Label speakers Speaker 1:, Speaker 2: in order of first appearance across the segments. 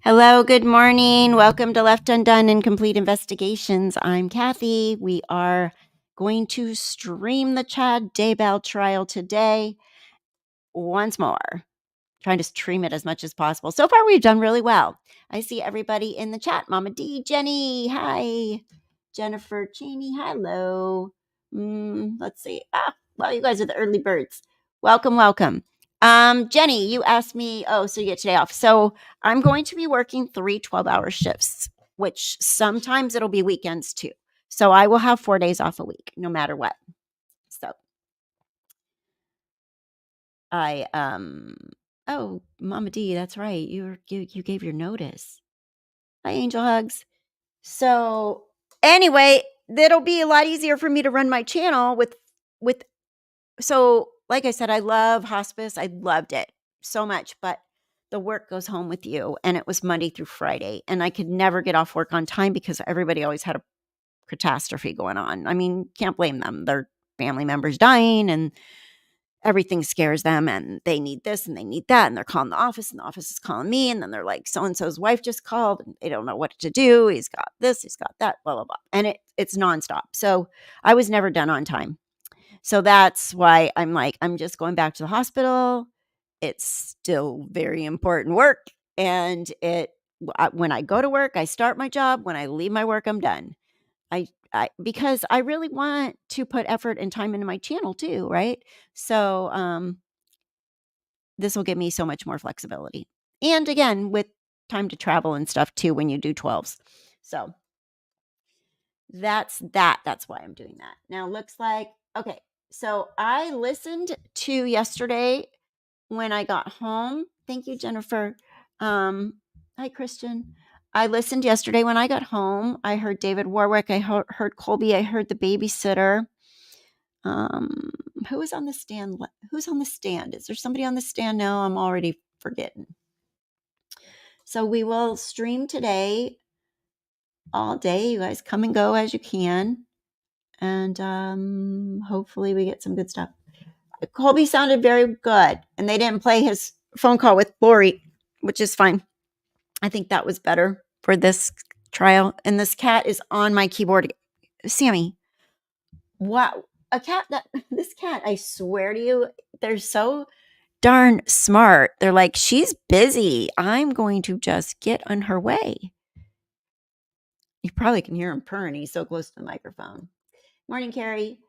Speaker 1: Hello, good morning. Welcome to Left Undone and Complete Investigations. I'm Kathy. We are going to stream the Chad Daybell Trial today once more. Trying to stream it as much as possible. So far, we've done really well. I see everybody in the chat. Mama D, Jenny, hi. Jennifer Cheney, hello. Let's see. Well, you guys are the early birds. Welcome, welcome. Jenny, you asked me, so you get today off. So I'm going to be working 3 12-hour shifts, which sometimes it'll be weekends too. So I will have 4 days off a week, no matter what. So oh, Mama D, that's right. You gave your notice. Hi, Angel Hugs. So anyway, that'll be a lot easier for me to run my channel with. So like I said, I love hospice. I loved it so much, but the work goes home with you, and it was Monday through Friday, and I could never get off work on time because everybody always had a catastrophe going on. I mean, can't blame them. Their family members dying, and everything scares them, and they need this and they need that, and they're calling the office, and the office is calling me, and then they're like, so-and-so's wife just called, and they don't know what to do. He's got this, he's got that, blah, blah, blah. And it's nonstop. So I was never done on time. So that's why I'm like, I'm just going back to the hospital. It's still very important work. And when I go to work, I start my job. When I leave my work, I'm done. Because I really want to put effort and time into my channel too, right? So this will give me so much more flexibility. And again, with time to travel and stuff too when you do 12s. So that's that. That's why I'm doing that. Now looks like, okay. So I listened to yesterday when I got home. Thank you, Jennifer. Hi, Christian. I listened yesterday when I got home. I heard David Warwick. I heard Colby. I heard the babysitter. Who is on the stand? Who's on the stand? Is there somebody on the stand now? I'm already forgetting. So we will stream today all day. You guys come and go as you can. And hopefully we get some good stuff. Colby sounded very good, and they didn't play his phone call with Lori, which is fine. I think that was better for this trial. And this cat is on my keyboard. Sammy, wow. This cat, I swear to you, they're so darn smart. They're like, she's busy. I'm going to just get on her way. You probably can hear him purring. He's so close to the microphone. Morning, Carrie.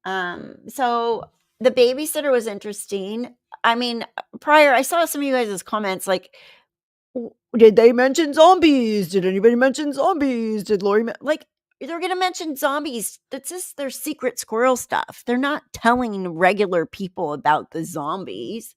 Speaker 1: So the babysitter was interesting. I mean, prior, I saw some of you guys' comments like, did they mention zombies? Did anybody mention zombies? Did Lori like, they're going to mention zombies. That's just their secret squirrel stuff. They're not telling regular people about the zombies.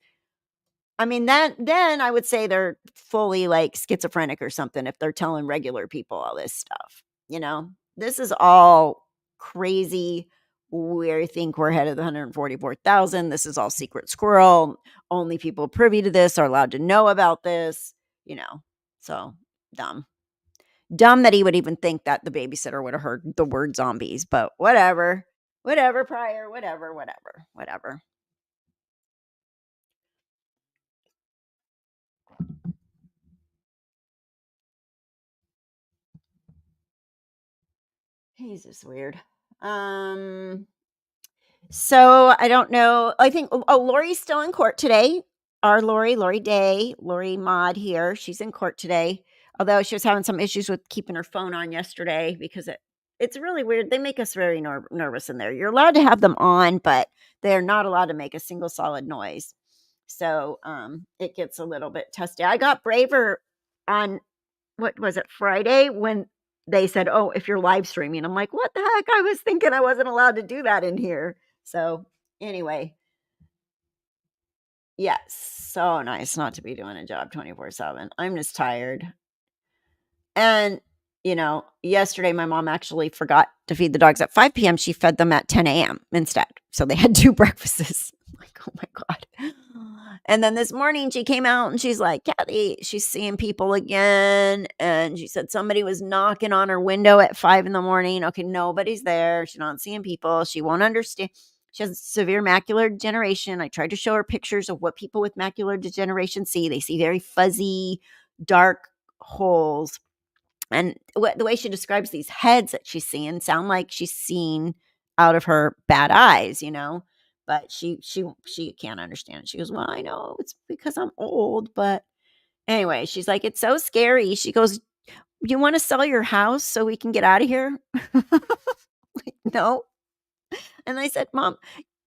Speaker 1: I mean, then I would say they're fully like schizophrenic or something if they're telling regular people all this stuff. You know, this is all crazy. We think we're ahead of the 144,000. This is all secret squirrel. Only people privy to this are allowed to know about this. You know, so dumb that he would even think that the babysitter would have heard the word zombies. But whatever, Prior, whatever. He's just weird. So I don't know. I think, Lori's still in court today. Our Lori Day, Lori Mod here. She's in court today. Although she was having some issues with keeping her phone on yesterday because it It's really weird. They make us very nervous in there. You're allowed to have them on, but they're not allowed to make a single solid noise. So it gets a little bit testy. I got braver on, what was it, Friday, when they said, oh, if you're live streaming. I'm like, what the heck? I was thinking I wasn't allowed to do that in here. So anyway, yes, so nice not to be doing a job 24/7. I'm just tired. And, yesterday my mom actually forgot to feed the dogs at 5 p.m. She fed them at 10 a.m. instead. So they had 2 breakfasts. I'm like, oh my God. And then this morning she came out and she's like, Kathy, she's seeing people again. And she said somebody was knocking on her window at 5 in the morning. Okay, nobody's there. She's not seeing people. She won't understand. She has severe macular degeneration. I tried to show her pictures of what people with macular degeneration see. They see very fuzzy, dark holes. And the way she describes these heads that she's seeing sound like she's seeing out of her bad eyes, but she can't understand it. She goes, well, I know it's because I'm old, but anyway, she's like, it's so scary. She goes, you want to sell your house so we can get out of here? Like, no. And I said, Mom,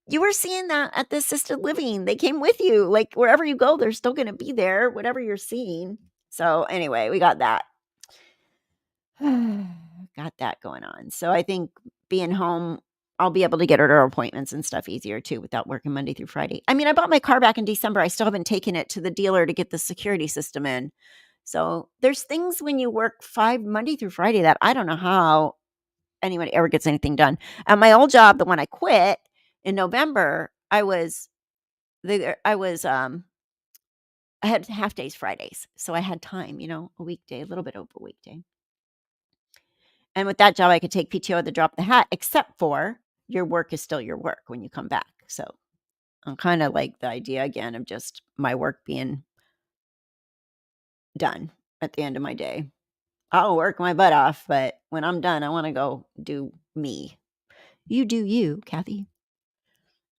Speaker 1: you were seeing that at the assisted living. They came with you. Like, wherever you go, they're still going to be there, whatever you're seeing. So anyway, we got that. Got that going on. So I think being home, I'll be able to get her appointments and stuff easier too without working Monday through Friday. I mean, I bought my car back in December. I still haven't taken it to the dealer to get the security system in. So there's things when you work Monday through Friday that I don't know how anybody ever gets anything done. At my old job, the one I quit in November, I had half days Fridays. So I had time, a weekday, a little bit over a weekday. And with that job, I could take PTO at the drop of the hat, except for your work is still your work when you come back. So I'm kind of like the idea again of just my work being done at the end of my day. I'll work my butt off, but when I'm done, I want to go do me. You do you, Kathy.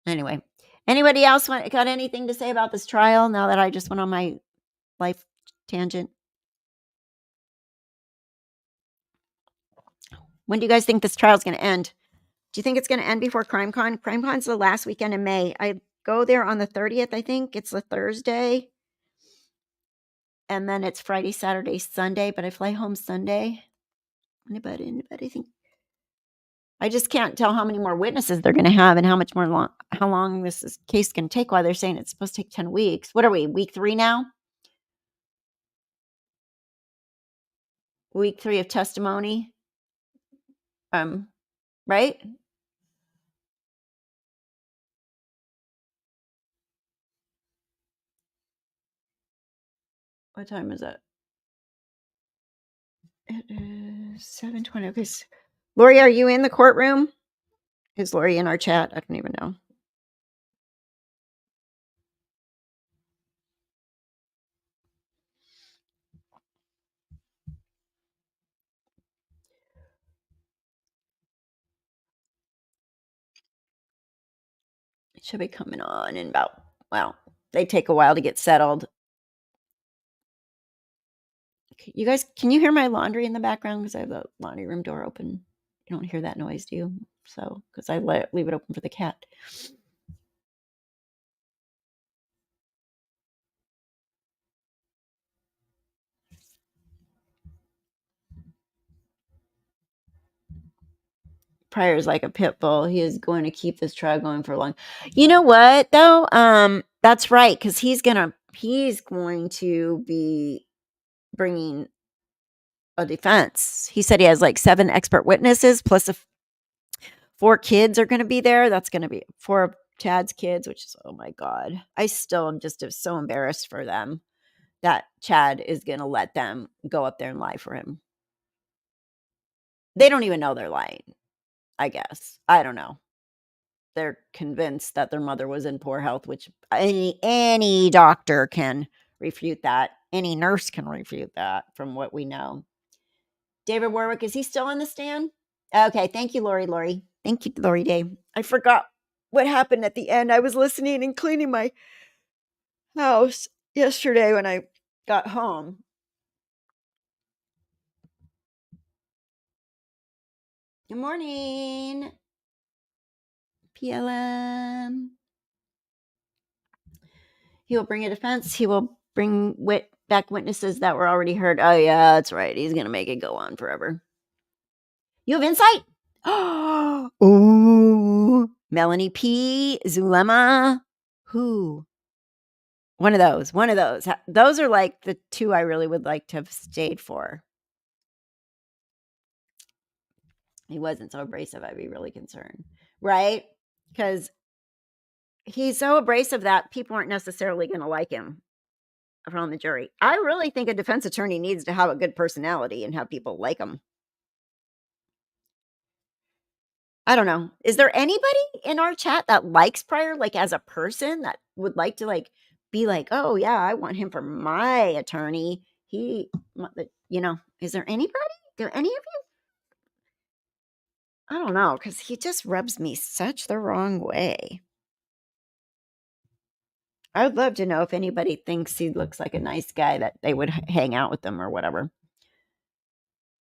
Speaker 1: Anyway, anybody else got anything to say about this trial now that I just went on my life tangent? When do you guys think this trial is going to end? Do you think it's going to end before CrimeCon? CrimeCon's the last weekend in May. I go there on the 30th, I think. It's a Thursday. And then it's Friday, Saturday, Sunday, but I fly home Sunday. Anybody think? I just can't tell how many more witnesses they're going to have and how long this case can take. Why they're saying it's supposed to take 10 weeks. What are we, week 3 now? Week 3 of testimony. Right? What time is it? It is 7:20. Okay. Lori, are you in the courtroom? Is Lori in our chat? I don't even know. It should be coming on in about, they take a while to get settled. You guys, can you hear my laundry in the background? Because I have the laundry room door open. You don't hear that noise, do you? So, because I leave it open for the cat. Pryor's like a pit bull. He is going to keep this trial going for long. You know what, though? That's right, because he's going to be bringing a defense. He said he has like 7 expert witnesses, plus 4 kids are going to be there. That's going to be 4 of Chad's kids, which is, oh my God. I still am just so embarrassed for them that Chad is going to let them go up there and lie for him. They don't even know they're lying, I guess. I don't know. They're convinced that their mother was in poor health, which any doctor can refute that. Any nurse can refute that from what we know. David Warwick, is he still on the stand? Okay, thank you, Lori. Thank you, Lori Day. I forgot what happened at the end. I was listening and cleaning my house yesterday when I got home. Good morning, PLM. He will bring a defense. He will bring back witnesses that were already heard. Oh, yeah, that's right. He's going to make it go on forever. You have insight? Oh, Melanie P. Zulema. Who? One of those. Those are like the two I really would like to have stayed for. He wasn't so abrasive. I'd be really concerned. Right? Because he's so abrasive that people aren't necessarily going to like him from the jury. I really think a defense attorney needs to have a good personality and have people like him. I don't know. Is there anybody in our chat that likes Pryor, like as a person, that would like to like be like, oh yeah, I want him for my attorney? He, is there anybody? Do any of you? I don't know, because he just rubs me such the wrong way. I would love to know if anybody thinks he looks like a nice guy that they would hang out with him or whatever.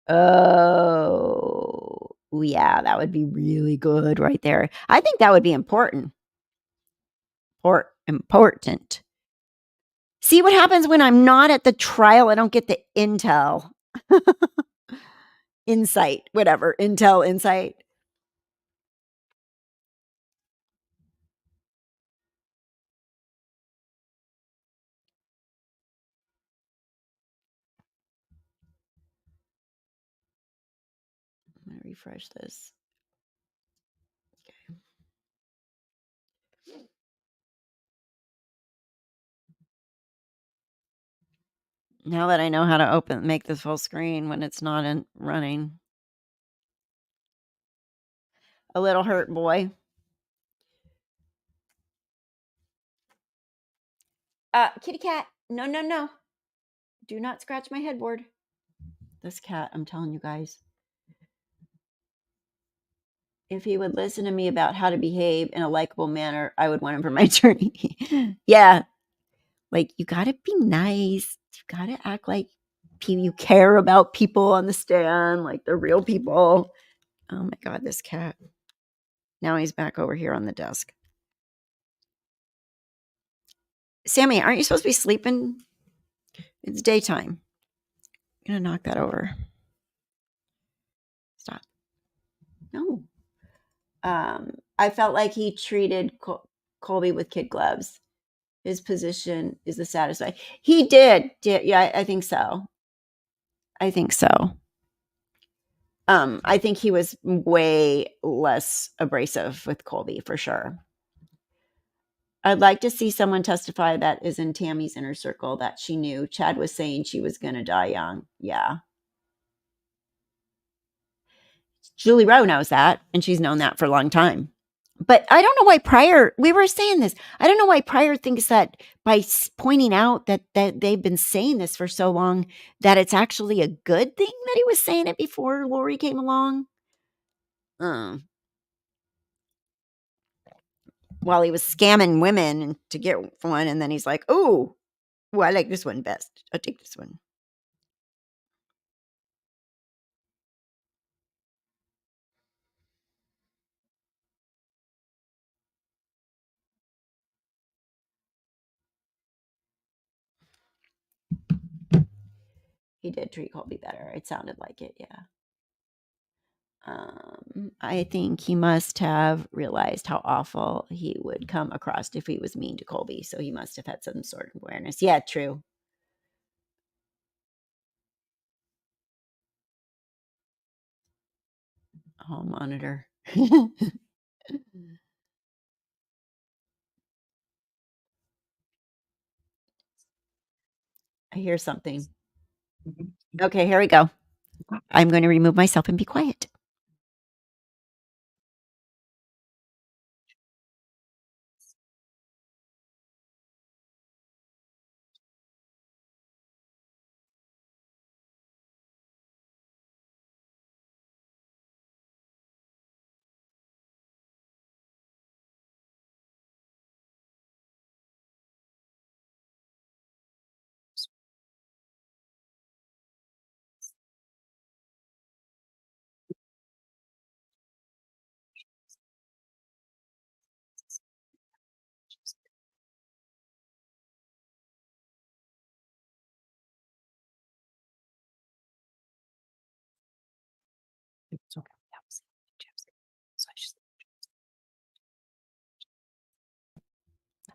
Speaker 1: Oh, yeah, that would be really good right there. I think that would be important. Important. See what happens when I'm not at the trial? I don't get the intel. Insight, whatever. Intel, insight. I'm going to refresh this. Okay. Now that I know how to make this full screen when it's not running. A little hurt boy. Kitty cat. No, no, no. Do not scratch my headboard. This cat, I'm telling you guys. If he would listen to me about how to behave in a likable manner, I would want him for my attorney. Yeah. Like, you got to be nice. You got to act like you care about people on the stand, like they're real people. Oh my God, this cat. Now he's back over here on the desk. Sammy, aren't you supposed to be sleeping? It's daytime. I'm going to knock that over. Stop. No. I felt like he treated Colby with kid gloves. His position is the satisfied. He did. Yeah, I think so. I think he was way less abrasive with Colby for sure. I'd like to see someone testify that is in Tammy's inner circle that she knew. Chad was saying she was going to die young. Yeah. Julie Rowe knows that, and she's known that for a long time. But I don't know why Pryor, we were saying this. I don't know why Pryor thinks that by pointing out that they've been saying this for so long, that it's actually a good thing that he was saying it before Lori came along. While he was scamming women to get one, and then he's like, oh, I like this one best. I'll take this one. He did treat Colby better. It sounded like it, yeah. I think he must have realized how awful he would come across if he was mean to Colby. So he must have had some sort of awareness. Yeah, true. Hall monitor. I hear something. Okay, here we go. I'm going to remove myself and be quiet.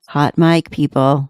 Speaker 1: Hot mic, people.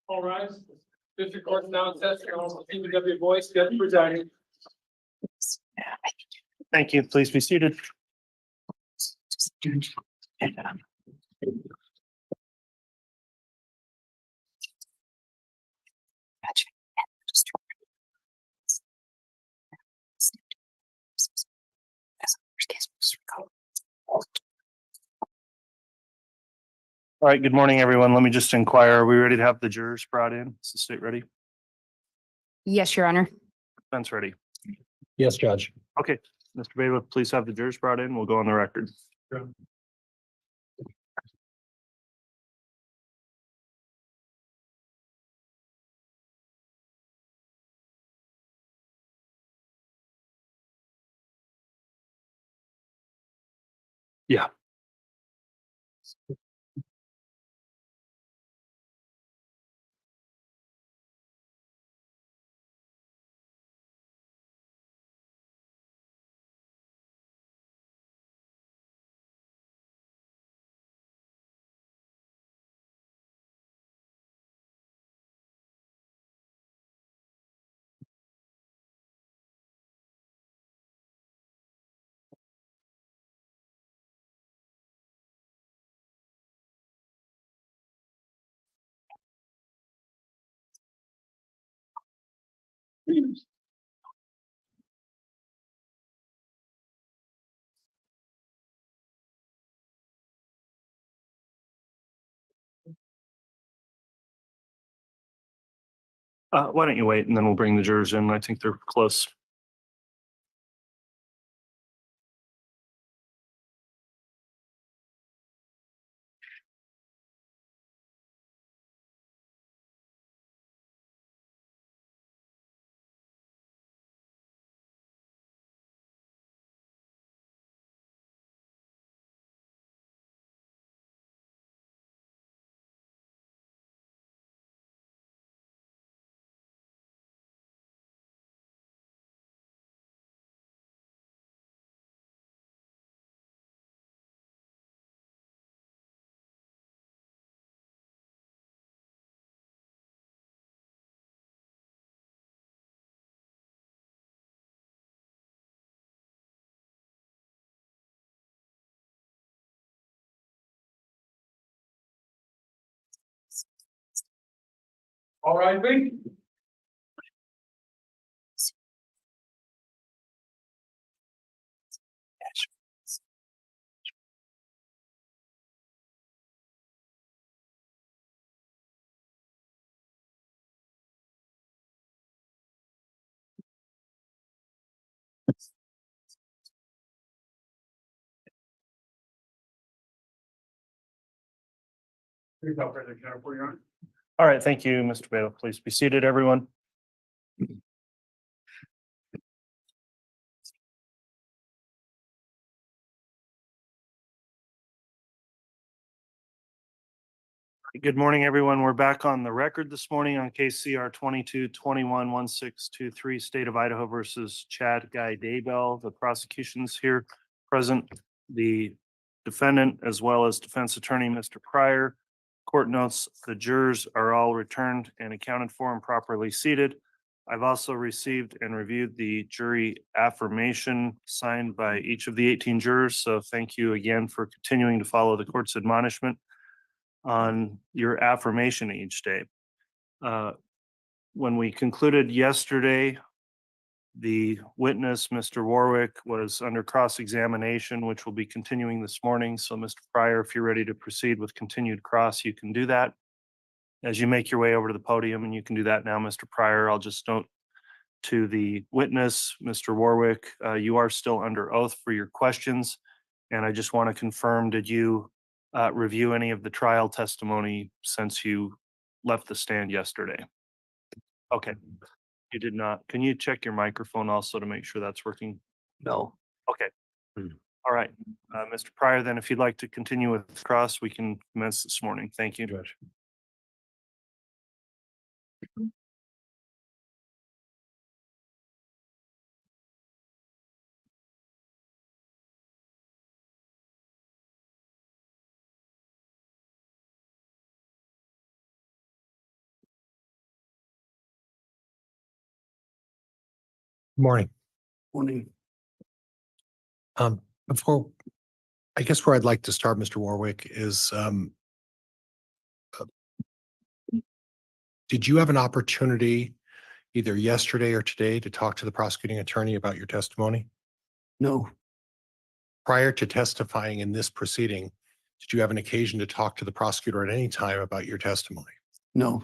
Speaker 2: All right, district court now in session, PW voice, Deputy presiding.
Speaker 3: Thank you. Please be seated. All right, good morning, everyone. Let me just inquire, are we ready to have the jurors brought in? Is the state ready?
Speaker 4: Yes, Your Honor.
Speaker 3: Defense ready?
Speaker 2: Yes, Judge.
Speaker 3: Okay, Mr. Bailiff, please have the jurors brought in. We'll go on the record. Yeah. Why don't you wait and then we'll bring the jurors in. I think they're close.
Speaker 2: All right, Vic.
Speaker 3: All right, thank you, Mr. Bailiff. Please be seated, everyone. Good morning, everyone. We're back on the record this morning on case CR 22-21-1623, State of Idaho versus Chad Daybell. The prosecution's here present, the defendant as well as defense attorney, Mr. Pryor. Court notes the jurors are all returned and accounted for and properly seated. I've also received and reviewed the jury affirmation signed by each of the 18 jurors. So thank you again for continuing to follow the court's admonishment on your affirmation each day. When we concluded yesterday, the witness, Mr. Warwick, was under cross-examination, which will be continuing this morning. So Mr. Pryor, if you're ready to proceed with continued cross, you can do that. As you make your way over to the podium, and you can do that now, Mr. Pryor, I'll just note to the witness, Mr. Warwick, you are still under oath for your questions. And I just want to confirm, did you review any of the trial testimony since you left the stand yesterday? Okay, you did not. Can you check your microphone also to make sure that's working?
Speaker 5: No.
Speaker 3: Okay. All right, Mr. Pryor, then if you'd like to continue with the cross, we can commence this morning. Thank you.
Speaker 5: Judge.
Speaker 6: Morning.
Speaker 5: Morning.
Speaker 6: Before, I guess where I'd like to start, Mr. Warwick, is did you have an opportunity either yesterday or today to talk to the prosecuting attorney about your testimony?
Speaker 5: No,
Speaker 6: Prior to testifying in this proceeding, did you have an occasion to talk to the prosecutor at any time about your testimony?
Speaker 5: no,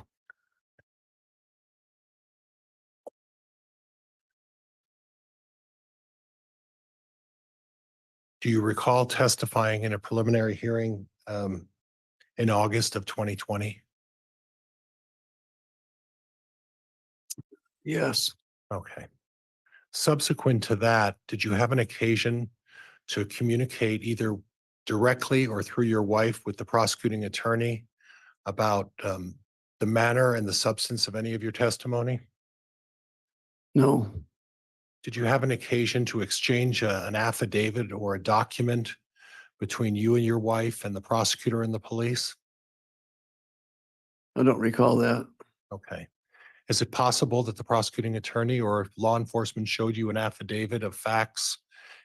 Speaker 6: Do you recall testifying in a preliminary hearing in August of 2020?
Speaker 5: yes,
Speaker 6: Okay. Subsequent to that, did you have an occasion to communicate either directly or through your wife with the prosecuting attorney about the manner and the substance of any of your testimony?
Speaker 5: no,
Speaker 6: Did you have an occasion to exchange an affidavit or a document between you and your wife and the prosecutor and the police?
Speaker 5: I don't recall that.
Speaker 6: Okay. Is it possible that the prosecuting attorney or law enforcement showed you an affidavit of facts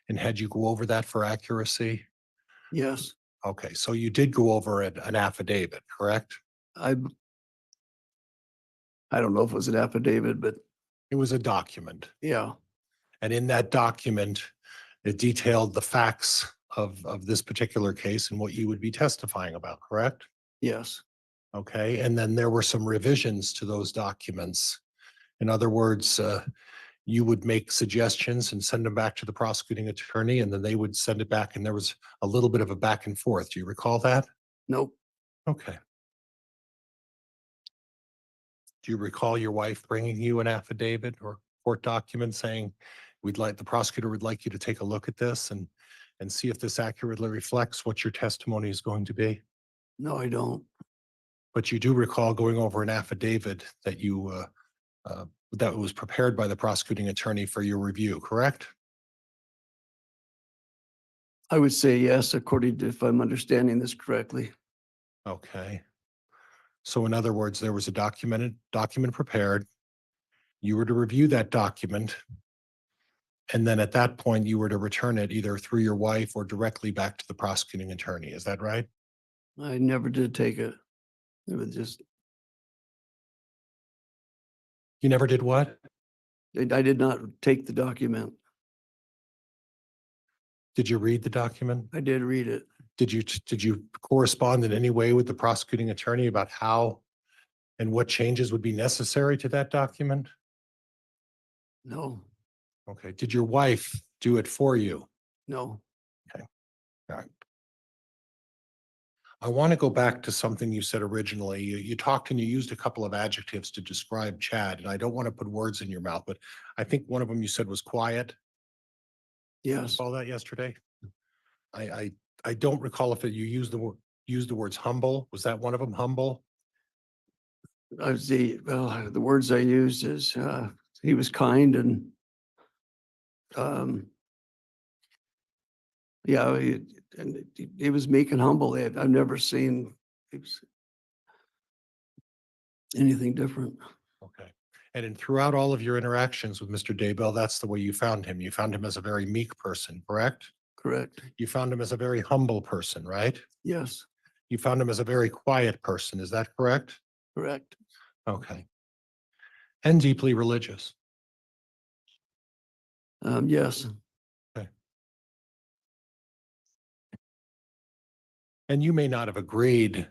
Speaker 6: and had you go over that for accuracy?
Speaker 5: Yes,
Speaker 6: Okay, so you did go over an affidavit, correct?
Speaker 5: I don't know if it was an affidavit, but
Speaker 6: It was a document.
Speaker 5: yeah,
Speaker 6: And in that document, it detailed the facts of this particular case and what you would be testifying about, correct?
Speaker 5: yes,
Speaker 6: Okay, and then there were some revisions to those documents. In other words, you would make suggestions and send them back to the prosecuting attorney, and then they would send it back, and there was a little bit of a back and forth. Do you recall that?
Speaker 5: nope,
Speaker 6: Okay. Do you recall your wife bringing you an affidavit or court document saying, the prosecutor would like you to take a look at this and see if this accurately reflects what your testimony is going to be?
Speaker 5: no, I don't.
Speaker 6: But you do recall going over an affidavit that that was prepared by the prosecuting attorney for your review, correct?
Speaker 5: I would say yes, according to, if I'm understanding this correctly.
Speaker 6: Okay. So in other words, there was a document prepared. You were to review that document. And then at that point, you were to return it either through your wife or directly back to the prosecuting attorney. Is that right?
Speaker 5: I never did take it. It was just,
Speaker 6: You never did what?
Speaker 5: I did not take the document.
Speaker 6: Did you read the document?
Speaker 5: I did read it.
Speaker 6: Did you correspond in any way with the prosecuting attorney about how and what changes would be necessary to that document?
Speaker 5: No,
Speaker 6: Okay. Did your wife do it for you?
Speaker 5: no,
Speaker 6: All right. I want to go back to something you said originally. You talked and you used a couple of adjectives to describe Chad, and I don't want to put words in your mouth, but I think one of them you said was quiet.
Speaker 5: yes,
Speaker 6: Saw that yesterday. I don't recall if you used the words humble. Was that one of them? Humble?
Speaker 5: I was the words I used is, he was kind and, yeah, he was meek and humble. I've never seen anything different.
Speaker 6: Okay. And throughout all of your interactions with Mr. Daybell, that's the way you found him. You found him as a very meek person, correct?
Speaker 5: Correct.
Speaker 6: You found him as a very humble person, right?
Speaker 5: Yes,
Speaker 6: You found him as a very quiet person. Is that correct?
Speaker 5: correct.
Speaker 6: Okay. And deeply religious.
Speaker 5: Yes,
Speaker 6: And you may not have agreed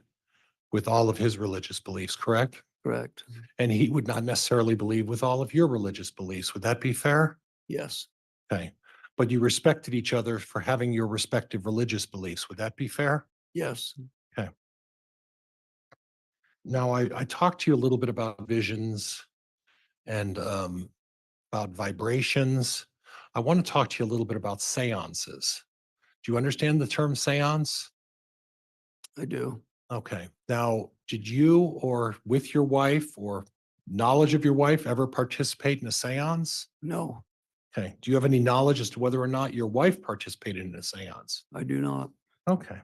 Speaker 6: with all of his religious beliefs, correct?
Speaker 5: correct.
Speaker 6: And he would not necessarily believe with all of your religious beliefs. Would that be fair?
Speaker 5: Yes,
Speaker 6: Okay. But you respected each other for having your respective religious beliefs. Would that be fair?
Speaker 5: Yes.
Speaker 6: Now, I talked to you a little bit about visions and about vibrations. I want to talk to you a little bit about seances. Do you understand the term seance?
Speaker 5: I do.
Speaker 6: Okay. Now, did you or with your wife or knowledge of your wife ever participate in a seance?
Speaker 5: No,
Speaker 6: Okay. Do you have any knowledge as to whether or not your wife participated in a seance?
Speaker 5: I do not.
Speaker 6: Okay.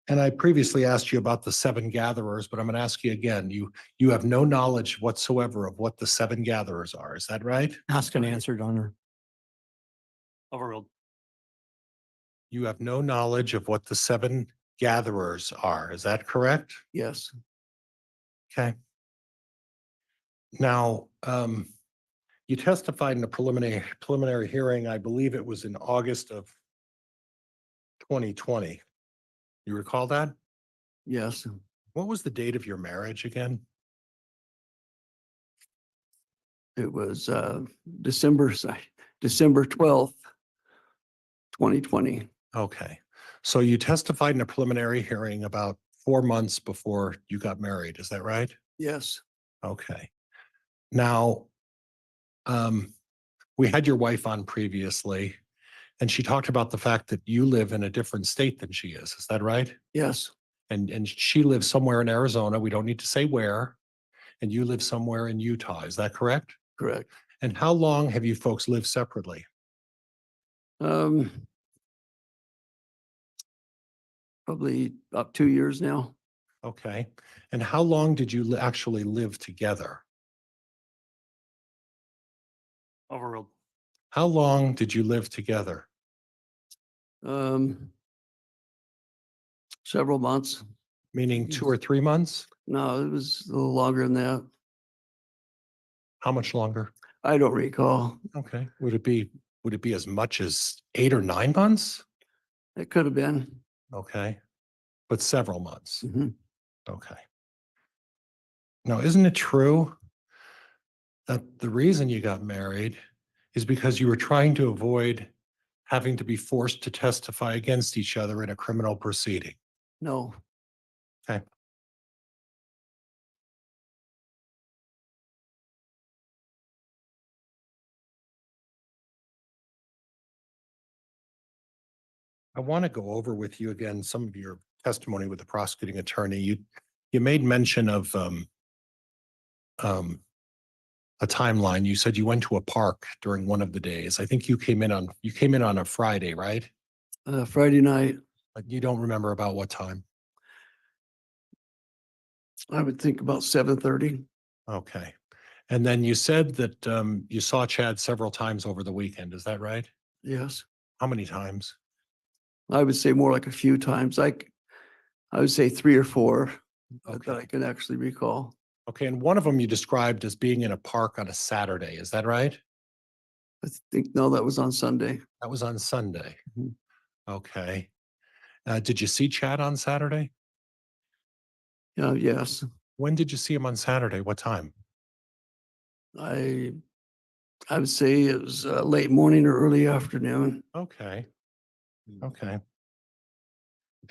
Speaker 6: And I previously asked you about the seven gatherers, but I'm going to ask you again. You have no knowledge whatsoever of what the seven gatherers are. Is that right?
Speaker 5: Asked and answered, Honor.
Speaker 3: Overruled.
Speaker 6: You have no knowledge of what the seven gatherers are. Is that correct?
Speaker 5: Yes.
Speaker 6: Okay. Now, you testified in a preliminary hearing. I believe it was in August of 2020. You recall that?
Speaker 5: Yes.
Speaker 6: What was the date of your marriage again?
Speaker 5: It was December 12th, 2020.
Speaker 6: Okay. So you testified in a preliminary hearing about 4 months before you got married. Is that right?
Speaker 5: Yes.
Speaker 6: Okay. Now, we had your wife on previously, and she talked about the fact that you live in a different state than she is. Is that right?
Speaker 5: Yes.
Speaker 6: And she lives somewhere in Arizona. We don't need to say where. And you live somewhere in Utah. Is that correct?
Speaker 5: Correct.
Speaker 6: And how long have you folks lived separately?
Speaker 5: Probably about 2 years now.
Speaker 6: Okay. And how long did you actually live together?
Speaker 3: Overruled.
Speaker 6: How long did you live together?
Speaker 5: Several months.
Speaker 6: Meaning 2 or 3 months?
Speaker 5: No, it was a little longer than that.
Speaker 6: How much longer?
Speaker 5: I don't recall.
Speaker 6: Okay. Would it be as much as 8 or 9 months?
Speaker 5: It could have been.
Speaker 6: Okay. But several months.
Speaker 5: Mhm.
Speaker 6: Okay. Now, isn't it true that the reason you got married is because you were trying to avoid having to be forced to testify against each other in a criminal proceeding?
Speaker 5: No.
Speaker 6: Okay. I want to go over with you again some of your testimony with the prosecuting attorney. You made mention of a timeline. You said you went to a park during one of the days. I think you came in on a Friday, right?
Speaker 5: Friday night,
Speaker 6: But you don't remember about what time.
Speaker 5: I would think about 7:30.
Speaker 6: Okay. And then you said that you saw Chad several times over the weekend. Is that right?
Speaker 5: Yes.
Speaker 6: How many times?
Speaker 5: I would say more like a few times. I would say 3 or 4 that I
Speaker 6: Okay.
Speaker 5: can actually recall.
Speaker 6: Okay. And one of them you described as being in a park on a Saturday. Is that right?
Speaker 5: I think, no, that was on Sunday.
Speaker 6: That was on Sunday.
Speaker 5: Mhm.
Speaker 6: Okay. Did you see Chad on Saturday?
Speaker 5: Yes.
Speaker 6: When did you see him on Saturday? What time?
Speaker 5: I would say it was late morning or early afternoon.
Speaker 6: Okay. Okay.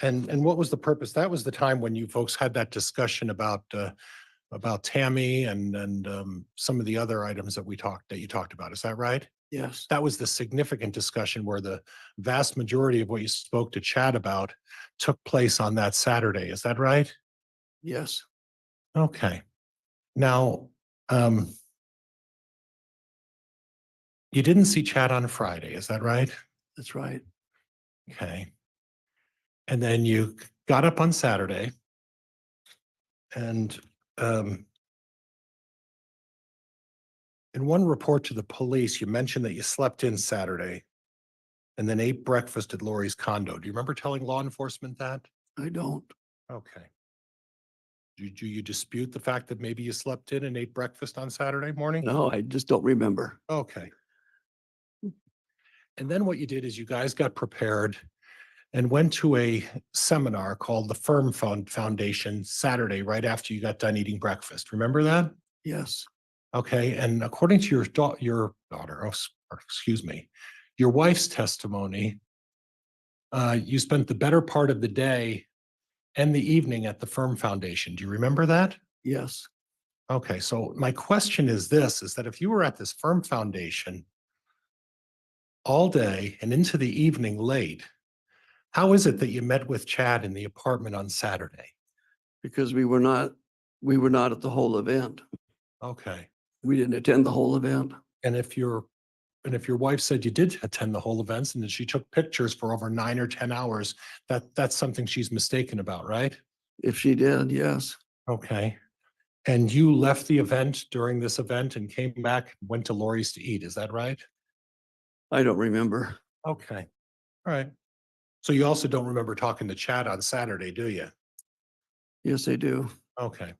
Speaker 6: And what was the purpose? That was the time when you folks had that discussion about Tammy and some of the other items that you talked about. Is that right?
Speaker 5: Yes.
Speaker 6: That was the significant discussion where the vast majority of what you spoke to Chad about took place on that Saturday. Is that right?
Speaker 5: Yes.
Speaker 6: Okay. Now, you didn't see Chad on Friday. Is that right?
Speaker 5: That's right.
Speaker 6: Okay. And then you got up on Saturday and in one report to the police, you mentioned that you slept in Saturday and then ate breakfast at Lori's condo. Do you remember telling law enforcement that?
Speaker 5: I don't.
Speaker 6: Okay. Do you dispute the fact that maybe you slept in and ate breakfast on Saturday morning?
Speaker 5: No, I just don't remember.
Speaker 6: Okay. And then what you did is you guys got prepared and went to a seminar called the Firm Foundation Saturday, right after you got done eating breakfast. Remember that?
Speaker 5: Yes.
Speaker 6: Okay. And according to your daughter, or excuse me, your wife's testimony, You spent the better part of the day and the evening at the Firm Foundation. Do you remember that?
Speaker 5: Yes,
Speaker 6: Okay, so my question is this, is that if you were at this Firm Foundation all day and into the evening late, how is it that you met with Chad in the apartment on Saturday?
Speaker 5: because we were not at the whole event.
Speaker 6: Okay,
Speaker 5: We didn't attend the whole event.
Speaker 6: and if your wife said you did attend the whole events and that she took pictures for over 9 or 10 hours, that's something she's mistaken about, right?
Speaker 5: If she did, yes.
Speaker 6: Okay. And you left the event during this event and came back, and went to Lori's to eat, is that right?
Speaker 5: I don't remember.
Speaker 6: Okay, all right. So you also don't remember talking to Chad on Saturday, do you?
Speaker 5: Yes, I do.
Speaker 6: Okay,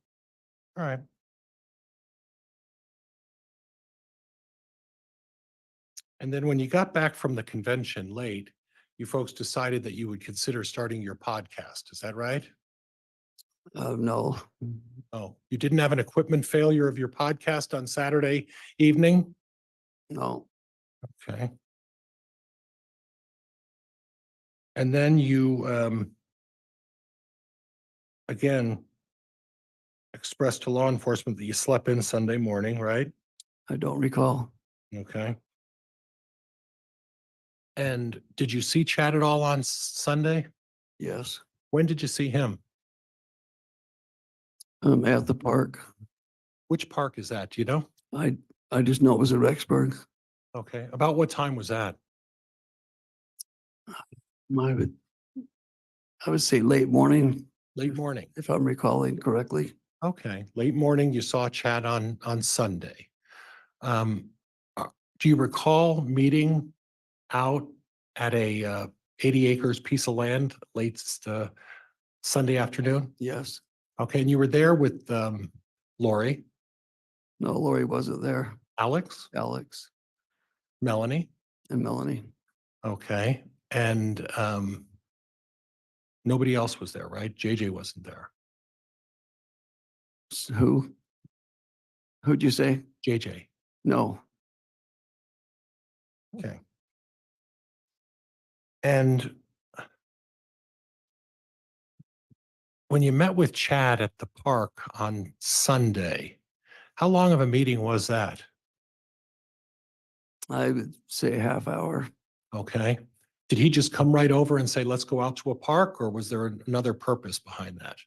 Speaker 6: all right. And then when you got back from the convention late, you folks decided that you would consider starting your podcast, is that right?
Speaker 5: No,
Speaker 6: Oh, you didn't have an equipment failure of your podcast on Saturday evening?
Speaker 5: no.
Speaker 6: Okay. And then you, again, expressed to law enforcement that you slept in Sunday morning, right?
Speaker 5: I don't recall.
Speaker 6: Okay. And did you see Chad at all on Sunday?
Speaker 5: Yes,
Speaker 6: When did you see him?
Speaker 5: at the park.
Speaker 6: Which park is that? Do you know?
Speaker 5: I just know it was at Rexburg.
Speaker 6: Okay. About what time was that?
Speaker 5: I would say late morning,
Speaker 6: Late morning.
Speaker 5: if I'm recalling correctly.
Speaker 6: Okay. Late morning, you saw Chad on Sunday. Do you recall meeting out at a 80 acres piece of land late Sunday afternoon?
Speaker 5: Yes.
Speaker 6: Okay. And you were there with Lori,
Speaker 5: No, Lori wasn't there.
Speaker 6: Alex,
Speaker 5: Alex
Speaker 6: Melanie.
Speaker 5: and Melanie.
Speaker 6: Okay. And nobody else was there, right? JJ wasn't there.
Speaker 5: Who? Who'd you say?
Speaker 6: JJ.
Speaker 5: No.
Speaker 6: Okay. And when you met with Chad at the park on Sunday, how long of a meeting was that?
Speaker 5: I would say a half hour.
Speaker 6: Okay. Did he just come right over and say, let's go out to a park, or was there another purpose behind that?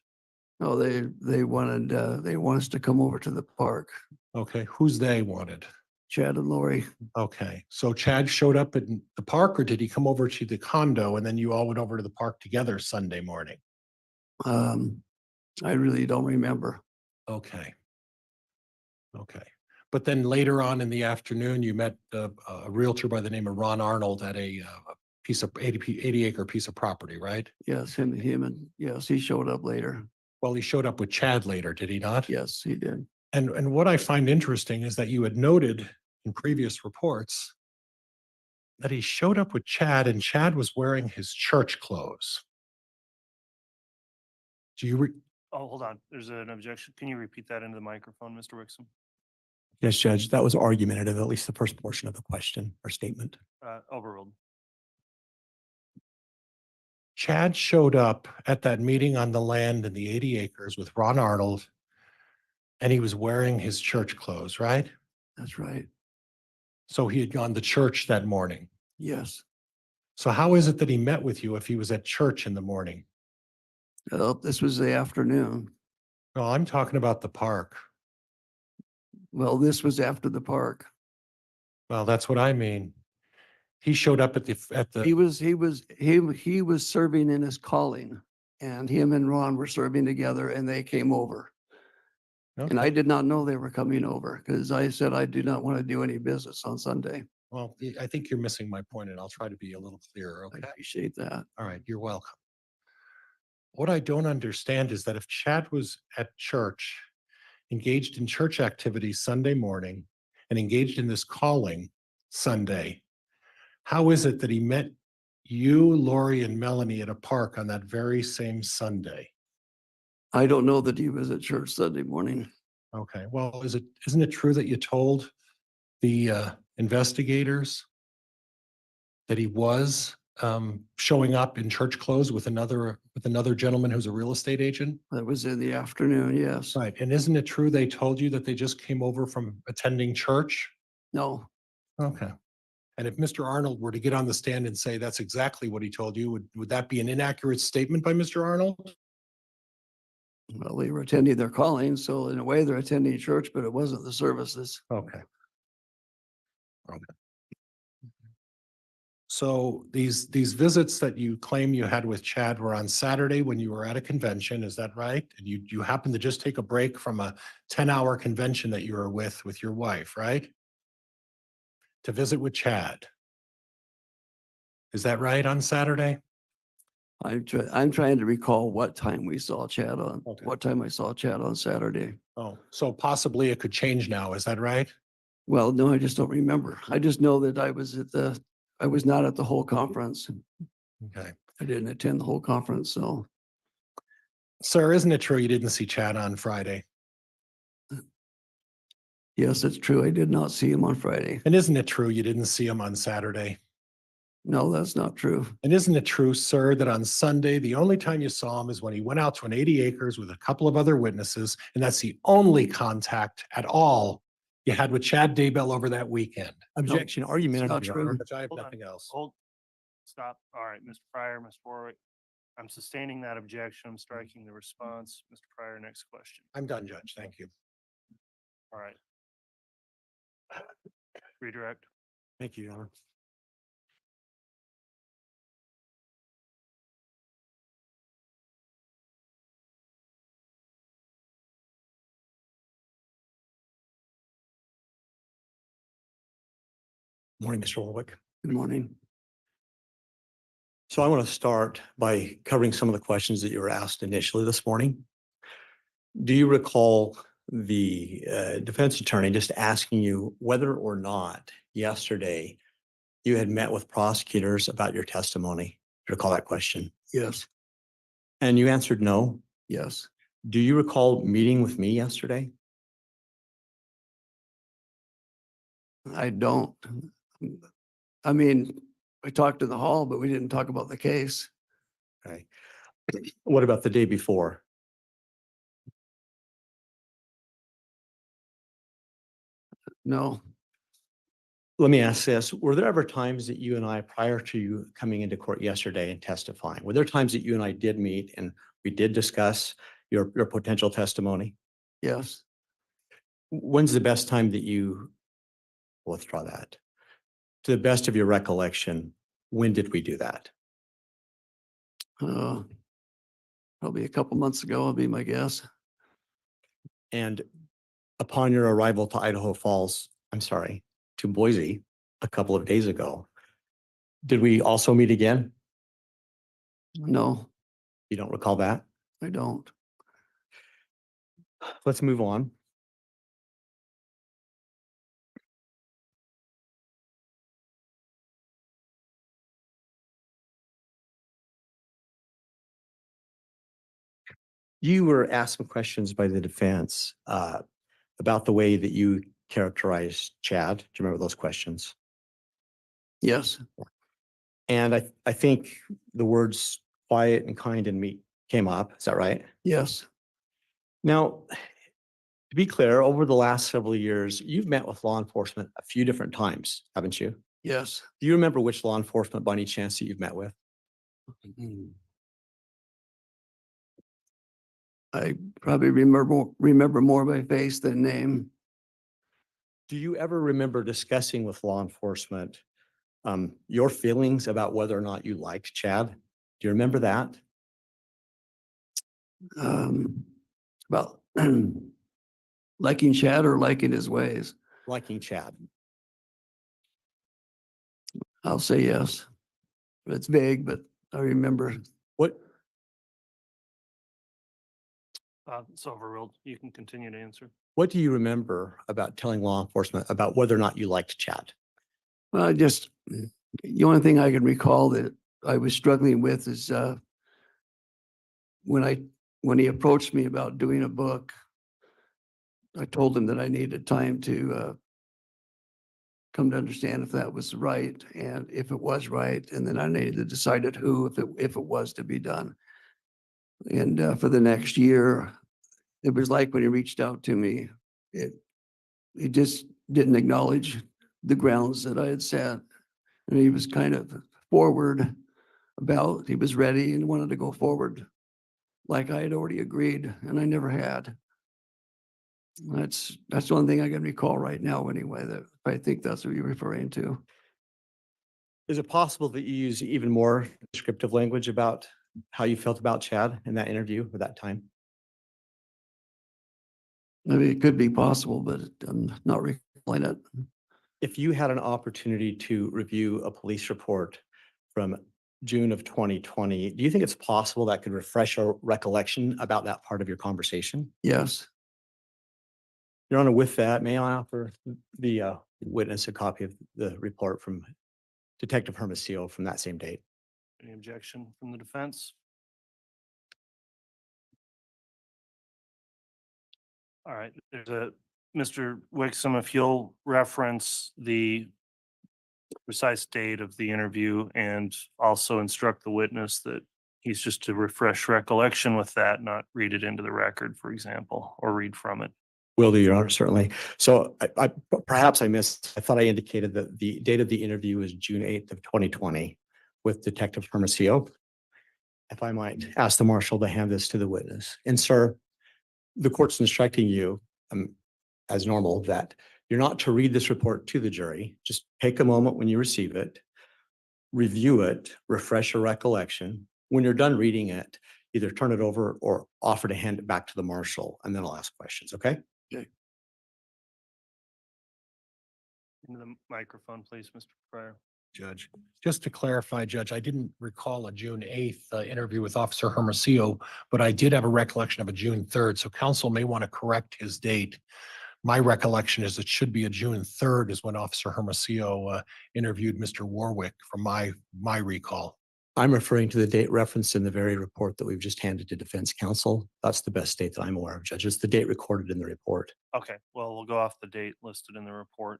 Speaker 5: No, they wanted us to come over to the park.
Speaker 6: Okay. Who's they wanted?
Speaker 5: Chad and Lori.
Speaker 6: Okay. So Chad showed up at the park, or did he come over to the condo and then you all went over to the park together Sunday morning?
Speaker 5: I really don't remember.
Speaker 6: Okay. Okay. But then later on in the afternoon, you met a realtor by the name of Ron Arnold at a piece of 80 acre piece of property, right?
Speaker 5: Yes, and yes, he showed up later.
Speaker 6: Well, he showed up with Chad later, did he not?
Speaker 5: Yes, he did.
Speaker 6: And what I find interesting is that you had noted in previous reports that he showed up with Chad and Chad was wearing his church clothes. Do you,
Speaker 3: Oh, hold on. There's an objection. Can you repeat that into the microphone, Mr. Wixom?
Speaker 7: Yes, Judge, that was argumentative, at least the first portion of the question or statement.
Speaker 3: Overruled.
Speaker 6: Chad showed up at that meeting on the land in the 80 acres with Ron Arnold, and he was wearing his church clothes, right?
Speaker 5: That's right.
Speaker 6: So he had gone to church that morning.
Speaker 5: Yes.
Speaker 6: So how is it that he met with you if he was at church in the morning?
Speaker 5: This was the afternoon.
Speaker 6: No, I'm talking about the park.
Speaker 5: Well, this was after the park.
Speaker 6: Well, that's what I mean. He showed up at
Speaker 5: He was serving in his calling, and him and Ron were serving together, and they came over. And
Speaker 6: Okay.
Speaker 5: I did not know they were coming over because I said I do not want to do any business on Sunday.
Speaker 6: Well, I think you're missing my point, and I'll try to be a little clearer.
Speaker 5: I
Speaker 6: Okay.
Speaker 5: appreciate that.
Speaker 6: All right. You're welcome. What I don't understand is that if Chad was at church, engaged in church activities Sunday morning, and engaged in this calling Sunday, how is it that he met you, Lori, and Melanie at a park on that very same Sunday?
Speaker 5: I don't know that he was at church Sunday morning.
Speaker 6: Okay. Well, isn't it true that you told the investigators that he was showing up in church clothes with another gentleman who's a real estate agent?
Speaker 5: That was in the afternoon, yes.
Speaker 6: Right. And isn't it true they told you that they just came over from attending church?
Speaker 5: No,
Speaker 6: Okay. And if Mr. Arnold were to get on the stand and say that's exactly what he told you, would that be an inaccurate statement by Mr. Arnold?
Speaker 5: well, they were attending their calling, so in a way they're attending church, but it wasn't the services.
Speaker 6: Okay. Okay. So these visits that you claim you had with Chad were on Saturday when you were at a convention, is that right? And you happened to just take a break from a 10-hour convention that you were with your wife, right? To visit with Chad. Is that right, on Saturday?
Speaker 5: I'm trying to recall what time we saw Chad on,
Speaker 6: Okay.
Speaker 5: what time I saw Chad on Saturday.
Speaker 6: Oh, so possibly it could change now, is that right?
Speaker 5: Well, no, I just don't remember. I just know that I was not at the whole conference.
Speaker 6: Okay.
Speaker 5: I didn't attend the whole conference, so
Speaker 6: Sir, isn't it true you didn't see Chad on Friday?
Speaker 5: yes, it's true. I did not see him on Friday.
Speaker 6: And isn't it true you didn't see him on Saturday?
Speaker 5: No, that's not true.
Speaker 6: And isn't it true, sir, that on Sunday, the only time you saw him is when he went out to an 80 acres with a couple of other witnesses, and that's the only contact at all you had with Chad Daybell over that weekend?
Speaker 7: Objection, argumentative.
Speaker 5: not
Speaker 7: Your
Speaker 5: true.
Speaker 7: Honor.
Speaker 6: Which I have
Speaker 3: Hold on.
Speaker 6: nothing else.
Speaker 3: Hold, stop. All right, Mr. Pryor, Mr. Warwick. I'm sustaining that objection. I'm striking the response. Mr. Pryor, next question.
Speaker 6: I'm done, Judge. Thank you.
Speaker 3: All right. Redirect.
Speaker 7: Thank you, Your Honor. Morning, Mr. Warwick.
Speaker 5: Good morning.
Speaker 7: So I want to start by covering some of the questions that you were asked initially this morning. Do you recall the defense attorney just asking you whether or not yesterday you had met with prosecutors about your testimony? Do you recall that question?
Speaker 5: Yes,
Speaker 7: And you answered no.
Speaker 5: yes.
Speaker 7: Do you recall meeting with me yesterday?
Speaker 5: I don't. I mean, we talked in the hall, but we didn't talk about the case.
Speaker 7: Okay. What about the day before?
Speaker 5: No,
Speaker 7: Let me ask this. Were there ever times that you and I, prior to you coming into court yesterday and testifying, were there times that you and I did meet and we did discuss your potential testimony?
Speaker 5: yes.
Speaker 7: When's the best time that you, withdraw that? To the best of your recollection, when did we do that?
Speaker 5: Probably a couple months ago would be my guess.
Speaker 7: And upon your arrival to Idaho Falls, I'm sorry, to Boise a couple of days ago, did we also meet again?
Speaker 5: No,
Speaker 7: You don't recall that?
Speaker 5: I don't.
Speaker 7: Let's move on. You were asked some questions by the defense about the way that you characterized Chad. Do you remember those questions?
Speaker 5: Yes,
Speaker 7: And I think the words quiet and kind and meek came up. Is that right?
Speaker 5: yes,
Speaker 7: Now, to be clear, over the last several years, you've met with law enforcement a few different times, haven't you?
Speaker 5: yes.
Speaker 7: Do you remember which law enforcement by any chance that you've met with?
Speaker 5: I probably remember more by face than name.
Speaker 7: Do you ever remember discussing with law enforcement your feelings about whether or not you liked Chad? Do you remember that?
Speaker 5: About liking Chad or liking his ways.
Speaker 7: Liking Chad.
Speaker 5: I'll say yes. It's vague, but I remember.
Speaker 7: What,
Speaker 3: It's overruled. You can continue to answer.
Speaker 7: what do you remember about telling law enforcement about whether or not you liked Chad?
Speaker 5: Well, the only thing I can recall that I was struggling with is when he approached me about doing a book, I told him that I needed time to come to understand if that was right and if it was right. And then I needed to decide it who, if it was to be done. And for the next year, it was like when he reached out to me, he just didn't acknowledge the grounds that I had set. And he was kind of forward about, he was ready and wanted to go forward like I had already agreed, and I never had. That's the only thing I can recall right now anyway, that I think that's what you're referring to.
Speaker 7: Is it possible that you use even more descriptive language about how you felt about Chad in that interview at that time?
Speaker 5: I mean, it could be possible, but I'm not recalling it.
Speaker 7: If you had an opportunity to review a police report from June of 2020, do you think it's possible that could refresh our recollection about that part of your conversation?
Speaker 5: Yes,
Speaker 7: Your Honor, with that, may I offer the witness a copy of the report from Detective Hermosillo from that same date?
Speaker 3: Any objection from the defense? All right, there's a, Mr. Wixom, if you'll reference the precise date of the interview and also instruct the witness that he's just to refresh recollection with that, not read it into the record, for example, or read from it.
Speaker 7: Will do, Your Honor, certainly. So perhaps I missed, I thought I indicated that the date of the interview is June 8th of 2020 with Detective Hermosillo. If I might ask the marshal to hand this to the witness. And sir, the court's instructing you, as normal, that you're not to read this report to the jury. Just take a moment when you receive it, review it, refresh your recollection. When you're done reading it, either turn it over or offer to hand it back to the marshal, and then I'll ask questions, okay?
Speaker 3: Into the microphone, please, Mr. Pryor.
Speaker 6: Judge. Just to clarify, Judge, I didn't recall a June 8th interview with Officer Hermosillo, but I did have a recollection of a June 3rd. So counsel may want to correct his date. My recollection is it should be a June 3rd is when Officer Hermosillo interviewed Mr. Warwick from my recall.
Speaker 7: I'm referring to the date referenced in the very report that we've just handed to defense counsel. That's the best date that I'm aware of, Judge. It's the date recorded in the report.
Speaker 3: Okay, well, we'll go off the date listed in the report.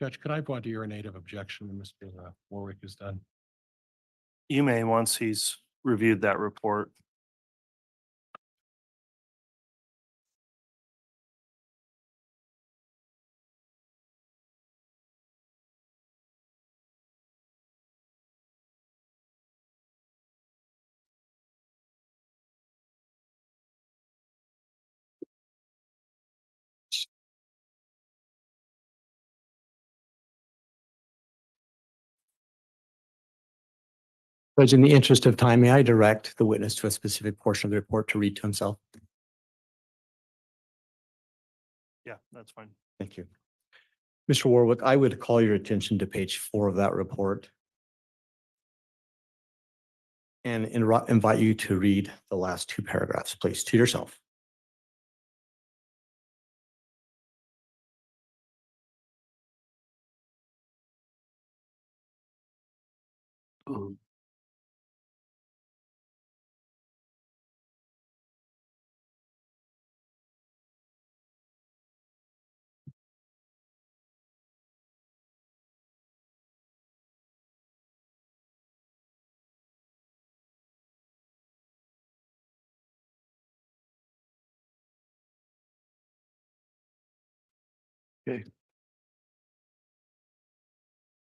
Speaker 6: Judge, could I want to hear a native objection when Mr. Warwick is done?
Speaker 3: You may, once he's reviewed that report.
Speaker 7: Judge, in the interest of time, may I direct the witness to a specific portion of the report to read to himself?
Speaker 3: Yeah, that's fine.
Speaker 7: Thank you. Mr. Warwick, I would call your attention to page 4 of that report and invite you to read the last 2 paragraphs, please, to yourself.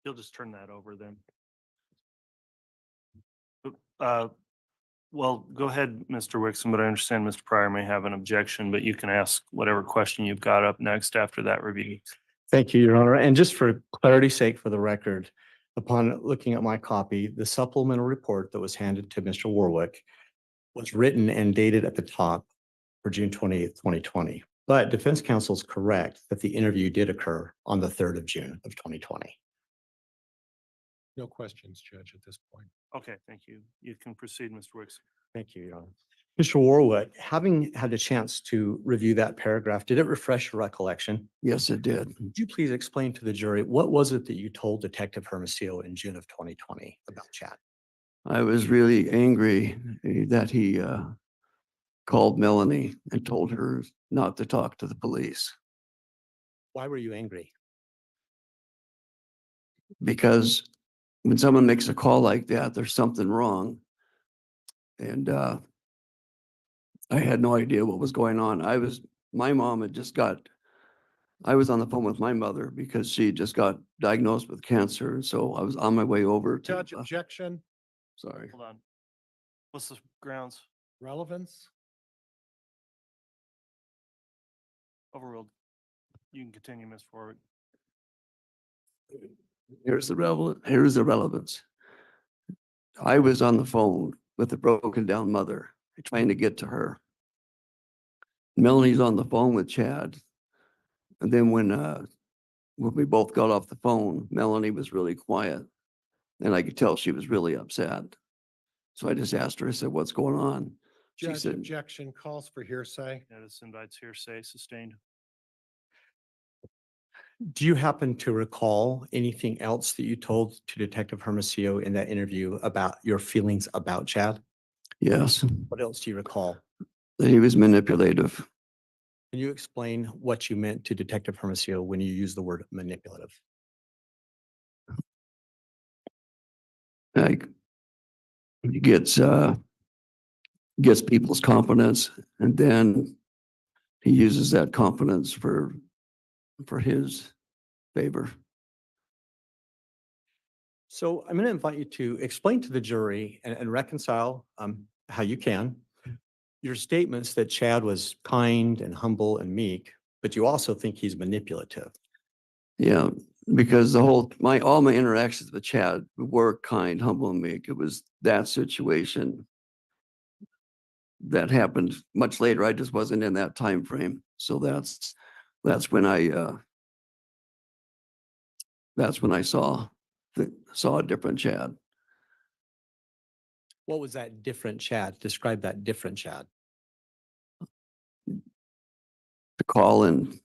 Speaker 3: You'll just turn that over then. Well, go ahead, Mr. Wixom, but I understand Mr. Pryor may have an objection, but you can ask whatever question you've got up next after that review.
Speaker 7: Thank you, Your Honor. And just for clarity's sake, for the record, upon looking at my copy, the supplemental report that was handed to Mr. Warwick was written and dated at the top for June 28th, 2020. But defense counsel is correct that the interview did occur on the 3rd of June of 2020.
Speaker 6: No questions, Judge, at this point.
Speaker 3: Okay, thank you. You can proceed, Mr. Wixom.
Speaker 7: Thank you, Your Honor. Mr. Warwick, having had the chance to review that paragraph, did it refresh your recollection?
Speaker 5: Yes, it did.
Speaker 7: Would you please explain to the jury, what was it that you told Detective Hermosillo in June of 2020 about Chad?
Speaker 5: I was really angry that he called Melanie and told her not to talk to the police
Speaker 7: Why were you angry?
Speaker 5: because when someone makes a call like that, there's something wrong. And I had no idea what was going on. My mom had just I was on the phone with my mother because she just got diagnosed with cancer. And so I was on my way over to,
Speaker 6: Judge, objection,
Speaker 5: sorry.
Speaker 3: Hold on. What's the grounds?
Speaker 6: relevance.
Speaker 3: Overruled. You can continue, Ms. Warwick.
Speaker 5: Here's the relevance. I was on the phone with a broken down mother trying to get to her. Melanie's on the phone with Chad. And then when we both got off the phone, Melanie was really quiet. And I could tell she was really upset. So I just asked her, I said, what's going on? She
Speaker 6: Judge,
Speaker 5: said,
Speaker 6: objection, calls for hearsay.
Speaker 3: Notice invites hearsay sustained.
Speaker 7: Do you happen to recall anything else that you told to Detective Hermosillo in that interview about your feelings about Chad?
Speaker 5: yes,
Speaker 7: What else do you recall?
Speaker 5: that he was manipulative.
Speaker 7: Can you explain what you meant to Detective Hermosillo when you use the word manipulative?
Speaker 5: Like he gets people's confidence, and then he uses that confidence for his favor.
Speaker 7: So I'm going to invite you to explain to the jury and reconcile how you can your statements that Chad was kind and humble and meek, but you also think he's manipulative.
Speaker 5: Yeah, because all my interactions with Chad were kind, humble, and meek. It was that situation that happened much later. I just wasn't in that time frame. So that's when I saw a different Chad.
Speaker 7: What was that different Chad? Describe that different Chad.
Speaker 5: To call and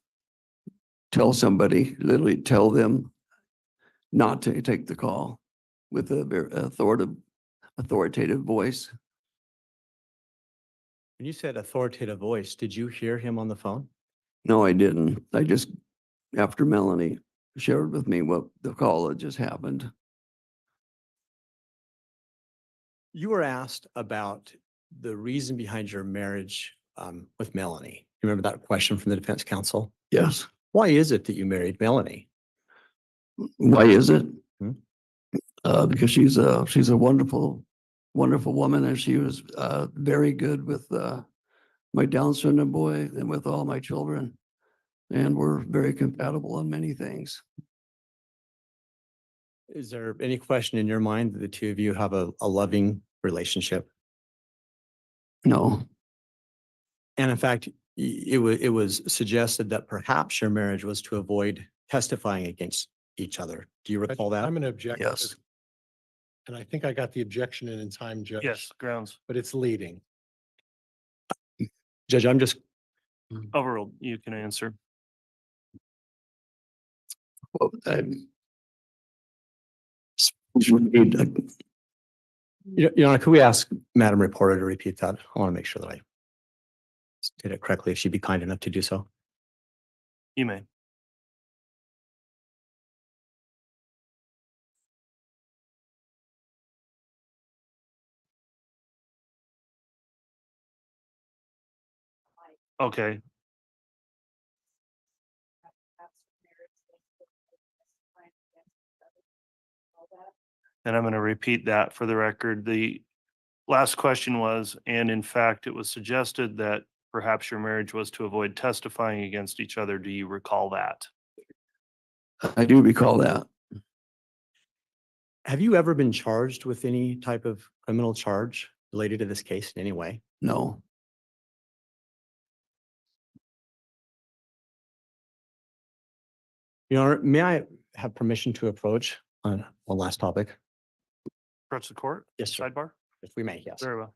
Speaker 5: tell somebody, literally tell them not to take the call with a very authoritative voice.
Speaker 7: When you said authoritative voice, did you hear him on the phone?
Speaker 5: No, I didn't. I just, after Melanie shared with me what the call had just happened.
Speaker 7: You were asked about the reason behind your marriage with Melanie. You remember that question from the defense counsel?
Speaker 5: Yes.
Speaker 7: Why is it that you married Melanie?
Speaker 5: Why is it?
Speaker 7: Hmm.
Speaker 5: Because she's a wonderful, wonderful woman, and she was very good with my Down syndrome boy and with all my children, and we're very compatible on many things.
Speaker 7: Is there any question in your mind that the two of you have a loving relationship?
Speaker 5: No,
Speaker 7: And in fact, it was suggested that perhaps your marriage was to avoid testifying against each other. Do you recall that?
Speaker 6: I'm going to object.
Speaker 5: yes,
Speaker 6: And I think I got the objection in time, Judge.
Speaker 3: Yes, grounds.
Speaker 6: But it's leading.
Speaker 7: Judge, I'm just,
Speaker 3: Overruled. You can answer.
Speaker 5: well, you need,
Speaker 7: Your Honor, could we ask Madam Reporter to repeat that? I want to make sure that I did it correctly, if she'd be kind enough to do so.
Speaker 3: You may. Okay. And I'm going to repeat that for the record. The last question was, and in fact, it was suggested that perhaps your marriage was to avoid testifying against each other. Do you recall that?
Speaker 5: I do recall that.
Speaker 7: Have you ever been charged with any type of criminal charge related to this case in any way?
Speaker 5: No,
Speaker 7: Your Honor, may I have permission to approach on one last topic?
Speaker 3: Approach the court?
Speaker 7: Yes, sir.
Speaker 3: Sidebar?
Speaker 7: If we may, yes.
Speaker 3: Very well.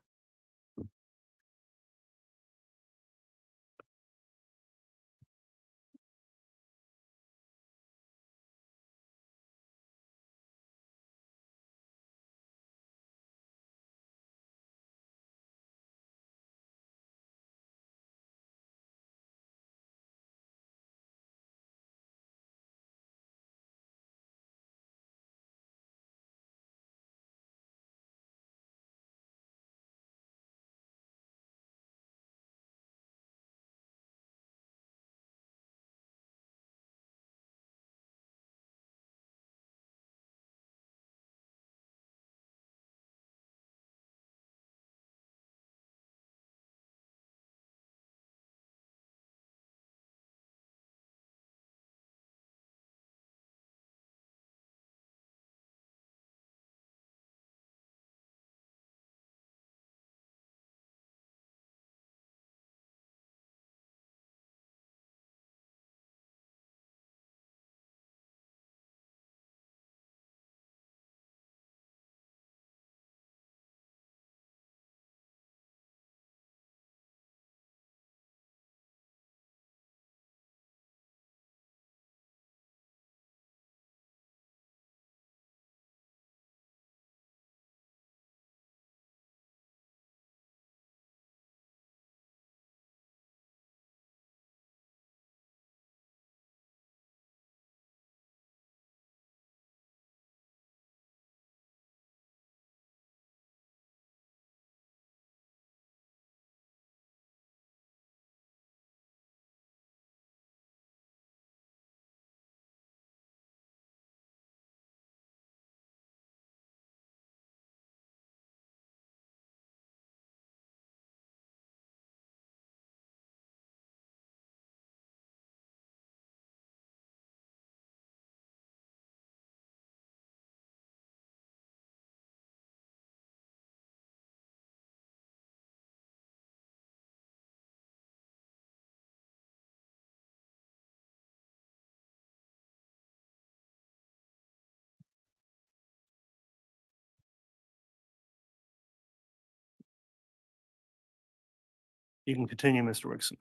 Speaker 3: You can continue, Mr. Wixon.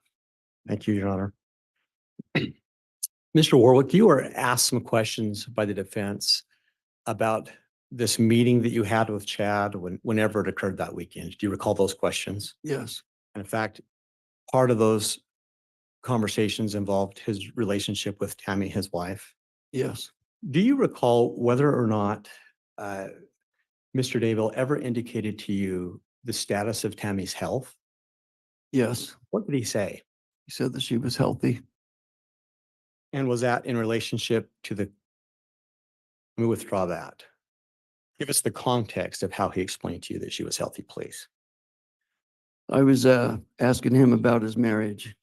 Speaker 7: Thank you, Your Honor. Mr. Warwick, you were asked some questions by the defense about this meeting that you had with Chad whenever it occurred that weekend. Do you recall those questions?
Speaker 5: Yes,
Speaker 7: And in fact, part of those conversations involved his relationship with Tammy, his wife.
Speaker 5: yes,
Speaker 7: Do you recall whether or not Mr. Daybell ever indicated to you the status of Tammy's health?
Speaker 5: yes.
Speaker 7: What did he say?
Speaker 5: He said that she was healthy.
Speaker 7: And was that in relationship to let me withdraw that. Give us the context of how he explained to you that she was healthy, please.
Speaker 5: I was asking him about his marriage,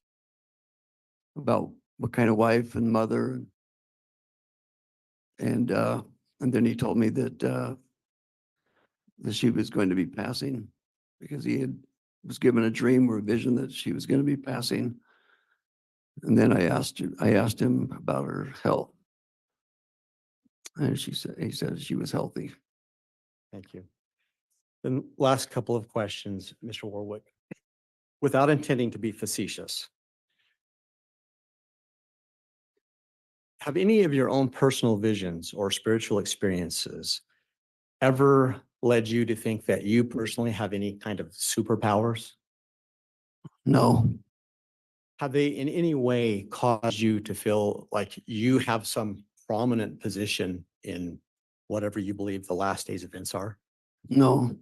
Speaker 5: about what kind of wife and mother. And then he told me that she was going to be passing because was given a dream or a vision that she was going to be passing. And then I asked him about her health. And he said she was healthy.
Speaker 7: Thank you. Then last couple of questions, Mr. Warwick. Without intending to be facetious, have any of your own personal visions or spiritual experiences ever led you to think that you personally have any kind of superpowers?
Speaker 5: No,
Speaker 7: Have they in any way caused you to feel like you have some prominent position in whatever you believe the last days events are?
Speaker 5: no,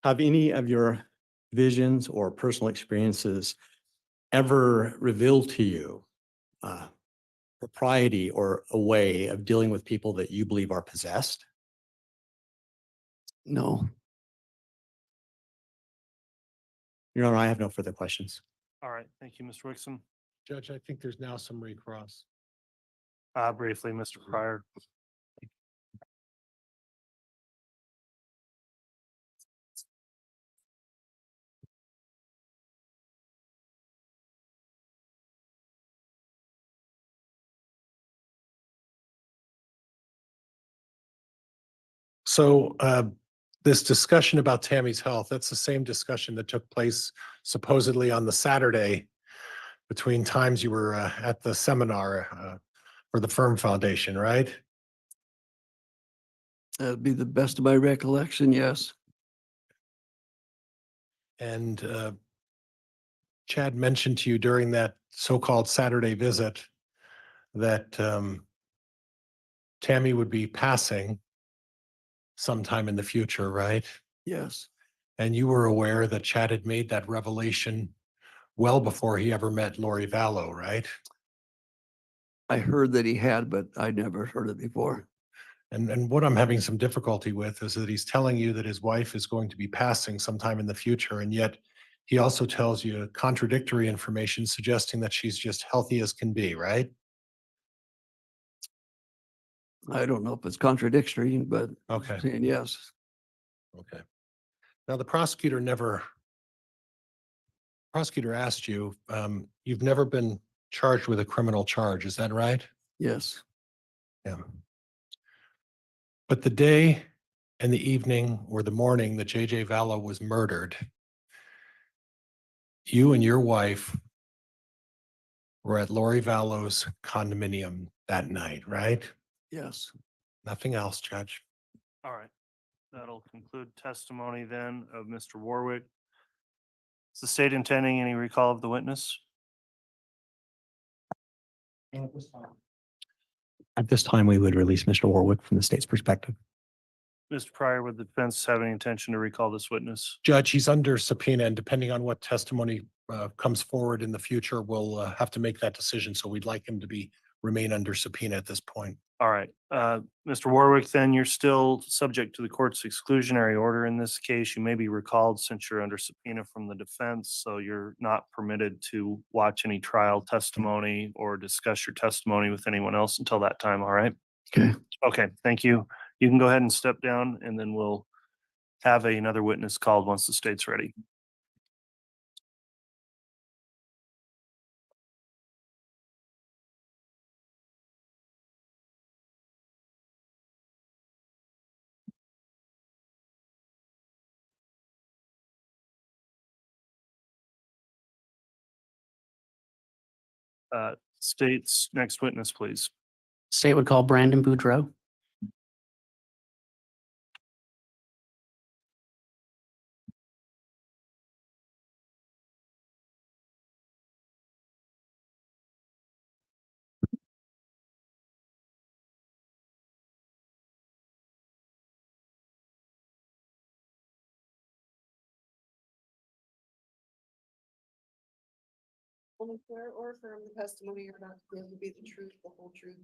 Speaker 7: Have any of your visions or personal experiences ever revealed to you propriety or a way of dealing with people that you believe are possessed?
Speaker 5: no.
Speaker 7: Your Honor, I have no further questions.
Speaker 3: All right. Thank you, Mr. Wixon.
Speaker 6: Judge, I think there's now some recross.
Speaker 3: Briefly, Mr. Pryor.
Speaker 6: So this discussion about Tammy's health, that's the same discussion that took place supposedly on the Saturday between times you were at the seminar for the Firm Foundation, right?
Speaker 5: That'd be the best of my recollection, yes.
Speaker 6: And Chad mentioned to you during that so-called Saturday visit that Tammy would be passing sometime in the future, right?
Speaker 5: Yes,
Speaker 6: And you were aware that Chad had made that revelation well before he ever met Lori Vallow, right?
Speaker 5: I heard that he had, but I'd never heard it before.
Speaker 6: And what I'm having some difficulty with is that he's telling you that his wife is going to be passing sometime in the future, and yet he also tells you contradictory information suggesting that she's just healthy as can be, right?
Speaker 5: I don't know if it's contradictory, but
Speaker 6: Okay.
Speaker 5: saying yes.
Speaker 6: Okay. Now, the prosecutor asked you, you've never been charged with a criminal charge, is that right?
Speaker 5: Yes,
Speaker 6: Yeah. But the day and the evening or the morning that JJ Vallow was murdered, you and your wife were at Lori Vallow's condominium that night, right?
Speaker 5: yes.
Speaker 6: Nothing else, Judge.
Speaker 3: All right. That'll conclude testimony then of Mr. Warwick. Is the state intending any recall of the witness?
Speaker 7: At this time, we would release Mr. Warwick from the state's perspective.
Speaker 3: Mr. Pryor, would the defense have any intention to recall this witness?
Speaker 6: Judge, he's under subpoena, and depending on what testimony comes forward in the future, we'll have to make that decision. So we'd like him to remain under subpoena at this point.
Speaker 3: All right. Mr. Warwick, then you're still subject to the court's exclusionary order in this case. You may be recalled since you're under subpoena from the defense, so you're not permitted to watch any trial testimony or discuss your testimony with anyone else until that time, all right?
Speaker 5: Okay.
Speaker 3: Okay, thank you. You can go ahead and step down, and then we'll have another witness called once the state's ready. State's next witness, please.
Speaker 8: State would call Brandon Boudreaux.
Speaker 9: Only swear or affirm the testimony you're about to give to be the truth, the whole truth.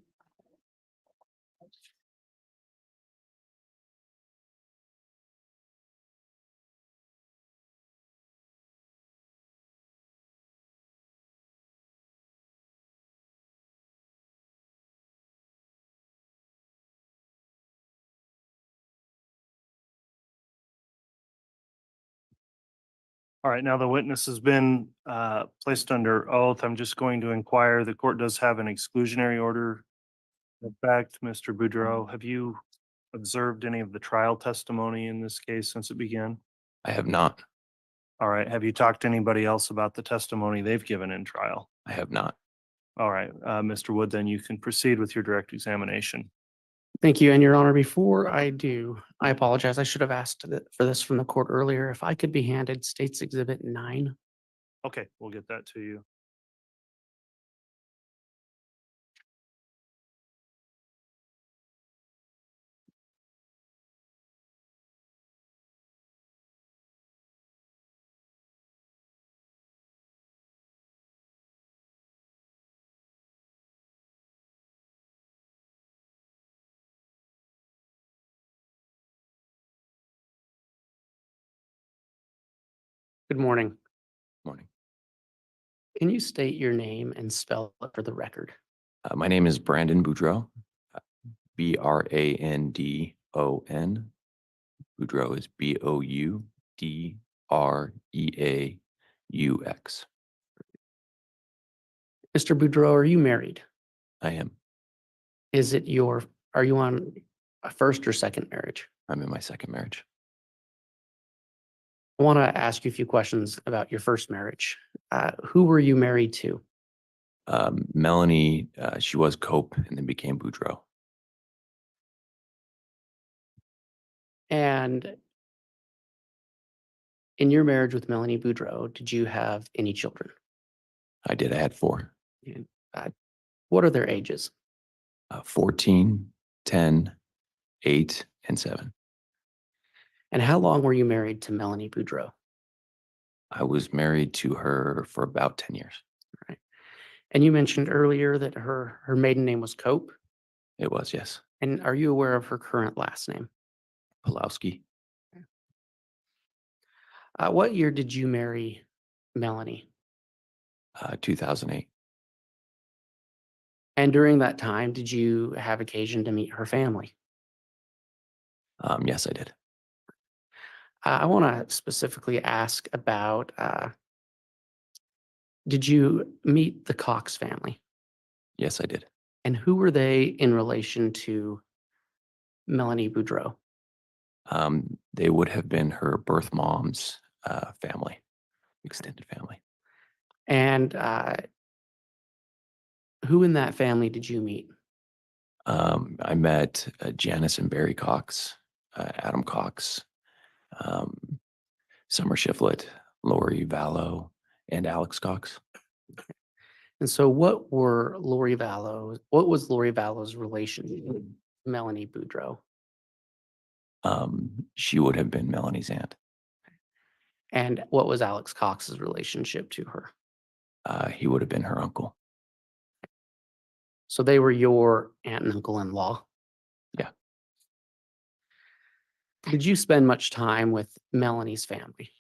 Speaker 3: All right, now the witness has been placed under oath. I'm just going to inquire. The court does have an exclusionary order. In fact, Mr. Boudreaux, have you observed any of the trial testimony in this case since it began?
Speaker 10: I have not.
Speaker 3: All right, have you talked to anybody else about the testimony they've given in trial?
Speaker 10: I have not.
Speaker 3: All right, Mr. Wood, then you can proceed with your direct examination.
Speaker 8: Thank you. And Your Honor, before I do, I apologize. I should have asked for this from the court earlier. If I could be handed State's Exhibit 9.
Speaker 3: Okay, we'll get that to you.
Speaker 8: Good morning.
Speaker 10: Morning.
Speaker 8: Can you state your name and spell it for the record?
Speaker 10: My name is Brandon Boudreaux. Brandon. Boudreaux is Boudreaux.
Speaker 8: Mr. Boudreaux, are you married?
Speaker 10: I am.
Speaker 8: Are you on a first or second marriage?
Speaker 10: I'm in my second marriage.
Speaker 8: I want to ask you a few questions about your first marriage. Who were you married to?
Speaker 10: Melanie, she was Cope and then became Boudreaux.
Speaker 8: And in your marriage with Melanie Boudreaux, did you have any children?
Speaker 10: I did. I had 4.
Speaker 8: What are their ages?
Speaker 10: 14, 10, 8, and 7.
Speaker 8: And how long were you married to Melanie Boudreaux?
Speaker 10: I was married to her for about 10 years.
Speaker 8: Right. And you mentioned earlier that her maiden name was Cope.
Speaker 10: It was, yes.
Speaker 8: And are you aware of her current last name?
Speaker 10: Pulowski.
Speaker 8: What year did you marry Melanie?
Speaker 10: 2008.
Speaker 8: And during that time, did you have occasion to meet her family?
Speaker 10: Yes, I did.
Speaker 8: I want to specifically ask about, did you meet the Cox family?
Speaker 10: Yes, I did.
Speaker 8: And who were they in relation to Melanie Boudreaux?
Speaker 10: They would have been her birth mom's family, extended family.
Speaker 8: And who in that family did you meet?
Speaker 10: I met Janice and Barry Cox, Adam Cox, Summer Shiflett, Lori Vallow, and Alex Cox.
Speaker 8: And so what was Lori Vallow's relation to Melanie Boudreaux?
Speaker 10: She would have been Melanie's aunt.
Speaker 8: And what was Alex Cox's relationship to her?
Speaker 10: He would have been her uncle.
Speaker 8: So they were your aunt and uncle-in-law?
Speaker 10: Yeah.
Speaker 8: Did you spend much time with Melanie's family?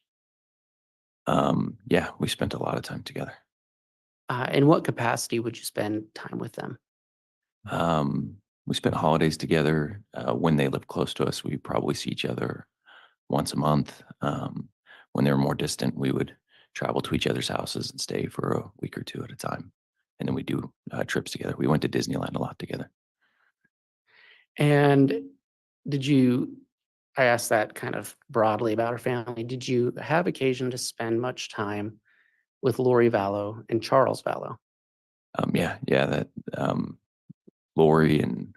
Speaker 10: Yeah, we spent a lot of time together.
Speaker 8: In what capacity would you spend time with them?
Speaker 10: We spent holidays together. When they lived close to us, we probably see each other once a month. When they were more distant, we would travel to each other's houses and stay for a week or two at a time. And then we do trips together. We went to Disneyland a lot together.
Speaker 8: And I asked that kind of broadly about her family. Did you have occasion to spend much time with Lori Vallow and Charles Vallow?
Speaker 10: That, Lori and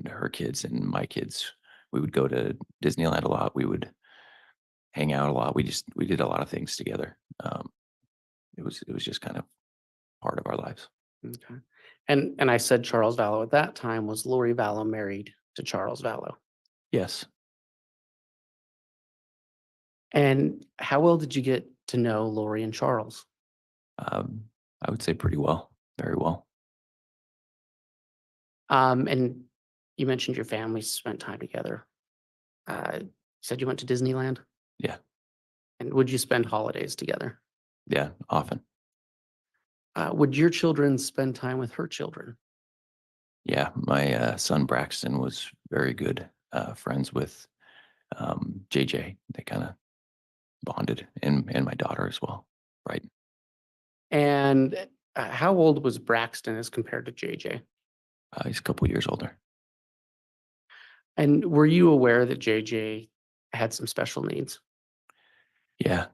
Speaker 10: her kids and my kids, we would go to Disneyland a lot. We would hang out a lot. We did a lot of things together. It was just kind of part of our lives.
Speaker 8: Okay. And I said Charles Vallow at that time. Was Lori Vallow married to Charles Vallow?
Speaker 10: Yes.
Speaker 8: And how well did you get to know Lori and Charles?
Speaker 10: I would say pretty well, very well.
Speaker 8: And you mentioned your family spent time together. You said you went to Disneyland?
Speaker 10: Yeah.
Speaker 8: And would you spend holidays together?
Speaker 10: Yeah, often.
Speaker 8: Would your children spend time with her children?
Speaker 10: Yeah, my son Braxton was very good friends with JJ. They kind of bonded, and my daughter as well. Right.
Speaker 8: And how old was Braxton as compared to JJ?
Speaker 10: He's a couple years older.
Speaker 8: And were you aware that JJ had some special needs?
Speaker 10: Yeah.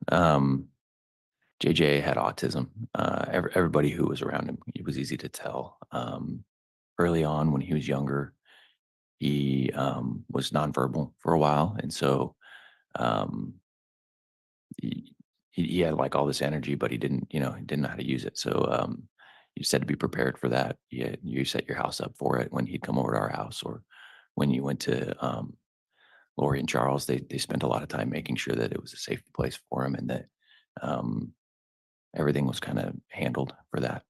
Speaker 10: JJ had autism. Everybody who was around him, it was easy to tell. Early on, when he was younger, he was nonverbal for a while, and so he had like all this energy, but he didn't know how to use it. So you just had to be prepared for that. You set your house up for it when he'd come over to our house, or when you went to Lori and Charles. They spent a lot of time making sure that it was a safe place for him, and that everything was kind of handled for that.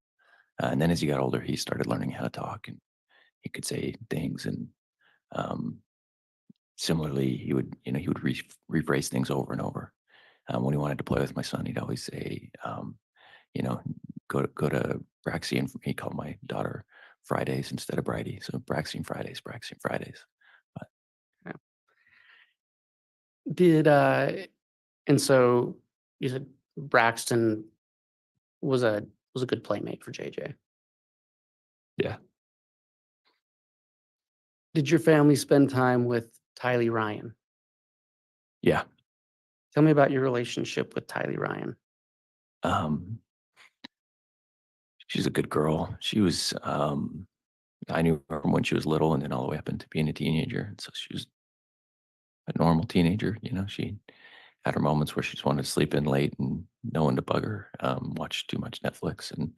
Speaker 10: And then as he got older, he started learning how to talk, and he could say things. And similarly, he would rephrase things over and over. When he wanted to play with my son, he'd always say, go to Braxy, and he called my daughter Fridays instead of Bridie. So Braxy and Fridays, Braxy and Fridays. But
Speaker 8: and so you said Braxton was a good playmate for JJ.
Speaker 10: Yeah.
Speaker 8: Did your family spend time with Tylee Ryan?
Speaker 10: Yeah.
Speaker 8: Tell me about your relationship with Tylee Ryan.
Speaker 10: She's a good girl. She was, I knew her from when she was little, and then all the way up into being a teenager. And so she was a normal teenager. She had her moments where she just wanted to sleep in late and no one to bug her, watch too much Netflix, and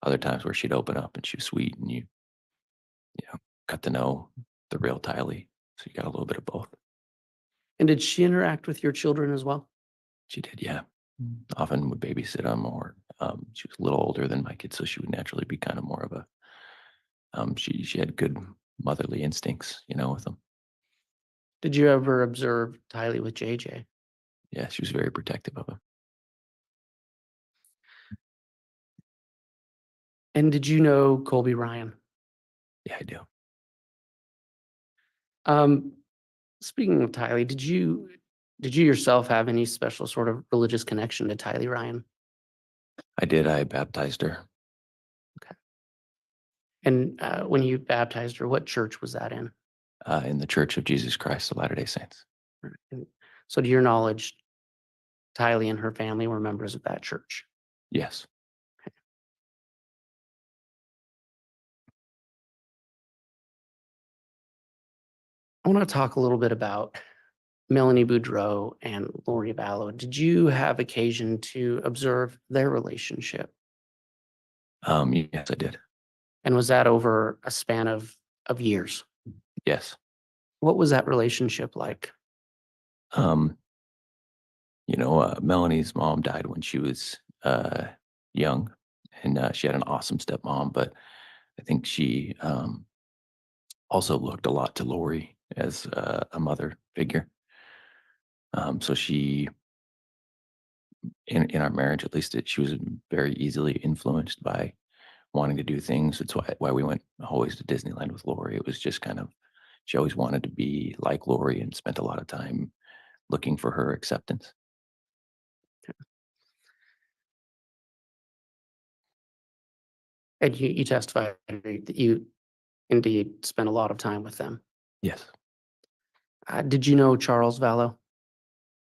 Speaker 10: other times where she'd open up and she was sweet, and you got to know the real Tylee. So you got a little bit of both.
Speaker 8: And did she interact with your children as well?
Speaker 10: She did, yeah. Often would babysit them, or she was a little older than my kids, so she would naturally be kind of more of a, she had good motherly instincts, with them.
Speaker 8: Did you ever observe Tylee with JJ?
Speaker 10: Yeah, she was very protective of him.
Speaker 8: And did you know Colby Ryan?
Speaker 10: Yeah, I do.
Speaker 8: Speaking of Tylee, did you yourself have any special sort of religious connection to Tylee Ryan?
Speaker 10: I did. I baptized her.
Speaker 8: Okay. And when you baptized her, what church was that in?
Speaker 10: In the Church of Jesus Christ of Latter-day Saints.
Speaker 8: And so to your knowledge, Tylee and her family were members of that church?
Speaker 10: Yes.
Speaker 8: Okay. I want to talk a little bit about Melanie Boudreaux and Lori Vallow. Did you have occasion to observe their relationship?
Speaker 10: Yes, I did.
Speaker 8: And was that over a span of years?
Speaker 10: Yes.
Speaker 8: What was that relationship like?
Speaker 10: Melanie's mom died when she was young, and she had an awesome stepmom, but I think she also looked a lot to Lori as a mother figure. So she, in our marriage, at least, she was very easily influenced by wanting to do things. That's why we went always to Disneyland with Lori. It was just kind of, she always wanted to be like Lori and spent a lot of time looking for her acceptance. And
Speaker 8: you testified that you indeed spent a lot of time with them.
Speaker 10: Yes.
Speaker 8: Did you know Charles Vallow?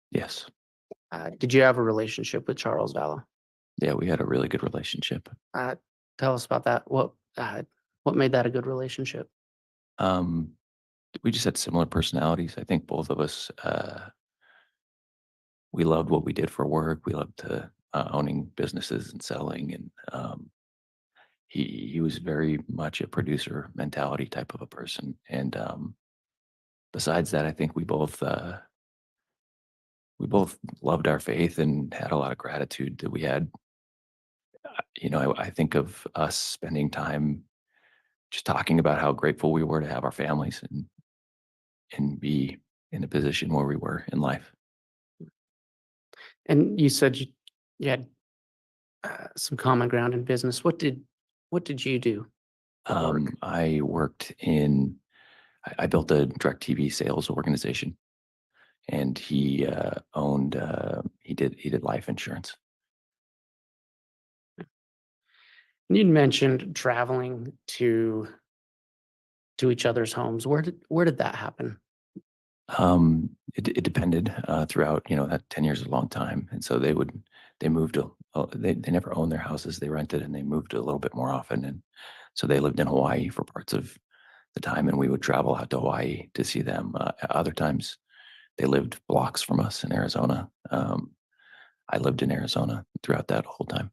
Speaker 10: Yes.
Speaker 8: Did you have a relationship with Charles Vallow?
Speaker 10: Yeah, we had a really good relationship.
Speaker 8: Tell us about that. What made that a good relationship?
Speaker 10: Um, we just had similar personalities. I think both of us, we loved what we did for work. We loved owning businesses and selling. And he was very much a producer mentality type of a person. And besides that, I think we both loved our faith and had a lot of gratitude that we had. I think of us spending time just talking about how grateful we were to have our families and be in a position where we were in life.
Speaker 8: And you said you had some common ground in business. What did you do for work?
Speaker 10: I worked I built a direct TV sales organization, and he he did life insurance.
Speaker 8: You'd mentioned traveling to each other's homes. Where did that happen?
Speaker 10: It depended throughout, that 10 years is a long time. And so they moved, they never owned their houses. They rented and they moved a little bit more often. And so they lived in Hawaii for parts of the time, and we would travel out to Hawaii to see them. Other times they lived blocks from us in Arizona. I lived in Arizona throughout that whole time.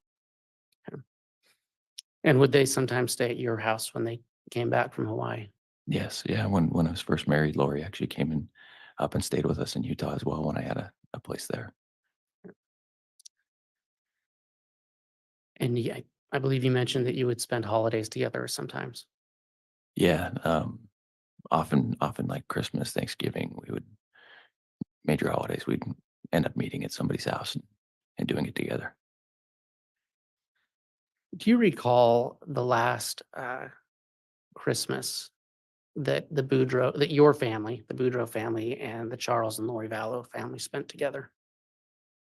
Speaker 8: And would they sometimes stay at your house when they came back from Hawaii?
Speaker 10: Yes. Yeah. When I was first married, Lori actually came up and stayed with us in Utah as well when I had a place there.
Speaker 8: And I believe you mentioned that you would spend holidays together sometimes.
Speaker 10: Yeah. Often like Christmas, Thanksgiving, major holidays, we'd end up meeting at somebody's house and doing it together.
Speaker 8: Do you recall the last Christmas that your family, the Boudreaux family, and the Charles and Lori Vallow family spent together?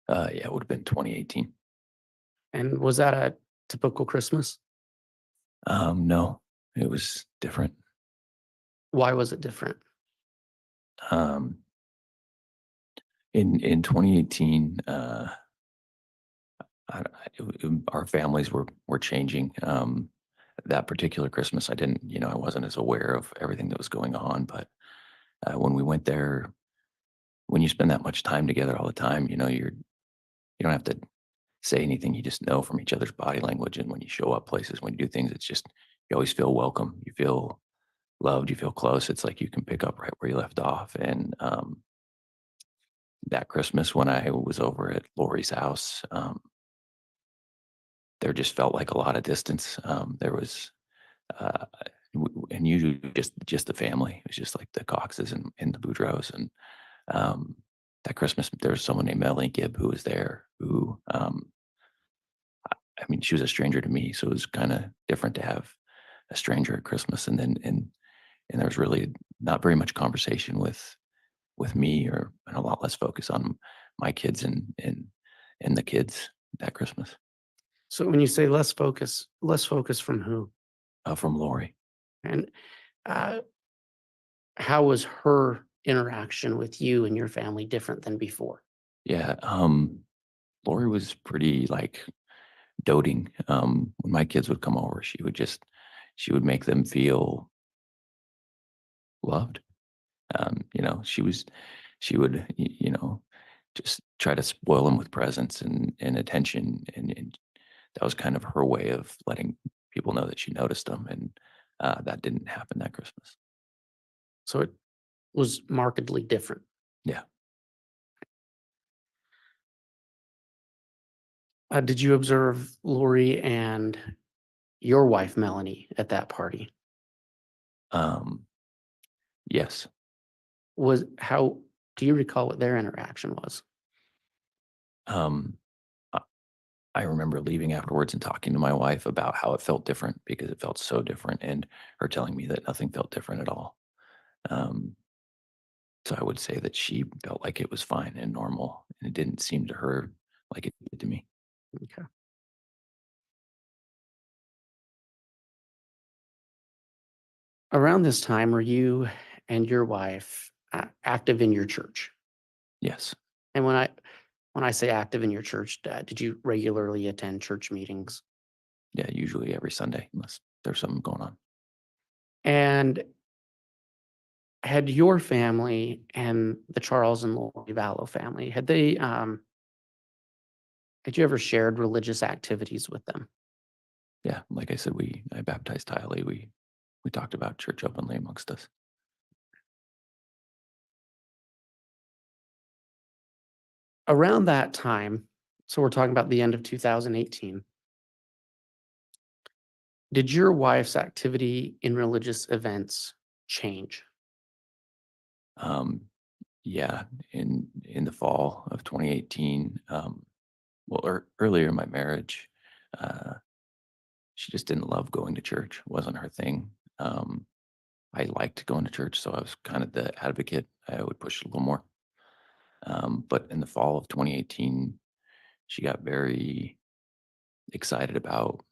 Speaker 10: Yeah, it would have been 2018.
Speaker 8: And was that a typical Christmas?
Speaker 10: No, it was different.
Speaker 8: Why was it different?
Speaker 10: Um, in 2018, our families were changing. That particular Christmas, I wasn't as aware of everything that was going on. But when we went there, when you spend that much time together all the time, you don't have to say anything. You just know from each other's body language. And when you show up places, when you do things, it's just, you always feel welcome. You feel loved. You feel close. It's like you can pick up right where you left off. And that Christmas when I was over at Lori's house, there just felt like a lot of distance. There was, and usually just the family. It was just like the Coxes and the Boudreaux. And that Christmas, there was someone named Melanie Gibb who was there. Who, she was a stranger to me, so it was kind of different to have a stranger at Christmas. And there was really not very much conversation with me, and a lot less focus on my kids and the kids that Christmas.
Speaker 8: So when you say less focus from who?
Speaker 10: From Lori.
Speaker 8: And how was her interaction with you and your family different than before?
Speaker 10: Yeah, Lori was pretty doting. When my kids would come over, she would make them feel loved. She would, just try to spoil them with presents and attention. And that was kind of her way of letting people know that she noticed them. And that didn't happen that Christmas.
Speaker 8: So it was markedly different.
Speaker 10: Yeah.
Speaker 8: Did you observe Lori and your wife, Melanie, at that party?
Speaker 10: Yes.
Speaker 8: Do you recall what their interaction was?
Speaker 10: I I remember leaving afterwards and talking to my wife about how it felt different because it felt so different, and her telling me that nothing felt different at all. Um, so I would say that she felt like it was fine and normal, and it didn't seem to her like it did to me.
Speaker 8: Okay. Around this time, were you and your wife active in your church?
Speaker 10: Yes.
Speaker 8: And When I say active in your church, did you regularly attend church meetings?
Speaker 10: Yeah, usually every Sunday unless there's something going on.
Speaker 8: And had your family and the Charles and Lori Vallow family, had you ever shared religious activities with them?
Speaker 10: Yeah, like I said, I baptized Tylee. We talked about church openly amongst us.
Speaker 8: Around that time, so we're talking about the end of 2018, did your wife's activity in religious events change?
Speaker 10: Um, yeah, in the fall of 2018, earlier in my marriage, uh, she just didn't love going to church. Wasn't her thing. I liked going to church, so I was kind of the advocate. I would push a little more. But in the fall of 2018, she got very excited about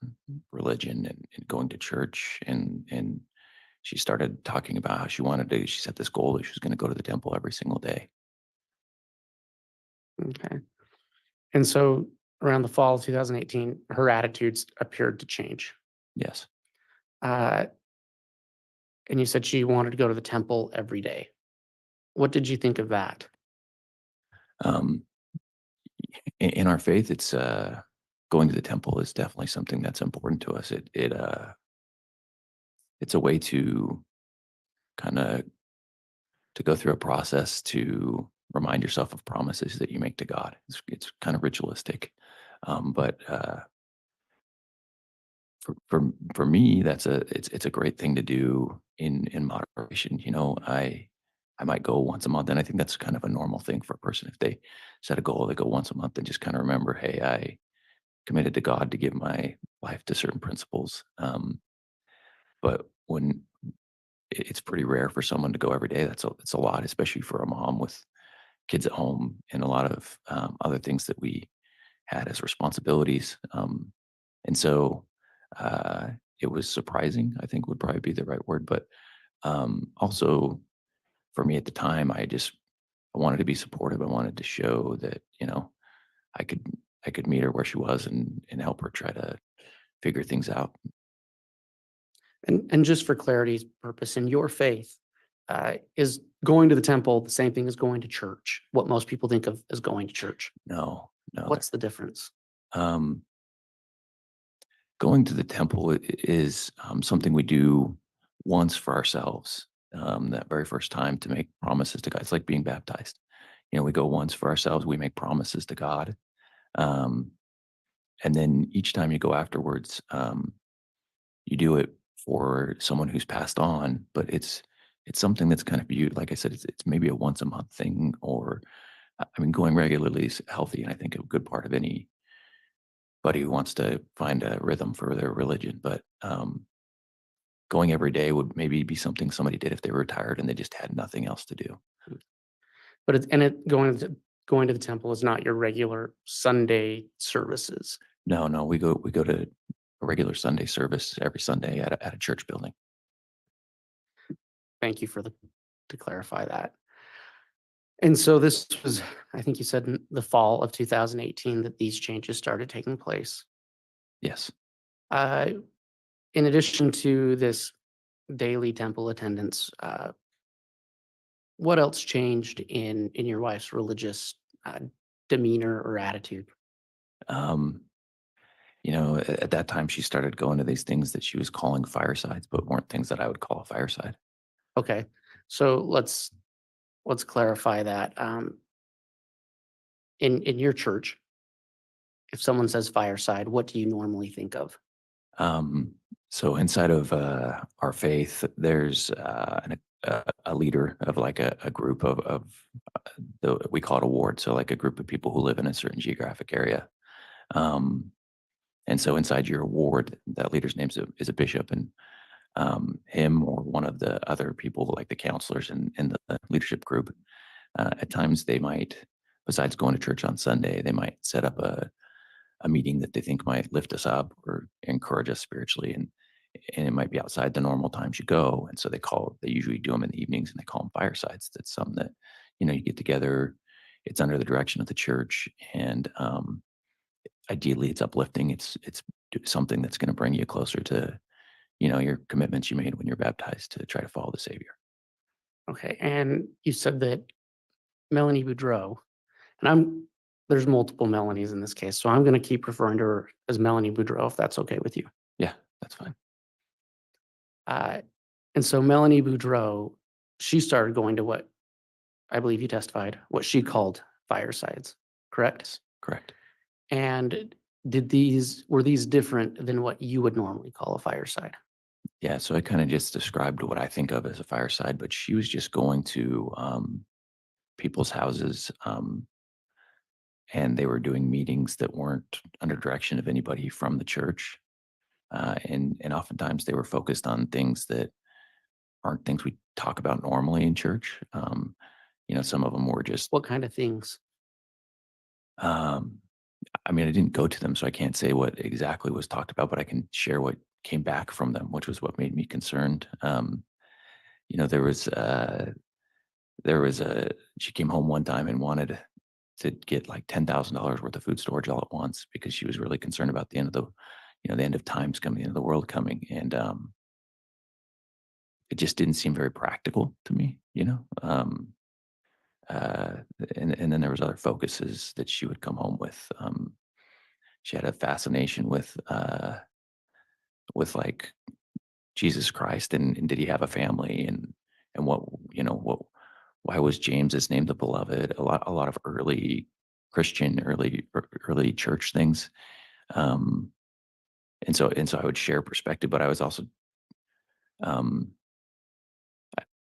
Speaker 10: religion and going to church, and she started talking about how she set this goal that she was going to go to the temple every single day.
Speaker 8: Okay. And so around the fall of 2018, her attitudes appeared to change.
Speaker 10: Yes.
Speaker 8: Uh, and you said she wanted to go to the temple every day. What did you think of that?
Speaker 10: Um, in our faith, it's going to the temple is definitely something that's important to us. It's a way to kind of to go through a process to remind yourself of promises that you make to God. It's kind of ritualistic, but for me, it's a great thing to do in moderation. You know, I might go once a month, and I think that's kind of a normal thing for a person. If they set a goal, they go once a month and just kind of remember, hey, I committed to God to give my life to certain principles. But when it's pretty rare for someone to go every day, it's a lot, especially for a mom with kids at home and a lot of other things that we had as responsibilities. And so it was surprising, I think would probably be the right word. But also for me at the time, I wanted to be supportive. I wanted to show that, you know, I could meet her where she was and help her try to figure things out.
Speaker 8: And just for clarity's purpose, in your faith, is going to the temple the same thing as going to church? What most people think of as going to church?
Speaker 10: No.
Speaker 8: What's the difference?
Speaker 10: Um, Going to the temple is something we do once for ourselves. That very first time to make promises to God. It's like being baptized. You know, we go once for ourselves. We make promises to God, um, and then each time you go afterwards, you do it for someone who's passed on. But it's something that's kind of viewed, like I said, it's maybe a once a month thing, or I mean, going regularly is healthy, and I think a good part of anybody who wants to find a rhythm for their religion. But going every day would maybe be something somebody did if they were retired and they just had nothing else to do.
Speaker 8: But going to the temple is not your regular Sunday services.
Speaker 10: No, we go to a regular Sunday service every Sunday at a church building.
Speaker 8: Thank you to clarify that. And so this was, I think you said in the fall of 2018 that these changes started taking place.
Speaker 10: Yes.
Speaker 8: In addition to this daily temple attendance, what else changed in your wife's religious demeanor or attitude?
Speaker 10: You know, at that time she started going to these things that she was calling firesides, but weren't things that I would call a fireside.
Speaker 8: Okay, so let's clarify that. In your church, if someone says fireside, what do you normally think of?
Speaker 10: So inside of our faith, there's a leader of like a group of we call it a ward. So like a group of people who live in a certain geographic area. And so inside your ward, that leader's name is a bishop, and him or one of the other people, like the counselors in the leadership group, at times they might, besides going to church on Sunday, they might set up a meeting that they think might lift us up or encourage us spiritually. And it might be outside the normal times you go. And so they usually do them in the evenings, and they call them firesides. That's something that, you know, you get together, it's under the direction of the church, and ideally it's uplifting. It's something that's going to bring you closer to, your commitments you made when you're baptized to try to follow the Savior.
Speaker 8: Okay, and you said that Melanie Boudreaux, and there's multiple Melanies in this case, so I'm going to keep referring to her as Melanie Boudreaux, if that's okay with you.
Speaker 10: Yeah, that's fine.
Speaker 8: And so Melanie Boudreaux, she started going to what I believe you testified, what she called firesides, correct?
Speaker 10: Correct.
Speaker 8: And were these different than what you would normally call a fireside?
Speaker 10: Yeah, so I kind of just described what I think of as a fireside, but she was just going to people's houses, and they were doing meetings that weren't under direction of anybody from the church. And oftentimes they were focused on things that aren't things we talk about normally in church. Some of them were just,
Speaker 8: What kind of things?
Speaker 10: I mean, I didn't go to them, so I can't say what exactly was talked about, but I can share what came back from them, which was what made me concerned. She came home one time and wanted to get like $10,000 worth of food storage all at once because she was really concerned about the end of the end of times coming, the end of the world coming. And it just didn't seem very practical to me, and then there was other focuses that she would come home with. She had a fascination with like Jesus Christ and did he have a family and why was James named the beloved? A lot of early Christian, early church things. And so I would share perspective, but I was also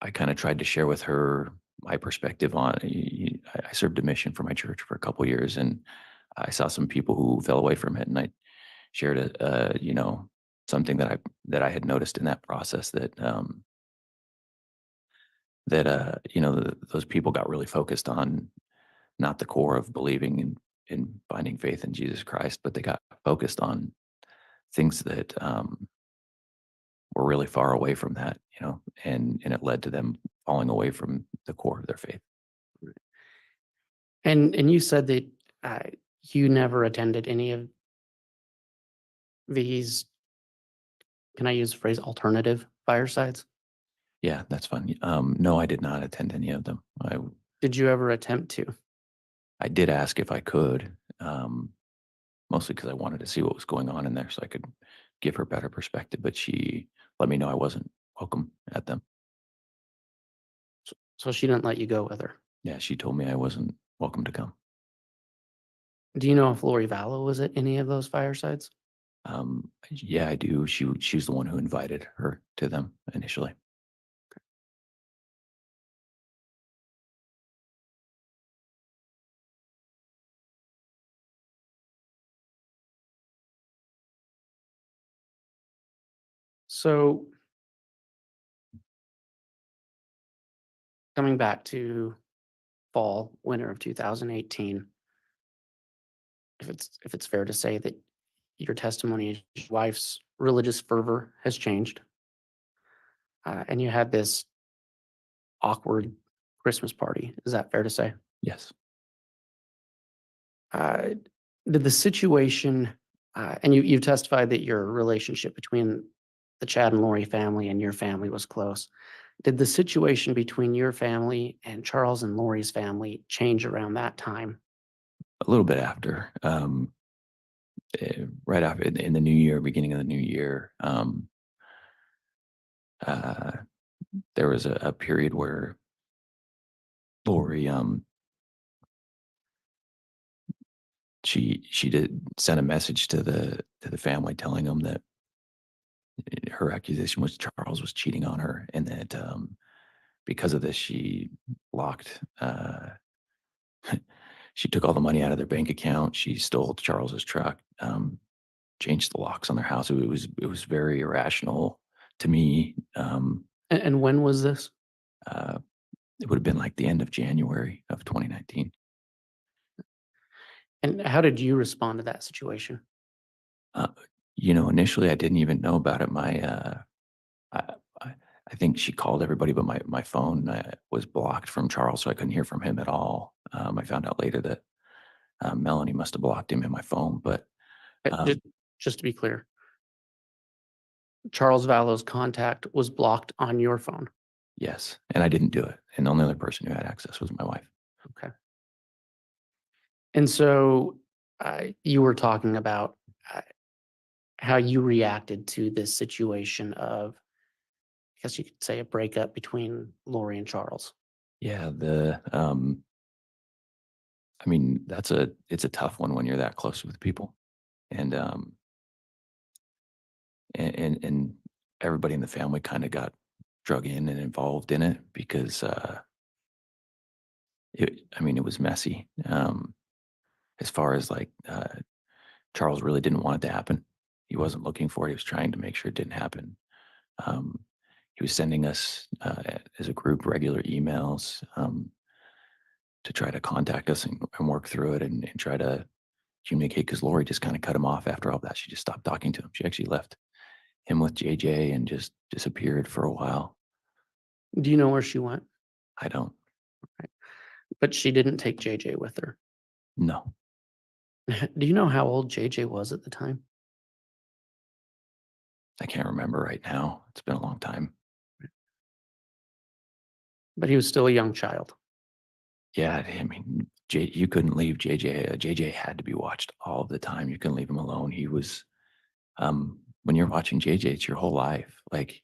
Speaker 10: I kind of tried to share with her my perspective on. I served a mission for my church for a couple of years, and I saw some people who fell away from it, and I shared something that I had noticed in that process that those people got really focused on not the core of believing in finding faith in Jesus Christ, but they got focused on things that were really far away from that, and it led to them falling away from the core of their faith.
Speaker 8: And you said that you never attended any of these, can I use the phrase alternative firesides?
Speaker 10: Yeah, that's fun. No, I did not attend any of them.
Speaker 8: Did you ever attempt to?
Speaker 10: I did ask if I could, mostly because I wanted to see what was going on in there so I could give her better perspective, but she let me know I wasn't welcome at them.
Speaker 8: So she didn't let you go with her?
Speaker 10: Yeah, she told me I wasn't welcome to come.
Speaker 8: Do you know if Lori Vallow was at any of those firesides?
Speaker 10: Yeah, I do. She was the one who invited her to them initially.
Speaker 8: So coming back to winter of 2018, if it's fair to say that your testimony, your wife's religious fervor has changed, and you had this awkward Christmas party. Is that fair to say?
Speaker 10: Yes.
Speaker 8: Did the situation, and you testified that your relationship between the Chad and Lori family and your family was close. Did the situation between your family and Charles and Lori's family change around that time?
Speaker 10: A little bit after, right after in the new year, beginning of the new year, there was a period where Lori, she did send a message to the family telling them that her accusation was Charles was cheating on her, and that because of this, she locked. She took all the money out of their bank account. She stole Charles's truck, changed the locks on their house. It was very irrational to me.
Speaker 8: And when was this?
Speaker 10: It would have been like the end of January of 2019.
Speaker 8: And how did you respond to that situation?
Speaker 10: Initially I didn't even know about it. I think she called everybody, but my phone was blocked from Charles, so I couldn't hear from him at all. I found out later that Melanie must have blocked him in my phone, but
Speaker 8: Just to be clear, Charles Vallow's contact was blocked on your phone.
Speaker 10: yes, and I didn't do it. And the only other person who had access was my wife.
Speaker 8: Okay. And so you were talking about how you reacted to this situation of, I guess you could say, a breakup between Lori and Charles.
Speaker 10: Yeah, I mean, it's a tough one when you're that close with people. And and everybody in the family kind of got drug in and involved in it because it was messy. As far as like Charles really didn't want it to happen. He wasn't looking for it. He was trying to make sure it didn't happen. He was sending us as a group regular emails to try to contact us and work through it and try to communicate, because Lori just kind of cut him off after all that. She just stopped talking to him. She actually left him with JJ and just disappeared for a while.
Speaker 8: Do you know where she went?
Speaker 10: I don't
Speaker 8: But she didn't take JJ with her.
Speaker 10: know.
Speaker 8: Do you know how old JJ was at the time?
Speaker 10: I can't remember right now. It's been a long time.
Speaker 8: But he was still a young child.
Speaker 10: Yeah, I mean, you couldn't leave JJ. JJ had to be watched all the time. You couldn't leave him alone. He was, when you're watching JJ, it's your whole life. Like,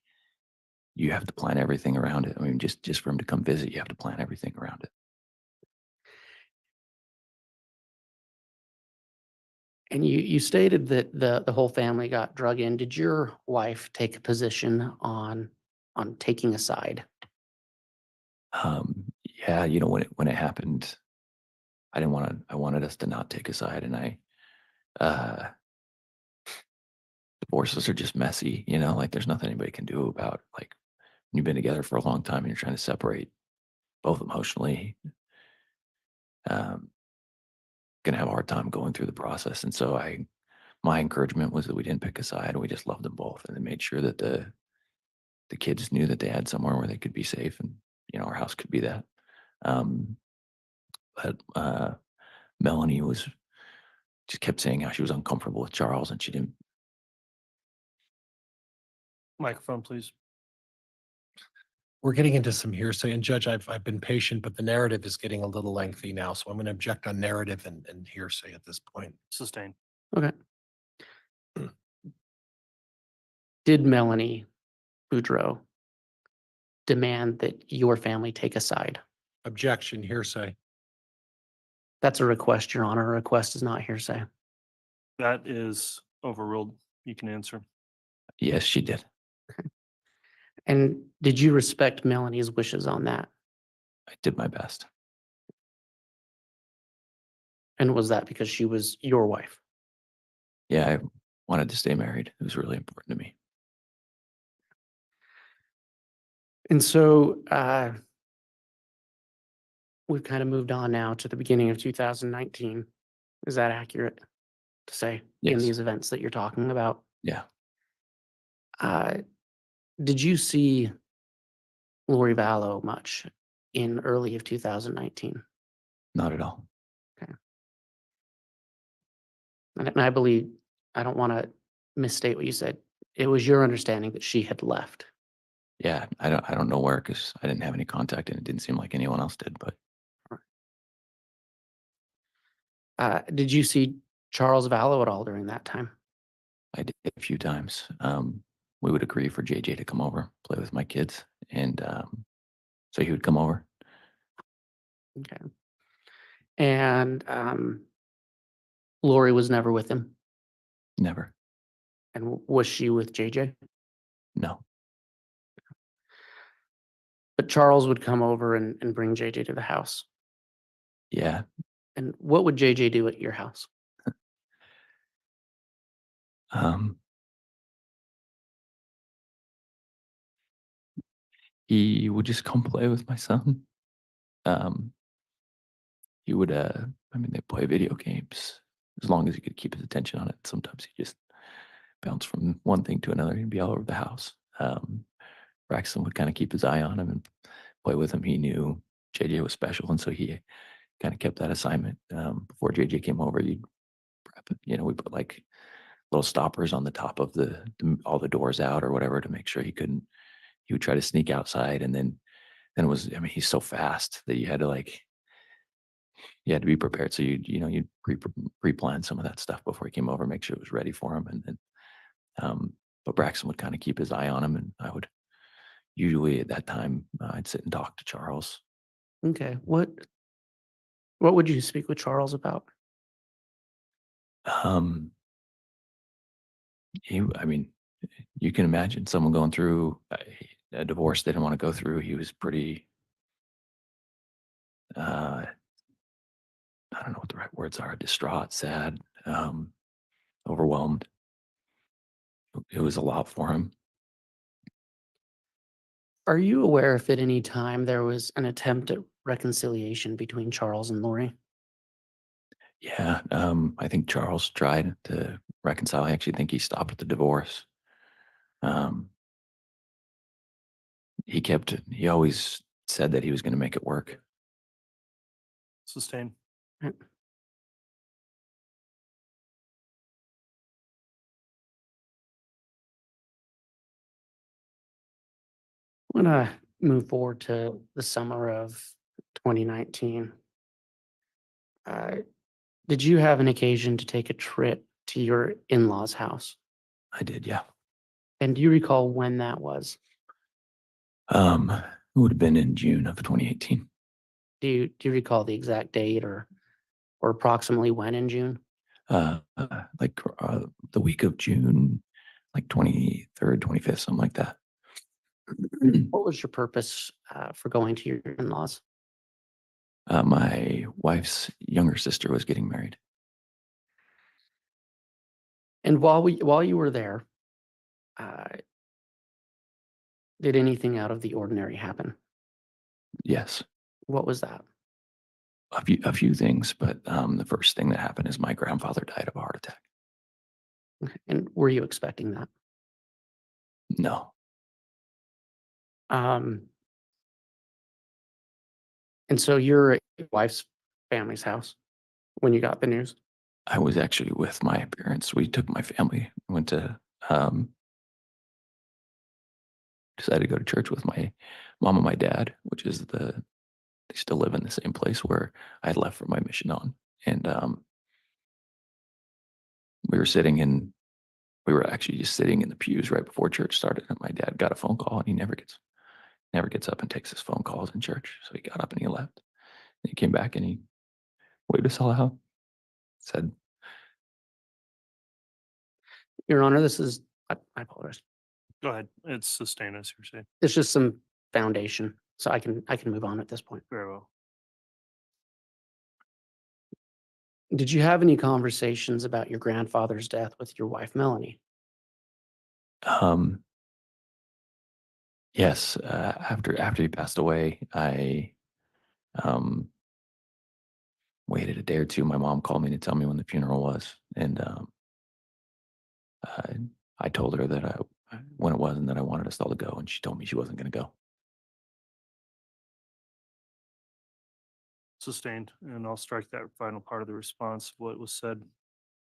Speaker 10: you have to plan everything around it. I mean, just for him to come visit, you have to plan everything around it.
Speaker 8: And you stated that the whole family got drug in. Did your wife take a position on taking a side?
Speaker 10: Yeah, when it happened, I wanted us to not take a side, and divorces are just messy, like there's nothing anybody can do about, like, when you've been together for a long time and you're trying to separate both emotionally, gonna have a hard time going through the process. And so my encouragement was that we didn't pick a side, and we just loved them both, and then made sure that the kids knew that they had somewhere where they could be safe, and our house could be that. But Melanie just kept saying how she was uncomfortable with Charles, and she didn't.
Speaker 3: Microphone, please.
Speaker 6: We're getting into some hearsay, and Judge, I've been patient, but the narrative is getting a little lengthy now, so I'm going to object on narrative and hearsay at this point.
Speaker 3: Sustained.
Speaker 8: Okay. Did Melanie Boudreaux demand that your family take a side?
Speaker 6: Objection, hearsay.
Speaker 8: That's a request, Your Honor. A request is not hearsay.
Speaker 3: That is overruled. You can answer.
Speaker 10: Yes, she did.
Speaker 8: And did you respect Melanie's wishes on that?
Speaker 10: I did my best.
Speaker 8: And was that because she was your wife?
Speaker 10: Yeah, I wanted to stay married. It was really important to me.
Speaker 8: And so we've kind of moved on now to the beginning of 2019. Is that accurate to say in
Speaker 10: Yes.
Speaker 8: these events that you're talking about?
Speaker 10: Yeah.
Speaker 8: Did you see Lori Vallow much in early of 2019?
Speaker 10: Not at all.
Speaker 8: And I believe, I don't want to misstate what you said. It was your understanding that she had left.
Speaker 10: Yeah, I don't know where, because I didn't have any contact, and it didn't seem like anyone else did. But
Speaker 8: Did you see Charles Vallow at all during that time?
Speaker 10: I did a few times. We would agree for JJ to come over, play with my kids, and so he would come over.
Speaker 8: Okay. And Lori was never with him?
Speaker 10: Never.
Speaker 8: And was she with JJ?
Speaker 10: No.
Speaker 8: But Charles would come over and bring JJ to the house.
Speaker 10: Yeah.
Speaker 8: And what would JJ do at your house?
Speaker 10: He would just come play with my son. He would, they play video games as long as he could keep his attention on it. Sometimes he just bounced from one thing to another. He'd be all over the house. Braxton would kind of keep his eye on him and play with him. He knew JJ was special, and so he kind of kept that assignment. Before JJ came over, you'd prep, we put like little stoppers on the top of all the doors out or whatever to make sure he would try to sneak outside. And then it was, I mean, he's so fast that you had to be prepared. So you'd pre-plan some of that stuff before he came over, make sure it was ready for him. But Braxton would kind of keep his eye on him, and I would usually at that time, I'd sit and talk to Charles.
Speaker 8: Okay. What would you speak with Charles about?
Speaker 10: I mean, you can imagine someone going through a divorce they didn't want to go through. He was pretty, I don't know what the right words are, distraught, sad, overwhelmed. It was a lot for him.
Speaker 8: Are you aware if at any time there was an attempt at reconciliation between Charles and Lori?
Speaker 10: Yeah, I think Charles tried to reconcile. I actually think he stopped at the divorce. He always said that he was going to make it work.
Speaker 3: Sustain.
Speaker 8: I'm going to move forward to the summer of 2019. Did you have an occasion to take a trip to your in-laws' house?
Speaker 10: I did, yeah.
Speaker 8: And do you recall when that was?
Speaker 10: It would have been in June of 2018.
Speaker 8: Do you recall the exact date or approximately when in June?
Speaker 10: The week of June, like 23rd, 25th, something like that.
Speaker 8: What was your purpose for going to your in-laws?
Speaker 10: My wife's younger sister was getting married.
Speaker 8: And while you were there, did anything out of the ordinary happen?
Speaker 10: Yes,
Speaker 8: What was that?
Speaker 10: a few things, but the first thing that happened is my grandfather died of a heart attack.
Speaker 8: And were you expecting that?
Speaker 10: No,
Speaker 8: And so you're at your wife's family's house when you got the news?
Speaker 10: I was actually with my parents. We took my family, went to, decided to go to church with my mom and my dad, which is they still live in the same place where I had left for my mission on. And we were actually just sitting in the pews right before church started. And my dad got a phone call, and he never gets up and takes his phone calls in church. So he got up and he left. And he came back and he waved us all out. Said,
Speaker 8: Your Honor, I apologize.
Speaker 3: Go ahead. It's sustain, as you're saying.
Speaker 8: It's just some foundation, so I can move on at this point.
Speaker 3: Very well.
Speaker 8: Did you have any conversations about your grandfather's death with your wife, Melanie?
Speaker 10: yes, after he passed away, I waited a day or two. My mom called me to tell me when the funeral was. And I told her that when it was and that I wanted us all to go, and she told me she wasn't going to go.
Speaker 3: Sustained, and I'll strike that final part of the response, what was said.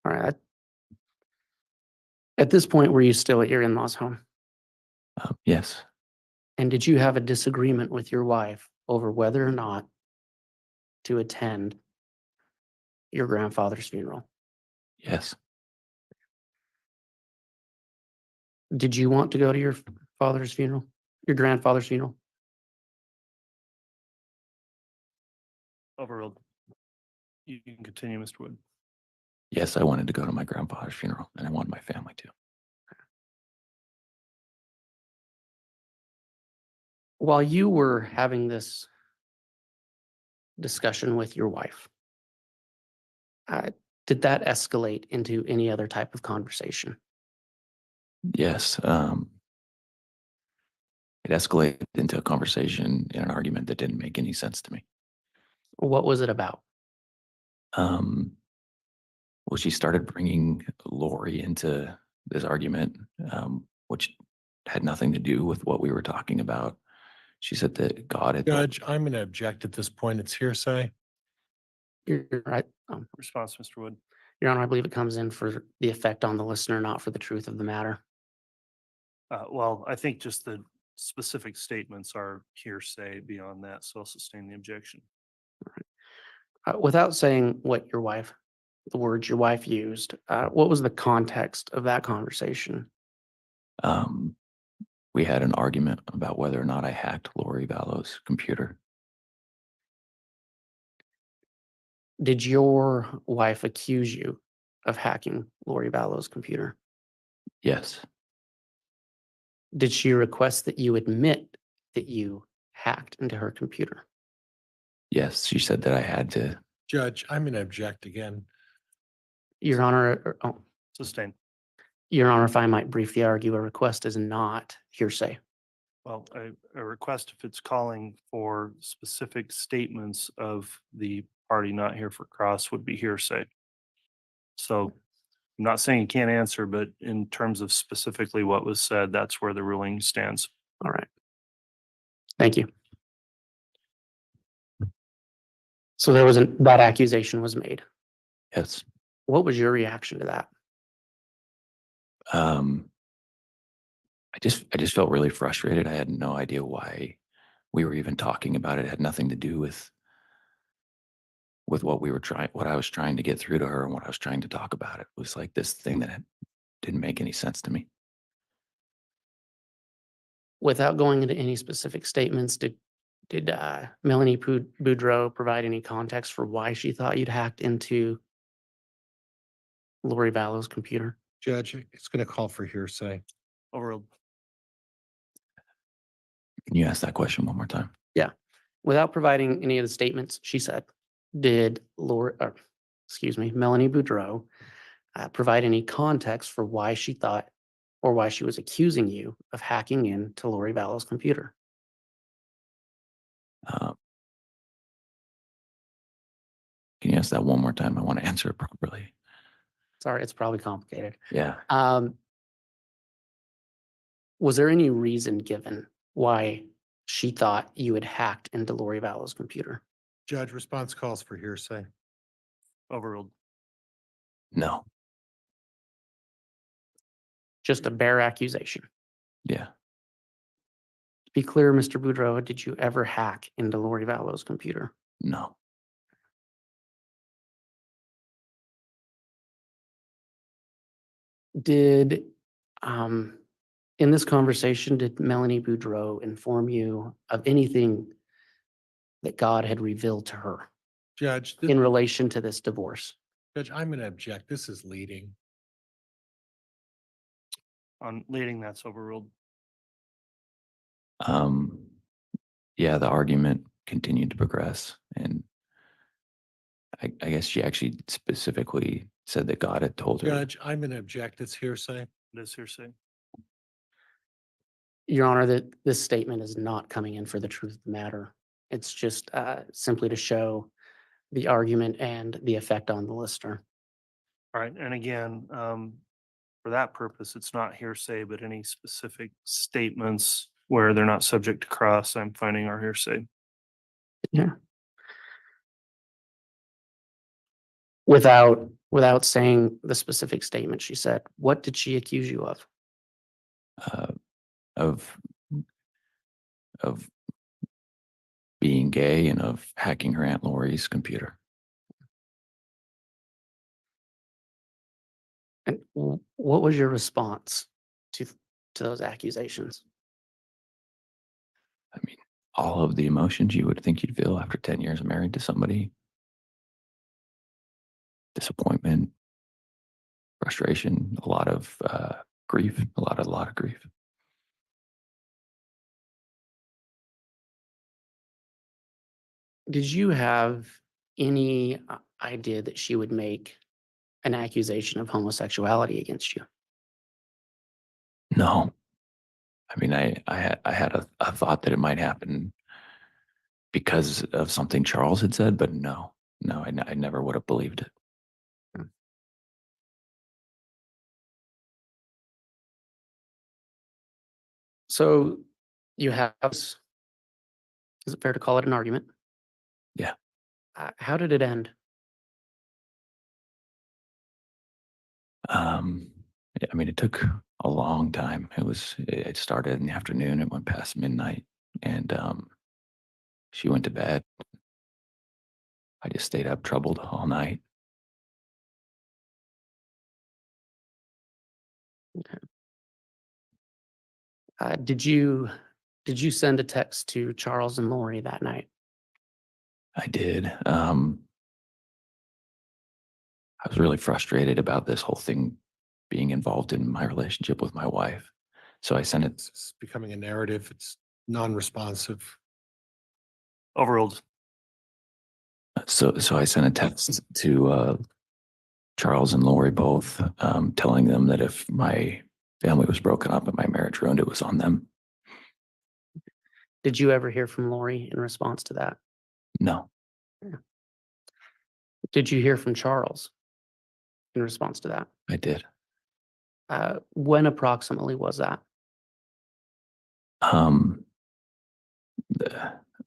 Speaker 8: All right. At this point, were you still at your in-laws' home?
Speaker 10: Yes,
Speaker 8: And did you have a disagreement with your wife over whether or not to attend your grandfather's funeral?
Speaker 10: yes,
Speaker 8: Did you want to go to your father's funeral, your grandfather's funeral?
Speaker 3: Overruled. You can continue, Mr. Wood.
Speaker 10: yes, I wanted to go to my grandfather's funeral, and I wanted my family to.
Speaker 8: While you were having this discussion with your wife, did that escalate into any other type of conversation?
Speaker 10: Yes, it escalated into a conversation in an argument that didn't make any sense to me.
Speaker 8: What was it about?
Speaker 10: Well, she started bringing Lori into this argument, which had nothing to do with what we were talking about. She said that God had.
Speaker 6: Judge, I'm going to object at this point. It's hearsay.
Speaker 8: You're right.
Speaker 3: Response, Mr. Wood.
Speaker 8: Your Honor, I believe it comes in for the effect on the listener, not for the truth of the matter.
Speaker 3: Well, I think just the specific statements are hearsay. Beyond that, so I'll sustain the objection.
Speaker 8: Without saying what the words your wife used, what was the context of that conversation?
Speaker 10: We had an argument about whether or not I hacked Lori Vallow's computer.
Speaker 8: Did your wife accuse you of hacking Lori Vallow's computer?
Speaker 10: Yes.
Speaker 8: Did she request that you admit that you hacked into her computer?
Speaker 10: Yes. She said that I had to.
Speaker 6: Judge, I'm going to object again.
Speaker 8: Your Honor,
Speaker 3: Sustain.
Speaker 8: Your Honor, if I might briefly argue, a request is not hearsay.
Speaker 3: Well, a request, if it's calling for specific statements of the party not here for cross, would be hearsay. So I'm not saying you can't answer, but in terms of specifically what was said, that's where the ruling stands.
Speaker 8: All right. Thank you. So that accusation was made.
Speaker 10: Yes.
Speaker 8: What was your reaction to that?
Speaker 10: I just felt really frustrated. I had no idea why we were even talking about it. It had nothing to do with what I was trying to get through to her and what I was trying to talk about. It was like this thing that didn't make any sense to me.
Speaker 8: Without going into any specific statements, did Melanie Boudreaux provide any context for why she thought you'd hacked into Lori Vallow's computer?
Speaker 6: Judge, it's going to call for hearsay.
Speaker 3: Overruled.
Speaker 10: Can you ask that question one more time?
Speaker 8: Yeah. Without providing any of the statements, she said, did Melanie Boudreaux provide any context for why she thought or why she was accusing you of hacking into Lori Vallow's computer?
Speaker 10: Can you ask that one more time? I want to answer it properly.
Speaker 8: Sorry, it's probably complicated.
Speaker 10: Yeah.
Speaker 8: Was there any reason given why she thought you had hacked into Lori Vallow's computer?
Speaker 6: Judge, response calls for hearsay.
Speaker 3: Overruled.
Speaker 10: No.
Speaker 8: Just a bare accusation.
Speaker 10: Yeah.
Speaker 8: To be clear, Mr. Boudreaux, did you ever hack into Lori Vallow's computer?
Speaker 10: No.
Speaker 8: Did, in this conversation, did Melanie Boudreaux inform you of anything that God had revealed to her
Speaker 6: Judge,
Speaker 8: in relation to this divorce?
Speaker 6: Judge, I'm going to object. This is leading.
Speaker 3: On leading, that's overruled.
Speaker 10: Yeah, the argument continued to progress, and I guess she actually specifically said that God had told her.
Speaker 6: Judge, I'm going to object. It's hearsay.
Speaker 3: It is hearsay.
Speaker 8: Your Honor, that this statement is not coming in for the truth of the matter. It's just simply to show the argument and the effect on the listener.
Speaker 3: All right, and again, for that purpose, it's not hearsay, but any specific statements where they're not subject to cross, I'm finding are hearsay.
Speaker 8: Yeah. Without saying the specific statement she said, what did she accuse you of?
Speaker 10: Of being gay and of hacking her Aunt Lori's computer.
Speaker 8: And what was your response to those accusations?
Speaker 10: I mean, all of the emotions you would think you'd feel after 10 years married to somebody. Disappointment, frustration, a lot of grief, a lot of grief.
Speaker 8: Did you have any idea that she would make an accusation of homosexuality against you?
Speaker 10: No. I mean, I had a thought that it might happen because of something Charles had said, but no, I never would have believed it.
Speaker 8: So you have, is it fair to call it an argument?
Speaker 10: Yeah.
Speaker 8: How did it end?
Speaker 10: I mean, it took a long time. It started in the afternoon. It went past midnight, and she went to bed. I just stayed up troubled all night.
Speaker 8: Did you send a text to Charles and Lori that night?
Speaker 10: I did. I was really frustrated about this whole thing being involved in my relationship with my wife. So I sent it.
Speaker 6: It's becoming a narrative. It's non-responsive.
Speaker 3: Overruled.
Speaker 10: So I sent a text to Charles and Lori both, telling them that if my family was broken up and my marriage ruined, it was on them.
Speaker 8: Did you ever hear from Lori in response to that?
Speaker 10: No,
Speaker 8: Did you hear from Charles in response to that?
Speaker 10: I did.
Speaker 8: When approximately was that?
Speaker 10: Um,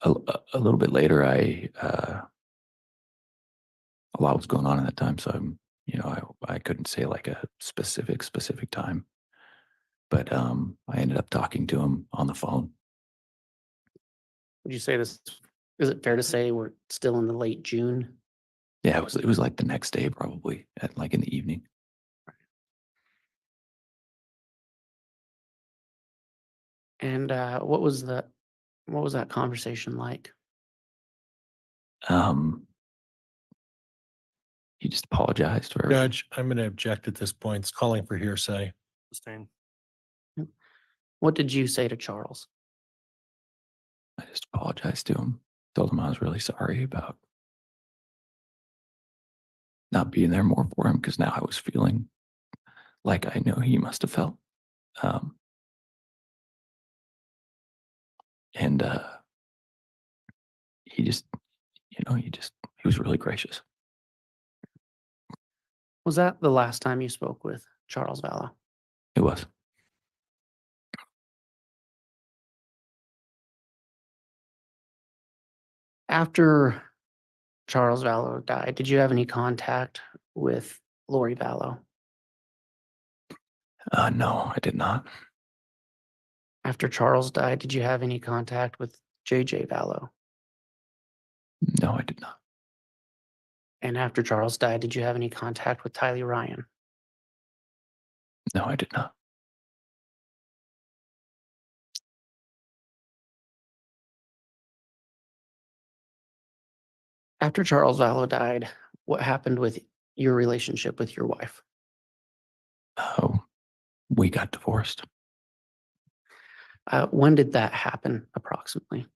Speaker 10: a little bit later, a lot was going on at that time, so I couldn't say like a specific time, but I ended up talking to him on the phone.
Speaker 8: Would you say this, is it fair to say we're still in the late June?
Speaker 10: Yeah, it was like the next day, probably at like in the evening.
Speaker 8: And what was that conversation like?
Speaker 10: He just apologized for everything.
Speaker 6: Judge, I'm going to object at this point. It's calling for hearsay.
Speaker 3: Sustained.
Speaker 8: What did you say to Charles?
Speaker 10: I just apologized to him. Told him I was really sorry about not being there more for him, because now I was feeling like I know he must have felt. And he just, he was really gracious.
Speaker 8: Was that the last time you spoke with Charles Vallow?
Speaker 10: It was.
Speaker 8: After Charles Vallow died, did you have any contact with Lori Vallow?
Speaker 10: No, I did not.
Speaker 8: After Charles died, did you have any contact with JJ Vallow?
Speaker 10: No, I did not.
Speaker 8: And after Charles died, did you have any contact with Tylee Ryan?
Speaker 10: No, I did not.
Speaker 8: After Charles Vallow died, what happened with your relationship with your wife?
Speaker 10: Oh, we got divorced.
Speaker 8: When did that happen, approximately?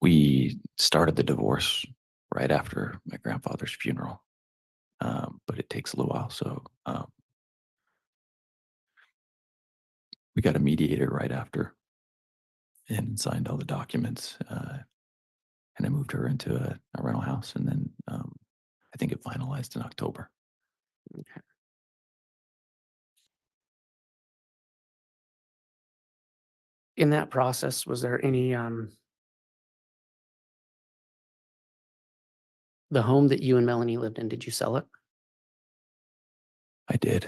Speaker 10: We started the divorce right after my grandfather's funeral, but it takes a little while. So we got a mediator right after and signed all the documents. And I moved her into a rental house, and then I think it finalized in October.
Speaker 8: Okay. In that process, was there any the home that you and Melanie lived in, did you sell it?
Speaker 10: I did.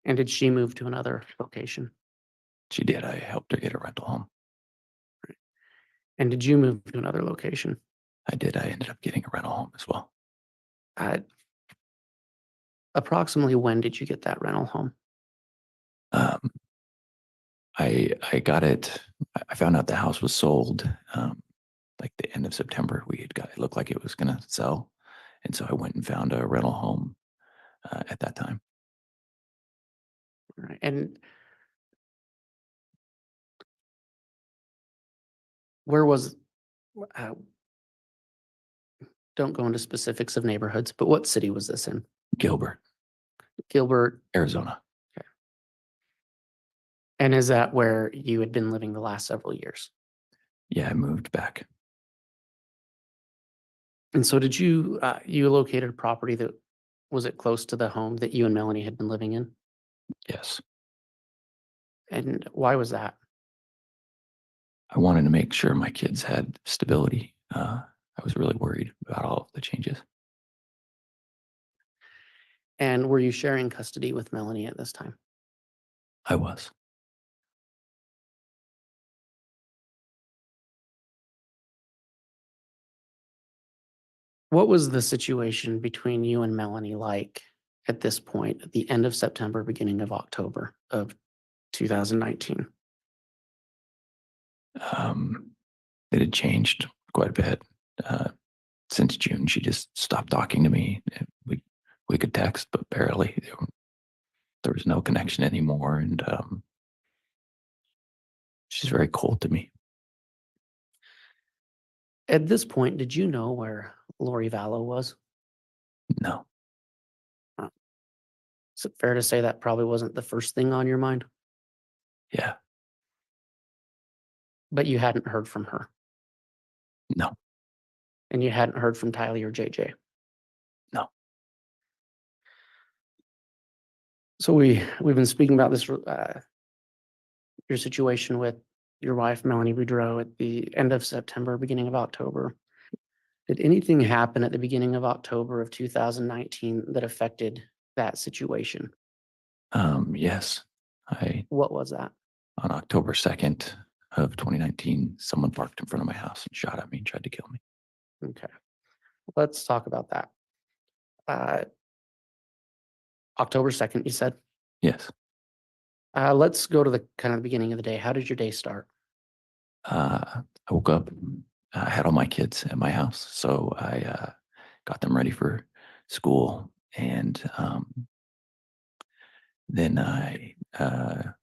Speaker 8: And did she move to another location?
Speaker 10: She did. I helped her get a rental home.
Speaker 8: And did you move to another location?
Speaker 10: I did. I ended up getting a rental home as well.
Speaker 8: Approximately when did you get that rental home?
Speaker 10: I got it. I found out the house was sold like the end of September. It looked like it was going to sell. And so I went and found a rental home at that time.
Speaker 8: Right. And where was, don't go into specifics of neighborhoods, but what city was this in?
Speaker 10: Gilbert,
Speaker 8: Gilbert,
Speaker 10: Arizona.
Speaker 8: Okay. And is that where you had been living the last several years?
Speaker 10: Yeah, I moved back.
Speaker 8: And so did you, you located a property that, was it close to the home that you and Melanie had been living in?
Speaker 10: Yes.
Speaker 8: And why was that?
Speaker 10: I wanted to make sure my kids had stability. I was really worried about all of the changes.
Speaker 8: And were you sharing custody with Melanie at this time?
Speaker 10: I was.
Speaker 8: What was the situation between you and Melanie like at this point, at the end of September, beginning of October of 2019?
Speaker 10: It had changed quite a bit. Since June, she just stopped talking to me. We could text, but barely. There was no connection anymore, and she's very cold to me.
Speaker 8: At this point, did you know where Lori Vallow was?
Speaker 10: No.
Speaker 8: Is it fair to say that probably wasn't the first thing on your mind?
Speaker 10: Yeah.
Speaker 8: But you hadn't heard from her,
Speaker 10: No.
Speaker 8: and you hadn't heard from Tylee or JJ?
Speaker 10: No.
Speaker 8: So we've been speaking about this, your situation with your wife, Melanie Boudreaux, at the end of September, beginning of October. Did anything happen at the beginning of October of 2019 that affected that situation?
Speaker 10: Yes.
Speaker 8: What was that?
Speaker 10: On October 2nd of 2019, someone parked in front of my house and shot at me and tried to kill me.
Speaker 8: Okay, let's talk about that. October 2nd, you said?
Speaker 10: Yes.
Speaker 8: Let's go to the kind of the beginning of the day. How did your day start?
Speaker 10: I woke up, I had all my kids at my house, so I got them ready for school, and then I got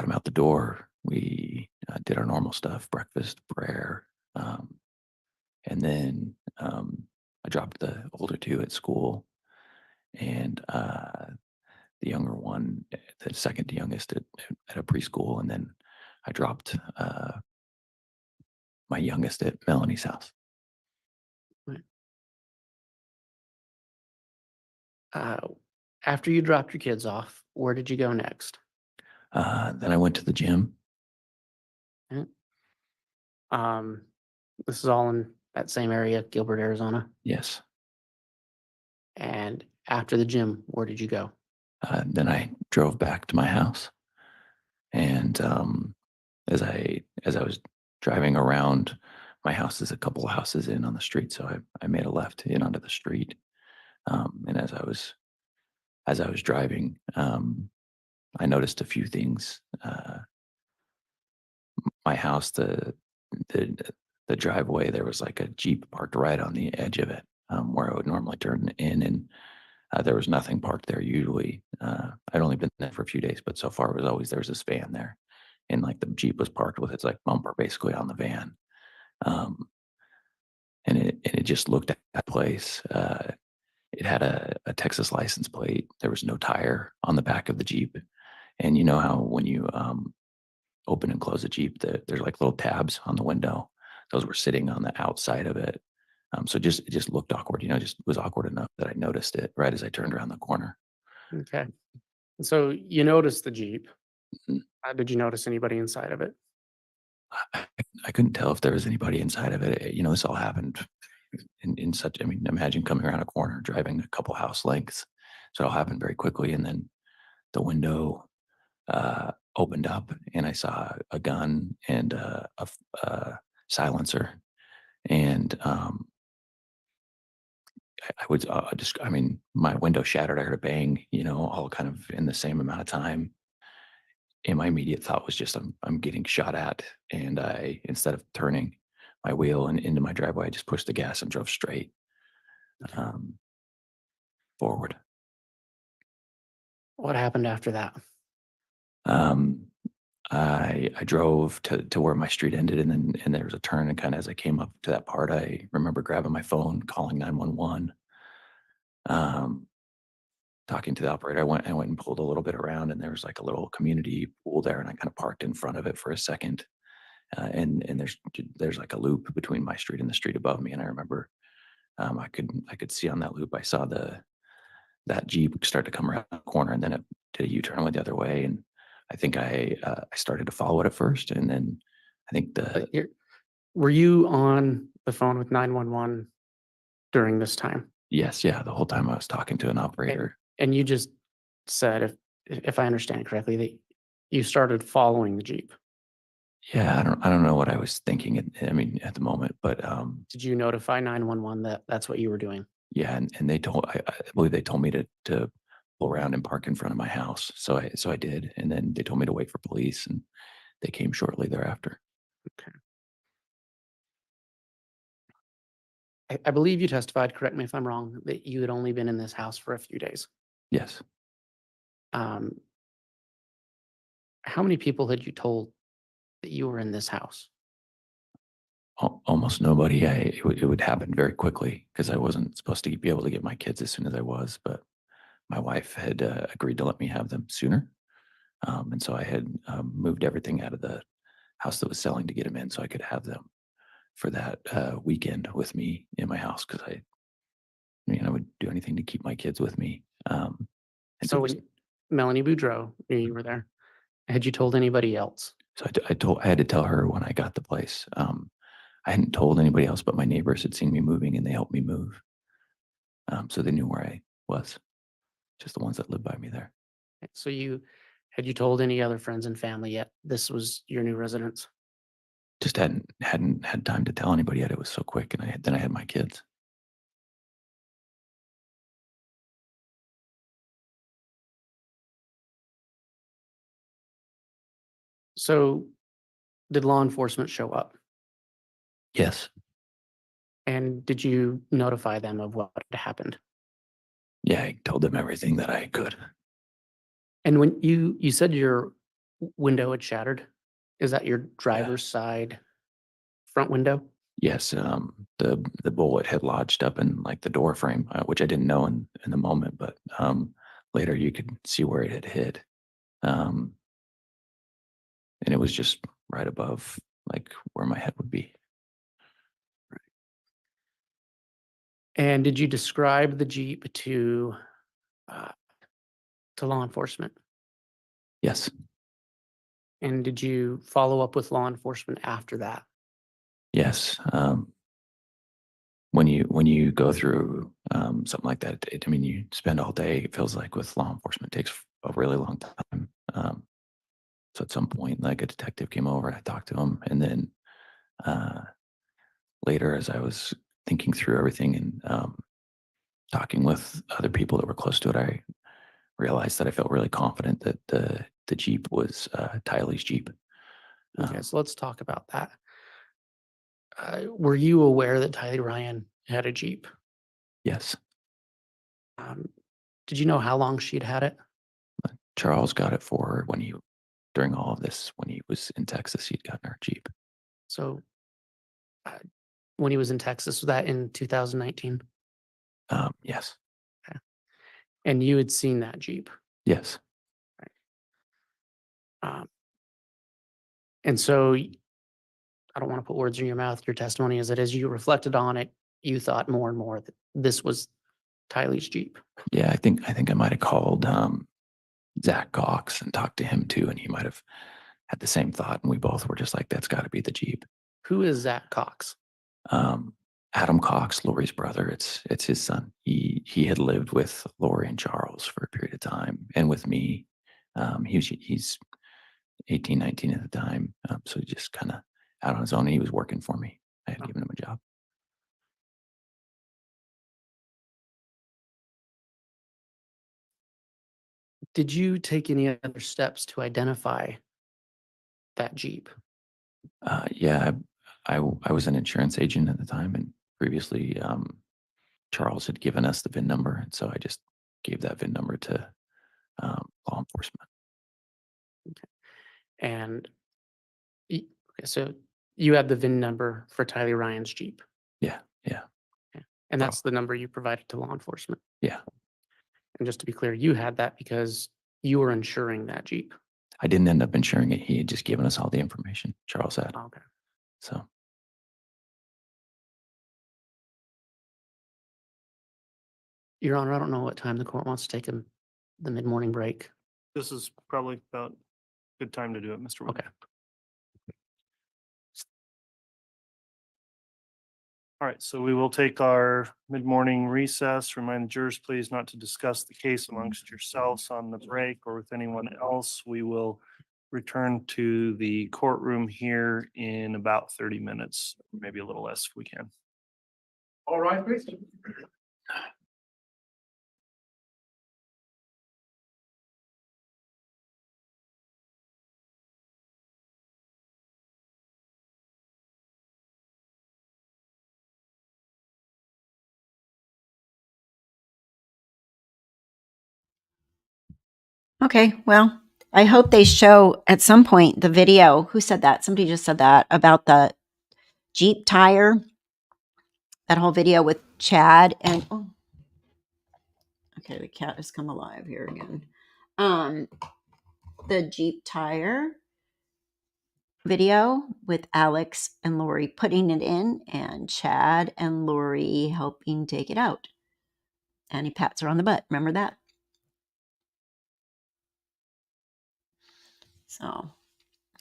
Speaker 10: them out the door. We did our normal stuff, breakfast, prayer, and then I dropped the older two at school, and the younger one, the second youngest, at a preschool, and then I dropped my youngest at Melanie's house.
Speaker 8: After you dropped your kids off, where did you go next?
Speaker 10: Then I went to the gym.
Speaker 8: This is all in that same area, Gilbert, Arizona.
Speaker 10: Yes.
Speaker 8: And after the gym, where did you go?
Speaker 10: Then I drove back to my house, and as I was driving around, my house is a couple of houses in on the street, so I made a left in onto the street. And as I was driving, I noticed a few things. My house, the driveway, there was like a Jeep parked right on the edge of it, where I would normally turn in, and there was nothing parked there usually. I'd only been there for a few days, but so far it was always there's this van there, and like the Jeep was parked with its like bumper basically on the van, and it just looked at that place. It had a Texas license plate. There was no tire on the back of the Jeep, and you know how when you open and close a Jeep, there's like little tabs on the window. Those were sitting on the outside of it. So it just looked awkward, just was awkward enough that I noticed it right as I turned around the corner.
Speaker 8: Okay. So you noticed the Jeep.
Speaker 10: Mhm.
Speaker 8: Did you notice anybody inside of it?
Speaker 10: I couldn't tell if there was anybody inside of it. This all happened in such, imagine coming around a corner, driving a couple house lengths. So it all happened very quickly. And then the window opened up, and I saw a gun and a silencer. And my window shattered. I heard a bang, all kind of in the same amount of time. And my immediate thought was just, I'm getting shot at. And instead of turning my wheel and into my driveway, I just pushed the gas and drove straight forward.
Speaker 8: What happened after that?
Speaker 10: I drove to where my street ended, and there was a turn, and kind of as I came up to that part, I remember grabbing my phone, calling 911, talking to the operator. I went and pulled a little bit around, and there was like a little community pool there, and I kind of parked in front of it for a second. And there's like a loop between my street and the street above me, and I remember I could see on that loop, I saw that Jeep start to come around the corner, and then did a U-turn, went the other way, and I think I started to follow it at first, and then I think
Speaker 8: Were you on the phone with 911 during this time?
Speaker 10: yes, yeah, the whole time I was talking to an operator.
Speaker 8: And you just said, if I understand correctly, that you started following the Jeep.
Speaker 10: Yeah, I don't know what I was thinking at the moment, but
Speaker 8: Did you notify 911 that that's what you were doing?
Speaker 10: yeah, and they told I believe they told me to pull around and park in front of my house. So I did, and then they told me to wait for police, and they came shortly thereafter.
Speaker 8: Okay. I believe you testified, correct me if I'm wrong, that you had only been in this house for a few days.
Speaker 10: Yes.
Speaker 8: Um, how many people had you told that you were in this house?
Speaker 10: Almost nobody. It would happen very quickly because I wasn't supposed to be able to get my kids as soon as I was, but my wife had agreed to let me have them sooner. And so I had moved everything out of the house that was selling to get them in so I could have them for that weekend with me in my house because I would do anything to keep my kids with me. And
Speaker 8: So
Speaker 10: it was-
Speaker 8: when Melanie Boudreaux knew you were there, had you told anybody else?
Speaker 10: so I had to tell her when I got the place. I hadn't told anybody else, but my neighbors had seen me moving and they helped me move. So they knew where I was, just the ones that lived by me there.
Speaker 8: So had you told any other friends and family yet this was your new residence?
Speaker 10: Just hadn't had time to tell anybody yet. It was so quick, and then I had my kids.
Speaker 8: So did law enforcement show up?
Speaker 10: Yes.
Speaker 8: And did you notify them of what had happened?
Speaker 10: Yeah, I told them everything that I could.
Speaker 8: And when you said your window had shattered, is that your driver's side front window?
Speaker 10: Yes, the bullet had lodged up in like the door frame, which I didn't know in the moment, but later you could see where it had hit, and it was just right above like where my head would be.
Speaker 8: And did you describe the Jeep to law enforcement?
Speaker 10: Yes,
Speaker 8: And did you follow up with law enforcement after that?
Speaker 10: yes. When you go through something like that, you spend all day. It feels like with law enforcement, it takes a really long time. So at some point, like a detective came over, I talked to him, and then later, as I was thinking through everything and talking with other people that were close to it, I realized that I felt really confident that the Jeep was Tylee's Jeep.
Speaker 8: Okay, so let's talk about that. Were you aware that Tylee Ryan had a Jeep?
Speaker 10: Yes,
Speaker 8: Did you know how long she'd had it?
Speaker 10: Charles got it for her during all of this, when he was in Texas, he'd gotten her Jeep.
Speaker 8: So when he was in Texas, was that in 2019?
Speaker 10: Yes,
Speaker 8: And you had seen that Jeep.
Speaker 10: yes,
Speaker 8: And so I don't want to put words in your mouth. Your testimony is that as you reflected on it, you thought more and more that this was Tylee's Jeep.
Speaker 10: yeah. I think I might have called Zach Cox and talked to him too, and he might have had the same thought, and we both were just like, "That's got to be the Jeep."
Speaker 8: Who is Zach Cox?
Speaker 10: Adam Cox, Lori's brother. It's his son. He had lived with Lori and Charles for a period of time, and with me. He's 18, 19 at the time, so he just kind of out on his own. And he was working for me. I had given him a job.
Speaker 8: Did you take any other steps to identify that Jeep?
Speaker 10: Yeah, I was an insurance agent at the time, and previously Charles had given us the VIN number, and so I just gave that VIN number to law enforcement.
Speaker 8: And okay, so you had the VIN number for Tylee Ryan's Jeep,
Speaker 10: Yeah.
Speaker 8: and that's the number you provided to law enforcement.
Speaker 10: Yeah.
Speaker 8: And just to be clear, you had that because you were insuring that Jeep.
Speaker 10: I didn't end up insuring it. He had just given us all the information. Charles had.
Speaker 8: Okay.
Speaker 10: So
Speaker 8: Your Honor, I don't know what time the court wants to take the mid-morning break.
Speaker 3: This is probably about good time to do it, Mr. Wood.
Speaker 8: Okay.
Speaker 3: All right, so we will take our mid-morning recess. Remind the jurors, please, not to discuss the case amongst yourselves on the break or with anyone else. We will return to the courtroom here in about 30 minutes, maybe a little less if we can.
Speaker 2: All right, please.
Speaker 1: Okay, well, I hope they show at some point the video. Who said that? Somebody just said that about the Jeep tire. That whole video with Chad and oh, okay, the cat has come alive here again. The Jeep tire video with Alex and Lori putting it in, and Chad and Lori helping take it out. And he pats her on the butt. Remember that? So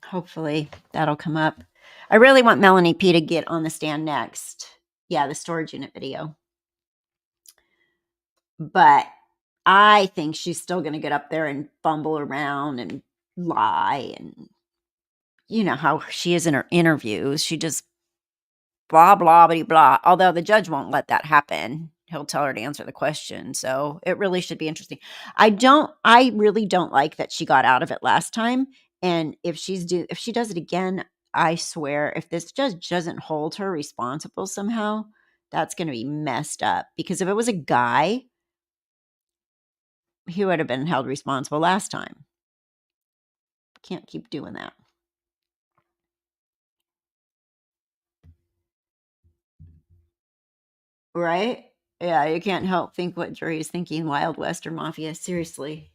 Speaker 1: hopefully that'll come up. I really want Melanie P to get on the stand next. Yeah, the storage unit video. But I think she's still going to get up there and fumble around and lie. And you know how she is in her interviews. She just blah, blah, blah, blah. Although the judge won't let that happen. He'll tell her to answer the question. So it really should be interesting. I really don't like that she got out of it last time. And if she does it again, I swear, if this judge doesn't hold her responsible somehow, that's going to be messed up. Because if it was a guy, he would have been held responsible last time. Can't keep doing that. Right? Yeah, you can't help think what jury is thinking. Wild West or Mafia. Seriously.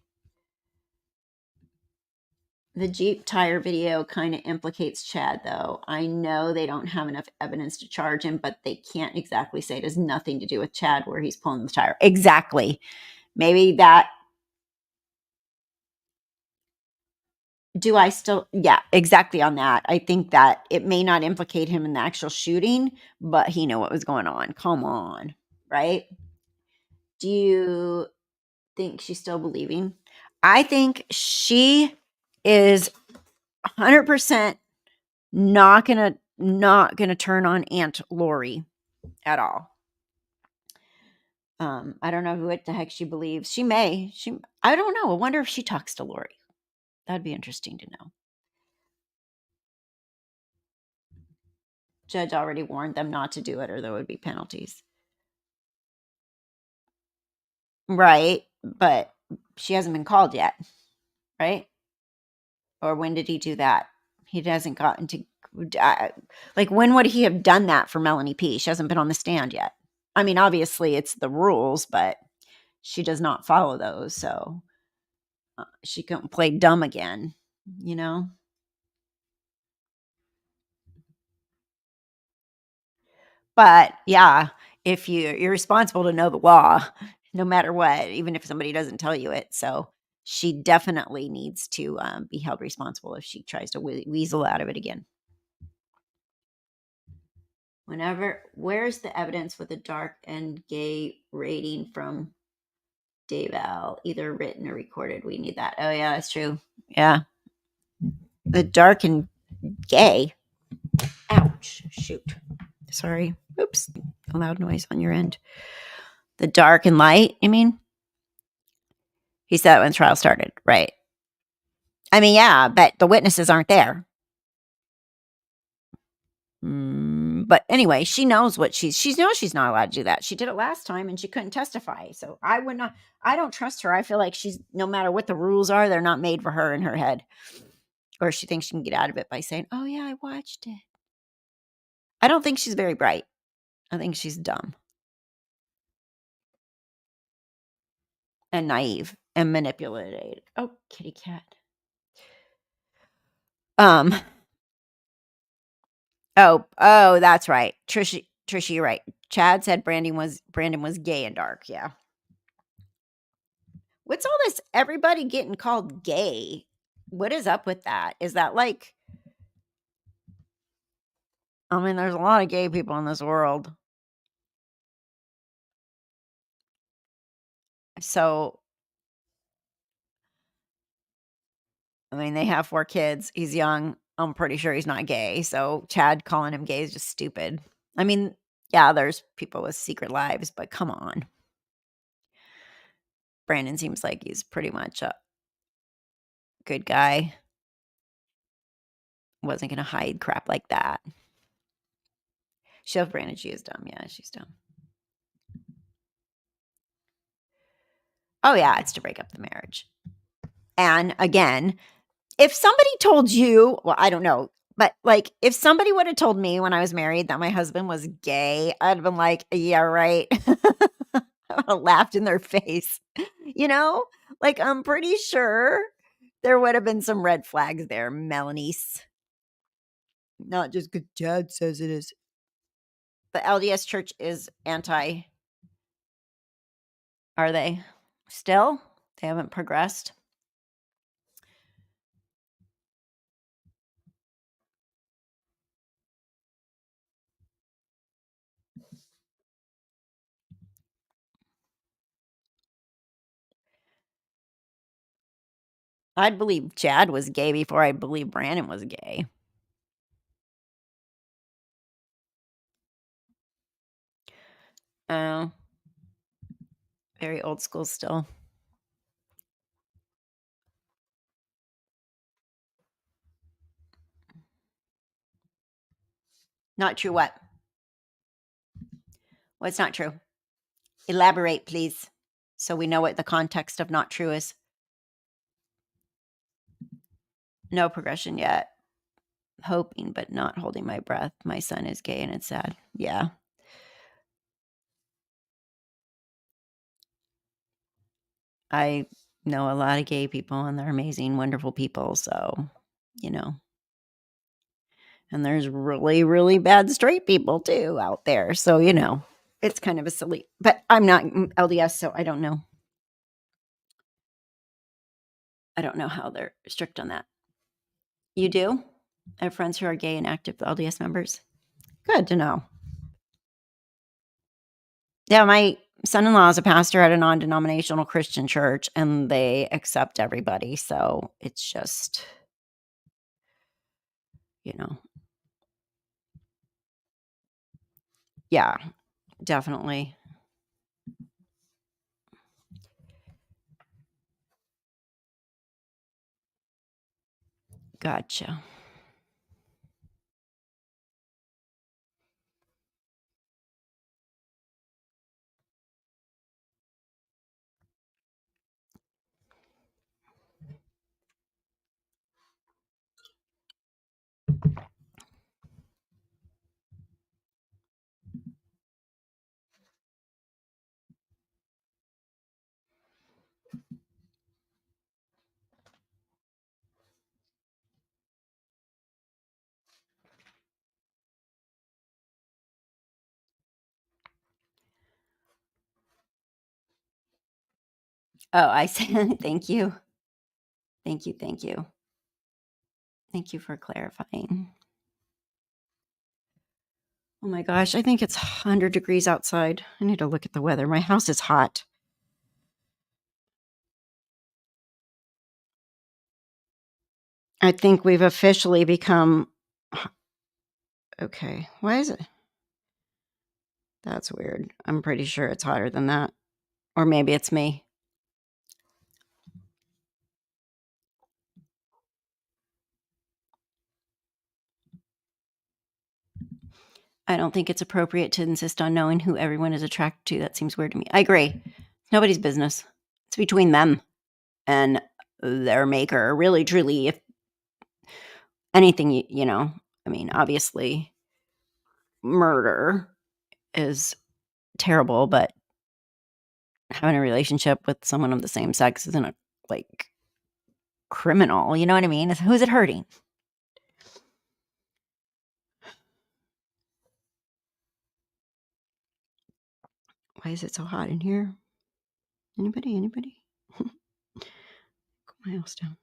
Speaker 1: The Jeep tire video kind of implicates Chad, though. I know they don't have enough evidence to charge him, but they can't exactly say it has nothing to do with Chad where he's pulling the tire. Exactly. Maybe that. Do I still? Yeah, exactly on that. I think that it may not implicate him in the actual shooting, but he knew what was going on. Come on. Right? Do you think she's still believing? I think she is 100% not gonna turn on Aunt Lori at all. I don't know what the heck she believes. She may. I don't know. I wonder if she talks to Lori. That'd be interesting to know. Judge already warned them not to do it or there would be penalties. Right. But she hasn't been called yet. Right? Or when did he do that? He hasn't gotten to, like, when would he have done that for Melanie P? She hasn't been on the stand yet. I mean, obviously it's the rules, but she does not follow those. So she couldn't play dumb again, you know? But yeah, if you're responsible to know the law, no matter what, even if somebody doesn't tell you it. So she definitely needs to be held responsible if she tries to weasel out of it again. Where's the evidence with the dark and gay rating from Daybell, either written or recorded? We need that. Oh yeah, that's true. Yeah. The dark and gay. Ouch. Shoot. Sorry. Oops. A loud noise on your end. The dark and light, you mean? He said when the trial started, right? I mean, yeah, but the witnesses aren't there. But anyway, she knows what she knows she's not allowed to do that. She did it last time and she couldn't testify. So I don't trust her. I feel like she's, no matter what the rules are, they're not made for her in her head. Or she thinks she can get out of it by saying, oh yeah, I watched it. I don't think she's very bright. I think she's dumb. And naive and manipulated. Oh, kitty cat. Oh, that's right. Trisha, you're right. Chad said Brandon was gay and dark. Yeah. What's all this? Everybody getting called gay. What is up with that? Is that like, I mean, there's a lot of gay people in this world. So, I mean, they have 4 kids. He's young. I'm pretty sure he's not gay. So, Chad calling him gay is just stupid. I mean, yeah, there's people with secret lives, but come on. Brandon seems like he's pretty much a good guy. Wasn't going to hide crap like that. Show Brandon she is dumb. Yeah, she's dumb. Oh, yeah, it's to break up the marriage. And again, if somebody told you, well, I don't know, but like if somebody would have told me when I was married that my husband was gay, I'd have been like, yeah, right. I would have laughed in their face. You know, like I'm pretty sure there would have been some red flags there, Melanie's. Not just because Chad says it is. The LDS church is anti. Are they still? They haven't progressed. I'd believe Chad was gay before I believe Brandon was gay. Oh, very old school still. Not true what? What's not true? Elaborate, please, so we know what the context of not true is. No progression yet. Hoping, but not holding my breath. My son is gay and it's sad. Yeah. I know a lot of gay people and they're amazing, wonderful people. So, you know. And there's really, really bad straight people too out there. So, you know, it's kind of a silly, but I'm not LDS, so I don't know. I don't know how they're strict on that. You do? I have friends who are gay and active LDS members. Good to know. Yeah, my son-in-law is a pastor at a non-denominational Christian church, and they accept everybody. So it's just, you know, yeah, definitely. Gotcha. Oh, I said thank you. Thank you. Thank you. Thank you for clarifying. Oh my gosh, I think it's 100 degrees outside. I need to look at the weather. My house is hot. I think we've officially become. Okay, why is it? That's weird. I'm pretty sure it's hotter than that. Or maybe it's me. I don't think it's appropriate to insist on knowing who everyone is attracted to. That seems weird to me. I agree. It's nobody's business. It's between them and their maker. Really, truly, if anything, you know, I mean, obviously, murder is terrible, but having a relationship with someone of the same sex isn't a, like, criminal. You know what I mean? Who's it hurting? Why is it so hot in here? Anybody? Put my house down.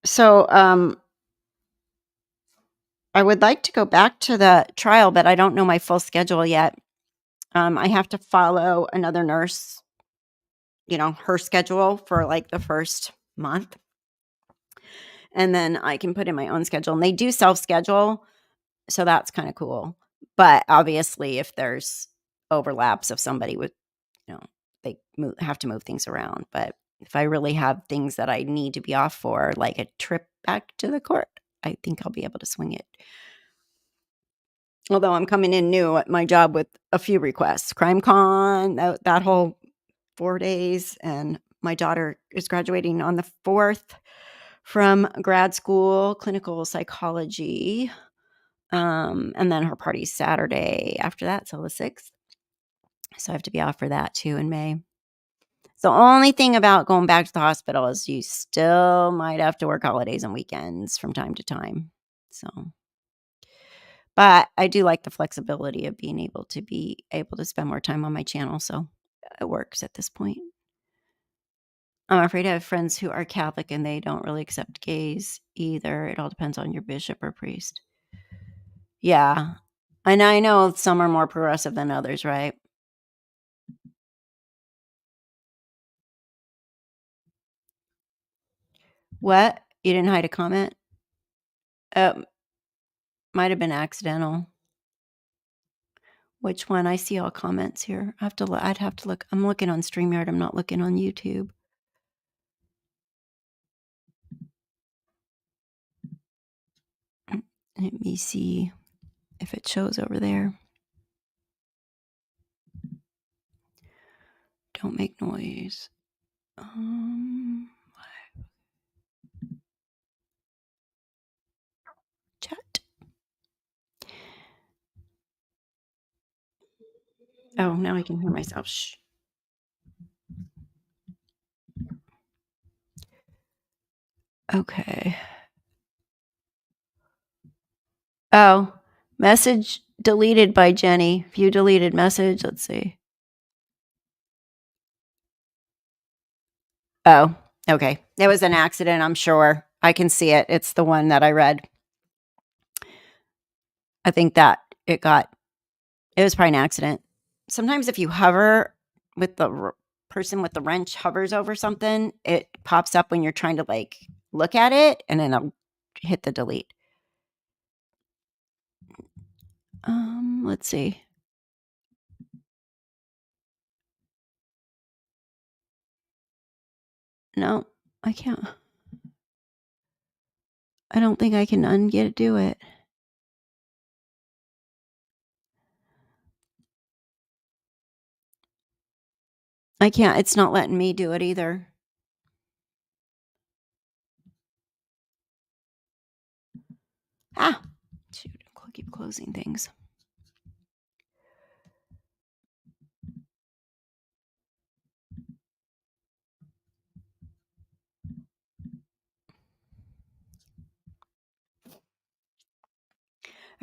Speaker 1: So, I would like to go back to the trial, but I don't know my full schedule yet. I have to follow another nurse, her schedule for like the first month. And then I can put in my own schedule. And they do self-schedule, so that's kind of cool. But obviously, if there's overlaps of somebody with, they have to move things around. But if I really have things that I need to be off for, like a trip back to the court, I think I'll be able to swing it. Although I'm coming in new at my job with a few requests. CrimeCon, that whole 4 days. And my daughter is graduating on the 4th from grad school, clinical psychology. And then her party's Saturday after that, so the 6th. So I have to be off for that too in May. The only thing about going back to the hospital is you still might have to work holidays and weekends from time to time. So, but I do like the flexibility of being able to spend more time on my channel. So it works at this point. I'm afraid I have friends who are Catholic and they don't really accept gays either. It all depends on your bishop or priest. Yeah. And I know some are more progressive than others, right? What? You didn't hide a comment? Might have been accidental. Which one? I see all comments here. I'd have to look. I'm looking on StreamYard. I'm not looking on YouTube. Let me see if it shows over there. Don't make noise. Chat. Oh, now I can hear myself. Shh. Okay. Oh, message deleted by Jenny. View deleted message. Let's see. Oh, okay. It was an accident, I'm sure. I can see it. It's the one that I read. I think that it was probably an accident. Sometimes if you hover with the person with the wrench hovers over something, it pops up when you're trying to like look at it and then I'll hit the delete. Let's see. No, I can't. I don't think I can do it. I can't. It's not letting me do it either. Shoot, I keep closing things.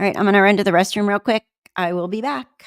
Speaker 1: All right, I'm going to run to the restroom real quick. I will be back.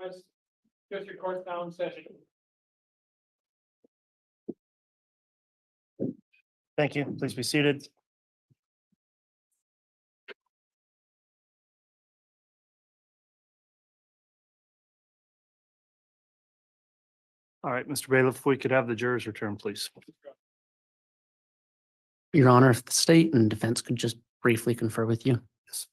Speaker 2: As district court now in session.
Speaker 3: Thank you. Please be seated. All right, Mr. Bailiff, if we could have the jurors return, please.
Speaker 8: Your Honor, if the state and defense could just briefly confer with you.
Speaker 7: Yes.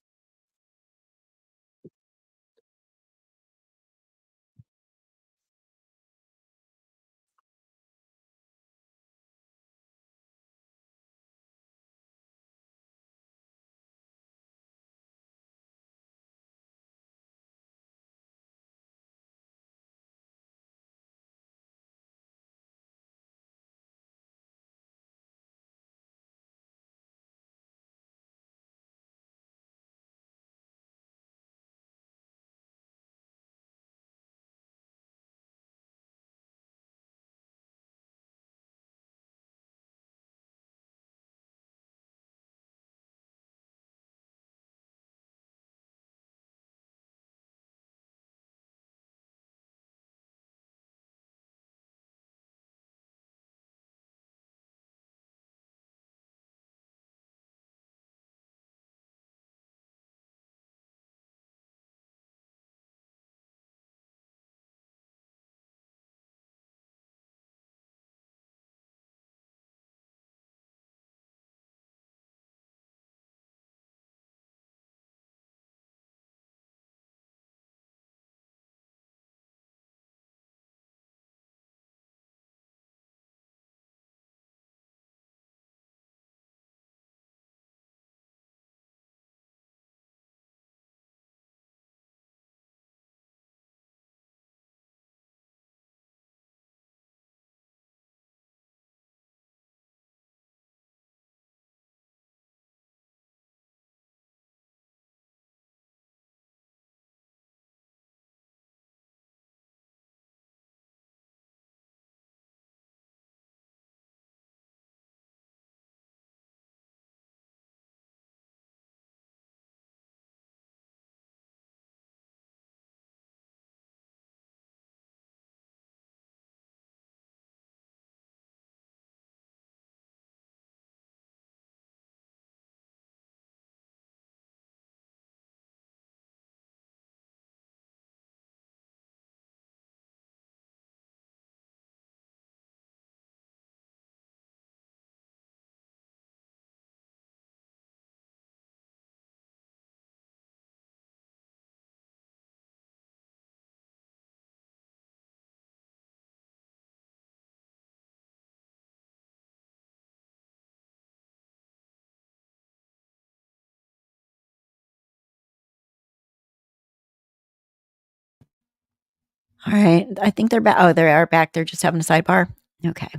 Speaker 1: All right. I think they're back. Oh, they are back. They're just having a sidebar. Okay.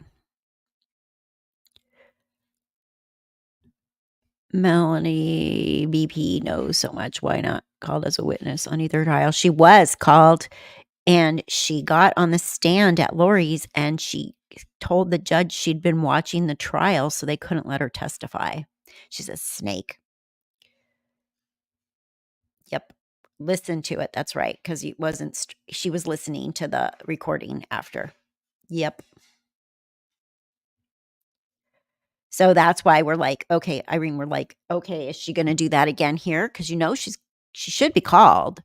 Speaker 1: Melanie BP knows so much. Why not called as a witness on either trial? She was called and she got on the stand at Lori's and she told the judge she'd been watching the trial, so they couldn't let her testify. She's a snake. Yep. Listen to it. That's right. Because he wasn't, she was listening to the recording after. Yep. So that's why we're like, okay, Irene, we're like, okay, is she going to do that again here? Because she should be called.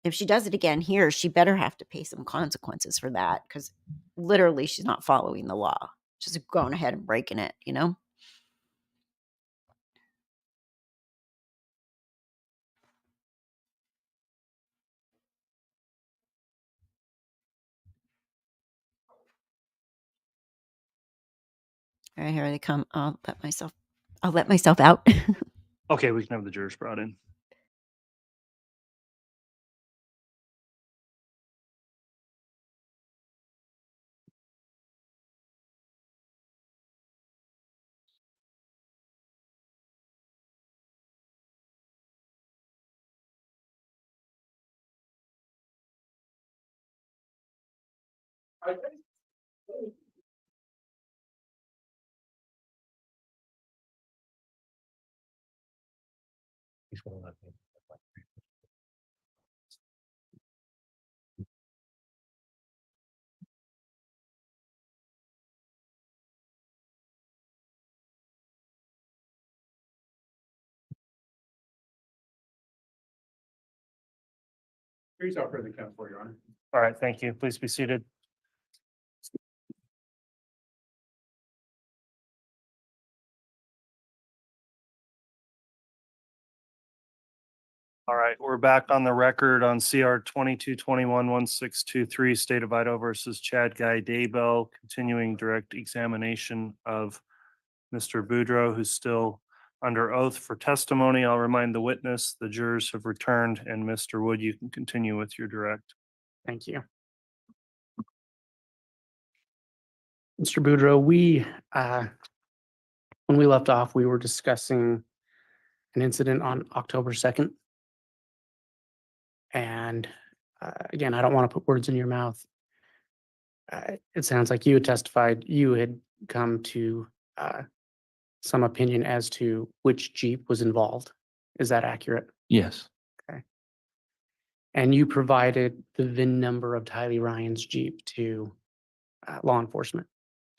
Speaker 1: If she does it again here, she better have to pay some consequences for that because literally she's not following the law. She's going ahead and breaking it, you know? All right, here they come. I'll let myself out.
Speaker 3: Okay, we can have the jurors brought in.
Speaker 2: I think. Please offer the count for Your Honor.
Speaker 3: All right, thank you. Please be seated. All right, we're back on the record on CR 2221-1623, State of Idaho versus Chad Daybell, continuing direct examination of Mr. Boudreaux, who's still under oath for testimony. I'll remind the witness, the jurors have returned, and Mr. Wood, you can continue with your direct.
Speaker 8: Thank you. Mr. Boudreaux, when we left off, we were discussing an incident on October 2nd. And again, I don't want to put words in your mouth. It sounds like you had testified, you had come to some opinion as to which Jeep was involved. Is that accurate?
Speaker 10: Yes,
Speaker 8: And you provided the VIN number of Tylee Ryan's Jeep to law enforcement.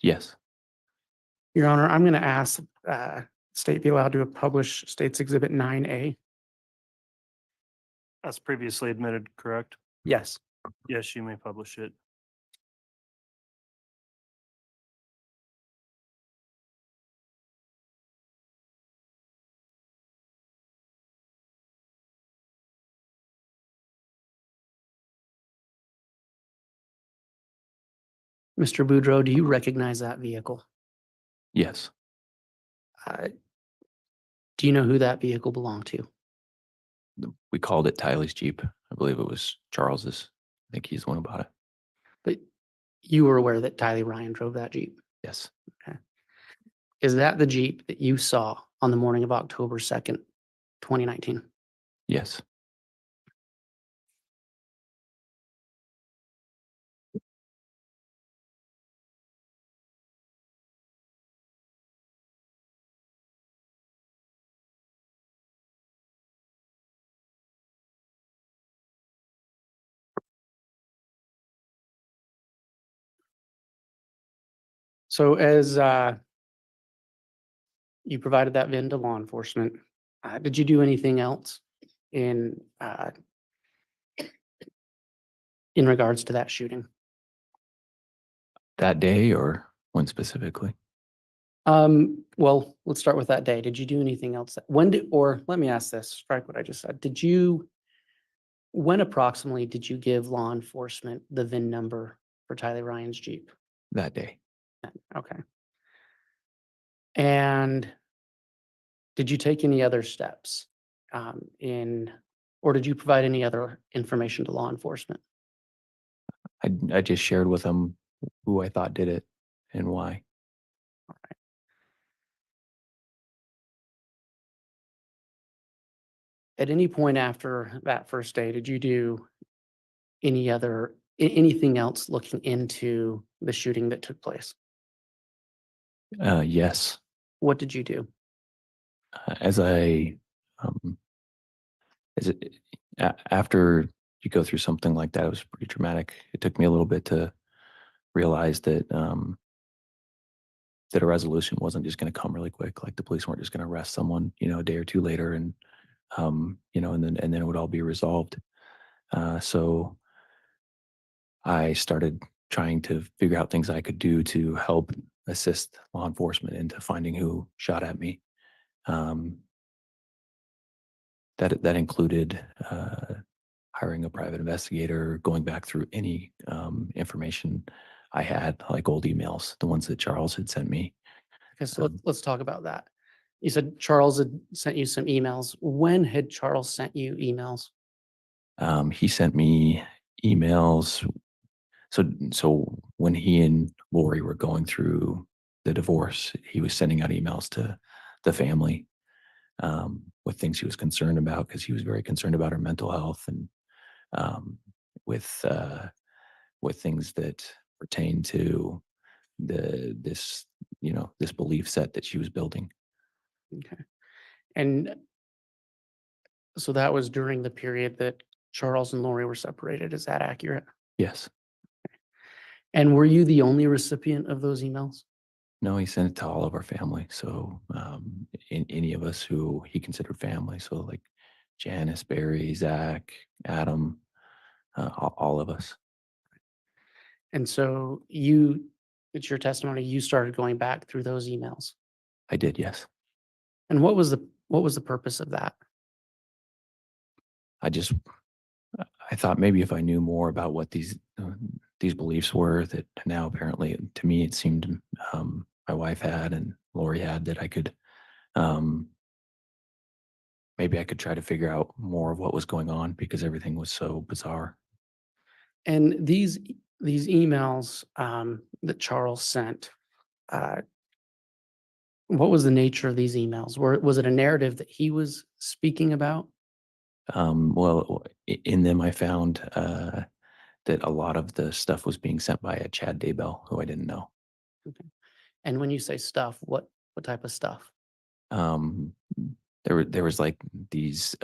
Speaker 10: yes,
Speaker 8: Your Honor, I'm going to ask state be allowed to publish State's Exhibit 9A.
Speaker 3: As previously admitted, correct?
Speaker 8: Yes.
Speaker 3: Yes, you may publish it.
Speaker 8: Mr. Boudreaux, do you recognize that vehicle?
Speaker 10: yes.
Speaker 8: Do you know who that vehicle belonged to?
Speaker 10: We called it Tylee's Jeep. I believe it was Charles's. I think he's the one who bought it.
Speaker 8: But you were aware that Tylee Ryan drove that Jeep.
Speaker 10: Yes,
Speaker 8: Is that the Jeep that you saw on the morning of October 2nd, 2019?
Speaker 10: yes,
Speaker 8: So as you provided that VIN to law enforcement, did you do anything else in regards to that shooting?
Speaker 10: that day or when specifically?
Speaker 8: Well, let's start with that day. Did you do anything else? Or let me ask this, strike what I just said. When approximately did you give law enforcement the VIN number for Tylee Ryan's Jeep?
Speaker 10: That day.
Speaker 8: Okay. And did you take any other steps or did you provide any other information to law enforcement?
Speaker 10: I just shared with them who I thought did it and why.
Speaker 8: At any point after that first day, did you do anything else looking into the shooting that took place?
Speaker 10: Yes,
Speaker 8: What did you do?
Speaker 10: as I, after you go through something like that, it was pretty traumatic. It took me a little bit to realize that that a resolution wasn't just going to come really quick. Like the police weren't just going to arrest someone, a day or two later, and and then it would all be resolved. So I started trying to figure out things I could do to help assist law enforcement into finding who shot at me. That included hiring a private investigator, going back through any information I had, like old emails, the ones that Charles had sent me.
Speaker 8: Okay, so let's talk about that. You said Charles had sent you some emails. When had Charles sent you emails?
Speaker 10: He sent me emails. So when he and Lori were going through the divorce, he was sending out emails to the family with things he was concerned about, because he was very concerned about her mental health, and with things that pertain to this belief set that she was building.
Speaker 8: Okay. And so that was during the period that Charles and Lori were separated. Is that accurate?
Speaker 10: Yes.
Speaker 8: And were you the only recipient of those emails?
Speaker 10: No, he sent it to all of our family. So any of us who he considered family. So like Janice, Barry, Zach, Adam, all of us.
Speaker 8: And so it's your testimony, you started going back through those emails.
Speaker 10: I did, yes.
Speaker 8: And what was the purpose of that?
Speaker 10: I thought maybe if I knew more about what these beliefs were, that now apparently to me it seemed my wife had and Lori had, that I could maybe I could try to figure out more of what was going on because everything was so bizarre.
Speaker 8: And these emails that Charles sent, what was the nature of these emails? Was it a narrative that he was speaking about?
Speaker 10: Well, in them I found that a lot of the stuff was being sent by a Chad Daybell, who I didn't know.
Speaker 8: Okay. And when you say stuff, what type of stuff?
Speaker 10: There was like these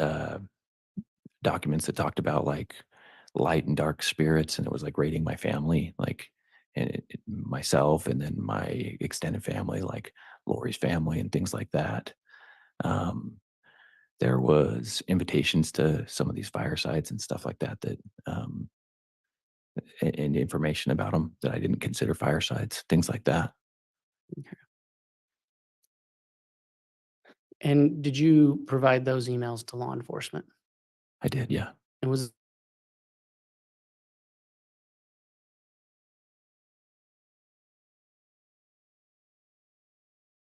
Speaker 10: documents that talked about like light and dark spirits, and it was like rating my family, like myself, and then my extended family, like Lori's family, and things like that. There was invitations to some of these firesides and stuff like that, and information about them that I didn't consider firesides, things like that.
Speaker 8: Okay. And did you provide those emails to law enforcement?
Speaker 10: I did, yeah.
Speaker 8: And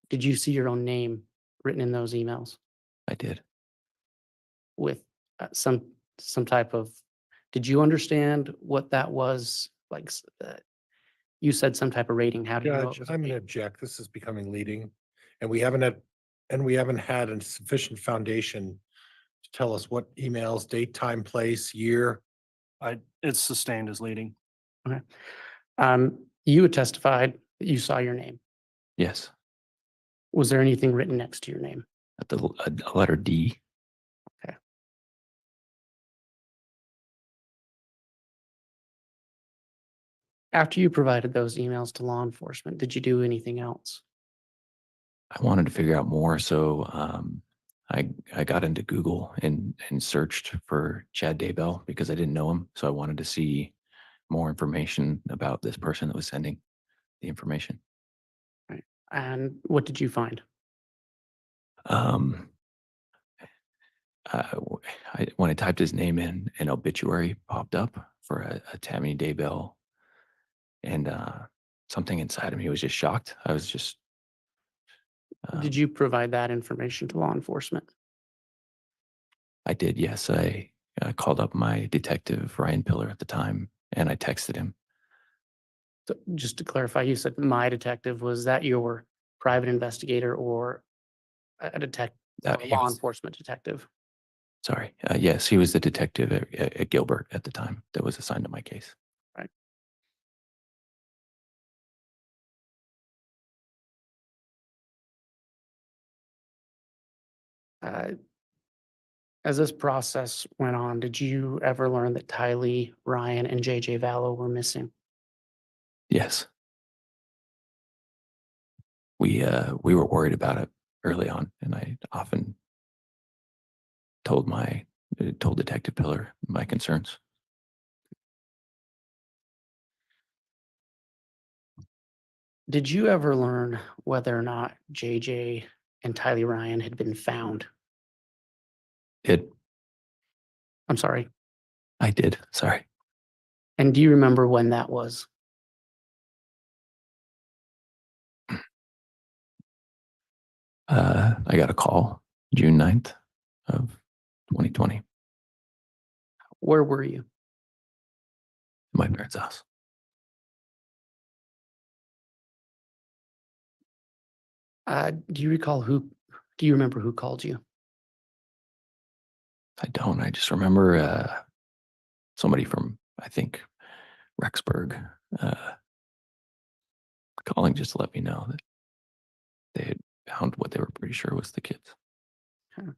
Speaker 8: did you see your own name written in those emails
Speaker 10: I did.
Speaker 8: with some type of, did you understand what that was? Like, you said some type of rating. How do you know it
Speaker 6: Judge,
Speaker 8: was
Speaker 6: I'm gonna
Speaker 8: rated?
Speaker 6: object. This is becoming leading. And we haven't had a sufficient foundation to tell us what emails, date, time, place, year.
Speaker 3: It's sustained as leading.
Speaker 8: You had testified that you saw your name.
Speaker 10: Yes.
Speaker 8: Was there anything written next to your name?
Speaker 10: At the letter D.
Speaker 8: Okay. After you provided those emails to law enforcement, did you do anything else?
Speaker 10: I wanted to figure out more, so I got into Google and searched for Chad Daybell because I didn't know him. So I wanted to see more information about this person that was sending the information.
Speaker 8: Right. And what did you find?
Speaker 10: When I typed his name in, an obituary popped up for a Tammy Daybell, and something inside of me was just shocked. I was just.
Speaker 8: Did you provide that information to law enforcement?
Speaker 10: I did, yes. I called up my detective, Ryan Pillar, at the time, and I texted him.
Speaker 8: So just to clarify, you said my detective. Was that your private investigator or a detective, law enforcement detective?
Speaker 10: Sorry. Yes, he was the detective at Gilbert at the time that was assigned to my case.
Speaker 8: Right. As this process went on, did you ever learn that Tylee, Ryan, and JJ Vallow were missing?
Speaker 10: Yes. We were worried about it early on, and I often told Detective Pillar my concerns.
Speaker 8: Did you ever learn whether or not JJ and Tylee Ryan had been found? I'm sorry.
Speaker 10: I did. Sorry.
Speaker 8: And do you remember when that was?
Speaker 10: I got a call June 9th of 2020.
Speaker 8: Where were you?
Speaker 10: My parents' house.
Speaker 8: Do you remember who called you?
Speaker 10: I don't. I just remember somebody from, I think, Rexburg calling just to let me know that they had found what they were pretty sure was the kids.
Speaker 8: Okay.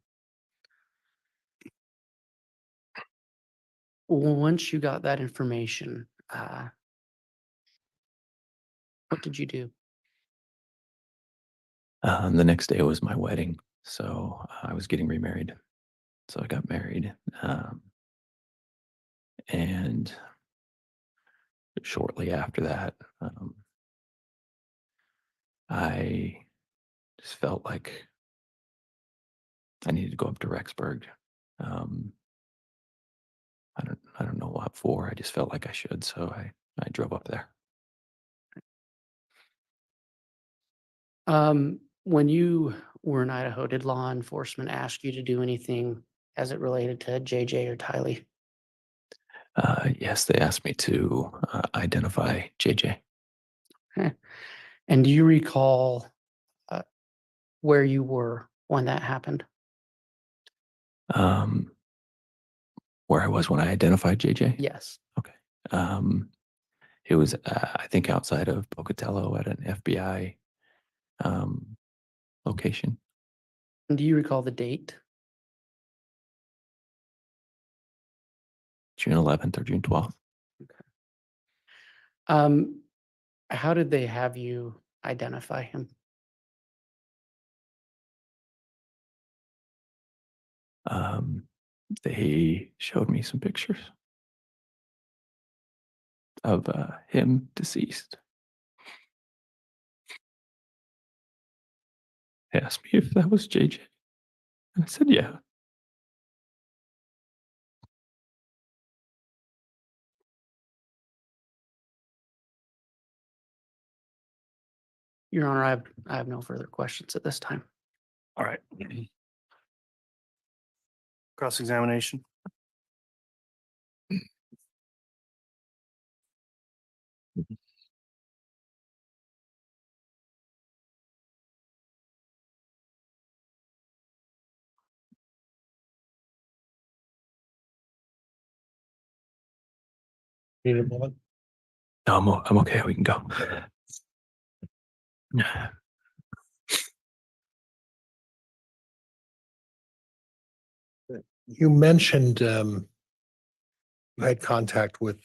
Speaker 8: Once you got that information, what did you do?
Speaker 10: The next day was my wedding, so I was getting remarried. So I got married, And shortly after that, I just felt like I needed to go up to Rexburg. I don't know what for. I just felt like I should, so I drove up there.
Speaker 8: When you were in Idaho, did law enforcement ask you to do anything as it related to JJ or Tylee?
Speaker 10: Yes, they asked me to identify JJ.
Speaker 8: And do you recall where you were when that happened?
Speaker 10: Where I was when I identified JJ?
Speaker 8: Yes.
Speaker 10: Okay. It was, I think, outside of Pocatello at an FBI location.
Speaker 8: And do you recall the date?
Speaker 10: June 11th or June 12th.
Speaker 8: How did they have you identify him?
Speaker 10: They showed me some pictures of him deceased. They asked me if that was JJ. And I said, yeah.
Speaker 8: Your Honor, I have no further questions at this time.
Speaker 3: All right. Cross-examination. Need a moment?
Speaker 10: No, I'm okay. We can go.
Speaker 6: You mentioned you had contact with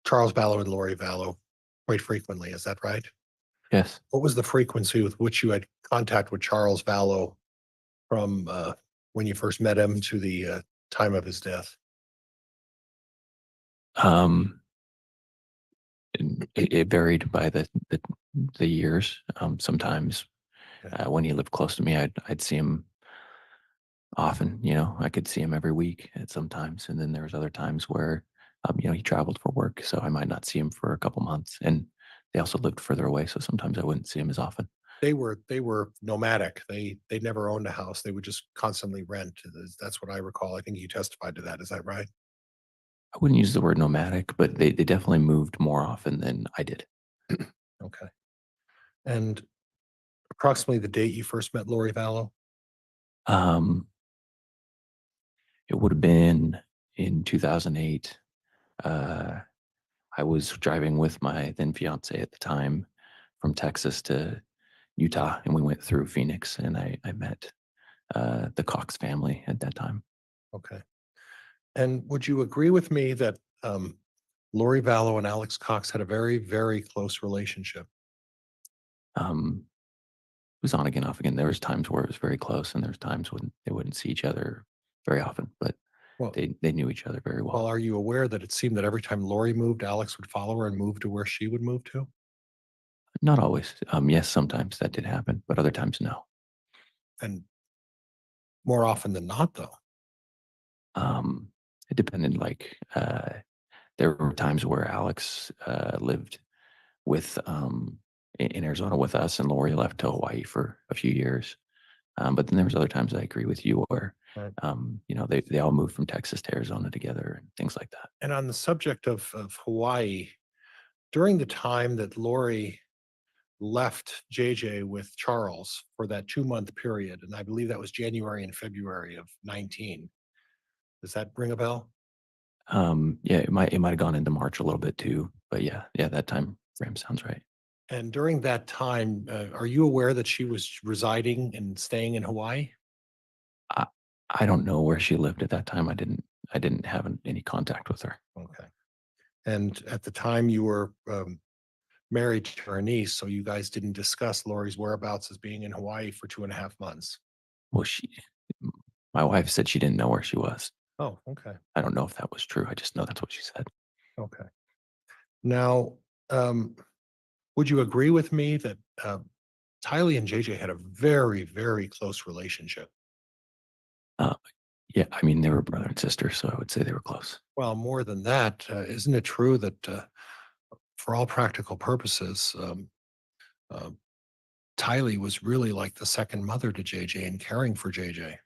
Speaker 6: Charles Vallow and Lori Vallow quite frequently. Is that right?
Speaker 10: Yes.
Speaker 6: What was the frequency with which you had contact with Charles Vallow from when you first met him to the time of his death?
Speaker 10: It varied by the years. Sometimes when he lived close to me, I'd see him often. I could see him every week at sometimes, and then there was other times where he traveled for work, so I might not see him for a couple months. And they also lived further away, so sometimes I wouldn't see him as often.
Speaker 6: They were nomadic. They never owned a house. They would just constantly rent. That's what I recall. I think you testified to that. Is that right?
Speaker 10: I wouldn't use the word nomadic, but they definitely moved more often than I did.
Speaker 6: Okay. And approximately the date you first met Lori Vallow?
Speaker 10: It would have been in 2008. I was driving with my then fiance at the time from Texas to Utah, and we went through Phoenix, and I met the Cox family at that time.
Speaker 6: Okay. And would you agree with me that Lori Vallow and Alex Cox had a very, very close relationship?
Speaker 10: It was on again, off again. There was times where it was very close, and there's times when they wouldn't see each other very often, but they knew each other very well.
Speaker 6: Well, are you aware that it seemed that every time Lori moved, Alex would follow her and move to where she would move to?
Speaker 10: Not always. Yes, sometimes that did happen, but other times no.
Speaker 6: And more often than not, though.
Speaker 10: It depended. Like there were times where Alex lived with in Arizona with us, and Lori left to Hawaii for a few years. But then there was other times, I agree with you, where
Speaker 6: Right.
Speaker 10: they all moved from Texas to Arizona together and things like that.
Speaker 6: And on the subject of Hawaii, during the time that Lori left JJ with Charles for that 2-month period, and I believe that was January and February of 19. Does that ring a bell?
Speaker 10: Yeah, it might have gone into March a little bit too, but yeah, that time frame sounds right.
Speaker 6: And during that time, are you aware that she was residing and staying in Hawaii?
Speaker 10: I don't know where she lived at that time. I didn't have any contact with her.
Speaker 6: Okay. And at the time you were married to her niece, so you guys didn't discuss Lori's whereabouts as being in Hawaii for 2.5 months.
Speaker 10: Well, my wife said she didn't know where she was.
Speaker 6: Oh, okay.
Speaker 10: I don't know if that was true. I just know that's what she said.
Speaker 6: Okay. Now, would you agree with me that Tylee and JJ had a very, very close relationship?
Speaker 10: Yeah, I mean, they were brother and sister, so I would say they were close.
Speaker 6: Well, more than that, isn't it true that for all practical purposes, uh, Tylee was really like the second mother to JJ and caring for JJ?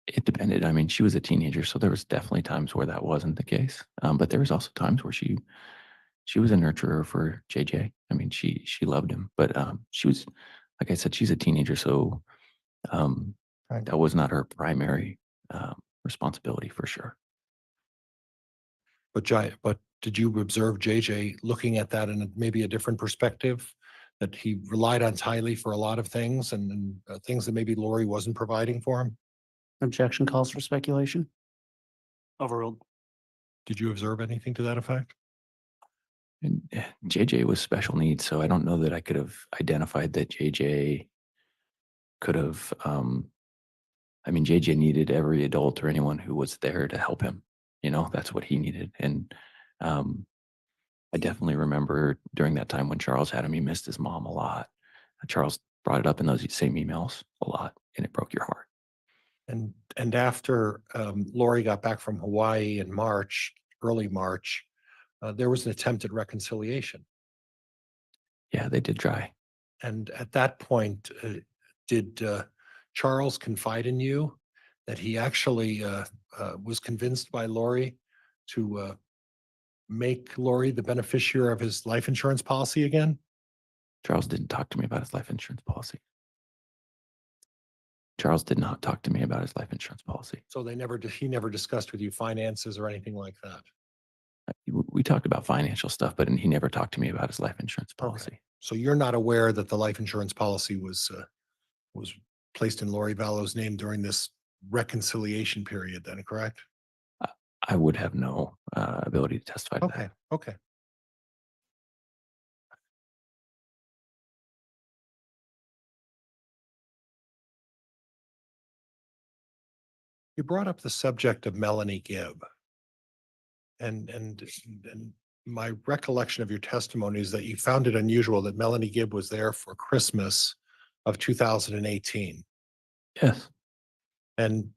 Speaker 10: It depended. I mean, she was a teenager, so there was definitely times where that wasn't the case. But there was also times where she was a nurturer for JJ. I mean, she loved him, but she was, like I said, she's a teenager, so
Speaker 6: Right.
Speaker 10: that was not her primary responsibility for sure.
Speaker 6: But did you observe JJ looking at that in maybe a different perspective? That he relied on Tylee for a lot of things and things that maybe Lori wasn't providing for him?
Speaker 8: Objection calls for speculation.
Speaker 3: Overruled.
Speaker 6: Did you observe anything to that effect?
Speaker 10: And JJ was special needs, so I don't know that I could have identified that JJ could have. I mean, JJ needed every adult or anyone who was there to help him. You know, that's what he needed. And I definitely remember during that time when Charles had him, he missed his mom a lot. Charles brought it up in those same emails a lot, and it broke your heart.
Speaker 6: And after Lori got back from Hawaii in March, early March, there was an attempt at reconciliation.
Speaker 10: Yeah, they did try.
Speaker 6: And at that point, did Charles confide in you that he actually was convinced by Lori to make Lori the beneficiary of his life insurance policy again?
Speaker 10: Charles didn't talk to me about his life insurance policy. Charles did not talk to me about his life insurance policy.
Speaker 6: So he never discussed with you finances or anything like that?
Speaker 10: We talked about financial stuff, but he never talked to me about his life insurance policy.
Speaker 6: So you're not aware that the life insurance policy was placed in Lori Vallow's name during this reconciliation period then, correct?
Speaker 10: I would have no ability to testify to that.
Speaker 6: Okay. You brought up the subject of Melanie Gibb. And my recollection of your testimony is that you found it unusual that Melanie Gibb was there for Christmas of 2018.
Speaker 10: Yes.
Speaker 6: And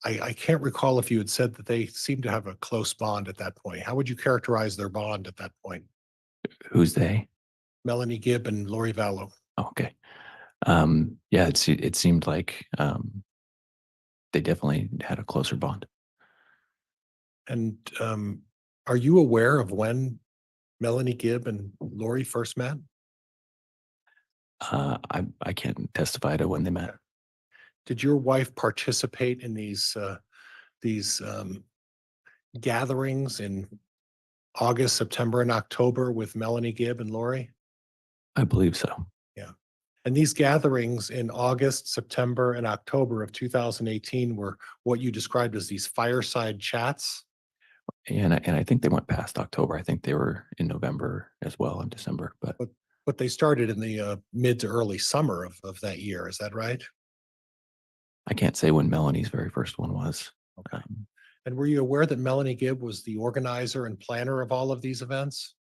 Speaker 6: I can't recall if you had said that they seemed to have a close bond at that point. How would you characterize their bond at that point?
Speaker 10: Who's they?
Speaker 6: Melanie Gibb and Lori Vallow.
Speaker 10: Okay. Yeah, it seemed like they definitely had a closer bond.
Speaker 6: And are you aware of when Melanie Gibb and Lori first met?
Speaker 10: I can't testify to when they met.
Speaker 6: Did your wife participate in these gatherings in August, September, and October with Melanie Gibb and Lori?
Speaker 10: I believe so.
Speaker 6: Yeah. And these gatherings in August, September, and October of 2018 were what you described as these fireside chats?
Speaker 10: And I think they went past October. I think they were in November as well, in December.
Speaker 6: But they started in the mid to early summer of that year. Is that right?
Speaker 10: I can't say when Melanie's very first one was.
Speaker 6: Okay. And were you aware that Melanie Gibb was the organizer and planner of all of these events?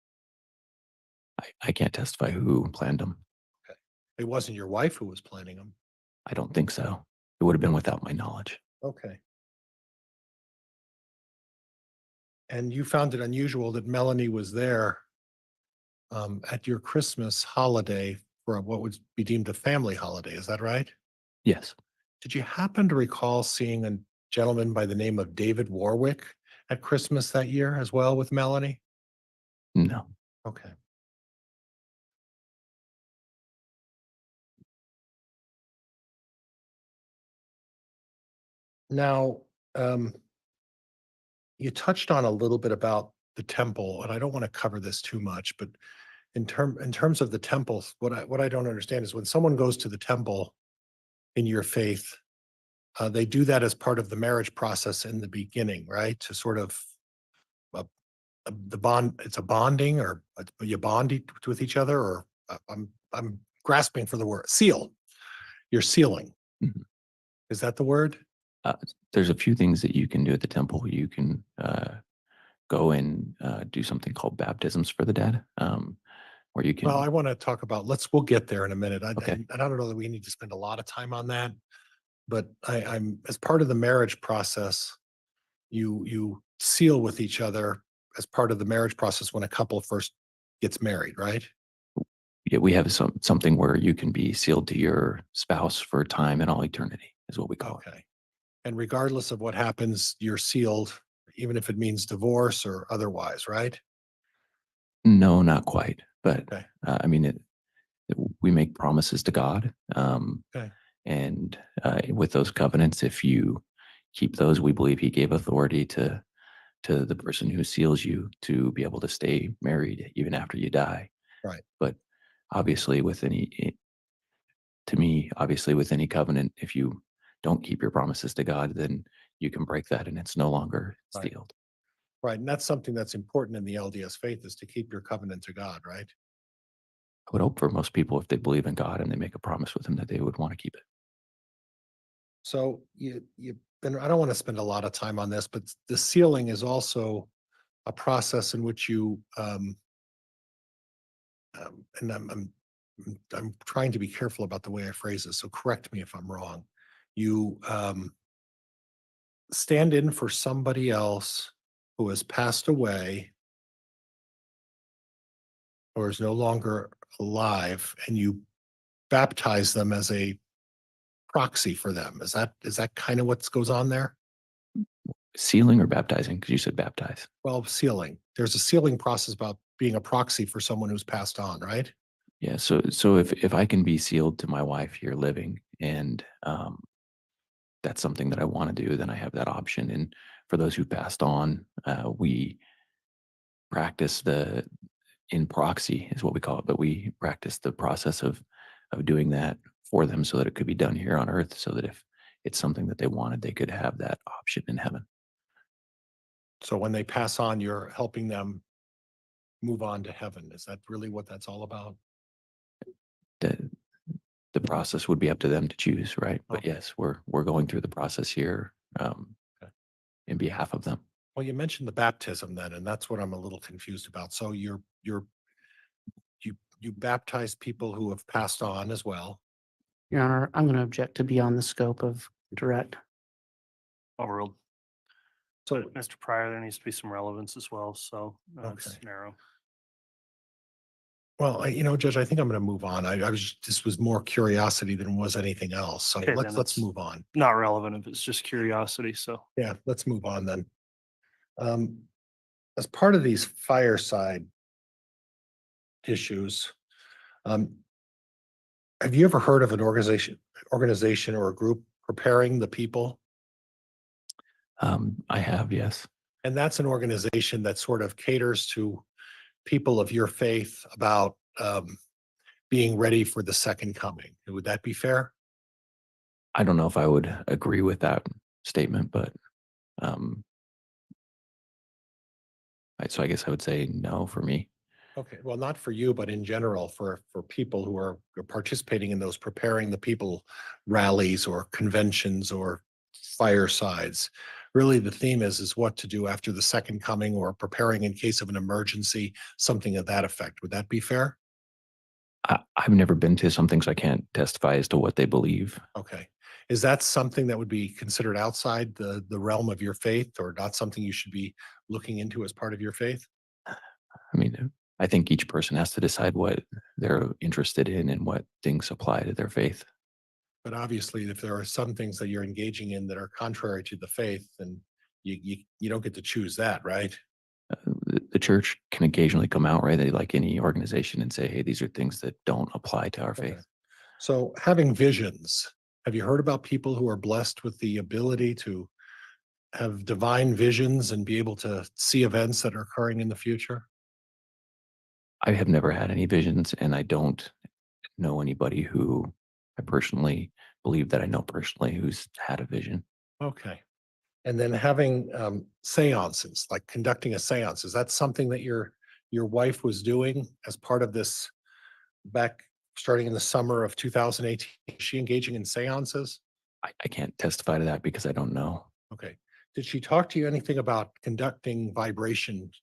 Speaker 10: I can't testify who planned them.
Speaker 6: Okay. It wasn't your wife who was planning them?
Speaker 10: I don't think so. It would have been without my knowledge.
Speaker 6: Okay. And you found it unusual that Melanie was there at your Christmas holiday for what would be deemed a family holiday. Is that right?
Speaker 10: Yes.
Speaker 6: Did you happen to recall seeing a gentleman by the name of David Warwick at Christmas that year as well with Melanie?
Speaker 10: No.
Speaker 6: Okay. Now, you touched on a little bit about the temple, and I don't want to cover this too much, but in terms of the temple, what I don't understand is when someone goes to the temple in your faith, they do that as part of the marriage process in the beginning, right? To sort of the bond, it's a bonding, or you bond with each other, or I'm grasping for the word seal. You're sealing.
Speaker 10: Mhm.
Speaker 6: Is that the word?
Speaker 10: There's a few things that you can do at the temple. You can go and do something called baptisms for the dead, where you can.
Speaker 6: Well, I want to talk about, we'll get there in a minute.
Speaker 10: Okay.
Speaker 6: I don't know that we need to spend a lot of time on that, but I'm, as part of the marriage process, you seal with each other as part of the marriage process when a couple first gets married, right?
Speaker 10: Yeah, we have something where you can be sealed to your spouse for time and all eternity, is what we call it.
Speaker 6: Okay. And regardless of what happens, you're sealed, even if it means divorce or otherwise, right?
Speaker 10: No, not quite. But
Speaker 6: Okay.
Speaker 10: I mean, we make promises to God.
Speaker 6: Okay.
Speaker 10: And with those covenants, if you keep those, we believe He gave authority to the person who seals you to be able to stay married even after you die.
Speaker 6: Right.
Speaker 10: But obviously, to me, obviously, with any covenant, if you don't keep your promises to God, then you can break that and it's no longer
Speaker 6: Right.
Speaker 10: sealed.
Speaker 6: Right. And that's something that's important in the LDS faith, is to keep your covenant to God, right?
Speaker 10: I would hope for most people, if they believe in God and they make a promise with Him, that they would want to keep it.
Speaker 6: So and I don't want to spend a lot of time on this, but the sealing is also a process in which you, and I'm trying to be careful about the way I phrase this, so correct me if I'm wrong. You stand in for somebody else who has passed away or is no longer alive, and you baptize them as a proxy for them. Is that kind of what goes on there?
Speaker 10: Sealing or baptizing? Because you said baptize.
Speaker 6: Well, sealing. There's a sealing process about being a proxy for someone who's passed on, right?
Speaker 10: Yeah. So if I can be sealed to my wife here living, and that's something that I want to do, then I have that option. And for those who passed on, we practice in proxy is what we call it, but we practice the process of doing that for them so that it could be done here on earth, so that if it's something that they wanted, they could have that option in heaven.
Speaker 6: So when they pass on, you're helping them move on to heaven. Is that really what that's all about?
Speaker 10: The process would be up to them to choose, right? But
Speaker 6: Okay.
Speaker 10: yes, we're going through the process here
Speaker 6: Okay.
Speaker 10: in behalf of them.
Speaker 6: Well, you mentioned the baptism then, and that's what I'm a little confused about. So you baptize people who have passed on as well.
Speaker 8: Your Honor, I'm going to object to beyond the scope of direct.
Speaker 3: Overruled.
Speaker 6: So
Speaker 3: But Mr. Pryor, there needs to be some relevance as well, so it's
Speaker 6: Okay.
Speaker 3: narrow.
Speaker 6: well, Judge, I think I'm going to move on. This was more curiosity than was anything else. So
Speaker 3: Okay,
Speaker 6: let's
Speaker 3: then it's-
Speaker 6: move on.
Speaker 3: Not relevant if it's just curiosity, so.
Speaker 6: Yeah, let's move on then. As part of these fireside issues, have you ever heard of an organization or a group preparing the people?
Speaker 10: I have, yes.
Speaker 6: And that's an organization that sort of caters to people of your faith about being ready for the second coming. Would that be fair?
Speaker 10: I don't know if I would agree with that statement, but so I guess I would say no for me.
Speaker 6: Okay, well, not for you, but in general, for people who are participating in those preparing the people rallies or conventions or firesides. Really, the theme is what to do after the second coming, or preparing in case of an emergency, something of that effect. Would that be fair?
Speaker 10: I've never been to something, so I can't testify as to what they believe.
Speaker 6: Okay. Is that something that would be considered outside the realm of your faith, or not something you should be looking into as part of your faith?
Speaker 10: I mean, I think each person has to decide what they're interested in and what things apply to their faith.
Speaker 6: But obviously, if there are some things that you're engaging in that are contrary to the faith, then you don't get to choose that, right?
Speaker 10: The church can occasionally come out, right? They, like any organization, and say, hey, these are things that don't apply to our
Speaker 6: Okay.
Speaker 10: faith.
Speaker 6: So having visions, have you heard about people who are blessed with the ability to have divine visions and be able to see events that are occurring in the future?
Speaker 10: I have never had any visions, and I don't know anybody who I personally believe that I know personally who's had a vision.
Speaker 6: Okay. And then having seances, like conducting a seance, is that something that your wife was doing as part of this back starting in the summer of 2018? Is she engaging in seances?
Speaker 10: I can't testify to that because I don't know.
Speaker 6: Okay. Did she talk to you anything about conducting vibrations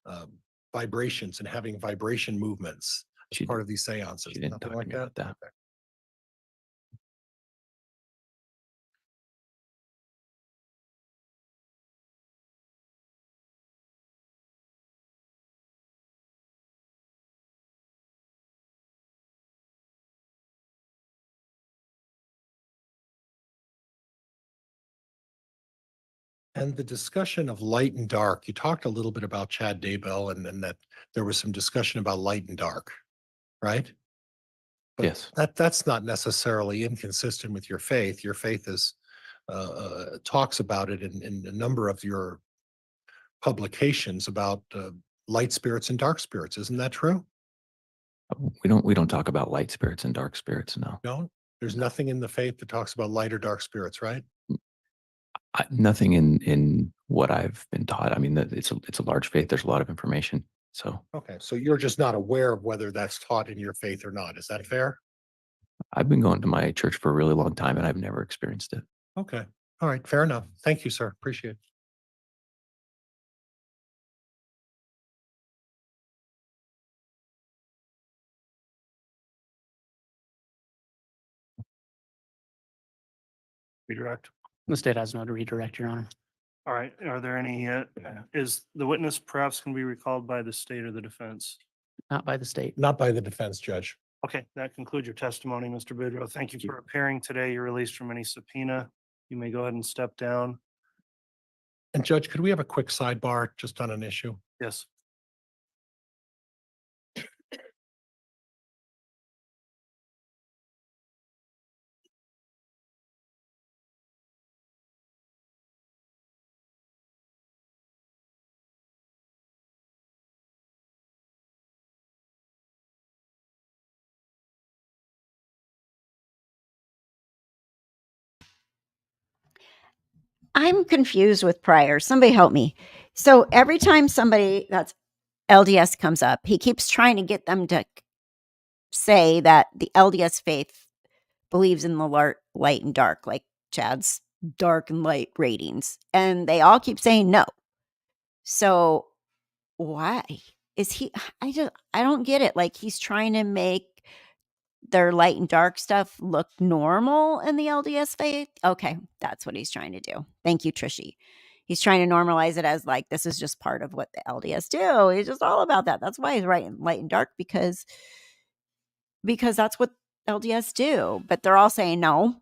Speaker 6: and having vibration movements as
Speaker 10: She
Speaker 6: part of these seances?
Speaker 10: she didn't
Speaker 6: Nothing
Speaker 10: talk to
Speaker 6: like
Speaker 10: me
Speaker 6: that?
Speaker 10: about that.
Speaker 6: Okay. And the discussion of light and dark, you talked a little bit about Chad Daybell and that there was some discussion about light and dark, right? But
Speaker 10: Yes.
Speaker 6: that's not necessarily inconsistent with your faith. Your faith is talks about it in a number of your publications about light spirits and dark spirits. Isn't that true?
Speaker 10: We don't talk about light spirits and dark spirits. No.
Speaker 6: No, there's nothing in the faith that talks about light or dark spirits, right?
Speaker 10: Nothing in what I've been taught. I mean, it's a large faith. There's a lot of information. So
Speaker 6: Okay, so you're just not aware of whether that's taught in your faith or not. Is that fair?
Speaker 10: I've been going to my church for a really long time and I've never experienced it.
Speaker 6: Okay, all right, fair enough. Thank you, sir. Appreciate it.
Speaker 3: Redirect.
Speaker 8: The state has no redirect, Your Honor.
Speaker 3: All right, are there any, is the witness perhaps can be recalled by the state or the defense?
Speaker 8: Not by the state.
Speaker 6: Not by the defense, Judge.
Speaker 3: Okay, that concludes your testimony, Mr. Boudreaux. Thank you for appearing today. You're released from any subpoena. You may go ahead and step down.
Speaker 6: And Judge, could we have a quick sidebar just on an issue?
Speaker 3: Yes.
Speaker 1: I'm confused with Pryor. Somebody help me. So every time somebody that's LDS comes up, he keeps trying to get them to say that the LDS faith believes in the light and dark, like Chad's dark and light ratings. And they all keep saying no. So why is he? I don't get it. Like he's trying to make their light and dark stuff look normal in the LDS faith. Okay, that's what he's trying to do. Thank you, Trishy. He's trying to normalize it as like this is just part of what the LDS do. He's just all about that. That's why he's writing light and dark because that's what LDS do. But they're all saying no,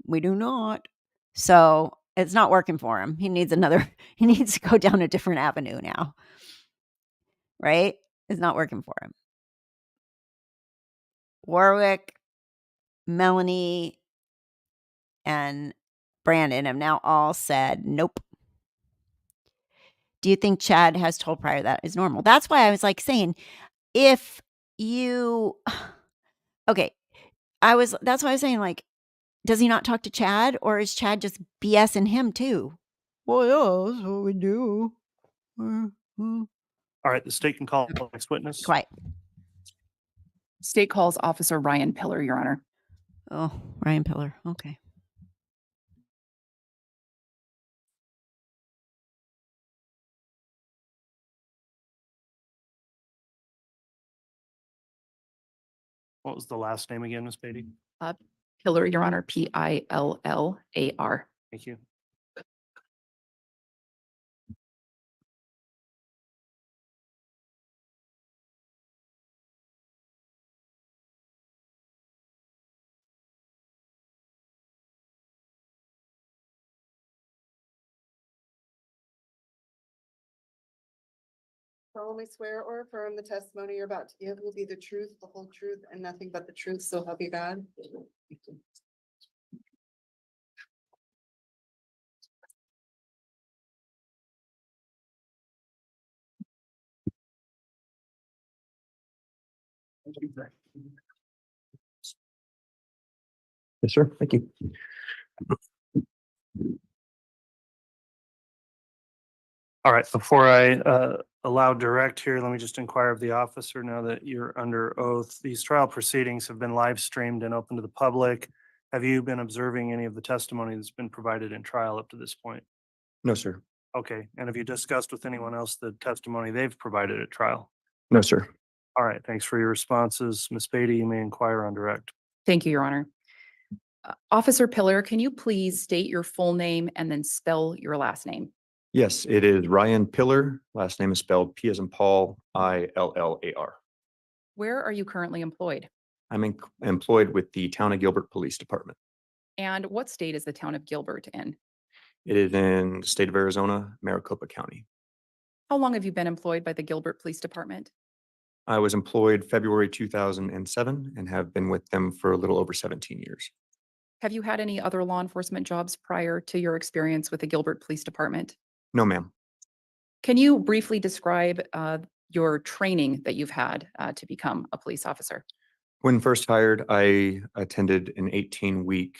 Speaker 1: we do not. So it's not working for him. He needs he needs to go down a different avenue now. Right? It's not working for him. Warwick, Melanie, and Brandon have now all said nope. Do you think Chad has told Pryor that is normal? That's why I was like saying, if you, okay, that's why I was saying, like, does he not talk to Chad or is Chad just BSing him too? Well, yeah, that's what we do.
Speaker 3: All right, the state can call the next witness.
Speaker 1: Quiet.
Speaker 11: State calls Officer Ryan Pillar, Your Honor.
Speaker 1: Oh, Ryan Pillar. Okay.
Speaker 3: What was the last name again, Miss Beatty?
Speaker 11: Pillar, Your Honor, Pillar.
Speaker 3: Thank you.
Speaker 9: Solemnly swear or affirm the testimony you're about to give will be the truth, the whole truth, and nothing but the truth, so help you God.
Speaker 7: Yes, sir. Thank you.
Speaker 3: All right, before I allow direct here, let me just inquire of the officer now that you're under oath. These trial proceedings have been live streamed and open to the public. Have you been observing any of the testimony that's been provided in trial up to this point?
Speaker 7: No, sir.
Speaker 3: Okay, and have you discussed with anyone else the testimony they've provided at trial?
Speaker 7: No, sir.
Speaker 3: All right, thanks for your responses. Ms. Beatty, you may inquire on direct.
Speaker 11: Thank you, Your Honor. Officer Pillar, can you please state your full name and then spell your last name?
Speaker 7: Yes, it is Ryan Pillar. Last name is spelled P as in Paul, Illar.
Speaker 11: Where are you currently employed?
Speaker 7: I'm employed with the Town of Gilbert Police Department.
Speaker 11: And what state is the town of Gilbert in?
Speaker 7: It is in the state of Arizona, Maricopa County.
Speaker 11: How long have you been employed by the Gilbert Police Department?
Speaker 7: I was employed February 2007 and have been with them for a little over 17 years.
Speaker 11: Have you had any other law enforcement jobs prior to your experience with the Gilbert Police Department?
Speaker 7: No, ma'am.
Speaker 11: Can you briefly describe your training that you've had to become a police officer?
Speaker 7: When first hired, I attended an 18-week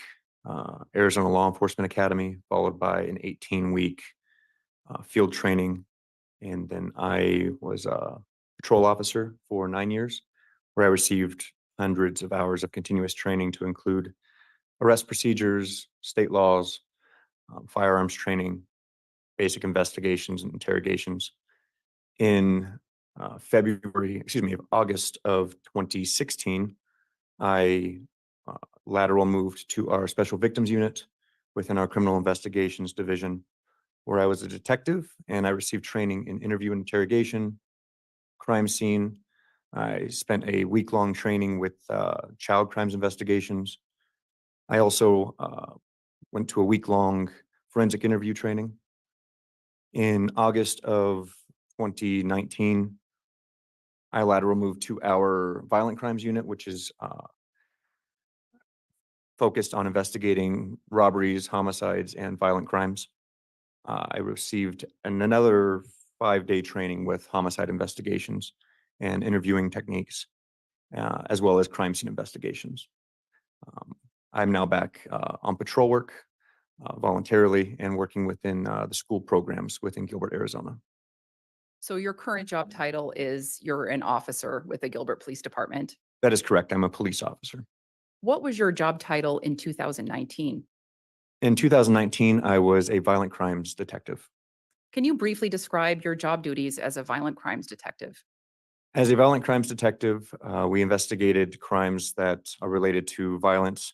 Speaker 7: Arizona Law Enforcement Academy, followed by an 18-week field training. And then I was a patrol officer for 9 years, where I received hundreds of hours of continuous training to include arrest procedures, state laws, firearms training, basic investigations and interrogations. In August of 2016, I lateral moved to our Special Victims Unit within our Criminal Investigations Division, where I was a detective and I received training in interview and interrogation, crime scene. I spent a week-long training with child crimes investigations. I also went to a week-long forensic interview training. In August of 2019, I lateral moved to our violent crimes unit, which is focused on investigating robberies, homicides, and violent crimes. I received another 5-day training with homicide investigations and interviewing techniques, as well as crime scene investigations. I'm now back on patrol work voluntarily and working within the school programs within Gilbert, Arizona.
Speaker 11: So your current job title is you're an officer with the Gilbert Police Department.
Speaker 7: That is correct. I'm a police officer.
Speaker 11: What was your job title in 2019?
Speaker 7: In 2019, I was a violent crimes detective.
Speaker 11: Can you briefly describe your job duties as a violent crimes detective?
Speaker 7: As a violent crimes detective, we investigated crimes that are related to violence,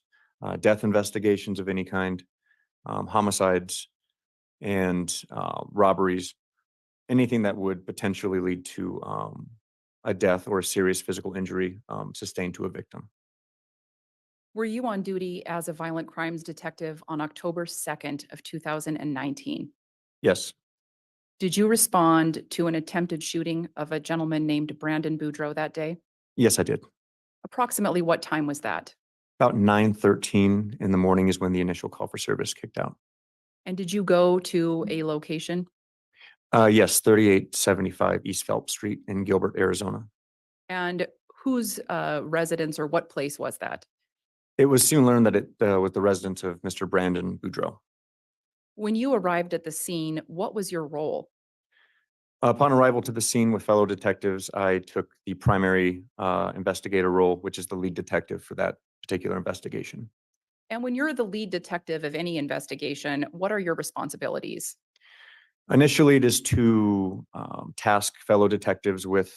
Speaker 7: death investigations of any kind, homicides, and robberies, anything that would potentially lead to a death or a serious physical injury sustained to a victim.
Speaker 11: Were you on duty as a violent crimes detective on October 2nd of 2019?
Speaker 7: Yes,
Speaker 11: Did you respond to an attempted shooting of a gentleman named Brandon Boudreaux that day?
Speaker 7: yes, I did.
Speaker 11: Approximately what time was that?
Speaker 7: About 9:13 in the morning is when the initial call for service kicked out.
Speaker 11: And did you go to a location?
Speaker 7: Yes, 3875 East Phelps Street in Gilbert, Arizona.
Speaker 11: And whose residence or what place was that?
Speaker 7: It was soon learned that it was the residence of Mr. Brandon Boudreaux.
Speaker 11: When you arrived at the scene, what was your role?
Speaker 7: Upon arrival to the scene with fellow detectives, I took the primary investigator role, which is the lead detective for that particular investigation.
Speaker 11: And when you're the lead detective of any investigation, what are your responsibilities?
Speaker 7: Initially, it is to task fellow detectives with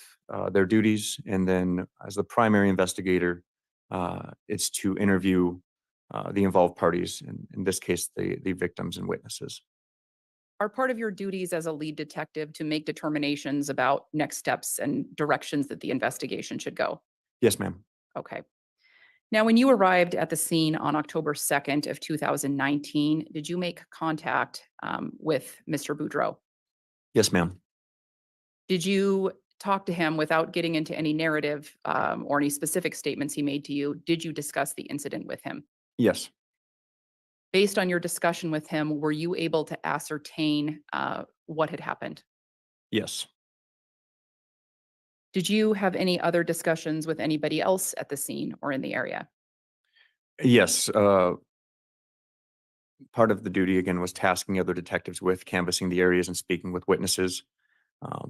Speaker 7: their duties, and then as the primary investigator, it's to interview the involved parties, in this case, the victims and witnesses.
Speaker 11: Are part of your duties as a lead detective to make determinations about next steps and directions that the investigation should go?
Speaker 7: Yes, ma'am.
Speaker 11: Okay. Now, when you arrived at the scene on October 2nd of 2019, did you make contact with Mr. Boudreaux?
Speaker 7: Yes, ma'am.
Speaker 11: Did you talk to him without getting into any narrative or any specific statements he made to you? Did you discuss the incident with him?
Speaker 7: Yes.
Speaker 11: Based on your discussion with him, were you able to ascertain what had happened?
Speaker 7: Yes.
Speaker 11: Did you have any other discussions with anybody else at the scene or in the area?
Speaker 7: Yes. Part of the duty, again, was tasking other detectives with canvassing the areas and speaking with witnesses.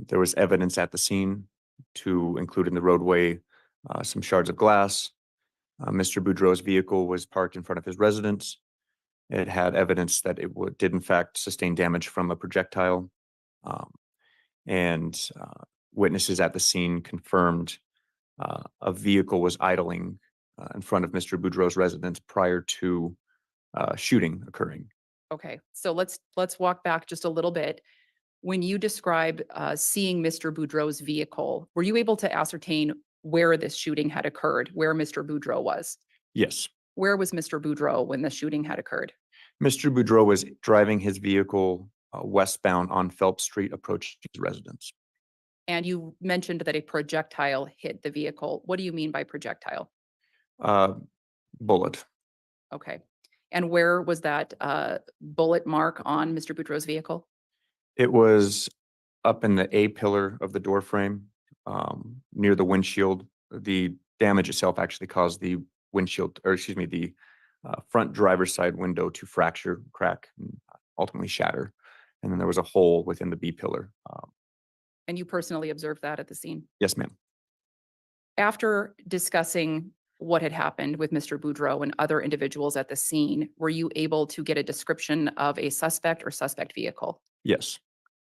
Speaker 7: There was evidence at the scene to include in the roadway some shards of glass,
Speaker 12: Mr. Boudreaux's vehicle was parked in front of his residence. It had evidence that it did in fact sustain damage from a projectile. And witnesses at the scene confirmed a vehicle was idling in front of Mr. Boudreaux's residence prior to shooting occurring.
Speaker 11: Okay, so let's walk back just a little bit. When you described seeing Mr. Boudreaux's vehicle, were you able to ascertain where this shooting had occurred, where Mr. Boudreaux was?
Speaker 12: Yes.
Speaker 11: Where was Mr. Boudreaux when the shooting had occurred?
Speaker 12: Mr. Boudreaux was driving his vehicle westbound on Phelps Street, approaching his residence.
Speaker 11: And you mentioned that a projectile hit the vehicle. What do you mean by projectile?
Speaker 12: Bullet.
Speaker 11: Okay. And where was that bullet mark on Mr. Boudreaux's vehicle?
Speaker 12: It was up in the A pillar of the door frame, near the windshield. The damage itself actually caused the windshield, or excuse me, the front driver's side window to fracture, crack, and ultimately shatter. And then there was a hole within the B pillar.
Speaker 11: And you personally observed that at the scene?
Speaker 12: Yes, ma'am.
Speaker 11: After discussing what had happened with Mr. Boudreaux and other individuals at the scene, were you able to get a description of a suspect or suspect vehicle?
Speaker 12: Yes.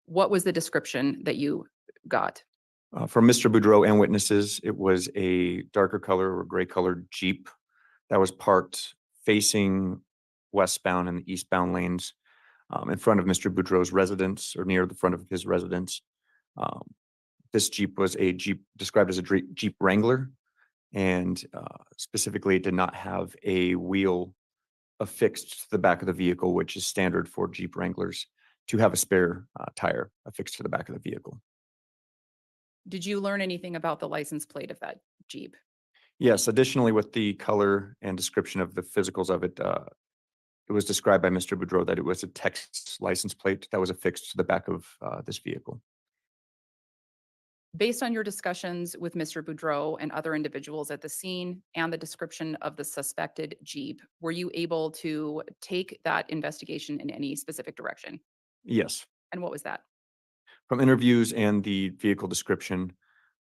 Speaker 11: What was the description that you got?
Speaker 12: From Mr. Boudreaux and witnesses, it was a darker color or gray colored Jeep that was parked facing westbound and the eastbound lanes in front of Mr. Boudreaux's residence, or near the front of his residence. This Jeep was a Jeep described as a Jeep Wrangler, and specifically it did not have a wheel affixed to the back of the vehicle, which is standard for Jeep Wranglers to have a spare tire affixed to the back of the vehicle.
Speaker 11: Did you learn anything about the license plate of that Jeep?
Speaker 12: Yes, additionally, with the color and description of the physicals of it, it was described by Mr. Boudreaux that it was a Texas license plate that was affixed to the back of this vehicle.
Speaker 11: Based on your discussions with Mr. Boudreaux and other individuals at the scene and the description of the suspected Jeep, were you able to take that investigation in any specific direction?
Speaker 12: Yes.
Speaker 11: And what was that?
Speaker 12: From interviews and the vehicle description,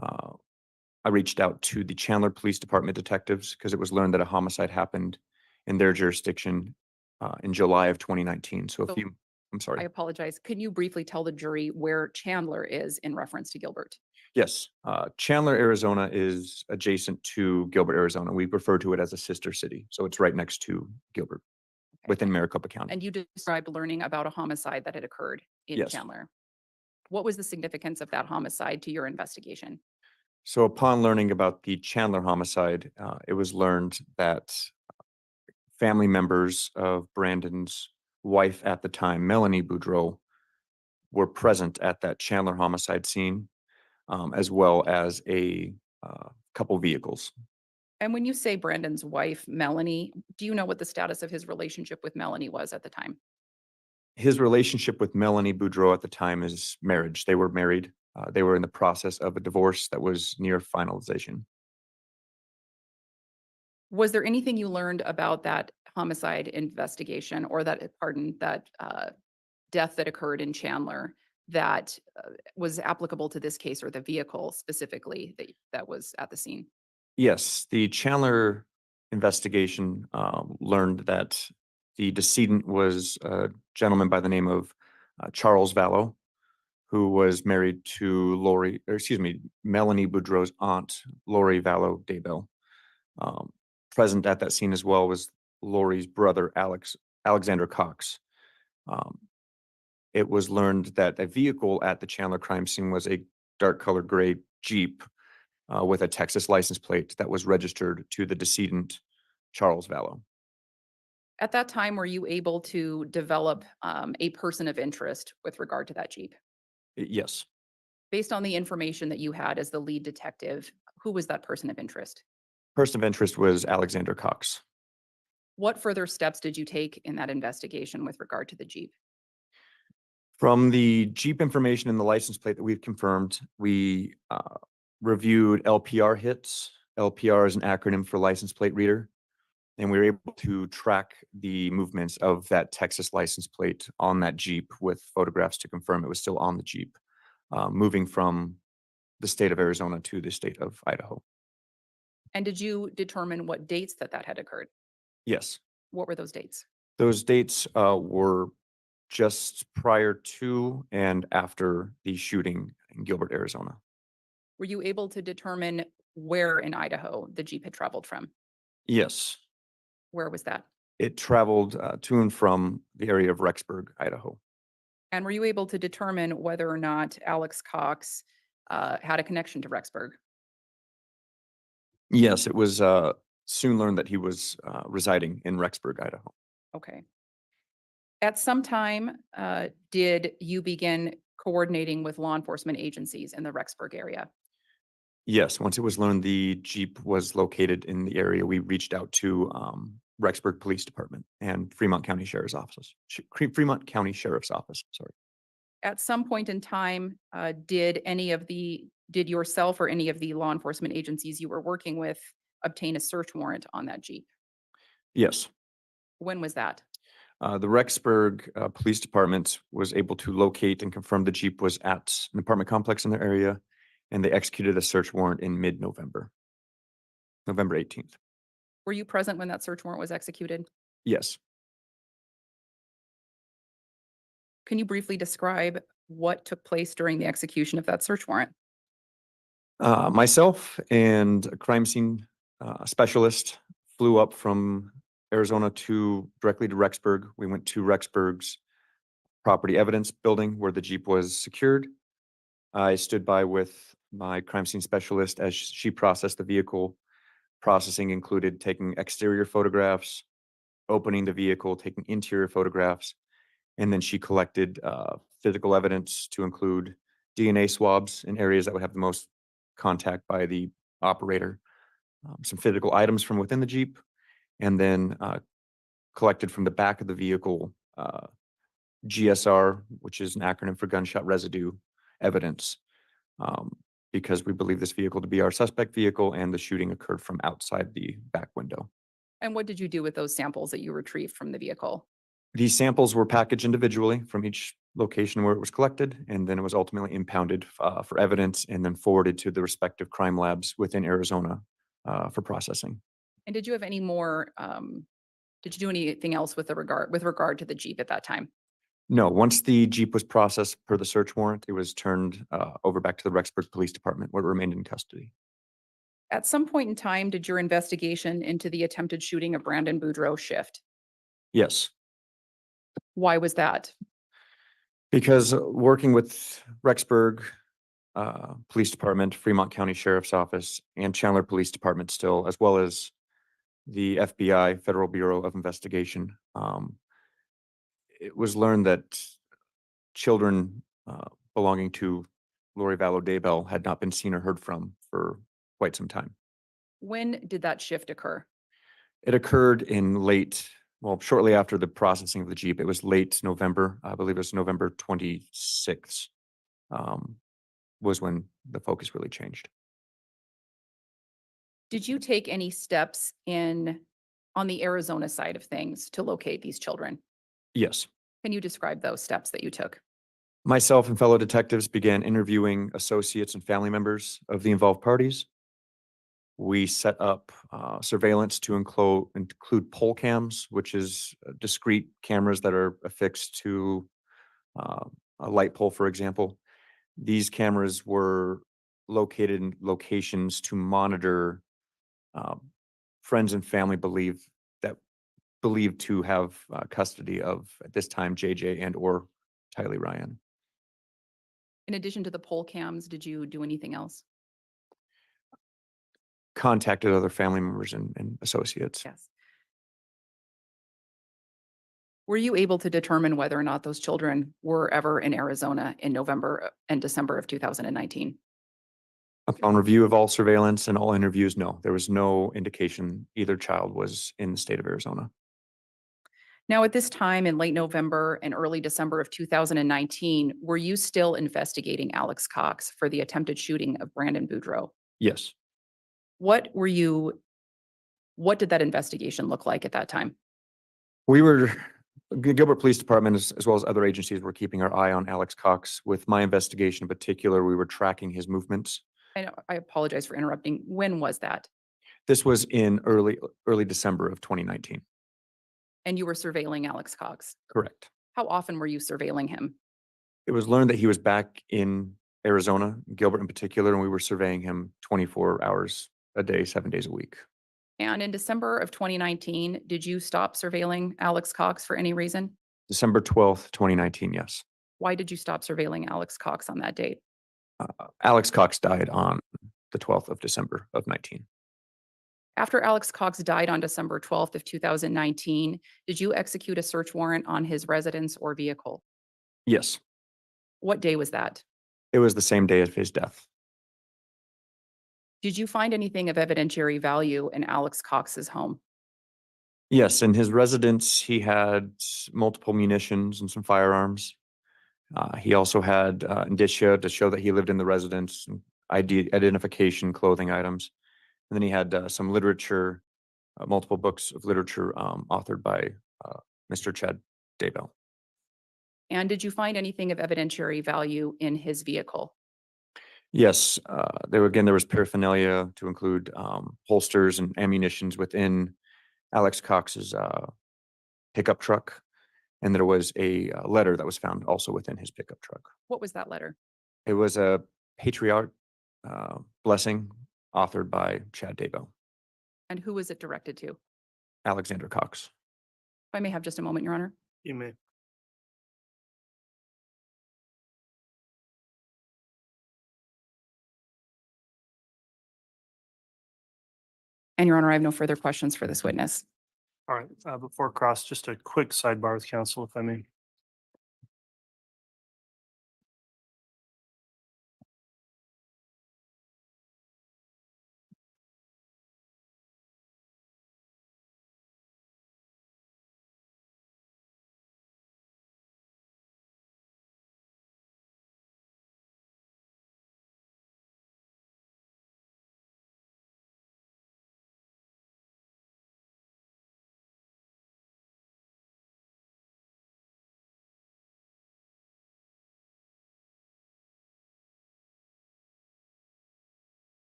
Speaker 12: I reached out to the Chandler Police Department detectives because it was learned that a homicide happened in their jurisdiction in July of 2019. So
Speaker 11: So-
Speaker 12: I'm
Speaker 11: I
Speaker 12: sorry.
Speaker 11: apologize. Can you briefly tell the jury where Chandler is in reference to Gilbert?
Speaker 12: Yes, Chandler, Arizona is adjacent to Gilbert, Arizona. We refer to it as a sister city. So it's right next to Gilbert within Maricopa County.
Speaker 11: And you described learning about a homicide that had occurred in
Speaker 12: Yes.
Speaker 11: Chandler. What was the significance of that homicide to your investigation?
Speaker 12: So upon learning about the Chandler homicide, it was learned that family members of Brandon's wife at the time, Melanie Boudreaux, were present at that Chandler homicide scene, as well as a couple vehicles.
Speaker 11: And when you say Brandon's wife, Melanie, do you know what the status of his relationship with Melanie was at the time?
Speaker 12: His relationship with Melanie Boudreaux at the time is marriage. They were married. They were in the process of a divorce that was near finalization.
Speaker 11: Was there anything you learned about that homicide investigation or that death that occurred in Chandler that was applicable to this case or the vehicle specifically that was at the scene?
Speaker 12: Yes, the Chandler investigation learned that the decedent was a gentleman by the name of Charles Vallow, who was married to Melanie Boudreaux's aunt, Lori Vallow Daybell. Present at that scene as well was Lori's brother, Alexander Cox. It was learned that a vehicle at the Chandler crime scene was a dark colored gray Jeep with a Texas license plate that was registered to the decedent, Charles Vallow.
Speaker 11: At that time, were you able to develop a person of interest with regard to that Jeep?
Speaker 12: Yes.
Speaker 11: Based on the information that you had as the lead detective, who was that person of interest?
Speaker 12: Person of interest was Alexander Cox.
Speaker 11: What further steps did you take in that investigation with regard to the Jeep?
Speaker 12: From the Jeep information and the license plate that we've confirmed, we reviewed LPR hits. LPR is an acronym for license plate reader. And we were able to track the movements of that Texas license plate on that Jeep with photographs to confirm it was still on the Jeep, moving from the state of Arizona to the state of Idaho.
Speaker 11: And did you determine what dates that had occurred?
Speaker 12: Yes.
Speaker 11: What were those dates?
Speaker 12: Those dates were just prior to and after the shooting in Gilbert, Arizona.
Speaker 11: Were you able to determine where in Idaho the Jeep had traveled from?
Speaker 12: Yes,
Speaker 11: Where was that?
Speaker 12: it traveled to and from the area of Rexburg, Idaho.
Speaker 11: And were you able to determine whether or not Alex Cox had a connection to Rexburg?
Speaker 12: Yes, it was soon learned that he was residing in Rexburg, Idaho.
Speaker 11: Okay. At some time, did you begin coordinating with law enforcement agencies in the Rexburg area?
Speaker 12: Yes, once it was learned the Jeep was located in the area, we reached out to Rexburg Police Department and Fremont County Sheriff's Office. Fremont County Sheriff's Office, sorry.
Speaker 11: At some point in time, did yourself or any of the law enforcement agencies you were working with obtain a search warrant on that Jeep?
Speaker 12: Yes,
Speaker 11: When was that?
Speaker 12: the Rexburg Police Department was able to locate and confirm the Jeep was at an apartment complex in their area, and they executed a search warrant in mid-November, November 18th.
Speaker 11: Were you present when that search warrant was executed?
Speaker 12: Yes.
Speaker 11: Can you briefly describe what took place during the execution of that search warrant?
Speaker 12: Myself and a crime scene specialist flew up from Arizona directly to Rexburg. We went to Rexburg's property evidence building where the Jeep was secured. I stood by with my crime scene specialist as she processed the vehicle. Processing included taking exterior photographs, opening the vehicle, taking interior photographs, and then she collected physical evidence to include DNA swabs in areas that would have the most contact by the operator, some physical items from within the Jeep, and then collected from the back of the vehicle GSR, which is an acronym for gunshot residue evidence, because we believe this vehicle to be our suspect vehicle and the shooting occurred from outside the back window.
Speaker 11: And what did you do with those samples that you retrieved from the vehicle?
Speaker 12: These samples were packaged individually from each location where it was collected, and then it was ultimately impounded for evidence and then forwarded to the respective crime labs within Arizona for processing.
Speaker 11: And did you have any more, did you do anything else with regard to the Jeep at that time?
Speaker 12: No, once the Jeep was processed per the search warrant, it was turned over back to the Rexburg Police Department where it remained in custody.
Speaker 11: At some point in time, did your investigation into the attempted shooting of Brandon Boudreaux shift?
Speaker 12: Yes,
Speaker 11: Why was that?
Speaker 12: because working with Rexburg Police Department, Fremont County Sheriff's Office, and Chandler Police Department still, as well as the FBI, Federal Bureau of Investigation, it was learned that children belonging to Lori Vallow Daybell had not been seen or heard from for quite some time.
Speaker 11: When did that shift occur?
Speaker 12: It occurred shortly after the processing of the Jeep. It was late November. I believe it was November 26th, was when the focus really changed.
Speaker 11: Did you take any steps on the Arizona side of things to locate these children?
Speaker 12: Yes.
Speaker 11: Can you describe those steps that you took?
Speaker 12: Myself and fellow detectives began interviewing associates and family members of the involved parties. We set up surveillance to include pole cams, which is discrete cameras that are affixed to a light pole, for example. These cameras were located in locations to monitor friends and family believed to have custody of, at this time, JJ and or Tylee Ryan.
Speaker 11: In addition to the poll cams, did you do anything else?
Speaker 12: Contacted other family members and associates.
Speaker 11: Yes. Were you able to determine whether or not those children were ever in Arizona in November and December of 2019?
Speaker 12: Upon review of all surveillance and all interviews, no, there was no indication either child was in the state of Arizona.
Speaker 11: Now, at this time in late November and early December of 2019, were you still investigating Alex Cox for the attempted shooting of Brandon Boudreaux?
Speaker 12: Yes.
Speaker 11: What did that investigation look like at that time?
Speaker 12: Gilbert Police Department, as well as other agencies, were keeping our eye on Alex Cox. With my investigation in particular, we were tracking his movements.
Speaker 11: I apologize for interrupting. When was that?
Speaker 12: This was in early December of 2019.
Speaker 11: And you were surveilling Alex Cox.
Speaker 12: Correct.
Speaker 11: How often were you surveilling him?
Speaker 12: It was learned that he was back in Arizona, Gilbert in particular, and we were surveying him 24 hours a day, 7 days a week.
Speaker 11: And in December of 2019, did you stop surveilling Alex Cox for any reason?
Speaker 12: December 12th, 2019, yes.
Speaker 11: Why did you stop surveilling Alex Cox on that date?
Speaker 12: Alex Cox died on the 12th of December of 19.
Speaker 11: After Alex Cox died on December 12th of 2019, did you execute a search warrant on his residence or vehicle?
Speaker 12: Yes,
Speaker 11: What day was that?
Speaker 12: it was the same day of his death.
Speaker 11: Did you find anything of evidentiary value in Alex Cox's home?
Speaker 12: Yes, in his residence, he had multiple munitions and some firearms. He also had indicia to show that he lived in the residence, ID identification, clothing items. And then he had some literature, multiple books of literature authored by Mr. Chad Daybell.
Speaker 11: And did you find anything of evidentiary value in his vehicle?
Speaker 12: Yes, there was paraphernalia to include holsters and ammunitions within Alex Cox's pickup truck. And there was a letter that was found also within his pickup truck.
Speaker 11: What was that letter?
Speaker 12: It was a patriarch blessing authored by Chad Daybell,
Speaker 11: And who was it directed to? If
Speaker 12: Alexander Cox.
Speaker 11: I may have just a moment, Your Honor.
Speaker 3: You may.
Speaker 11: And Your Honor, I have no further questions for this witness.
Speaker 3: All right, before cross, just a quick sidebar with counsel, if I may.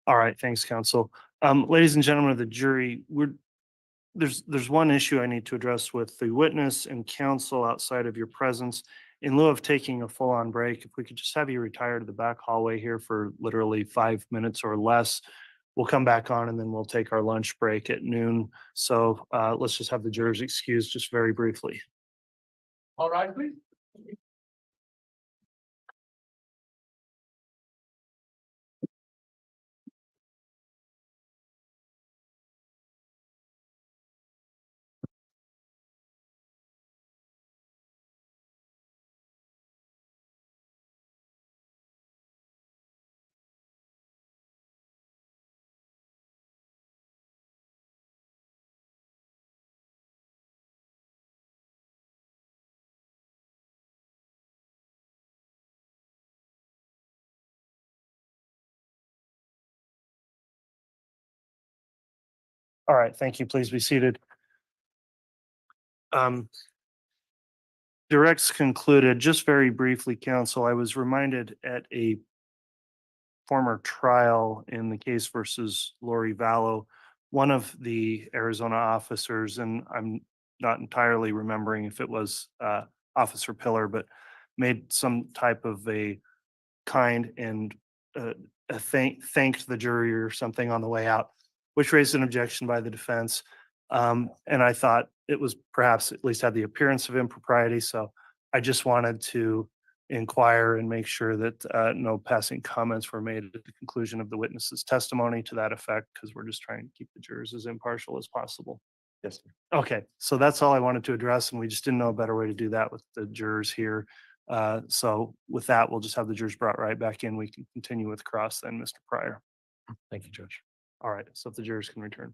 Speaker 3: All right, thanks, counsel. Ladies and gentlemen of the jury, there's one issue I need to address with the witness and counsel outside of your presence. In lieu of taking a full-on break, if we could just have you retire to the back hallway here for literally 5 minutes or less, we'll come back on and then we'll take our lunch break at noon. So let's just have the jurors excused just very briefly.
Speaker 2: All right, please.
Speaker 3: All right, thank you. Please be seated. Directs concluded. Just very briefly, counsel, I was reminded at a former trial in the case versus Lori Vallow, one of the Arizona officers, and I'm not entirely remembering if it was Officer Pillar, but made some type of a kind and thanked the jury or something on the way out, which raised an objection by the defense. And I thought it was perhaps at least had the appearance of impropriety. So I just wanted to inquire and make sure that no passing comments were made at the conclusion of the witness's testimony to that effect, because we're just trying to keep the jurors as impartial as possible.
Speaker 12: Yes, sir.
Speaker 3: Okay, so that's all I wanted to address, and we just didn't know a better way to do that with the jurors here. So with that, we'll just have the jurors brought right back in. We can continue with cross then, Mr. Pryor.
Speaker 6: Thank you, Judge.
Speaker 3: All right, so if the jurors can return.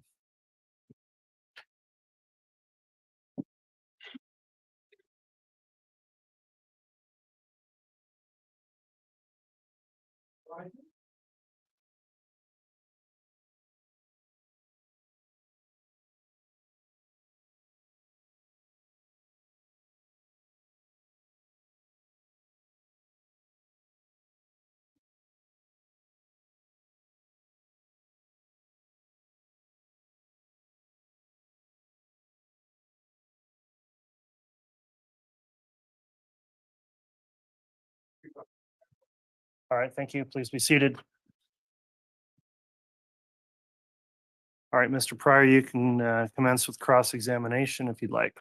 Speaker 3: All right, thank you. Please be seated. All right, Mr. Pryor, you can commence with cross-examination if you'd like.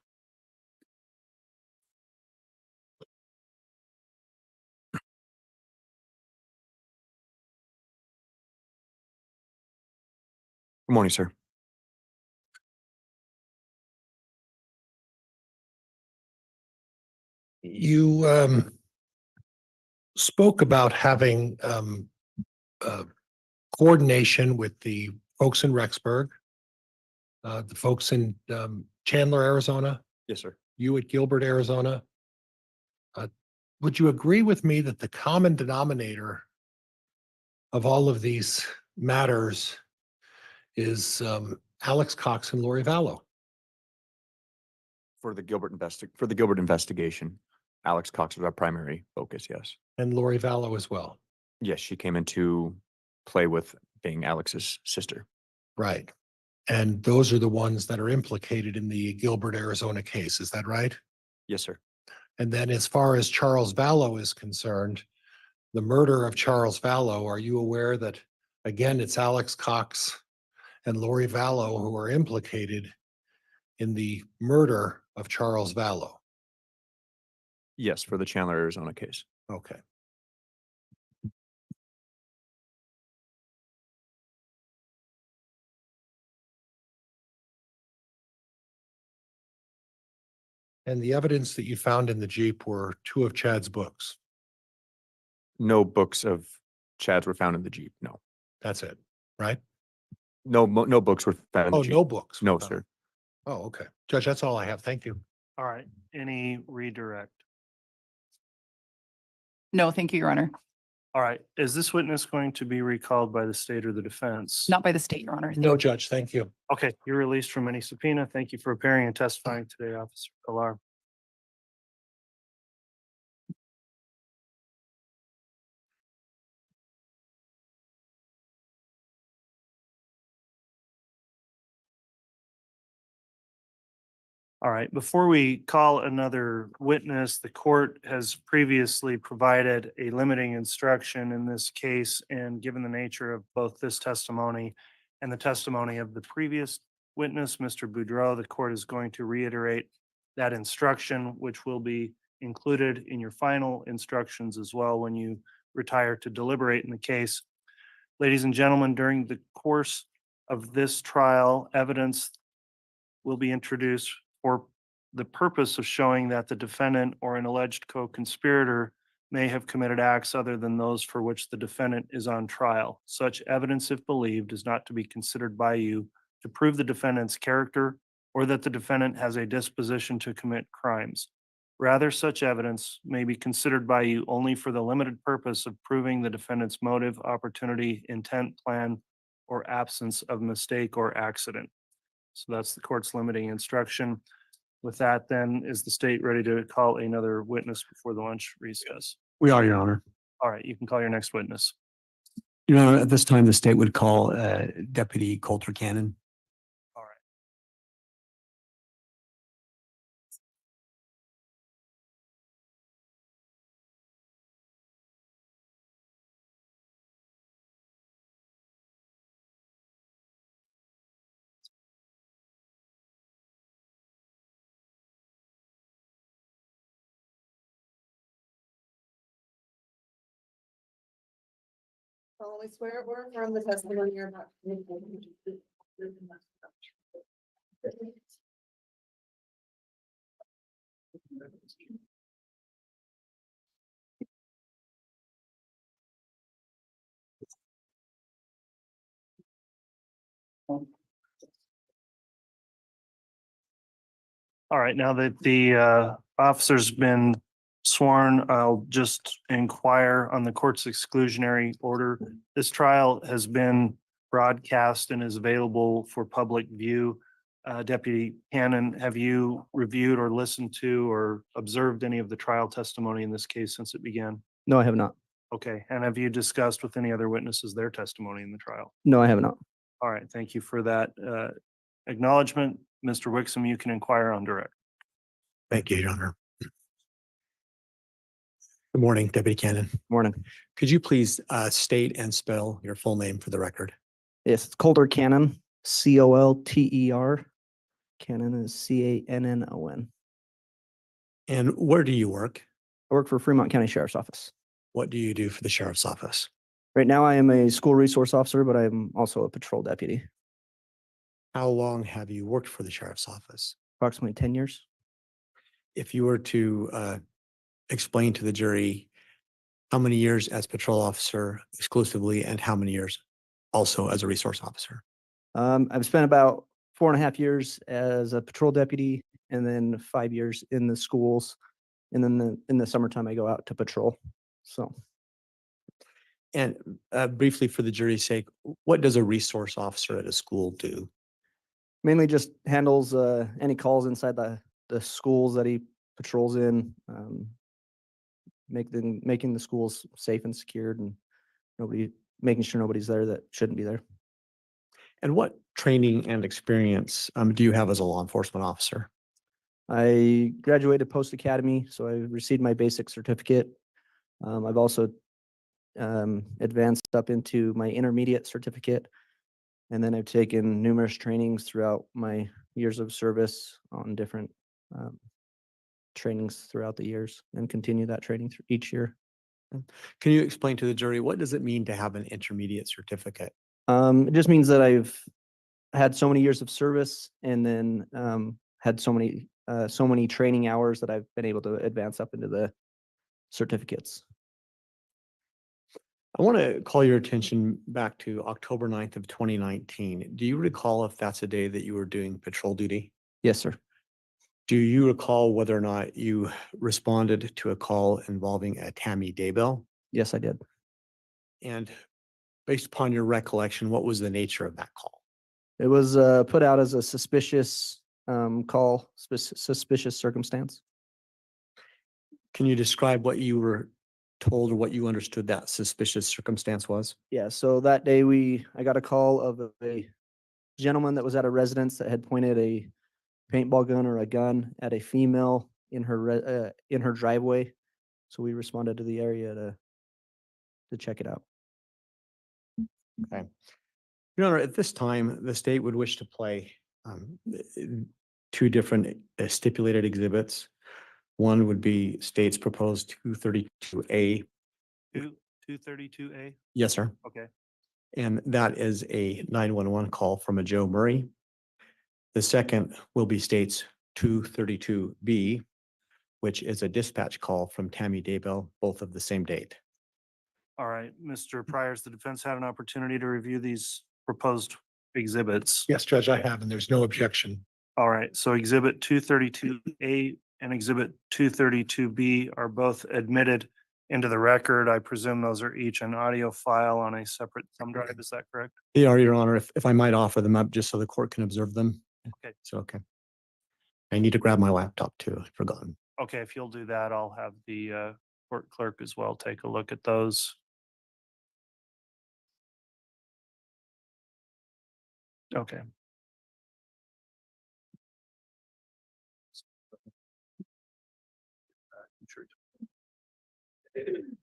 Speaker 12: Good morning, sir.
Speaker 6: You spoke about having coordination with the folks in Rexburg, the folks in Chandler, Arizona,
Speaker 12: Yes, sir.
Speaker 6: you at Gilbert, Arizona. Would you agree with me that the common denominator of all of these matters is Alex Cox and Lori Vallow?
Speaker 12: For the Gilbert investigation, Alex Cox was our primary focus. Yes.
Speaker 6: And Lori Vallow as well?
Speaker 12: Yes, she came into play with being Alex's sister.
Speaker 6: Right. And those are the ones that are implicated in the Gilbert, Arizona case. Is that right?
Speaker 12: Yes, sir.
Speaker 6: And then as far as Charles Vallow is concerned, the murder of Charles Vallow, are you aware that, again, it's Alex Cox and Lori Vallow who are implicated in the murder of Charles Vallow?
Speaker 12: Yes, for the Chandler, Arizona case.
Speaker 6: Okay. And the evidence that you found in the Jeep were 2 of Chad's books.
Speaker 12: No books of Chad's were found in the Jeep. No.
Speaker 6: That's it, right?
Speaker 12: No books were found in the
Speaker 6: Oh,
Speaker 12: Jeep.
Speaker 6: no books. were
Speaker 12: No,
Speaker 6: found.
Speaker 12: sir.
Speaker 6: Oh, okay. Judge, that's all I have. Thank you.
Speaker 3: All right, any redirect?
Speaker 11: No, thank you, Your Honor.
Speaker 3: All right, is this witness going to be recalled by the state or the defense?
Speaker 11: Not by the state, Your Honor.
Speaker 6: No, Judge, thank you.
Speaker 3: Okay, you're released from any subpoena. Thank you for appearing and testifying today, Officer Pilar. All right, before we call another witness, the court has previously provided a limiting instruction in this case, and given the nature of both this testimony and the testimony of the previous witness, Mr. Boudreaux, the court is going to reiterate that instruction, which will be included in your final instructions as well when you retire to deliberate in the case. Ladies and gentlemen, during the course of this trial, evidence will be introduced for the purpose of showing that the defendant or an alleged co-conspirator may have committed acts other than those for which the defendant is on trial. Such evidence, if believed, is not to be considered by you to prove the defendant's character or that the defendant has a disposition to commit crimes. Rather, such evidence may be considered by you only for the limited purpose of proving the defendant's motive, opportunity, intent, plan, or absence of mistake or accident. So that's the court's limiting instruction. With that, then, is the state ready to call another witness before the lunch recess?
Speaker 7: We are, Your Honor.
Speaker 3: All right, you can call your next witness.
Speaker 7: Your Honor, at this time, the state would call Deputy Colt Canon.
Speaker 3: All right.
Speaker 9: solemnly swear or affirm the testimony you're about to give.
Speaker 3: All right, now that the officer's been sworn, I'll just inquire on the court's exclusionary order. This trial has been broadcast and is available for public view. Deputy Canon, have you reviewed or listened to or observed any of the trial testimony in this case since it began?
Speaker 8: No, I have not.
Speaker 3: Okay, and have you discussed with any other witnesses their testimony in the trial?
Speaker 8: No, I have not.
Speaker 3: All right, thank you for that acknowledgement. Mr. Wixom, you can inquire on direct.
Speaker 7: Thank you, Your Honor. Good morning, Deputy Canon.
Speaker 8: Morning.
Speaker 7: Could you please state and spell your full name for the record?
Speaker 8: Yes, it's Colter Canon, Colter. Canon is Cannon.
Speaker 7: And where do you work?
Speaker 8: I work for Fremont County Sheriff's Office.
Speaker 7: What do you do for the sheriff's office?
Speaker 8: Right now, I am a school resource officer, but I'm also a patrol deputy.
Speaker 7: How long have you worked for the sheriff's office?
Speaker 8: Approximately 10 years.
Speaker 7: If you were to explain to the jury how many years as patrol officer exclusively and how many years also as a resource officer?
Speaker 8: I've spent about 4.5 years as a patrol deputy and then 5 years in the schools. And then in the summertime, I go out to patrol. So
Speaker 7: And briefly for the jury's sake, what does a resource officer at a school do?
Speaker 8: mainly just handles any calls inside the schools that he patrols in, making the schools safe and secured and making sure nobody's there that shouldn't be there.
Speaker 7: And what training and experience do you have as a law enforcement officer?
Speaker 8: I graduated post academy, so I received my basic certificate. I've also advanced up into my intermediate certificate, and then I've taken numerous trainings throughout my years of service on different trainings throughout the years, and continue that training through each year.
Speaker 7: Can you explain to the jury, what does it mean to have an intermediate certificate?
Speaker 8: It just means that I've had so many years of service, and then had so many training hours that I've been able to advance up into the certificates.
Speaker 7: I want to call your attention back to October 9th of 2019. Do you recall if that's a day that you were doing patrol duty?
Speaker 8: Yes, sir.
Speaker 7: Do you recall whether or not you responded to a call involving a Tammy Daybell?
Speaker 8: Yes, I did.
Speaker 7: And based upon your recollection, what was the nature of that call?
Speaker 8: It was put out as a suspicious call, suspicious circumstance.
Speaker 7: Can you describe what you were told or what you understood that suspicious circumstance was?
Speaker 8: Yeah, so that day I got a call of a gentleman that was at a residence that had pointed a paintball gun or a gun at a female in her driveway. So we responded to the area to check it out.
Speaker 7: Okay. Your Honor, at this time, the state would wish to play two different stipulated exhibits. One would be state's proposed 232A.
Speaker 3: 232A?
Speaker 7: Yes, sir.
Speaker 3: Okay.
Speaker 7: And that is a 911 call from a Joe Murray. The second will be state's 232B, which is a dispatch call from Tammy Daybell, both of the same date.
Speaker 3: All right, Mr. Pryor's the defense had an opportunity to review these proposed exhibits.
Speaker 6: Yes, Judge, I have, and there's no objection.
Speaker 3: All right, so exhibit 232A and exhibit 232B are both admitted into the record. I presume those are each an audio file on a separate thumb drive. Is that correct?
Speaker 7: They are, Your Honor. If I might offer them up just so the court can observe them.
Speaker 3: Okay.
Speaker 7: So, okay. I need to grab my laptop too. I've forgotten.
Speaker 3: Okay, if you'll do that, I'll have the court clerk as well take a look at those. Okay.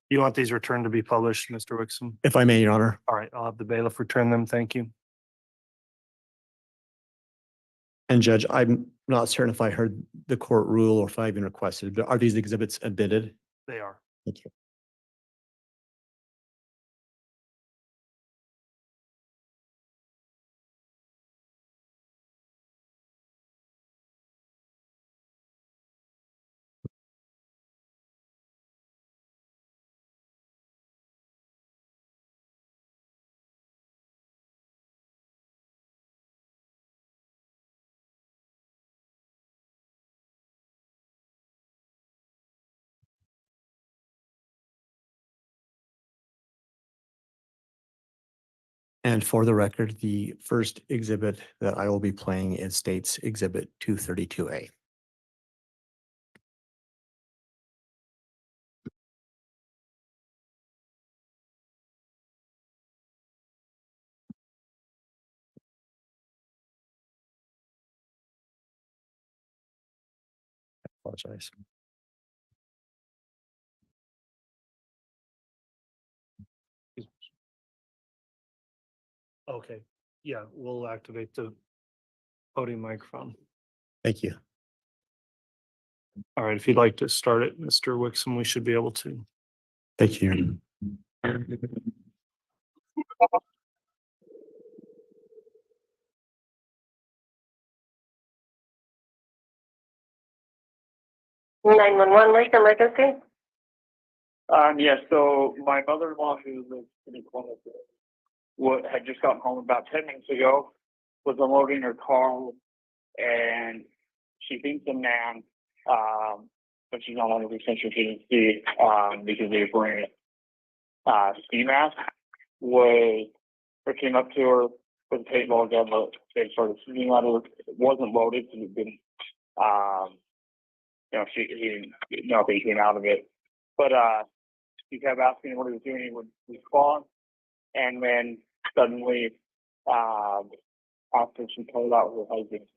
Speaker 3: You want these returned to be published, Mr. Wixom?
Speaker 7: If I may, Your Honor.
Speaker 3: All right, I'll have the bailiff return them. Thank you.
Speaker 7: And Judge, I'm not certain if I heard the court rule or if I even requested, but are these exhibits admitted?
Speaker 3: They are.
Speaker 7: Thank you. And for the record, the first exhibit that I will be playing is States Exhibit 232A. I apologize.
Speaker 3: Okay, yeah, we'll activate the podium microphone.
Speaker 7: Thank you.
Speaker 3: All right, if you'd like to start it, Mr. Wixom, we should be able to.
Speaker 7: Thank you, Your Honor.
Speaker 13: 911, like emergency?
Speaker 14: Yeah, so my mother-in-law who lives in Columbus had just gotten home about 10 minutes ago, was unloading her car, and she thinks a man, but she's not 100% sure she didn't see, because they were wearing a ski mask, came up to her with a paintball gun, but they started shooting at her. It wasn't loaded, so it didn't, he didn't know if he came out of it. But he kept asking him what he was doing. He would respond, and then suddenly, after she told out her husband,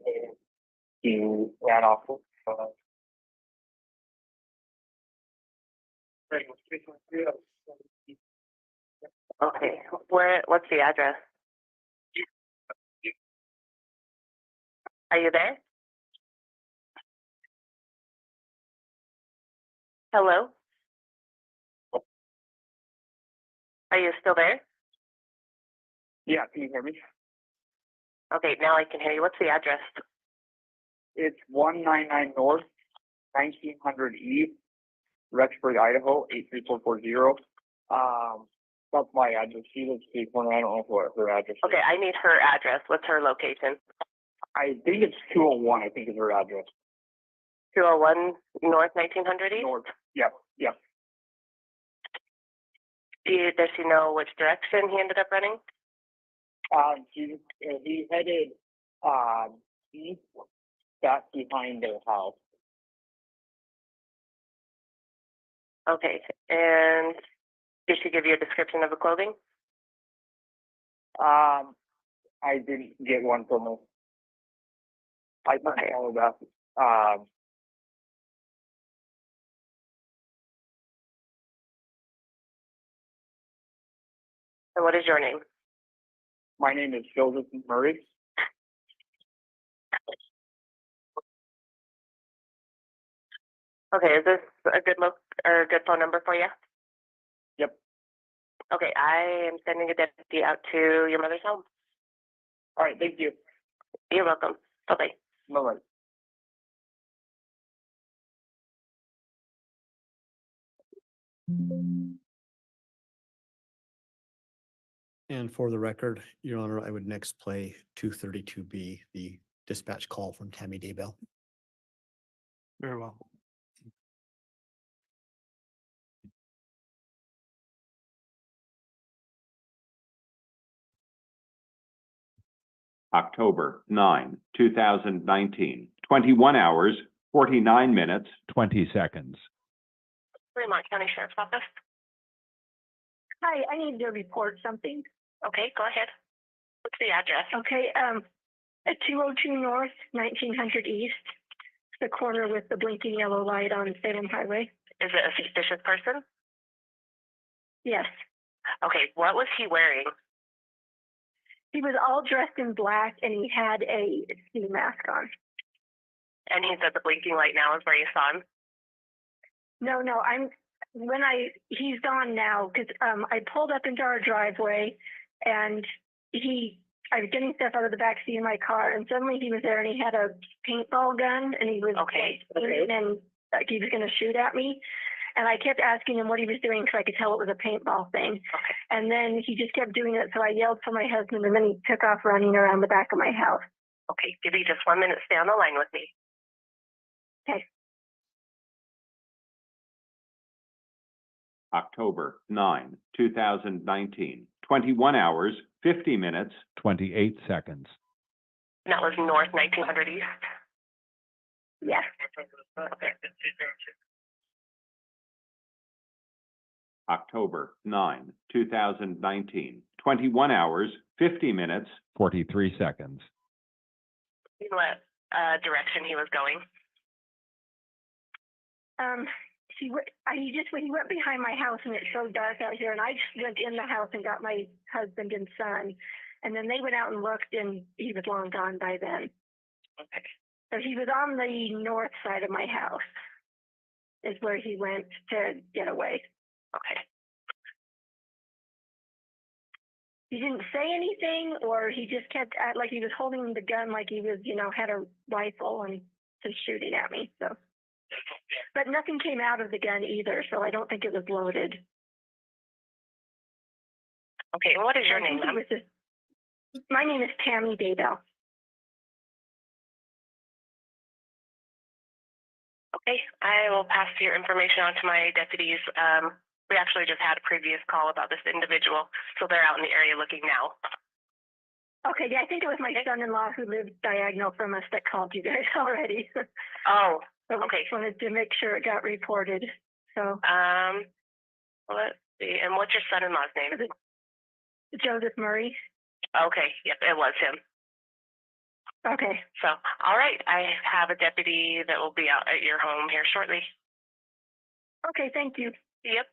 Speaker 14: he ran off.
Speaker 13: Okay, what's the address? Are you there? Hello? Are you still there?
Speaker 14: Yeah, can you hear me?
Speaker 13: Okay, now I can hear you. What's the address?
Speaker 14: It's 199 North, 1900 East, Rexburg, Idaho, 83440. That's my address. She lives in the corner. I don't know what her address is.
Speaker 13: Okay, I need her address. What's her location?
Speaker 14: I think it's 201, I think is her address.
Speaker 13: 201 North 1900 East?
Speaker 14: North, yep.
Speaker 13: Does she know which direction he ended up running?
Speaker 14: He headed east, back behind their house.
Speaker 13: Okay, and did she give you a description of the clothing?
Speaker 14: I didn't get one from her. I thought all about
Speaker 13: And what is your name?
Speaker 14: my name is Joseph Murray.
Speaker 13: Okay, is this a good look or a good phone number for you?
Speaker 14: Yep.
Speaker 13: Okay, I am sending a deputy out to your mother's home.
Speaker 14: All right, thank you.
Speaker 13: You're welcome. Bye-bye.
Speaker 14: Bye-bye.
Speaker 7: And for the record, Your Honor, I would next play 232B, the dispatch call from Tammy Daybell.
Speaker 3: Very well.
Speaker 15: October 9, 2019, 21 hours, 49 minutes, 20 seconds.
Speaker 13: Fremont County Sheriff's Office.
Speaker 16: Hi, I need to report something.
Speaker 13: Okay, go ahead. What's the address?
Speaker 16: Okay, at 202 North, 1900 East, the corner with the blinking yellow light on Salem Highway.
Speaker 13: Is it a suspicious person?
Speaker 16: Yes,
Speaker 13: Okay, what was he wearing?
Speaker 16: he was all dressed in black and he had a ski mask on.
Speaker 13: And he said the blinking light now is where you saw him.
Speaker 16: No, he's gone now because I pulled up into our driveway and I was getting stuff out of the back seat of my car and suddenly he was there and he had a paintball gun and he was shooting and like he was going to shoot at me. And I kept asking him what he was doing because I could tell it was a paintball thing.
Speaker 13: Okay.
Speaker 16: And then he just kept doing it. So I yelled for my husband and then he took off running around the back of my house.
Speaker 13: Okay, give me just 1 minute. Stay on the line with me.
Speaker 16: Okay.
Speaker 15: October 9, 2019, 21 hours, 50 minutes, 28 seconds.
Speaker 13: And that was north 1900 East.
Speaker 16: Yes.
Speaker 13: Okay.
Speaker 15: October 9, 2019, 21 hours, 50 minutes, 43 seconds.
Speaker 13: What direction he was going?
Speaker 16: He went behind my house and it's so dark out here and I just went in the house and got my husband and son and then they went out and looked and he was long gone by then.
Speaker 13: Okay.
Speaker 16: So he was on the north side of my house is where he went to get away.
Speaker 13: Okay.
Speaker 16: He didn't say anything or he just kept like he was holding the gun like he was, had a rifle and just shooting at me. So, but nothing came out of the gun either, so I don't think it was loaded.
Speaker 13: Okay, and what is your name, ma'am?
Speaker 16: My name is Tammy Daybell.
Speaker 13: Okay, I will pass your information on to my deputies. We actually just had a previous call about this individual, so they're out in the area looking now.
Speaker 16: Okay, yeah, I think it was my son-in-law who lived diagonal from us that called you guys already.
Speaker 13: Oh,
Speaker 16: so
Speaker 13: okay.
Speaker 16: I wanted to make sure it got reported. So,
Speaker 13: let's see. And what's your son-in-law's name?
Speaker 16: Joseph Murray.
Speaker 13: Okay, yep, it was him.
Speaker 16: Okay.
Speaker 13: So, all right, I have a deputy that will be out at your home here shortly.
Speaker 16: Okay, thank you.
Speaker 13: Yep.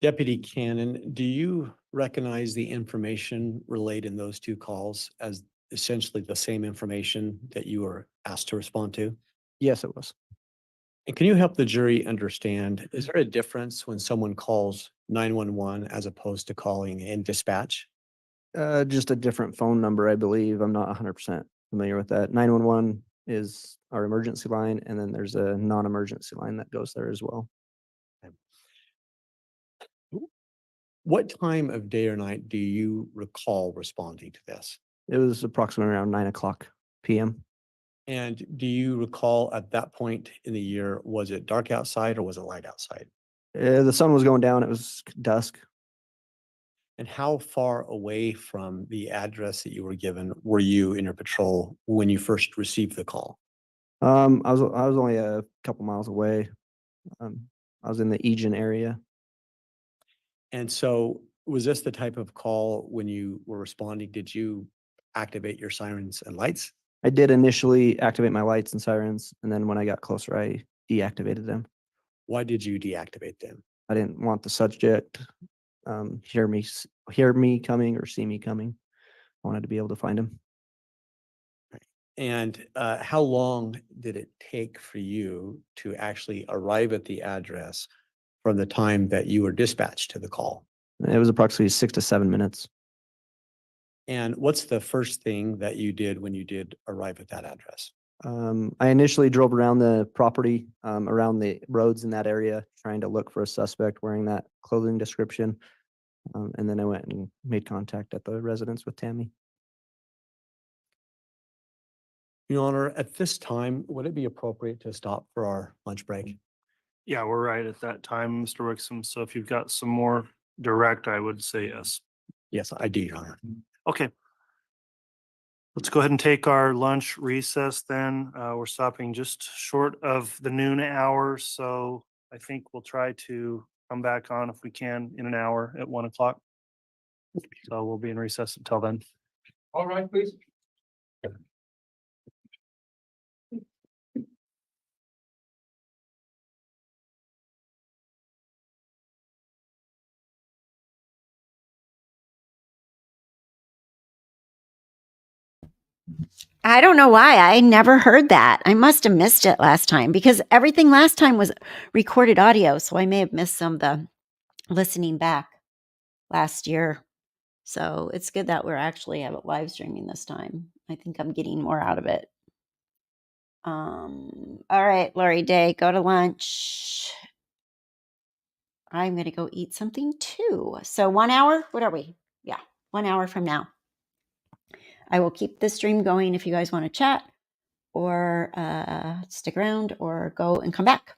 Speaker 7: Deputy Canon, do you recognize the information relayed in those two calls as essentially the same information that you were asked to respond to?
Speaker 5: Yes, it was.
Speaker 7: And can you help the jury understand, is there a difference when someone calls 911 as opposed to calling in dispatch?
Speaker 5: Just a different phone number, I believe. I'm not 100% familiar with that. 911 is our emergency line, and then there's a non-emergency line that goes there as well.
Speaker 7: What time of day or night do you recall responding to this?
Speaker 5: It was approximately around 9:00 p.m.
Speaker 7: And do you recall at that point in the year, was it dark outside or was it light outside?
Speaker 5: The sun was going down. It was dusk.
Speaker 7: And how far away from the address that you were given were you in your patrol when you first received the call?
Speaker 5: I was only a couple miles away. I was in the Egan area.
Speaker 7: And so was this the type of call when you were responding? Did you activate your sirens and lights?
Speaker 5: I did initially activate my lights and sirens, and then when I got closer, I deactivated them.
Speaker 7: Why did you deactivate them?
Speaker 5: I didn't want the subject hear me coming or see me coming. I wanted to be able to find him.
Speaker 7: And how long did it take for you to actually arrive at the address from the time that you were dispatched to the call?
Speaker 5: It was approximately 6 to 7 minutes.
Speaker 7: And what's the first thing that you did when you did arrive at that address?
Speaker 5: I initially drove around the property, around the roads in that area, trying to look for a suspect wearing that clothing description. And then I went and made contact at the residence with Tammy.
Speaker 7: Your Honor, at this time, would it be appropriate to stop for our lunch break?
Speaker 3: Yeah, we're right at that time, Mr. Wixom. So if you've got some more direct, I would say yes.
Speaker 7: Yes, I do, Your Honor.
Speaker 3: Okay. Let's go ahead and take our lunch recess then. We're stopping just short of the noon hour, so I think we'll try to come back on if we can in an hour at 1 o'clock. So we'll be in recess until then.
Speaker 2: All right, please.
Speaker 1: I don't know why. I never heard that. I must have missed it last time because everything last time was recorded audio. So I may have missed some of the listening back last year. So it's good that we're actually have it live streaming this time. I think I'm getting more out of it. All right, Lori Day, go to lunch. I'm going to go eat something too. So 1 hour, what are we? Yeah, 1 hour from now. I will keep this stream going if you guys want to chat or stick around or go and come back.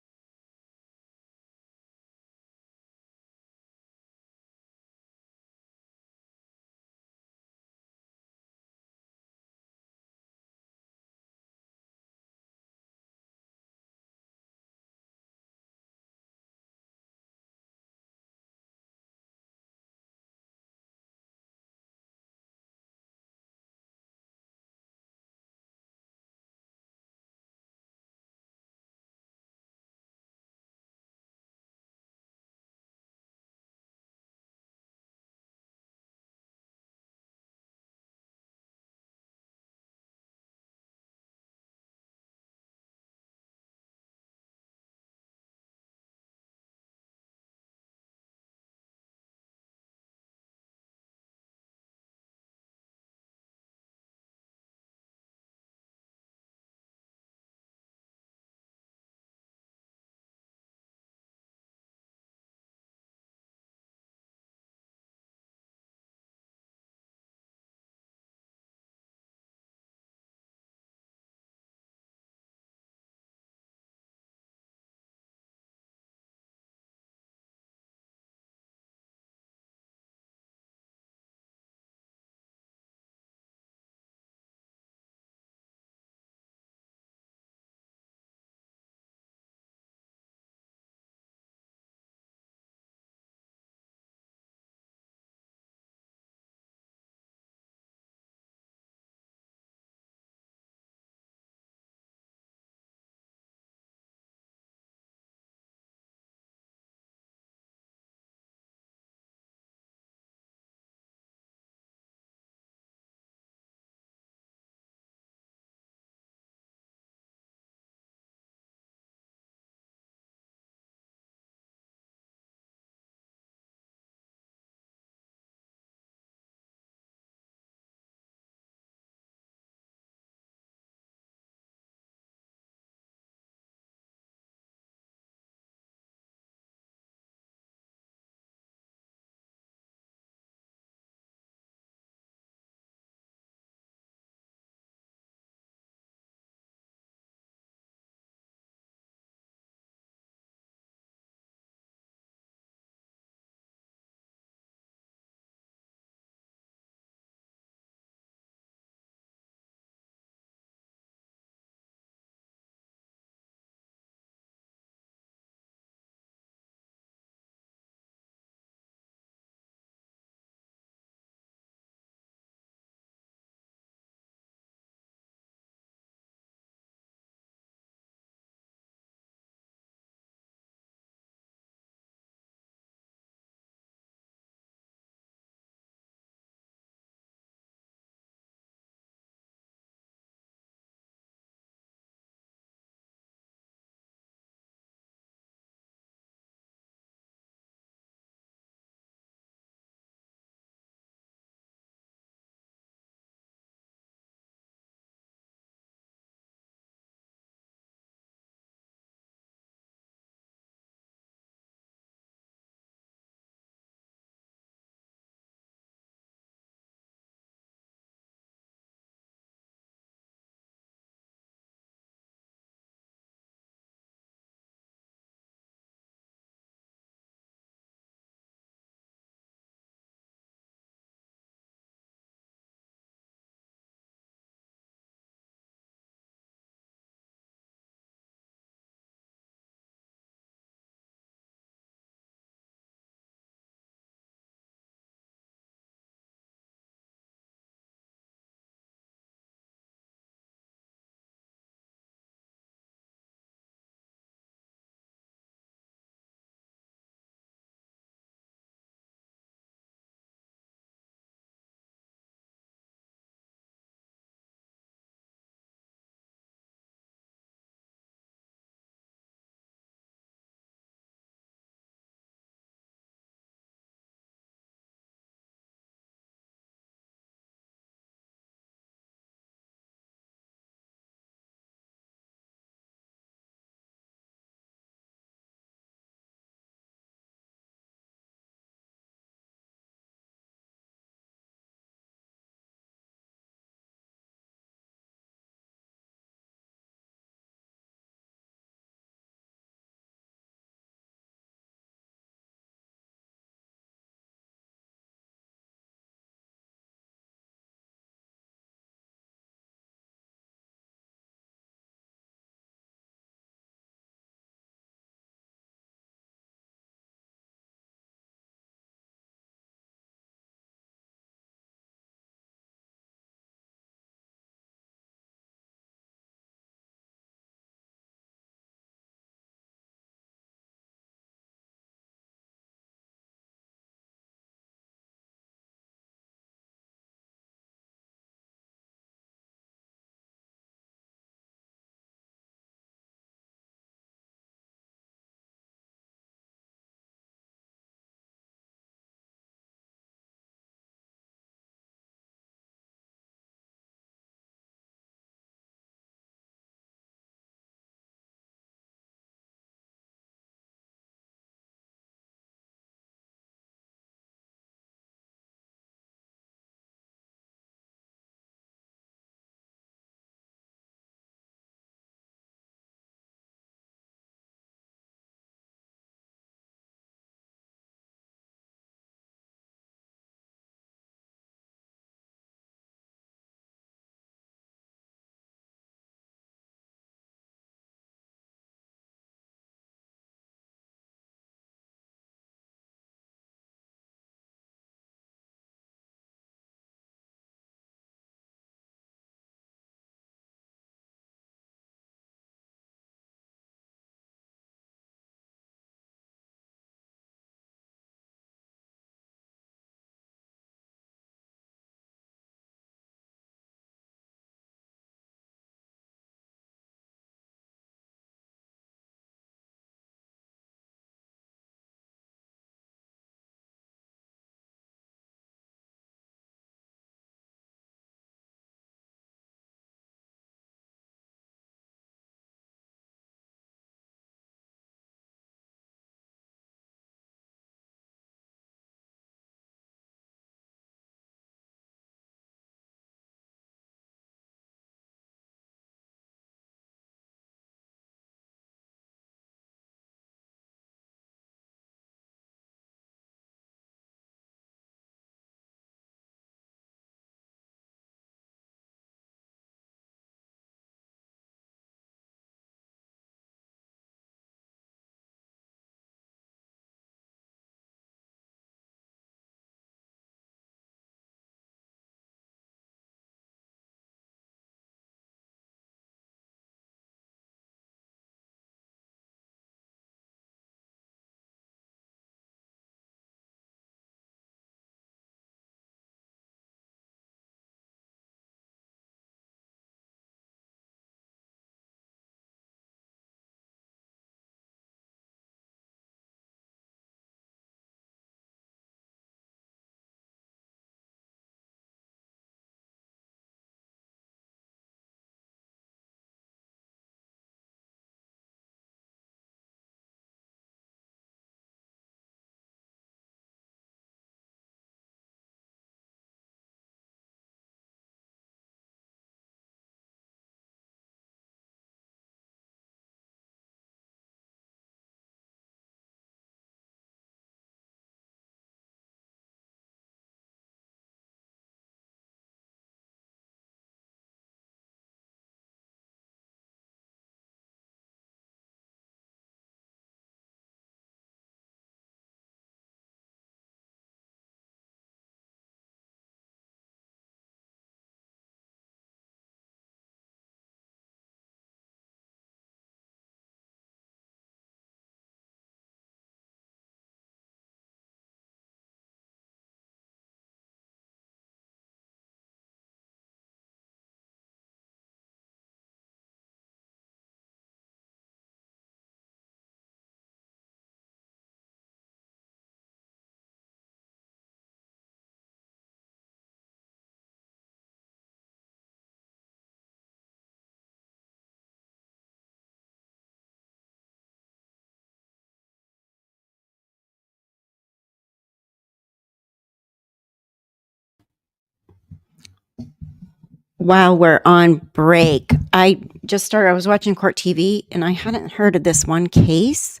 Speaker 1: while we're on break. I was watching Court TV and I hadn't heard of this one case.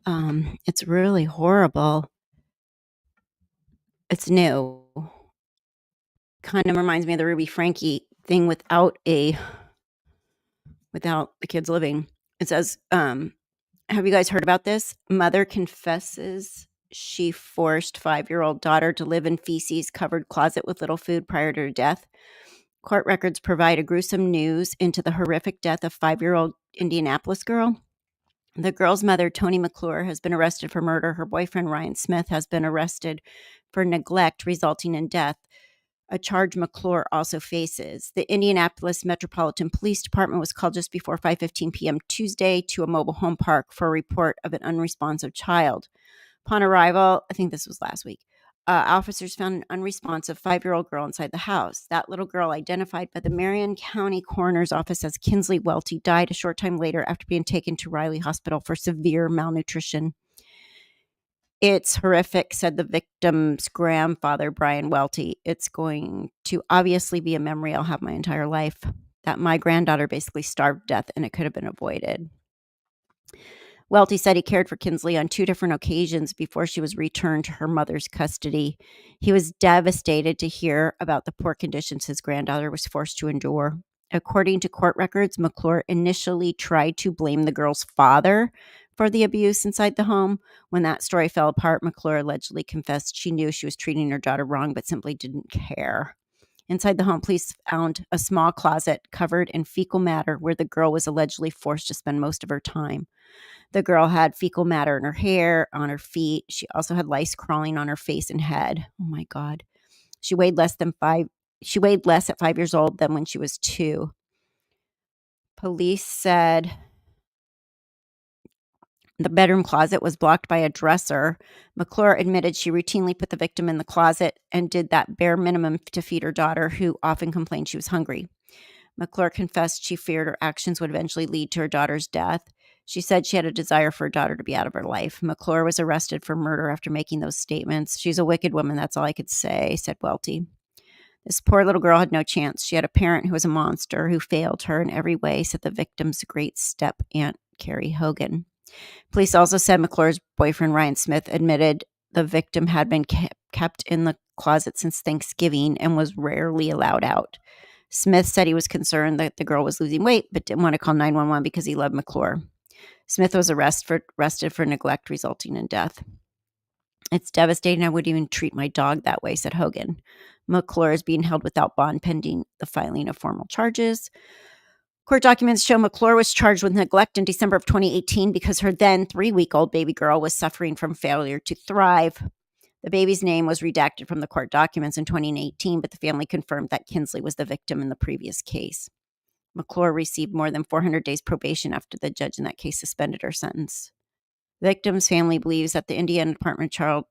Speaker 1: It's really horrible. It's new. Kind of reminds me of the Ruby Frankie thing without the kids living. It says, have you guys heard about this? Mother confesses she forced 5-year-old daughter to live in feces covered closet with little food prior to her death. Court records provide a gruesome news into the horrific death of 5-year-old Indianapolis girl. The girl's mother, Toni McClure, has been arrested for murder. Her boyfriend, Ryan Smith, has been arrested for neglect resulting in death, a charge McClure also faces. The Indianapolis Metropolitan Police Department was called just before 5:15 p.m. Tuesday to a mobile home park for a report of an unresponsive child. Upon arrival, I think this was last week, officers found an unresponsive 5-year-old girl inside the house. That little girl, identified by the Marion County Coroner's Office as Kinsley Welty, died a short time later after being taken to Riley Hospital for severe malnutrition. It's horrific, said the victim's grandfather, Brian Welty. It's going to obviously be a memory I'll have my entire life, that my granddaughter basically starved to death and it could have been avoided. Welty said he cared for Kinsley on 2 different occasions before she was returned to her mother's custody. He was devastated to hear about the poor conditions his granddaughter was forced to endure. According to court records, McClure initially tried to blame the girl's father for the abuse inside the home. When that story fell apart, McClure allegedly confessed she knew she was treating her daughter wrong, but simply didn't care. Inside the home, police found a small closet covered in fecal matter where the girl was allegedly forced to spend most of her time. The girl had fecal matter in her hair, on her feet. She also had lice crawling on her face and head. Oh my God. She weighed less at 5 years old than when she was 2. Police said the bedroom closet was blocked by a dresser. McClure admitted she routinely put the victim in the closet and did that bare minimum to feed her daughter, who often complained she was hungry. McClure confessed she feared her actions would eventually lead to her daughter's death. She said she had a desire for her daughter to be out of her life. McClure was arrested for murder after making those statements. She's a wicked woman, that's all I could say, said Welty. This poor little girl had no chance. She had a parent who was a monster, who failed her in every way, said the victim's great step aunt, Carrie Hogan. Police also said McClure's boyfriend, Ryan Smith, admitted the victim had been kept in the closet since Thanksgiving and was rarely allowed out. Smith said he was concerned that the girl was losing weight, but didn't want to call 911 because he loved McClure. Smith was arrested for neglect resulting in death. It's devastating. I wouldn't even treat my dog that way, said Hogan. McClure is being held without bond pending the filing of formal charges. Court documents show McClure was charged with neglect in December of 2018 because her then 3-week-old baby girl was suffering from failure to thrive. The baby's name was redacted from the court documents in 2018, but the family confirmed that Kinsley was the victim in the previous case. McClure received more than 400 days probation after the judge in that case suspended her sentence. The victim's family believes that the Indiana Department of Child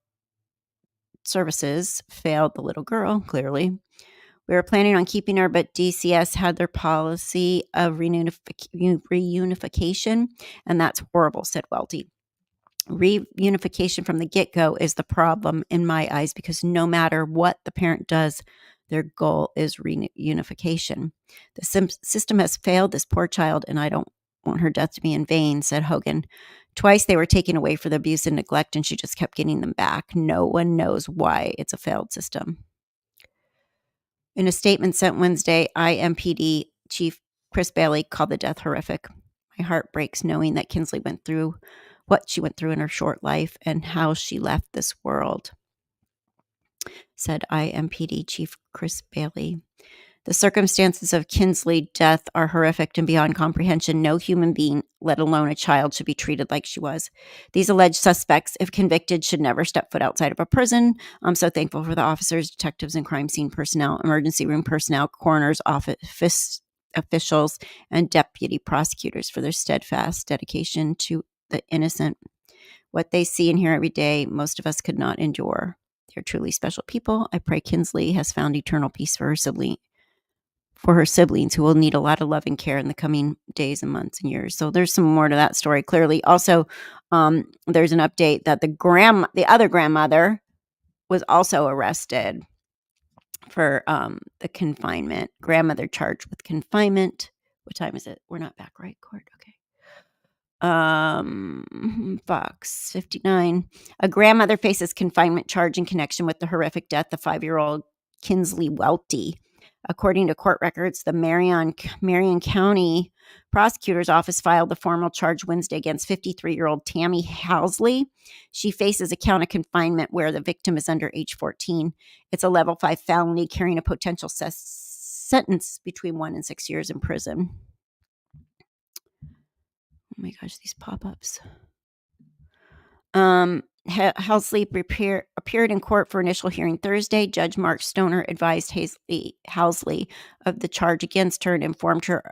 Speaker 1: Services failed the little girl, clearly. We were planning on keeping her, but DCS had their policy of reunification, and that's horrible, said Welty. Reunification from the get-go is the problem in my eyes because no matter what the parent does, their goal is reunification. The system has failed this poor child, and I don't want her death to be in vain, said Hogan. Twice they were taken away for the abuse and neglect, and she just kept getting them back. No one knows why it's a failed system. In a statement sent Wednesday, IMPD Chief Chris Bailey called the death horrific. My heart breaks knowing that Kinsley went through what she went through in her short life and how she left this world, said IMPD Chief Chris Bailey. The circumstances of Kinsley's death are horrific and beyond comprehension. No human being, let alone a child, should be treated like she was. These alleged suspects, if convicted, should never step foot outside of a prison. I'm so thankful for the officers, detectives, and crime scene personnel, emergency room personnel, coroner's office officials, and deputy prosecutors for their steadfast dedication to the innocent. What they see and hear every day, most of us could not endure. They're truly special people. I pray Kinsley has found eternal peace for her siblings who will need a lot of love and care in the coming days and months and years. So there's some more to that story. Clearly, also, there's an update that the other grandmother was also arrested for the confinement. Grandmother charged with confinement. What time is it? We're not back, right? Court. Okay. Fox 59. A grandmother faces confinement charge in connection with the horrific death of 5-year-old Kinsley Welty. According to court records, the Marion County Prosecutor's Office filed the formal charge Wednesday against 53-year-old Tammy Housley. She faces a count of confinement where the victim is under age 14. It's a level 5 felony carrying a potential sentence between 1 and 6 years in prison. Oh my gosh, these pop-ups. Housley appeared in court for initial hearing Thursday. Judge Mark Stoner advised Housley of the charge against her and informed her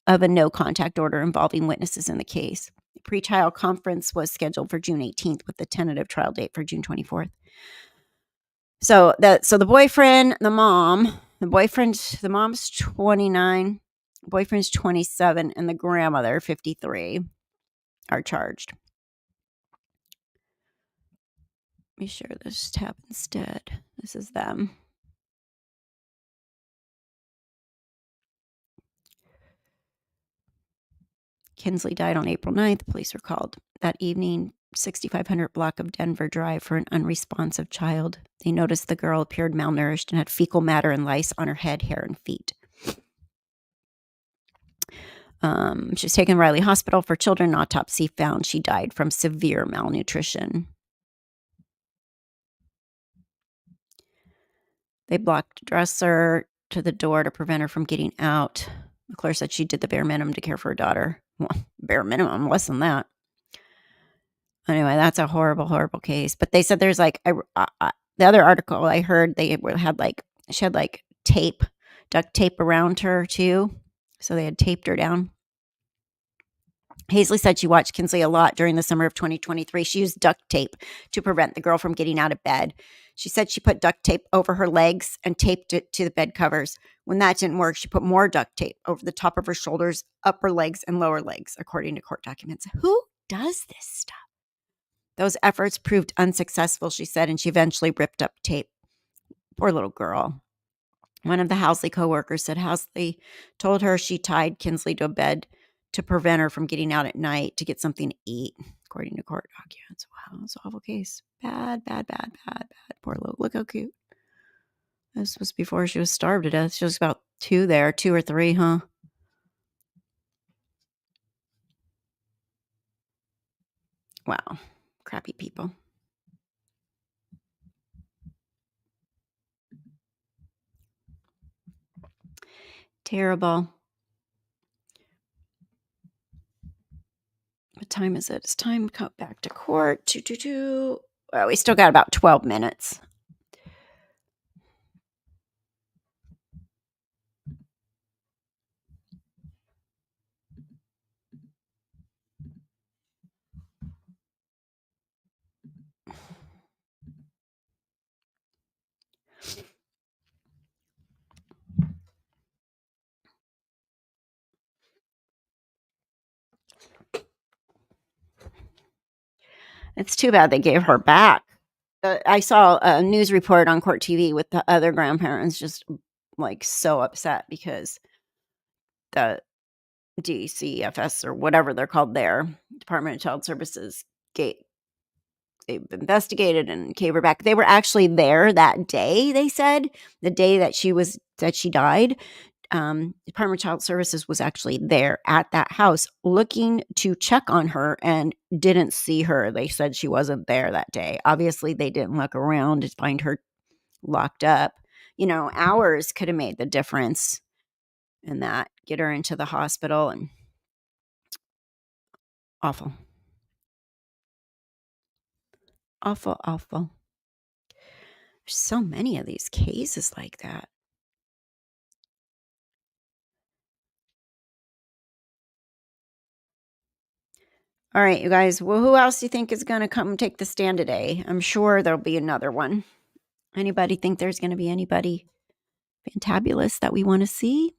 Speaker 1: of a no-contact order involving witnesses in the case. The pretrial conference was scheduled for June 18th with the tentative trial date for June 24th. So the boyfriend, the mom's 29, boyfriend's 27, and the grandmother, 53, are charged. Let me share this tab instead. This is them. Kinsley died on April 9th. Police were called that evening, 6500 block of Denver Drive, for an unresponsive child. They noticed the girl appeared malnourished and had fecal matter and lice on her head, hair, and feet. She was taken to Riley Hospital for Children. Autopsy found she died from severe malnutrition. They blocked a dresser to the door to prevent her from getting out. McClure said she did the bare minimum to care for her daughter. Well, bare minimum, less than that. Anyway, that's a horrible, horrible case. But they said there's like, the other article I heard, she had like duct tape around her too. So they had taped her down. Hazley said she watched Kinsley a lot during the summer of 2023. She used duct tape to prevent the girl from getting out of bed. She said she put duct tape over her legs and taped it to the bed covers. When that didn't work, she put more duct tape over the top of her shoulders, upper legs, and lower legs, according to court documents. Who does this stuff? Those efforts proved unsuccessful, she said, and she eventually ripped up tape. Poor little girl. One of the Housley co-workers said Housley told her she tied Kinsley to a bed to prevent her from getting out at night to get something to eat, according to court documents. Wow, it's an awful case. Bad. Poor little, look how cute. This was before she was starved to death. She was about 2 or 3, huh? Wow, crappy people. Terrible. What time is it? It's time to come back to court. 222. Well, we still got about 12 minutes. It's too bad they gave her back. I saw a news report on Court TV with the other grandparents just like so upset because the DCFS or whatever they're called there, Department of Child Services, they've investigated and gave her back. They were actually there that day, they said, the day that she died. Department of Child Services was actually there at that house looking to check on her and didn't see her. They said she wasn't there that day. Obviously, they didn't look around to find her locked up. Hours could have made the difference in that. Get her into the hospital and awful. Awful. There's so many of these cases like that. All right, you guys. Well, who else do you think is going to come take the stand today? I'm sure there'll be another one. Anybody think there's going to be anybody fantabulous that we want to see?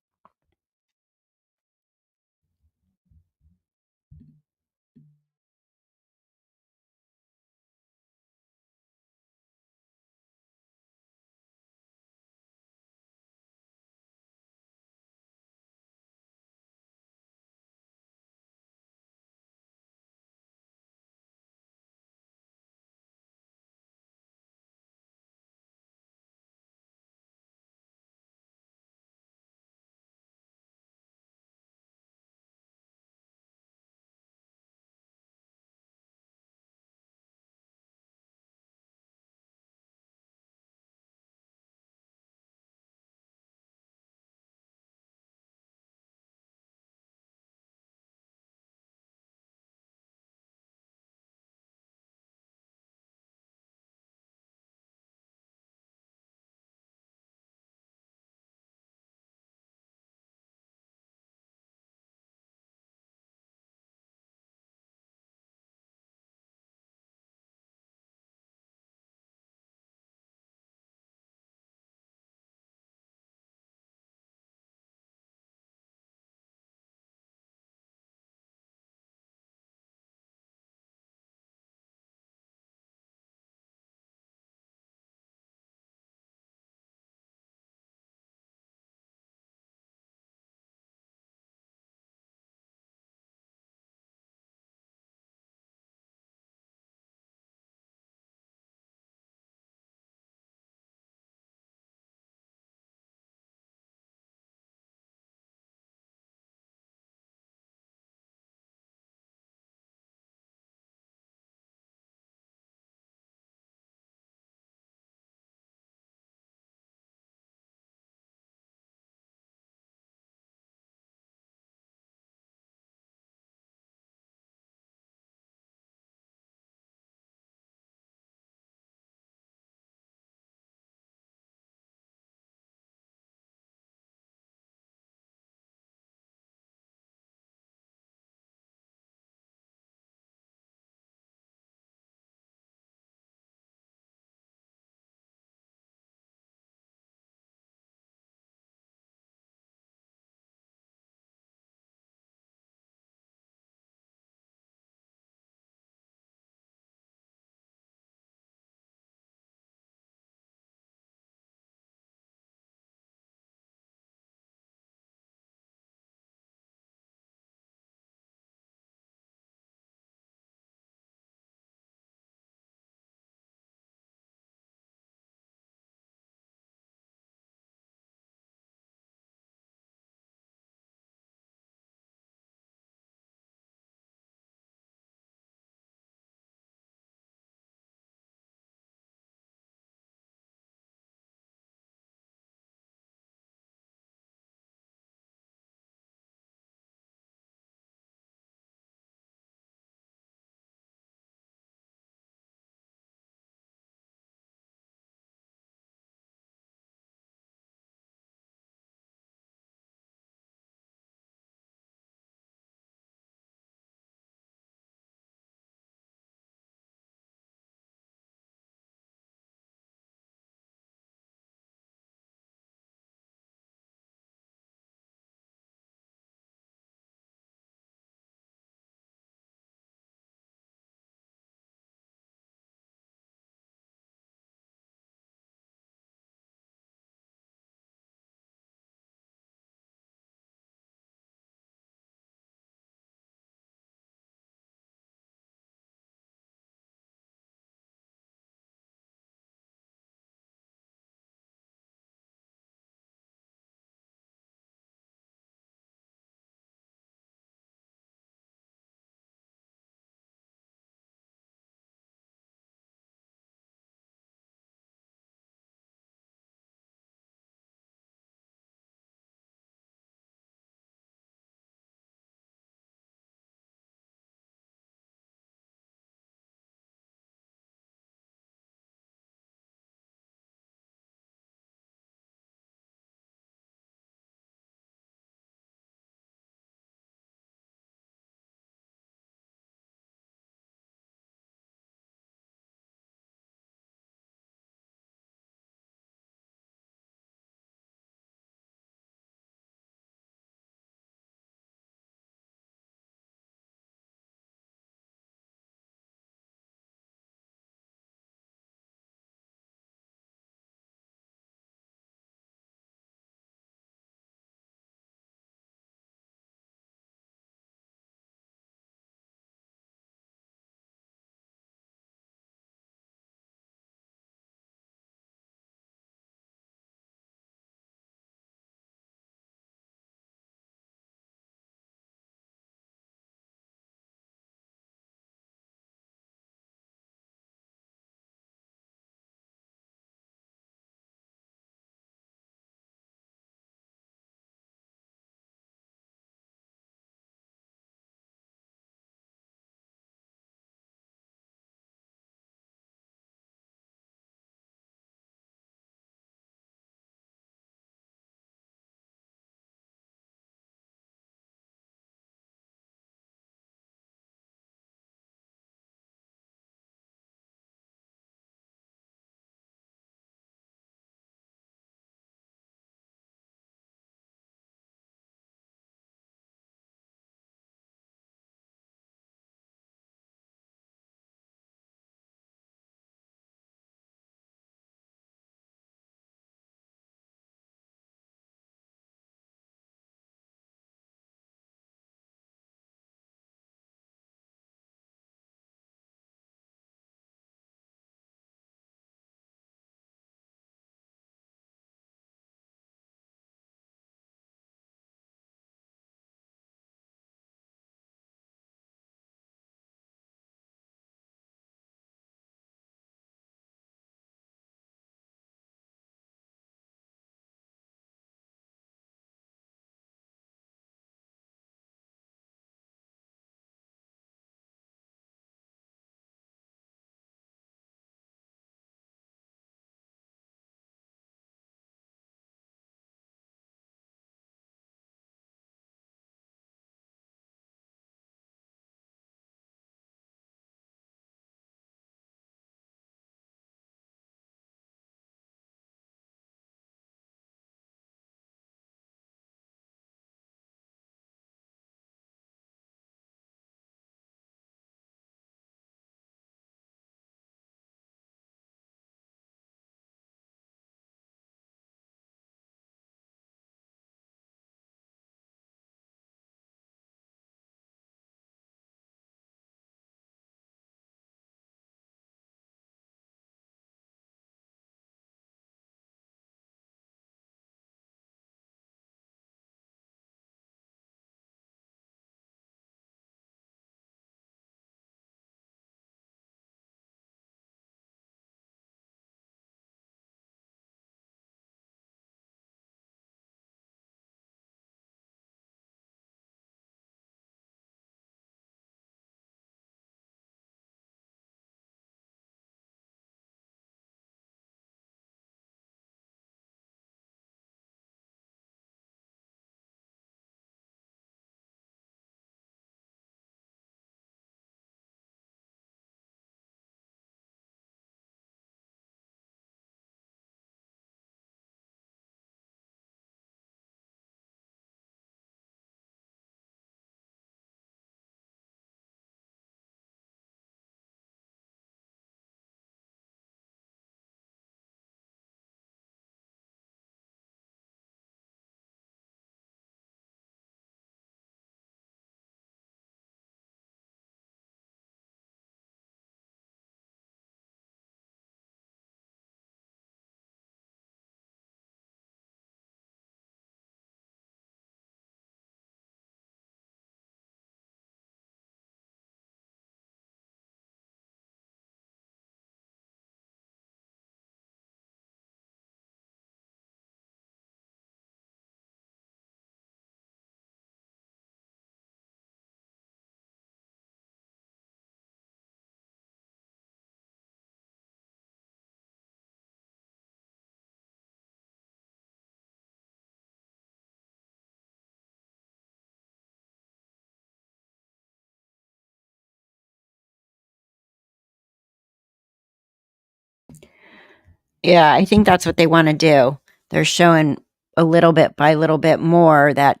Speaker 1: Yeah, I think that's what they want to do. They're showing a little bit by little bit more that,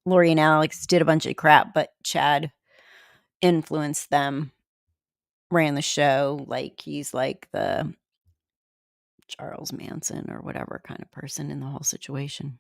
Speaker 1: Lori and Alex did a bunch of crap, but Chad influenced them, ran the show. Like he's like the Charles Manson or whatever kind of person in the whole situation.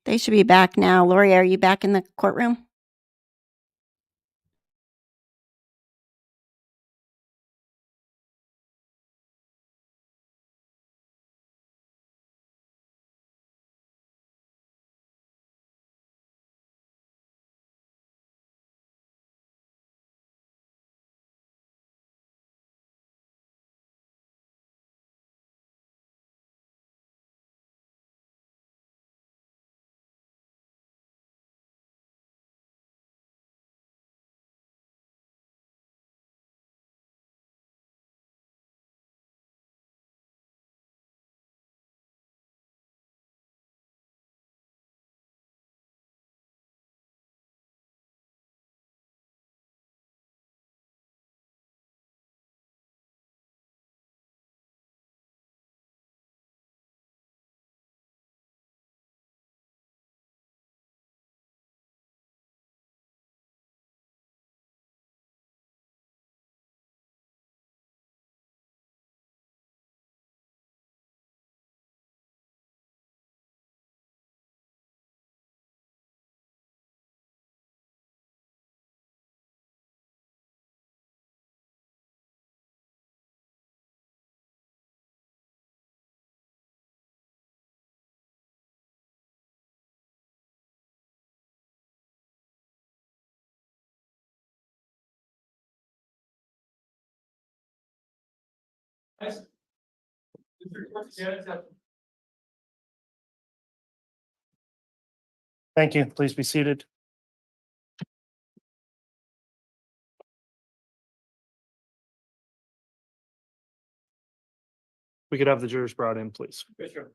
Speaker 1: They should be back now. Lori, are you back in the courtroom?
Speaker 2: Nice. District Court stands at
Speaker 3: Thank you. Please be seated. We could have the jurors brought in, please.
Speaker 2: Bishop.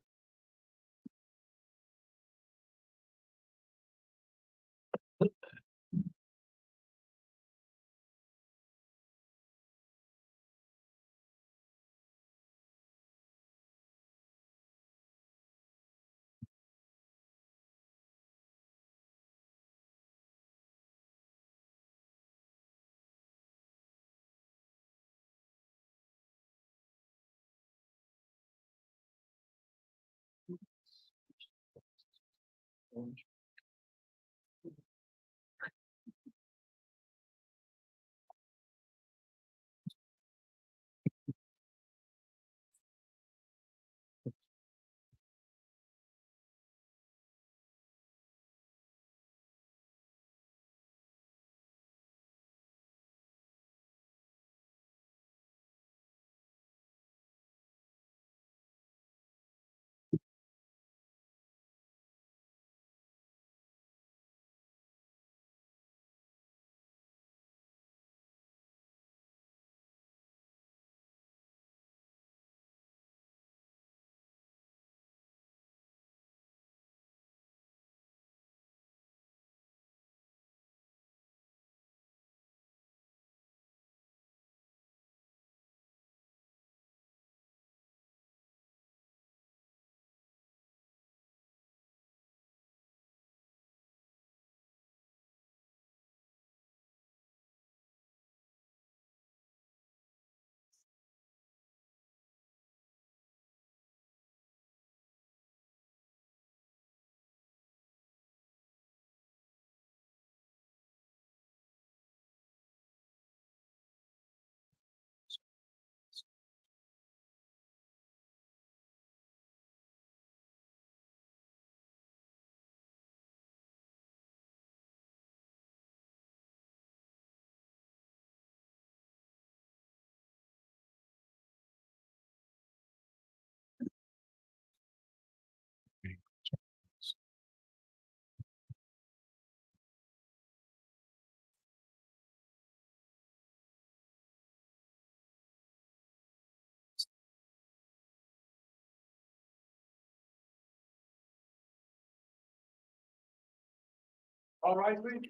Speaker 2: All right, please.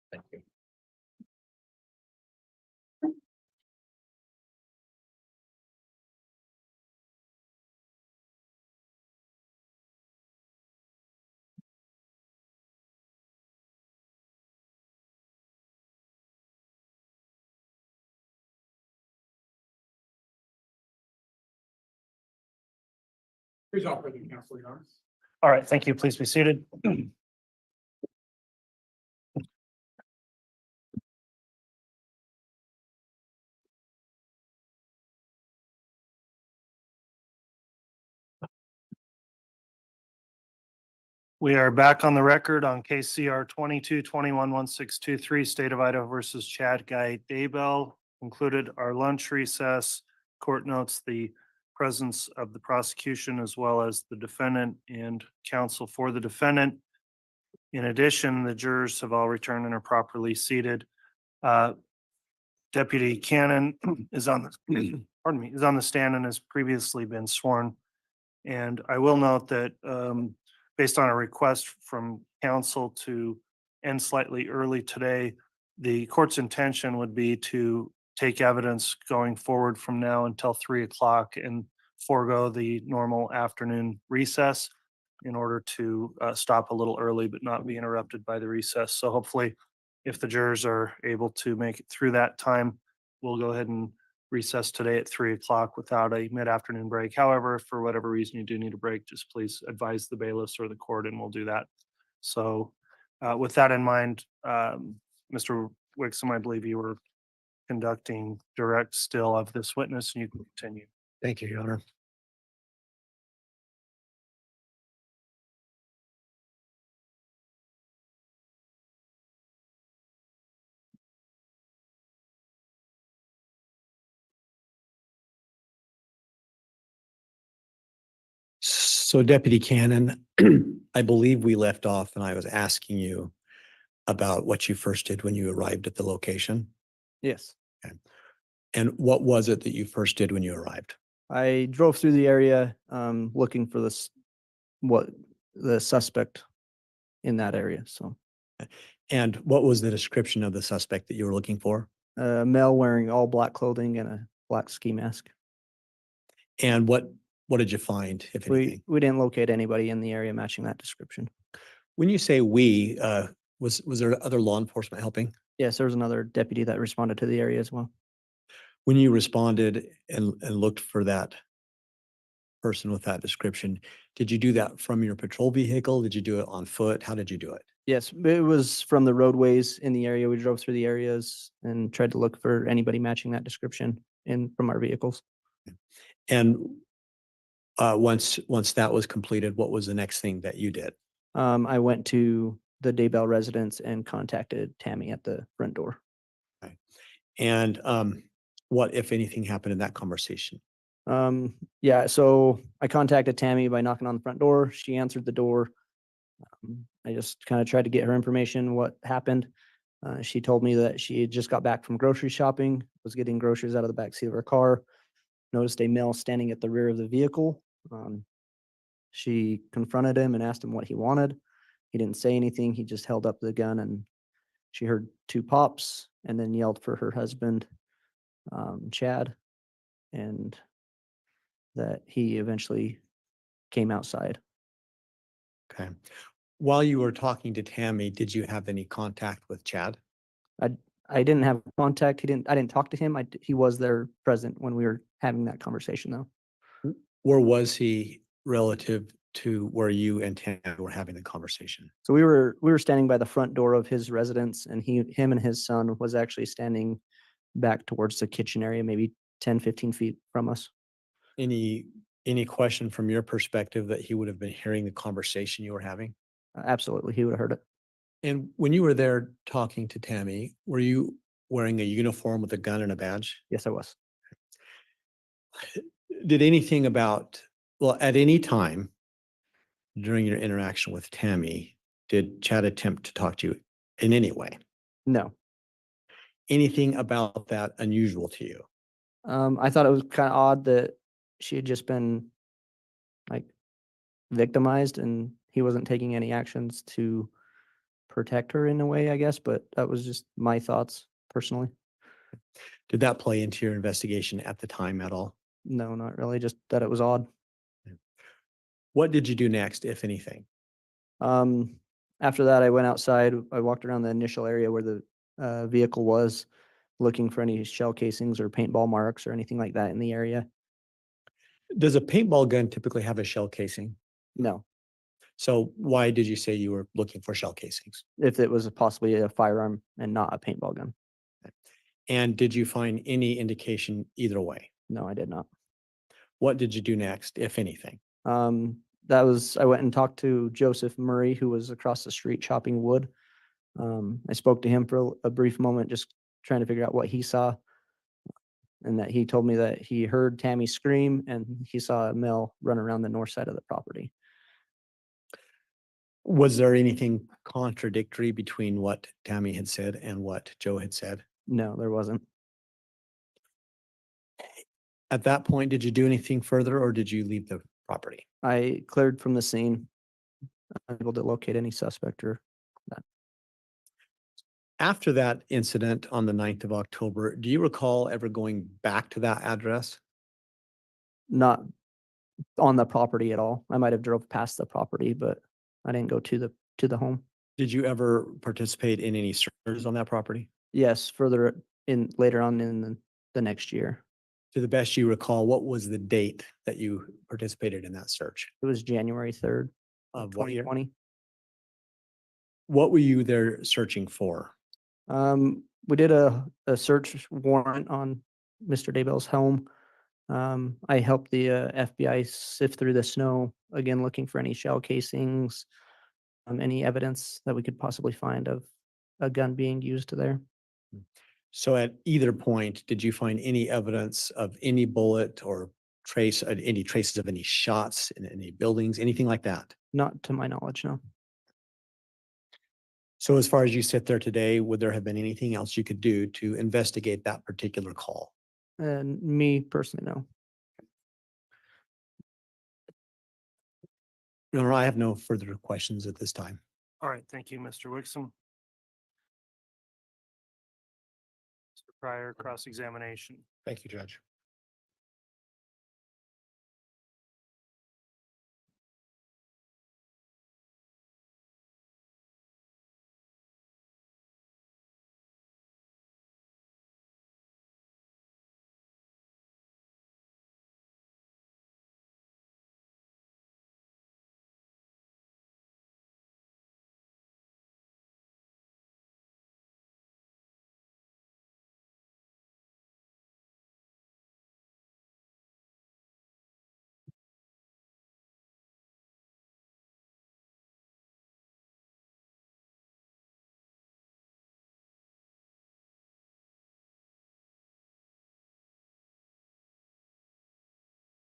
Speaker 6: Thank you.
Speaker 2: Please offer the counsel your arms.
Speaker 3: All right, thank you. Please be seated. We are back on the record on case CR 22-21-1623, State of Idaho versus Chad Daybell. Concluded our lunch recess. Court notes the presence of the prosecution as well as the defendant and counsel for the defendant. In addition, the jurors have all returned and are properly seated. Deputy Canon is on the, pardon me, is on the stand and has previously been sworn. And I will note that based on a request from counsel to end slightly early today, the court's intention would be to take evidence going forward from now until 3 o'clock and forego the normal afternoon recess in order to stop a little early but not be interrupted by the recess. So hopefully, if the jurors are able to make it through that time, we'll go ahead and recess today at 3 o'clock without a mid-afternoon break. However, if for whatever reason you do need a break, just please advise the bailiffs or the court and we'll do that. So with that in mind, Mr. Wixom, I believe you were conducting direct still of this witness and you can continue.
Speaker 5: Thank you, Your Honor.
Speaker 7: So Deputy Canon, I believe we left off and I was asking you about what you first did when you arrived at the location.
Speaker 17: Yes.
Speaker 7: And what was it that you first did when you arrived?
Speaker 17: I drove through the area looking for what the suspect in that area. So
Speaker 7: And what was the description of the suspect that you were looking for?
Speaker 17: a male wearing all black clothing and a black ski mask.
Speaker 7: And what did you find, if anything?
Speaker 17: We didn't locate anybody in the area matching that description.
Speaker 7: When you say we, was there other law enforcement helping?
Speaker 17: Yes, there was another deputy that responded to the area as well.
Speaker 7: When you responded and looked for that person with that description, did you do that from your patrol vehicle? Did you do it on foot? How did you do it?
Speaker 17: Yes, it was from the roadways in the area. We drove through the areas and tried to look for anybody matching that description from our vehicles.
Speaker 7: And once that was completed, what was the next thing that you did?
Speaker 17: I went to the Daybell residence and contacted Tammy at the front door.
Speaker 7: Okay. And what, if anything, happened in that conversation?
Speaker 17: Yeah, so I contacted Tammy by knocking on the front door. She answered the door. I just kind of tried to get her information, what happened. She told me that she had just got back from grocery shopping, was getting groceries out of the backseat of her car, noticed a male standing at the rear of the vehicle. She confronted him and asked him what he wanted. He didn't say anything. He just held up the gun, and she heard 2 pops and then yelled for her husband, Chad, and that he eventually came outside.
Speaker 7: Okay. While you were talking to Tammy, did you have any contact with Chad?
Speaker 17: I didn't have contact. I didn't talk to him. He was there present when we were having that conversation though.
Speaker 7: Where was he relative to where you and Tammy were having the conversation?
Speaker 17: So we were standing by the front door of his residence, and him and his son was actually standing back towards the kitchen area, maybe 10, 15 feet from us.
Speaker 7: Any question from your perspective that he would have been hearing the conversation you were having?
Speaker 17: Absolutely, he would have heard it.
Speaker 7: And when you were there talking to Tammy, were you wearing a uniform with a gun and a badge?
Speaker 17: Yes, I was.
Speaker 7: Did anything at any time during your interaction with Tammy, did Chad attempt to talk to you in any way?
Speaker 17: No.
Speaker 7: Anything about that unusual to you?
Speaker 17: I thought it was kind of odd that she had just been like victimized and he wasn't taking any actions to protect her in a way, I guess, but that was just my thoughts personally.
Speaker 7: Did that play into your investigation at the time at all?
Speaker 17: No, not really, just that it was odd.
Speaker 7: What did you do next, if anything?
Speaker 17: After that, I went outside. I walked around the initial area where the vehicle was, looking for any shell casings or paintball marks or anything like that in the area.
Speaker 7: Does a paintball gun typically have a shell casing?
Speaker 17: No.
Speaker 7: So why did you say you were looking for shell casings?
Speaker 17: If it was possibly a firearm and not a paintball gun.
Speaker 7: And did you find any indication either way?
Speaker 17: No, I did not.
Speaker 7: What did you do next, if anything?
Speaker 17: I went and talked to Joseph Murray, who was across the street chopping wood. I spoke to him for a brief moment, just trying to figure out what he saw. And that he told me that he heard Tammy scream and he saw a male run around the north side of the property.
Speaker 7: Was there anything contradictory between what Tammy had said and what Joe had said?
Speaker 17: No, there wasn't.
Speaker 7: At that point, did you do anything further or did you leave the property?
Speaker 17: I cleared from the scene, unable to locate any suspect or that.
Speaker 7: After that incident on the 9th of October, do you recall ever going back to that address?
Speaker 17: Not on the property at all. I might have drove past the property, but I didn't go to the home.
Speaker 7: Did you ever participate in any searches on that property?
Speaker 17: Yes, later on in the next year.
Speaker 7: To the best you recall, what was the date that you participated in that search?
Speaker 17: It was January 3rd
Speaker 7: Of what year?
Speaker 17: 2020.
Speaker 7: What were you there searching for?
Speaker 17: We did a search warrant on Mr. Daybell's home. I helped the FBI sift through the snow, again, looking for any shell casings, any evidence that we could possibly find of a gun being used there.
Speaker 7: So at either point, did you find any evidence of any bullet or any traces of any shots in any buildings, anything like that?
Speaker 17: Not to my knowledge, no.
Speaker 7: So as far as you sit there today, would there have been anything else you could do to investigate that particular call?
Speaker 17: And me personally, no.
Speaker 7: Your Honor, I have no further questions at this time.
Speaker 3: All right, thank you, Mr. Wixom. Mr. Pryor, cross-examination.
Speaker 6: Thank you, Judge.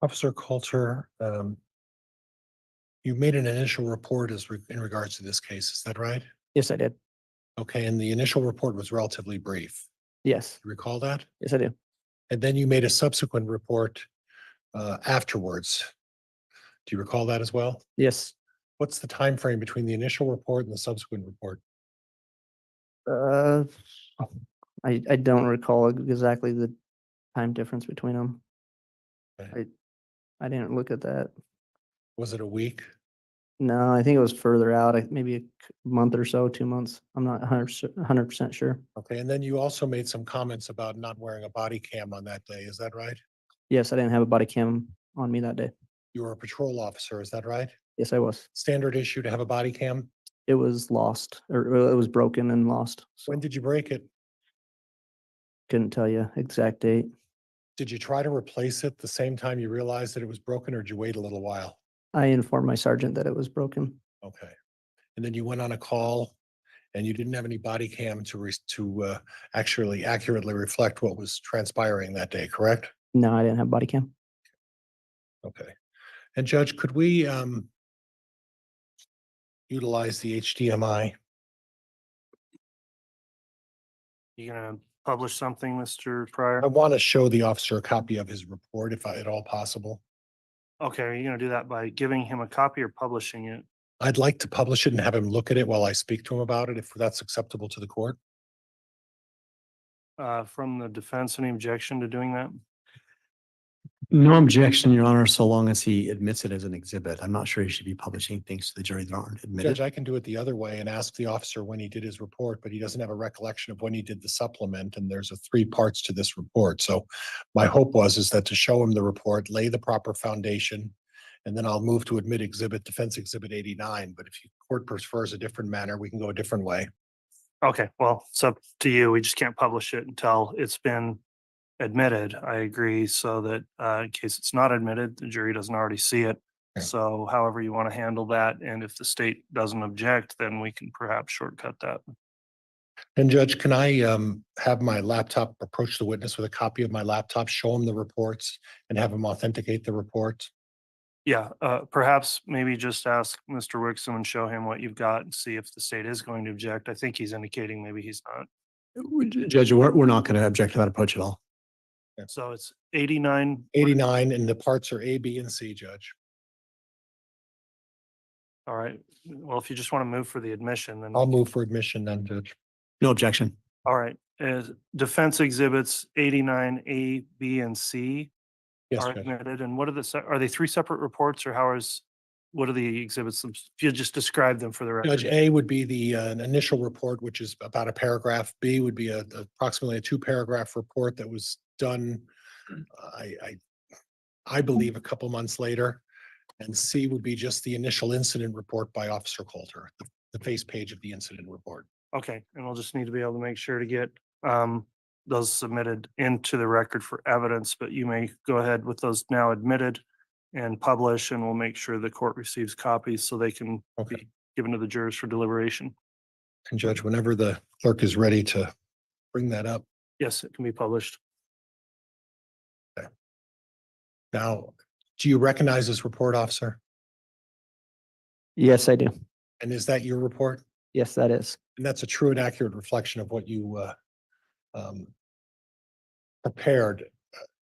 Speaker 6: Officer Coulter, you made an initial report in regards to this case. Is that right?
Speaker 17: Yes, I did.
Speaker 6: Okay, and the initial report was relatively brief.
Speaker 17: Yes.
Speaker 6: You recall that?
Speaker 17: Yes, I do.
Speaker 6: And then you made a subsequent report afterwards. Do you recall that as well?
Speaker 17: Yes.
Speaker 6: What's the time frame between the initial report and the subsequent report?
Speaker 17: I don't recall exactly the time difference between them.
Speaker 6: Okay.
Speaker 17: I didn't look at that.
Speaker 6: Was it a week?
Speaker 17: No, I think it was further out, maybe a month or so, 2 months. I'm not 100% sure.
Speaker 6: Okay, and then you also made some comments about not wearing a body cam on that day. Is that right?
Speaker 17: Yes, I didn't have a body cam on me that day.
Speaker 6: You were a patrol officer, is that right?
Speaker 17: Yes, I was.
Speaker 6: Standard issue to have a body cam?
Speaker 17: It was lost, or it was broken and lost. So
Speaker 6: When did you break it?
Speaker 17: couldn't tell you exact date.
Speaker 6: Did you try to replace it the same time you realized that it was broken, or did you wait a little while?
Speaker 17: I informed my sergeant that it was broken.
Speaker 6: Okay. And then you went on a call and you didn't have any body cam to actually accurately reflect what was transpiring that day, correct?
Speaker 17: No, I didn't have body cam.
Speaker 6: Okay. And Judge, could we utilize the HDMI?
Speaker 3: You gonna publish something, Mr. Pryor?
Speaker 6: I want to show the officer a copy of his report if at all possible.
Speaker 3: Okay, are you gonna do that by giving him a copy or publishing it?
Speaker 6: I'd like to publish it and have him look at it while I speak to him about it, if that's acceptable to the court.
Speaker 3: From the defense, any objection to doing that?
Speaker 7: No objection, Your Honor, so long as he admits it as an exhibit. I'm not sure he should be publishing things to the jury that aren't
Speaker 6: Judge,
Speaker 7: admitted.
Speaker 6: I can do it the other way and ask the officer when he did his report, but he doesn't have a recollection of when he did the supplement, and there's 3 parts to this report. So my hope is that to show him the report, lay the proper foundation, and then I'll move to admit defense exhibit 89. But if the court prefers a different manner, we can go a different way.
Speaker 3: Okay, well, it's up to you. We just can't publish it until it's been admitted. I agree, so that in case it's not admitted, the jury doesn't already see it.
Speaker 6: Okay.
Speaker 3: So however you want to handle that, and if the state doesn't object, then we can perhaps shortcut that.
Speaker 6: And Judge, can I have my laptop approach the witness with a copy of my laptop, show him the reports, and have him authenticate the reports?
Speaker 3: Yeah, perhaps maybe just ask Mr. Wixom and show him what you've got and see if the state is going to object. I think he's indicating maybe he's not.
Speaker 7: Judge, we're not going to object to that approach at all.
Speaker 3: So it's 89.
Speaker 6: 89, and the parts are A, B, and C, Judge.
Speaker 3: All right. Well, if you just want to move for the admission, then.
Speaker 6: I'll move for admission then, Judge.
Speaker 7: No objection.
Speaker 3: All right. Defense exhibits 89, A, B, and C
Speaker 6: Yes,
Speaker 3: are
Speaker 6: Judge.
Speaker 3: admitted. And what are are they 3 separate reports, or what are the exhibits? If you just describe them for the record.
Speaker 6: Judge, A would be the initial report, which is about a paragraph. B would be approximately a 2-paragraph report that was done, I believe, a couple months later. And C would be just the initial incident report by Officer Coulter, the face page of the incident report.
Speaker 3: Okay, and we'll just need to be able to make sure to get those submitted into the record for evidence, but you may go ahead with those now admitted and publish, and we'll make sure the court receives copies so they can be given to the jurors for deliberation.
Speaker 6: And Judge, whenever the clerk is ready to bring that up.
Speaker 3: Yes, it can be published.
Speaker 6: Now, do you recognize this report, officer?
Speaker 17: Yes, I do.
Speaker 6: And is that your report?
Speaker 17: Yes, that is.
Speaker 6: And that's a true and accurate reflection of what you prepared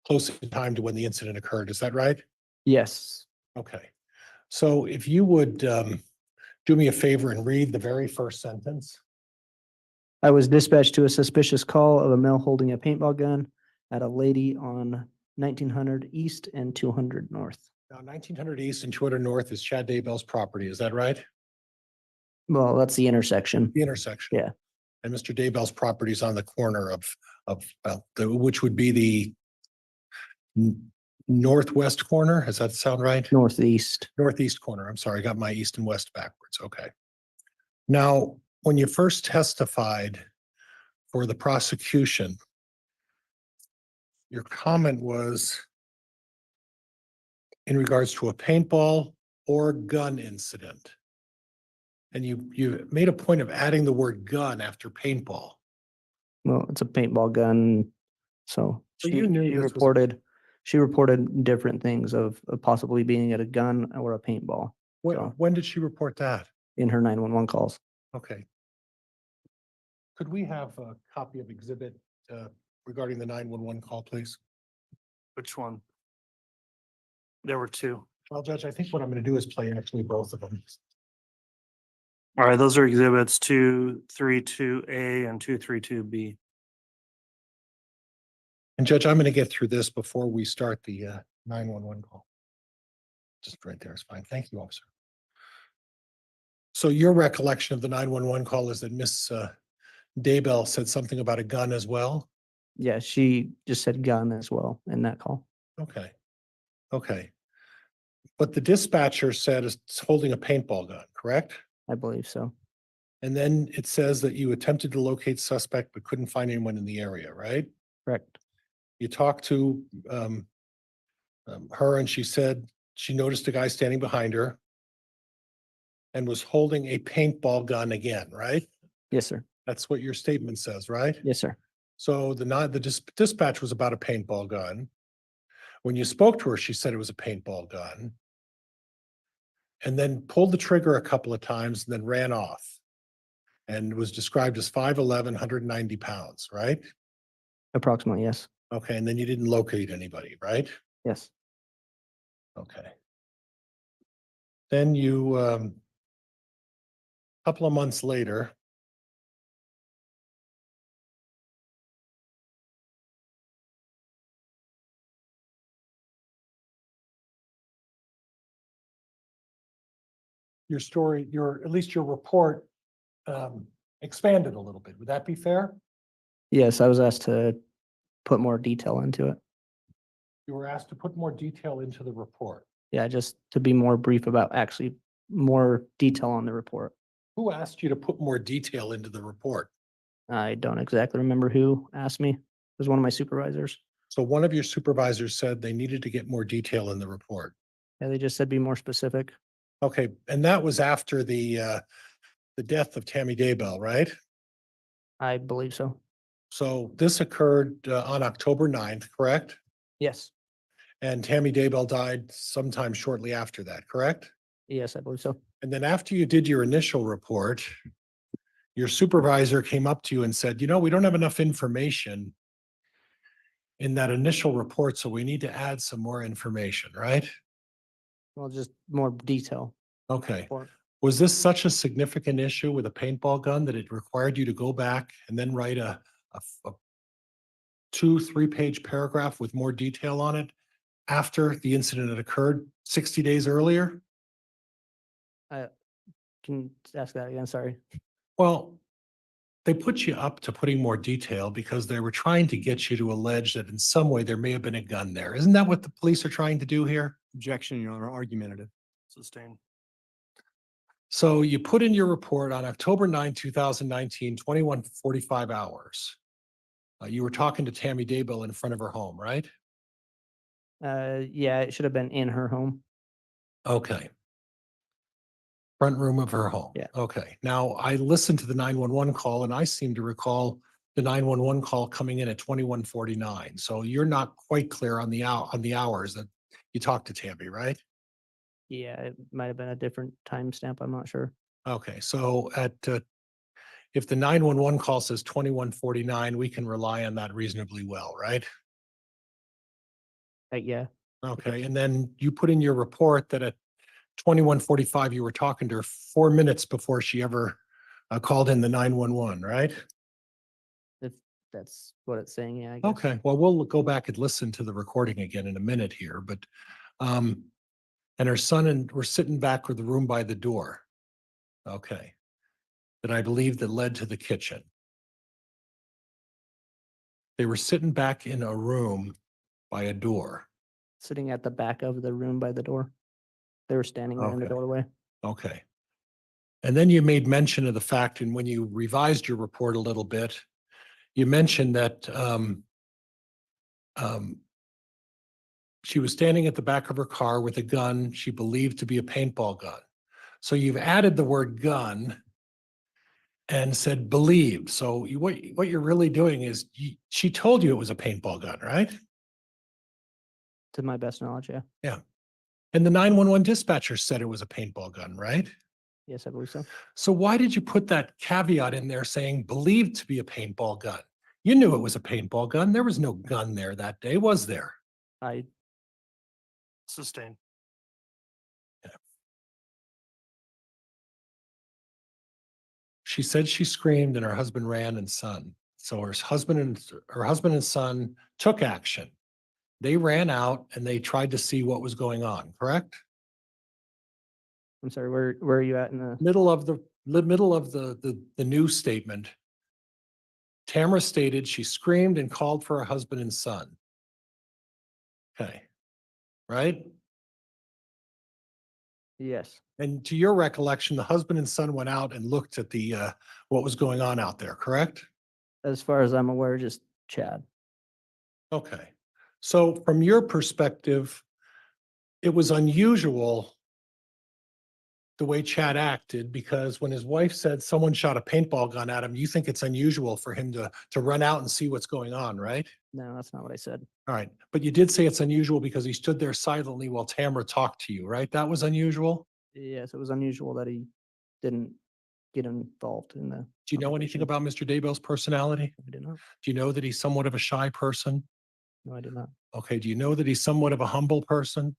Speaker 6: close in time to when the incident occurred. Is that right?
Speaker 17: Yes.
Speaker 6: Okay. So if you would do me a favor and read the very first sentence.
Speaker 17: I was dispatched to a suspicious call of a male holding a paintball gun at a lady on 1900 East and 200 North.
Speaker 6: Now, 1900 East and 200 North is Chad Daybell's property. Is that right?
Speaker 17: Well, that's the intersection.
Speaker 6: The intersection.
Speaker 17: Yeah.
Speaker 6: And Mr. Daybell's property is on the corner of which would be the northwest corner. Does that sound right?
Speaker 17: Northeast.
Speaker 6: Northeast corner. I'm sorry, I got my east and west backwards. Okay. Now, when you first testified for the prosecution, your comment was in regards to a paintball or gun incident. And you made a point of adding the word gun after paintball.
Speaker 17: Well, it's a paintball gun. So
Speaker 6: So you knew
Speaker 17: she
Speaker 6: this was-
Speaker 17: reported different things of possibly being at a gun or a paintball
Speaker 6: When did she report that?
Speaker 17: in her 911 calls.
Speaker 6: Okay. Could we have a copy of exhibit regarding the 911 call, please?
Speaker 3: Which one? There were two.
Speaker 6: Well, Judge, I think what I'm going to do is play actually both of them.
Speaker 3: All right, those are exhibits 232A and 232B.
Speaker 6: And Judge, I'm going to get through this before we start the 911 call. Just right there is fine. Thank you, officer. So your recollection of the 911 call is that Miss Daybell said something about a gun as well?
Speaker 17: Yeah, she just said gun as well in that call.
Speaker 6: Okay. Okay. But the dispatcher said it's holding a paintball gun, correct?
Speaker 17: I believe so.
Speaker 6: And then it says that you attempted to locate suspect but couldn't find anyone in the area, right?
Speaker 17: Correct.
Speaker 6: You talked to her and she said she noticed a guy standing behind her and was holding a paintball gun again, right?
Speaker 17: Yes, sir.
Speaker 6: That's what your statement says, right?
Speaker 17: Yes, sir.
Speaker 6: So the dispatch was about a paintball gun. When you spoke to her, she said it was a paintball gun. And then pulled the trigger a couple of times and then ran off. And was described as 5'11", 190 pounds, right?
Speaker 17: Approximately, yes.
Speaker 6: Okay, and then you didn't locate anybody, right?
Speaker 17: Yes.
Speaker 6: Okay. Then you, a couple of months later, your story, at least your report expanded a little bit. Would that be fair?
Speaker 17: Yes, I was asked to put more detail into it.
Speaker 6: You were asked to put more detail into the report.
Speaker 17: Yeah, just to be more brief about actually more detail on the report.
Speaker 6: Who asked you to put more detail into the report?
Speaker 17: I don't exactly remember who asked me. It was one of my supervisors.
Speaker 6: So one of your supervisors said they needed to get more detail in the report.
Speaker 17: Yeah, they just said be more specific.
Speaker 6: Okay, and that was after the death of Tammy Daybell, right?
Speaker 17: I believe so.
Speaker 6: So this occurred on October 9th, correct?
Speaker 17: Yes.
Speaker 6: And Tammy Daybell died sometime shortly after that, correct?
Speaker 17: Yes, I believe so.
Speaker 6: And then after you did your initial report, your supervisor came up to you and said, you know, we don't have enough information in that initial report, so we need to add some more information, right?
Speaker 17: Well, just more detail.
Speaker 6: Okay.
Speaker 17: Report.
Speaker 6: Was this such a significant issue with a paintball gun that it required you to go back and then write a 2-3 page paragraph with more detail on it after the incident had occurred 60 days earlier?
Speaker 17: Can you ask that again? Sorry.
Speaker 6: Well, they put you up to putting more detail because they were trying to get you to allege that in some way there may have been a gun there. Isn't that what the police are trying to do here?
Speaker 7: Objection, Your Honor, argumentative.
Speaker 3: Sustained.
Speaker 6: So you put in your report on October 9, 2019, 21:45 hours. You were talking to Tammy Daybell in front of her home, right?
Speaker 17: Yeah, it should have been in her home.
Speaker 6: Okay. Front room of her home.
Speaker 17: Yeah.
Speaker 6: Okay. Now I listened to the 911 call and I seem to recall the 911 call coming in at 21:49. So you're not quite clear on the hours that You talked to Tammy, right?
Speaker 17: Yeah, it might have been a different timestamp. I'm not sure.
Speaker 6: Okay, so if the 911 call says 21:49, we can rely on that reasonably well, right?
Speaker 17: Yeah,
Speaker 6: Okay, and then you put in your report that at 21:45, you were talking to her 4 minutes before she ever called in the 911, right?
Speaker 17: if that's what it's saying, yeah, I guess.
Speaker 6: Okay, well, we'll go back and listen to the recording again in a minute here, but, and her son and we're sitting back with the room by the door. Okay. That I believe that led to the kitchen. They were sitting back in a room by a door.
Speaker 17: Sitting at the back of the room by the door. They were standing there in the
Speaker 6: Okay.
Speaker 17: doorway.
Speaker 6: Okay. And then you made mention of the fact, and when you revised your report a little bit, you mentioned that she was standing at the back of her car with a gun she believed to be a paintball gun. So you've added the word gun and said believed. So what you're really doing is she told you it was a paintball gun, right?
Speaker 17: To my best knowledge, yeah.
Speaker 6: Yeah. And the 911 dispatcher said it was a paintball gun, right?
Speaker 17: Yes, I believe so.
Speaker 6: So why did you put that caveat in there saying believed to be a paintball gun? You knew it was a paintball gun. There was no gun there that day, was there?
Speaker 17: I
Speaker 3: Sustained.
Speaker 6: She said she screamed and her husband ran and son. So her husband and son took action. They ran out and they tried to see what was going on, correct?
Speaker 17: I'm sorry, where are you at in the?
Speaker 6: Middle of the news statement. Tamara stated she screamed and called for her husband and son. Okay, right?
Speaker 17: Yes,
Speaker 6: And to your recollection, the husband and son went out and looked at the what was going on out there, correct?
Speaker 17: as far as I'm aware, just Chad.
Speaker 6: Okay. So from your perspective, it was unusual the way Chad acted, because when his wife said someone shot a paintball gun at him, you think it's unusual for him to run out and see what's going on, right?
Speaker 17: No, that's not what I said.
Speaker 6: All right. But you did say it's unusual because he stood there silently while Tamara talked to you, right? That was unusual?
Speaker 17: Yes, it was unusual that he didn't get involved in the.
Speaker 6: Do you know anything about Mr. Daybell's personality?
Speaker 17: I did not.
Speaker 6: Do you know that he's somewhat of a shy person?
Speaker 17: No, I did not.
Speaker 6: Okay. Do you know that he's somewhat of a humble person?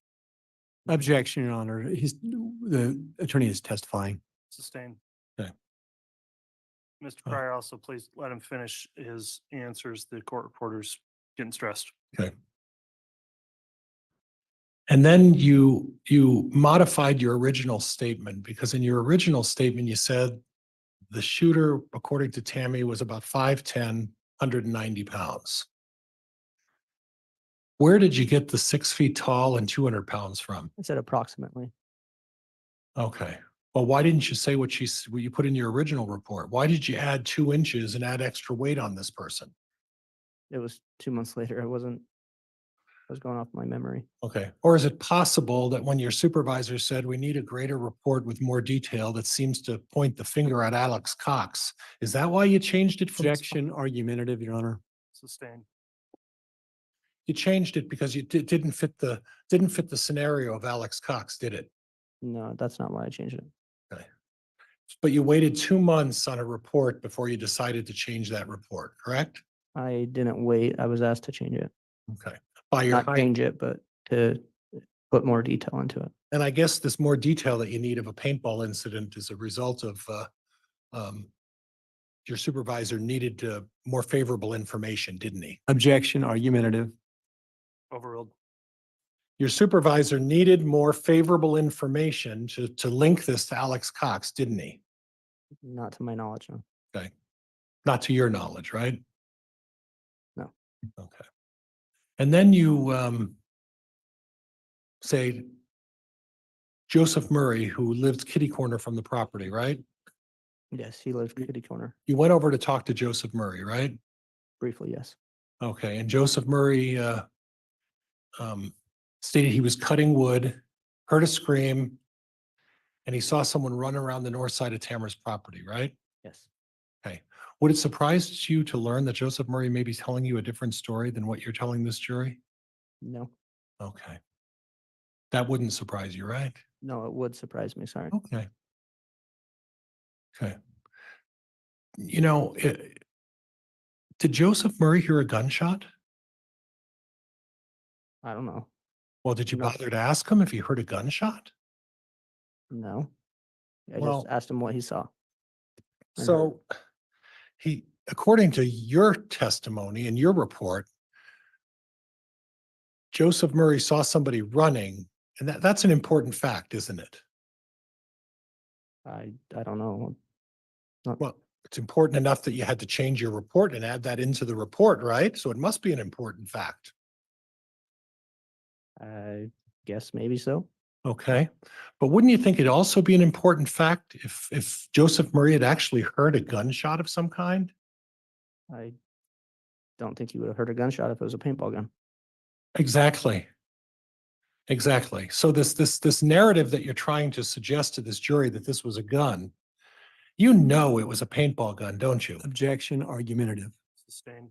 Speaker 7: Objection, Your Honor. The attorney is testifying.
Speaker 3: Sustained.
Speaker 6: Okay.
Speaker 3: Mr. Pryor, also please let him finish his answers. The court reporter's getting stressed.
Speaker 6: Okay. And then you modified your original statement, because in your original statement, you said the shooter, according to Tammy, was about 5'10", 190 pounds. Where did you get the 6 feet tall and 200 pounds from?
Speaker 17: I said approximately.
Speaker 6: Okay. Well, why didn't you say what you put in your original report? Why did you add 2 inches and add extra weight on this person?
Speaker 17: It was 2 months later. I was going off my memory.
Speaker 6: Okay. Or is it possible that when your supervisor said we need a greater report with more detail that seems to point the finger at Alex Cox, is that why you changed it from?
Speaker 7: Objection, argumentative, Your Honor.
Speaker 3: Sustained.
Speaker 6: You changed it because it didn't fit the scenario of Alex Cox, did it?
Speaker 17: No, that's not why I changed it.
Speaker 6: Okay. But you waited 2 months on a report before you decided to change that report, correct?
Speaker 17: I didn't wait. I was asked to change it.
Speaker 6: Okay. By your
Speaker 17: Not change it, but to put more detail into it.
Speaker 6: And I guess this more detail that you need of a paintball incident is a result of your supervisor needed more favorable information, didn't he?
Speaker 7: Objection, argumentative.
Speaker 3: Overruled.
Speaker 6: Your supervisor needed more favorable information to link this to Alex Cox, didn't he?
Speaker 17: Not to my knowledge, no.
Speaker 6: Okay. Not to your knowledge, right?
Speaker 17: No.
Speaker 6: Okay. And then you say Joseph Murray, who lived kitty corner from the property, right?
Speaker 17: Yes, he lives kitty corner.
Speaker 6: You went over to talk to Joseph Murray, right?
Speaker 17: Briefly, yes.
Speaker 6: Okay. And Joseph Murray stated he was cutting wood, heard a scream, and he saw someone run around the north side of Tamara's property, right?
Speaker 17: Yes.
Speaker 6: Okay. Would it surprise you to learn that Joseph Murray may be telling you a different story than what you're telling this jury?
Speaker 17: No.
Speaker 6: Okay. That wouldn't surprise you, right?
Speaker 17: No, it would surprise me. Sorry.
Speaker 6: Okay. Okay. You know, did Joseph Murray hear a gunshot?
Speaker 17: I don't know.
Speaker 6: Well, did you
Speaker 17: No.
Speaker 6: bother to ask him if he heard a gunshot?
Speaker 17: No. I
Speaker 6: Well-
Speaker 17: just asked him what he saw. and heard.
Speaker 6: So according to your testimony and your report, Joseph Murray saw somebody running, and that's an important fact, isn't it?
Speaker 17: I don't know. Not-
Speaker 6: Well, it's important enough that you had to change your report and add that into the report, right? So it must be an important fact.
Speaker 17: I guess maybe so.
Speaker 6: Okay. But wouldn't you think it'd also be an important fact if Joseph Murray had actually heard a gunshot of some kind?
Speaker 17: I don't think he would have heard a gunshot if it was a paintball gun.
Speaker 6: Exactly. Exactly. So this narrative that you're trying to suggest to this jury that this was a gun, you know it was a paintball gun, don't you?
Speaker 7: Objection, argumentative.
Speaker 3: Sustained.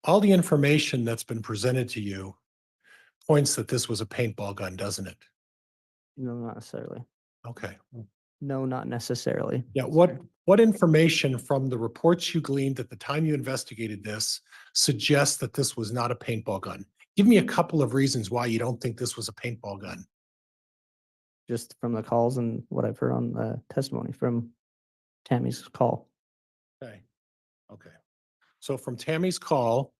Speaker 6: All the information that's been presented to you points that this was a paintball gun, doesn't it?
Speaker 17: No, not necessarily.
Speaker 6: Okay.
Speaker 17: No, not necessarily.
Speaker 6: Yeah, what information from the reports you gleaned at the time you investigated this suggests that this was not a paintball gun? Give me a couple of reasons why you don't think this was a paintball gun.
Speaker 17: Just from the calls and what I've heard on the testimony from Tammy's call.
Speaker 6: Okay. Okay. So from Tammy's call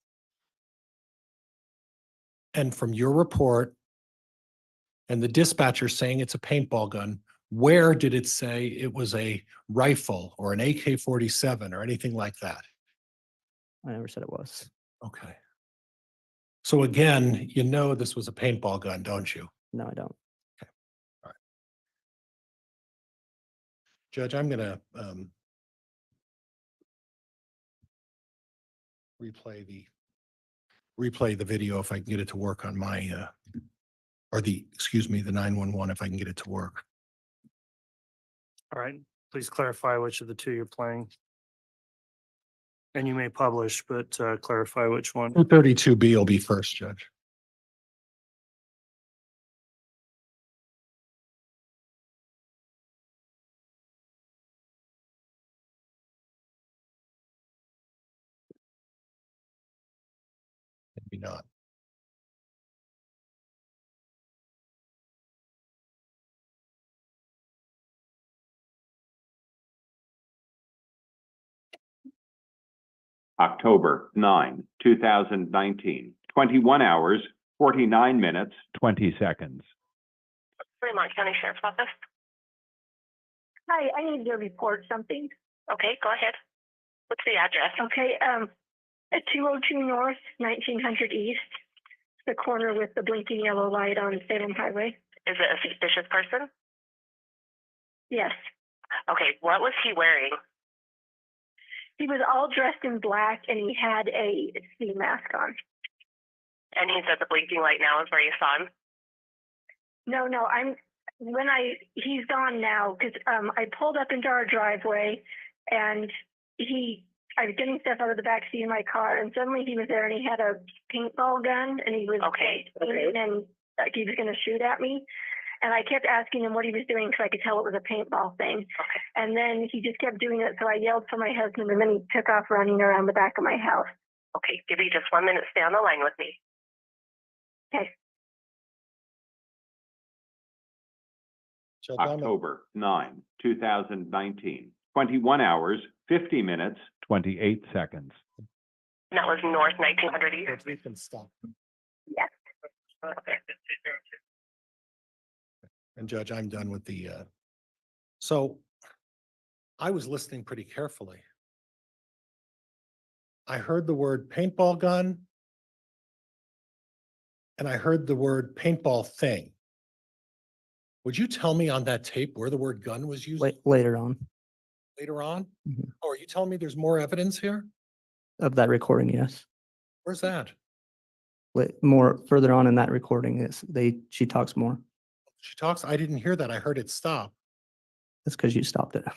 Speaker 6: and from your report and the dispatcher saying it's a paintball gun, where did it say it was a rifle or an AK-47 or anything like that?
Speaker 17: I never said it was.
Speaker 6: Okay. So again, you know this was a paintball gun, don't you?
Speaker 17: No, I don't.
Speaker 6: Judge, I'm gonna replay the video if I can get it to work on my excuse me, the 911 if I can get it to work.
Speaker 3: All right, please clarify which of the two you're playing. And you may publish, but clarify which one.
Speaker 6: 232B will be first, Judge. Maybe not.
Speaker 15: October 9, 2019, 21 hours, 49 minutes, 20 seconds.
Speaker 13: Fremont County Sheriff's Office.
Speaker 16: Hi, I need to report something.
Speaker 13: Okay, go ahead. What's the address?
Speaker 16: Okay, at 202 North, 1900 East, the corner with the blinking yellow light on Salem Highway.
Speaker 13: Is it a suspicious person?
Speaker 16: Yes.
Speaker 13: Okay, what was he wearing?
Speaker 16: He was all dressed in black and he had a ski mask on.
Speaker 13: And he said the blinking light now is where you saw him?
Speaker 16: No, he's gone now because I pulled up into our driveway and I was getting stuff out of the back seat of my car and suddenly he was there and he had a paintball gun and he was and like he was going to shoot at me. And I kept asking him what he was doing because I could tell it was a paintball thing.
Speaker 13: Okay.
Speaker 16: And then he just kept doing it. So I yelled for my husband and then he took off running around the back of my house.
Speaker 13: Okay, give me just 1 minute. Stay on the line with me.
Speaker 16: Okay.
Speaker 15: October 9, 2019, 21 hours, 50 minutes, 28 seconds.
Speaker 13: That was north 1900 East.
Speaker 6: We can stop.
Speaker 16: Yes.
Speaker 13: Okay.
Speaker 6: And Judge, I'm done with the, so I was listening pretty carefully. I heard the word paintball gun and I heard the word paintball thing. Would you tell me on that tape where the word gun was used
Speaker 17: Later on
Speaker 6: later on?
Speaker 17: Mhm.
Speaker 6: Oh, are you telling me there's more evidence here?
Speaker 17: of that recording, yes.
Speaker 6: Where's that?
Speaker 17: More further on in that recording she talks more.
Speaker 6: She talks, I didn't hear that. I heard it stop.
Speaker 17: That's because you stopped it. I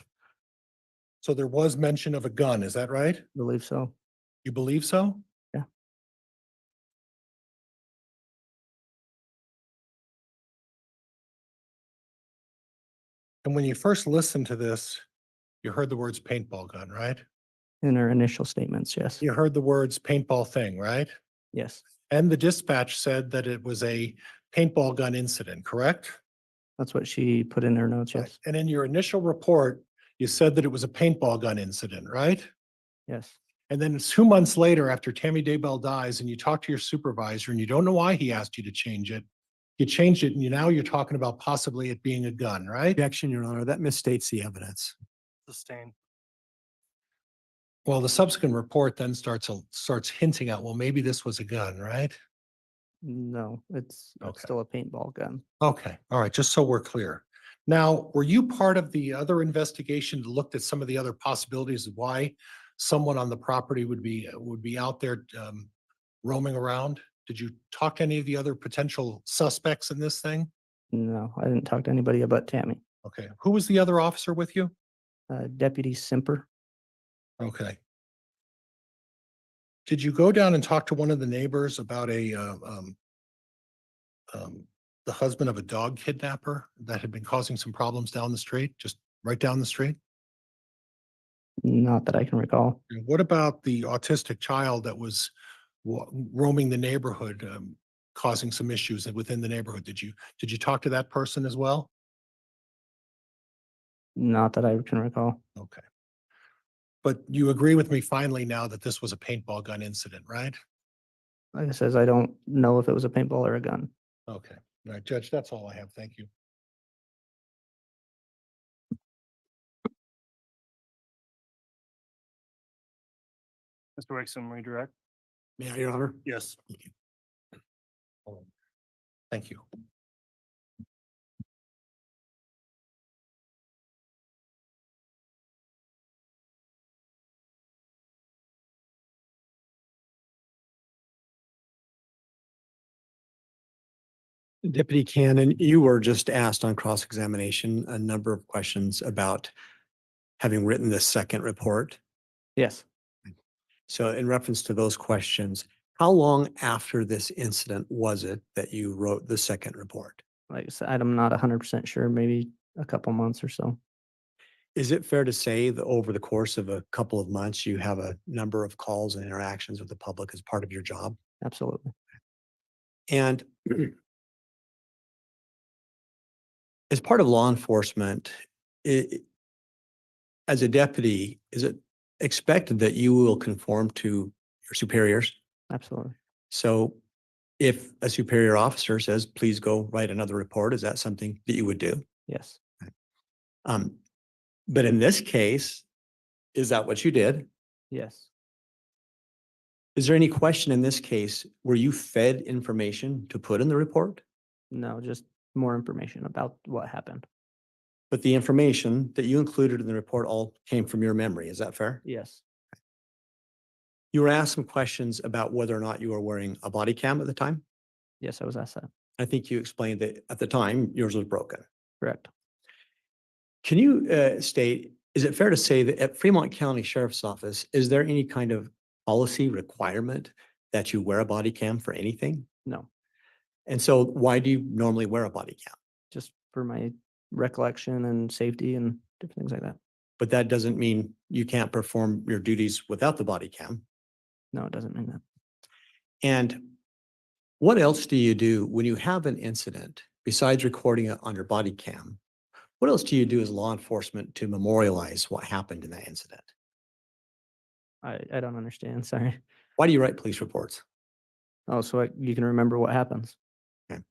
Speaker 6: So there was mention of a gun, is that right?
Speaker 17: believe so.
Speaker 6: You believe so?
Speaker 17: Yeah.
Speaker 6: And when you first listened to this, you heard the words paintball gun, right?
Speaker 17: In her initial statements, yes.
Speaker 6: You heard the words paintball thing, right?
Speaker 17: Yes,
Speaker 6: And the dispatch said that it was a paintball gun incident, correct?
Speaker 17: that's what she put in her notes,
Speaker 6: Right.
Speaker 17: yes.
Speaker 6: And in your initial report, you said that it was a paintball gun incident, right?
Speaker 17: Yes,
Speaker 6: And then 2 months later, after Tammy Daybell dies and you talk to your supervisor and you don't know why he asked you to change it, you changed it and now you're talking about possibly it being a gun, right?
Speaker 7: Objection, Your Honor, that misstates the evidence.
Speaker 3: Sustained.
Speaker 6: Well, the subsequent report then starts hinting at, well, maybe this was a gun, right?
Speaker 17: no, it's
Speaker 6: Okay.
Speaker 17: still a paintball gun.
Speaker 6: Okay, all right, just so we're clear. Now, were you part of the other investigation that looked at some of the other possibilities of why someone on the property would be out there roaming around? Did you talk to any of the other potential suspects in this thing?
Speaker 17: No, I didn't talk to anybody about Tammy.
Speaker 6: Okay, who was the other officer with you?
Speaker 17: Deputy Simper.
Speaker 6: Okay. Did you go down and talk to one of the neighbors about the husband of a dog kidnapper that had been causing some problems down the street, just right down the street?
Speaker 17: Not that I can recall.
Speaker 6: And what about the autistic child that was roaming the neighborhood, causing some issues within the neighborhood? Did you talk to that person as well?
Speaker 17: Not that I can recall.
Speaker 6: Okay. But you agree with me finally now that this was a paintball gun incident, right?
Speaker 17: Like I says, I don't know if it was a paintball or a gun.
Speaker 6: Okay. All right, Judge, that's all I have. Thank you.
Speaker 3: Mr. Wixom, redirect.
Speaker 7: May I, Your Honor?
Speaker 3: Yes.
Speaker 6: Thank you.
Speaker 7: Deputy Canon, you were just asked on cross-examination a number of questions about having written this second report.
Speaker 17: Yes,
Speaker 7: So in reference to those questions, how long after this incident was it that you wrote the second report?
Speaker 17: like I said, I'm not 100% sure, maybe a couple months or so.
Speaker 7: Is it fair to say that over the course of a couple of months, you have a number of calls and interactions with the public as part of your job?
Speaker 17: Absolutely.
Speaker 7: And as part of law enforcement, as a deputy, is it expected that you will conform to your superiors?
Speaker 17: Absolutely.
Speaker 7: So if a superior officer says, please go write another report, is that something that you would do?
Speaker 17: Yes.
Speaker 7: But in this case, is that what you did?
Speaker 17: Yes.
Speaker 7: Is there any question in this case, were you fed information to put in the report?
Speaker 17: No, just more information about what happened.
Speaker 7: But the information that you included in the report all came from your memory. Is that fair?
Speaker 17: Yes.
Speaker 7: You were asked some questions about whether or not you were wearing a body cam at the time.
Speaker 17: Yes, I was asked that.
Speaker 7: I think you explained that at the time yours was broken.
Speaker 17: Correct.
Speaker 7: Can you state, is it fair to say that at Fremont County Sheriff's Office, is there any kind of policy requirement that you wear a body cam for anything?
Speaker 17: No,
Speaker 7: And so why do you normally wear a body cam?
Speaker 17: just for my recollection and safety and different things like that.
Speaker 7: But that doesn't mean you can't perform your duties without the body cam.
Speaker 17: No, it doesn't mean that.
Speaker 7: And what else do you do when you have an incident besides recording it on your body cam? What else do you do as law enforcement to memorialize what happened in that incident?
Speaker 17: I don't understand. Sorry.
Speaker 7: Why do you write police reports?
Speaker 17: Oh, so you can remember what happens.
Speaker 7: Okay.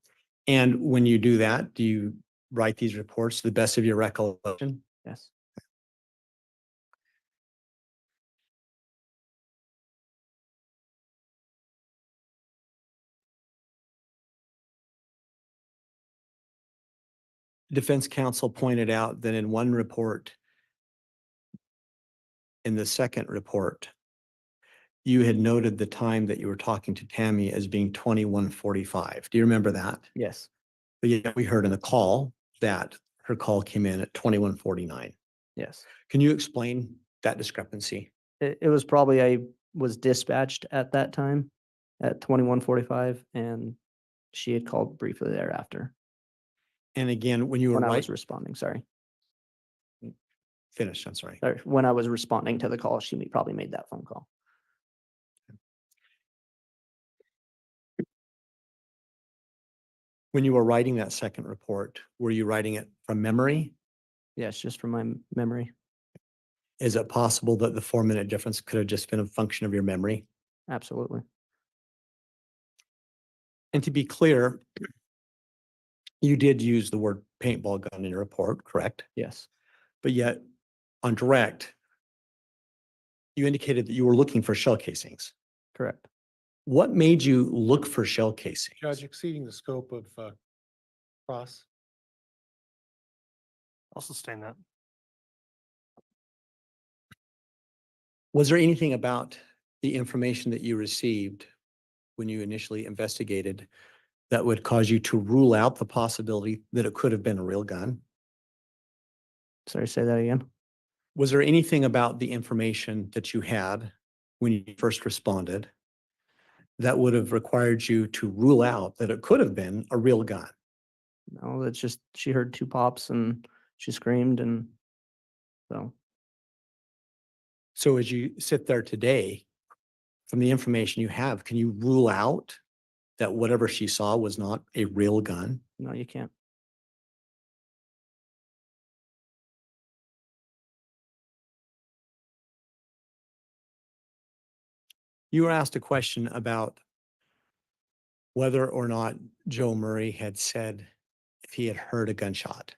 Speaker 7: And when you do that, do you write these reports to the best of your recollection?
Speaker 17: Yes.
Speaker 7: Defense counsel pointed out that in one report, in the second report, you had noted the time that you were talking to Tammy as being 21:45. Do you remember that?
Speaker 17: Yes.
Speaker 7: But yet we heard in the call that her call came in at 21:49.
Speaker 17: Yes.
Speaker 7: Can you explain that discrepancy?
Speaker 17: It was probably, I was dispatched at that time at 21:45 and she had called briefly thereafter
Speaker 7: And again, when you were
Speaker 17: when I was
Speaker 7: writing,
Speaker 17: responding. Sorry.
Speaker 7: Finish, I'm sorry.
Speaker 17: Or when I was responding to the call, she probably made that phone call.
Speaker 7: When you were writing that second report, were you writing it from memory?
Speaker 17: Yes, just from my memory.
Speaker 7: Is it possible that the 4-minute difference could have just been a function of your memory?
Speaker 17: Absolutely.
Speaker 7: And to be clear, you did use the word paintball gun in your report, correct?
Speaker 17: Yes.
Speaker 7: But yet on direct, you indicated that you were looking for shell casings.
Speaker 17: Correct.
Speaker 7: What made you look for shell casings?
Speaker 6: Judge, exceeding the scope of cross.
Speaker 3: I'll sustain that.
Speaker 7: Was there anything about the information that you received when you initially investigated that would cause you to rule out the possibility that it could have been a real gun?
Speaker 17: Sorry, say that again.
Speaker 7: Was there anything about the information that you had when you first responded that would have required you to rule out that it could have been a real gun?
Speaker 17: No, that's just, she heard 2 pops and she screamed, and so.
Speaker 7: So as you sit there today, from the information you have, can you rule out that whatever she saw was not a real gun?
Speaker 17: No, you can't.
Speaker 7: You were asked a question about whether or not Joe Murray had said if he had heard a gunshot. Do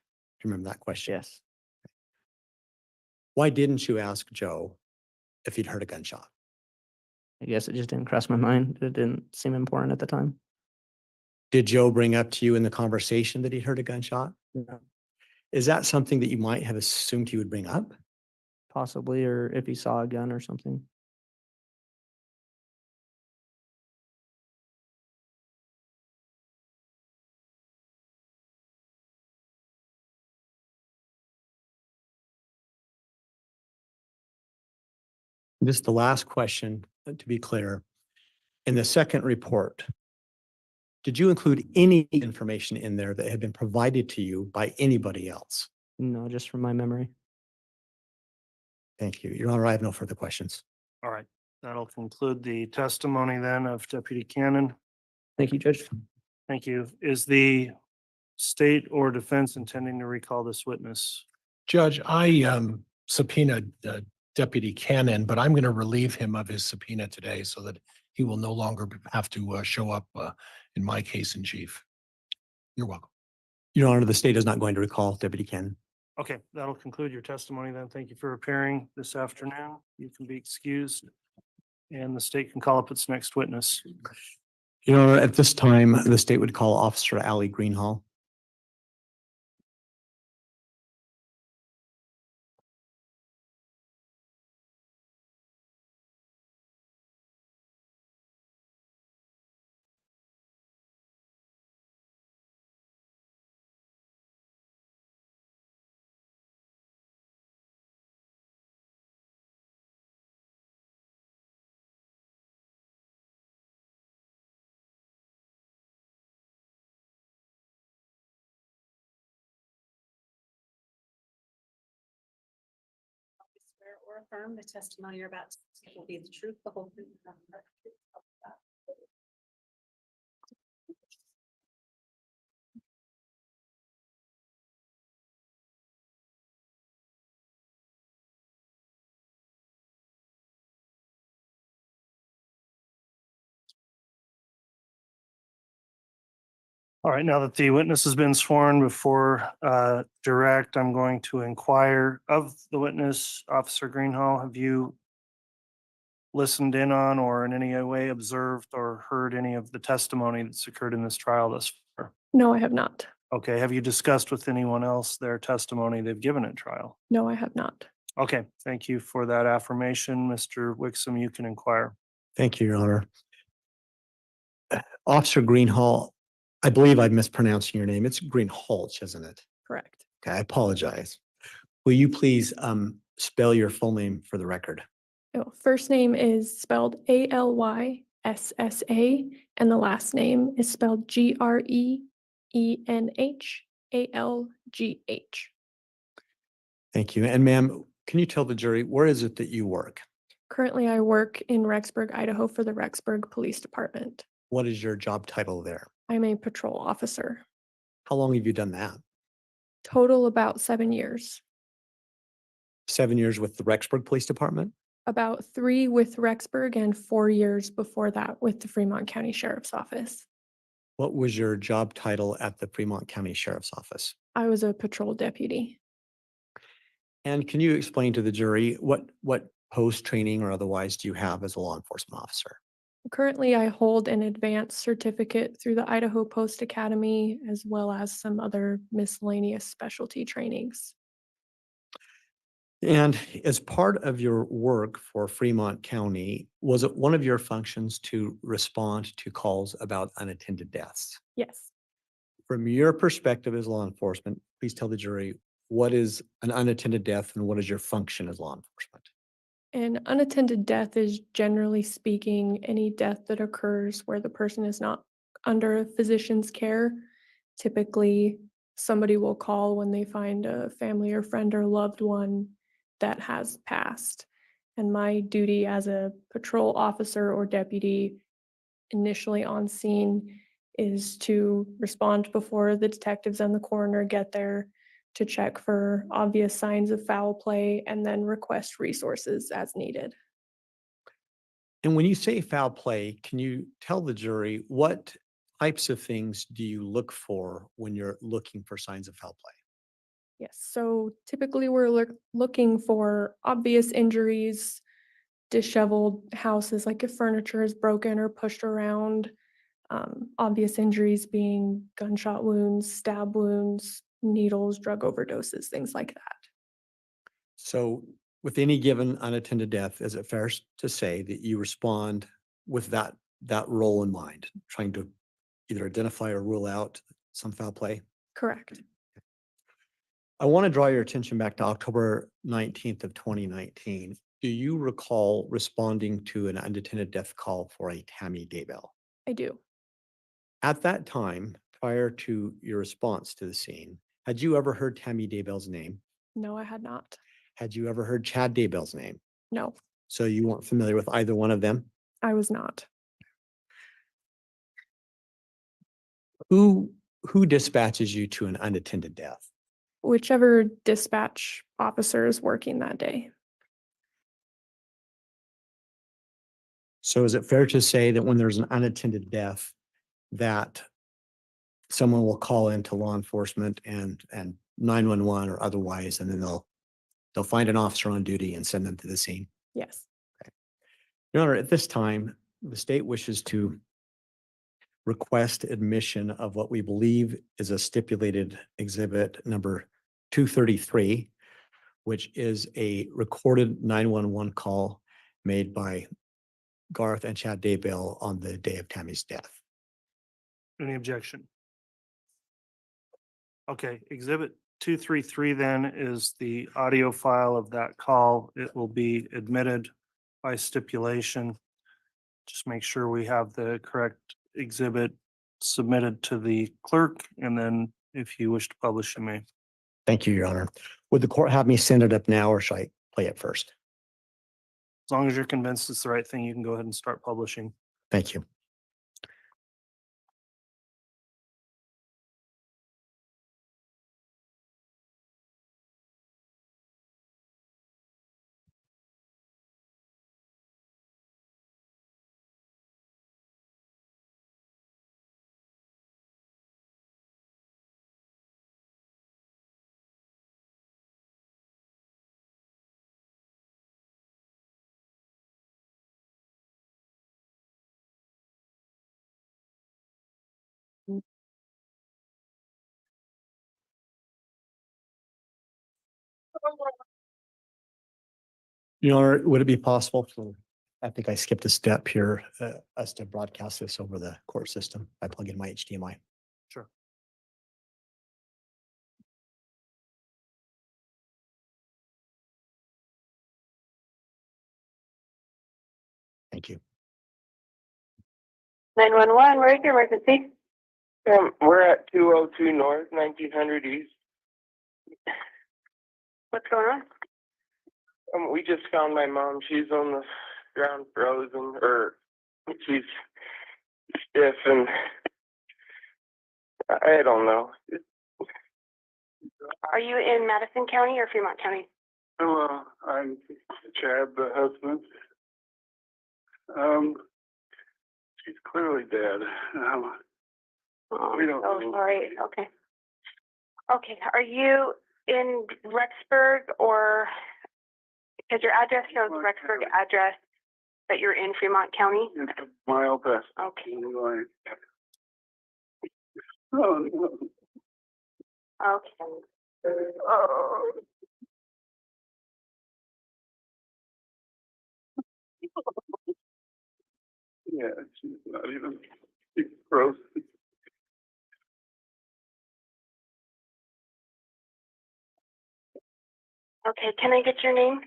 Speaker 7: you remember that question?
Speaker 17: Yes.
Speaker 7: Why didn't you ask Joe if he'd heard a gunshot?
Speaker 17: I guess it just didn't cross my mind. It didn't seem important at the time.
Speaker 7: Did Joe bring up to you in the conversation that he'd heard a gunshot?
Speaker 17: No.
Speaker 7: Is that something that you might have assumed he would bring up?
Speaker 17: Possibly, or if he saw a gun or something.
Speaker 7: This is the last question, to be clear. In the second report, did you include any information in there that had been provided to you by anybody else?
Speaker 17: No, just from my memory.
Speaker 7: Thank you. Your Honor, I have no further questions.
Speaker 3: All right, that'll conclude the testimony then of Deputy Canon.
Speaker 17: Thank you, Judge.
Speaker 3: Thank you. Is the state or defense intending to recall this witness?
Speaker 6: Judge, I subpoenaed Deputy Canon, but I'm going to relieve him of his subpoena today so that he will no longer have to show up in my case in chief. You're welcome.
Speaker 7: Your Honor, the state is not going to recall Deputy Canon.
Speaker 3: Okay, that'll conclude your testimony then. Thank you for appearing this afternoon. You can be excused. And the state can call up its next witness.
Speaker 7: Your Honor, at this time, the state would call Officer Allie Greenhalgh.
Speaker 9: Swear or affirm the testimony you're about to say will be the truth, the whole truth, and nothing but the truth.
Speaker 3: All right, now that the witness has been sworn before direct, I'm going to inquire of the witness. Officer Greenhalgh, have you listened in on or in any way observed or heard any of the testimony that's occurred in this trial thus far?
Speaker 18: No, I have not.
Speaker 3: Okay, have you discussed with anyone else their testimony they've given at trial?
Speaker 18: No, I have not.
Speaker 3: Okay, thank you for that affirmation. Mr. Wixom, you can inquire.
Speaker 7: Thank you, Your Honor. Officer Greenhalgh, I believe I'm mispronouncing your name. It's Greenhalgh, isn't it?
Speaker 18: Correct.
Speaker 7: Okay, I apologize. Will you please spell your full name for the record?
Speaker 18: Oh, first name is spelled Alyssa, and the last name is spelled Greenhalgh.
Speaker 7: Thank you. And ma'am, can you tell the jury, where is it that you work?
Speaker 18: Currently, I work in Rexburg, Idaho for the Rexburg Police Department.
Speaker 7: What is your job title there?
Speaker 18: I'm a patrol officer.
Speaker 7: How long have you done that?
Speaker 18: Total about 7 years.
Speaker 7: 7 years with the Rexburg Police Department?
Speaker 18: About 3 with Rexburg and 4 years before that with the Fremont County Sheriff's Office.
Speaker 7: What was your job title at the Fremont County Sheriff's Office?
Speaker 18: I was a patrol deputy.
Speaker 7: And can you explain to the jury what post training or otherwise do you have as a law enforcement officer?
Speaker 18: Currently, I hold an advanced certificate through the Idaho Post Academy, as well as some other miscellaneous specialty trainings.
Speaker 7: And as part of your work for Fremont County, was it one of your functions to respond to calls about unattended deaths?
Speaker 18: Yes.
Speaker 7: From your perspective as law enforcement, please tell the jury, what is an unattended death and what is your function as law enforcement?
Speaker 18: An unattended death is, generally speaking, any death that occurs where the person is not under a physician's care. Typically, somebody will call when they find a family or friend or loved one that has passed. And my duty as a patrol officer or deputy initially on scene is to respond before the detectives and the coroner get there, to check for obvious signs of foul play, and then request resources as needed.
Speaker 7: And when you say foul play, can you tell the jury what types of things do you look for when you're looking for signs of foul play?
Speaker 18: Yes, so typically we're looking for obvious injuries, disheveled houses, like if furniture is broken or pushed around, obvious injuries being gunshot wounds, stab wounds, needles, drug overdoses, things like that.
Speaker 7: So with any given unattended death, is it fair to say that you respond with that role in mind, trying to either identify or rule out some foul play?
Speaker 18: Correct.
Speaker 7: I want to draw your attention back to October 19th of 2019. Do you recall responding to an unattended death call for a Tammy Daybell?
Speaker 18: I do.
Speaker 7: At that time, prior to your response to the scene, had you ever heard Tammy Daybell's name?
Speaker 18: No, I had not.
Speaker 7: Had you ever heard Chad Daybell's name?
Speaker 18: No,
Speaker 7: So you weren't familiar with either one of them?
Speaker 18: I was not.
Speaker 7: Who dispatches you to an unattended death?
Speaker 18: Whichever dispatch officer is working that day.
Speaker 7: So is it fair to say that when there's an unattended death, that someone will call into law enforcement and 911 or otherwise, and then they'll find an officer on duty and send them to the scene?
Speaker 18: Yes.
Speaker 7: Your Honor, at this time, the state wishes to request admission of what we believe is a stipulated exhibit number 233, which is a recorded 911 call made by Garth and Chad Daybell on the day of Tammy's death.
Speaker 3: Any objection? Okay, exhibit 233 then is the audio file of that call. It will be admitted by stipulation. Just make sure we have the correct exhibit submitted to the clerk, and then if you wish to publish, you may.
Speaker 7: Thank you, Your Honor. Would the court have me send it up now, or should I play it first?
Speaker 3: As long as you're convinced it's the right thing, you can go ahead and start publishing.
Speaker 7: Thank you. Your Honor, would it be possible for, I think I skipped a step here, us to broadcast this over the court system by plugging my HDMI?
Speaker 3: Sure.
Speaker 7: Thank you.
Speaker 19: 911, where's your emergency? We're at 202 North, 1900 East.
Speaker 16: What's going on?
Speaker 20: We just found my mom. She's on the ground frozen, or she's stiff, and I don't know.
Speaker 16: Are you in Madison County or Fremont County?
Speaker 14: Hello, I'm Chad, the husband. She's clearly dead. We don't
Speaker 16: Oh,
Speaker 14: know.
Speaker 16: sorry. Okay. Okay. Are you in Rexburg or, because your address shows Rexburg address, but you're in Fremont County?
Speaker 14: It's a mile past.
Speaker 16: Okay.
Speaker 14: Oh, no.
Speaker 16: Okay. Oh.
Speaker 14: Yeah, she's not even, she's gross.
Speaker 16: Okay. Can I get your name?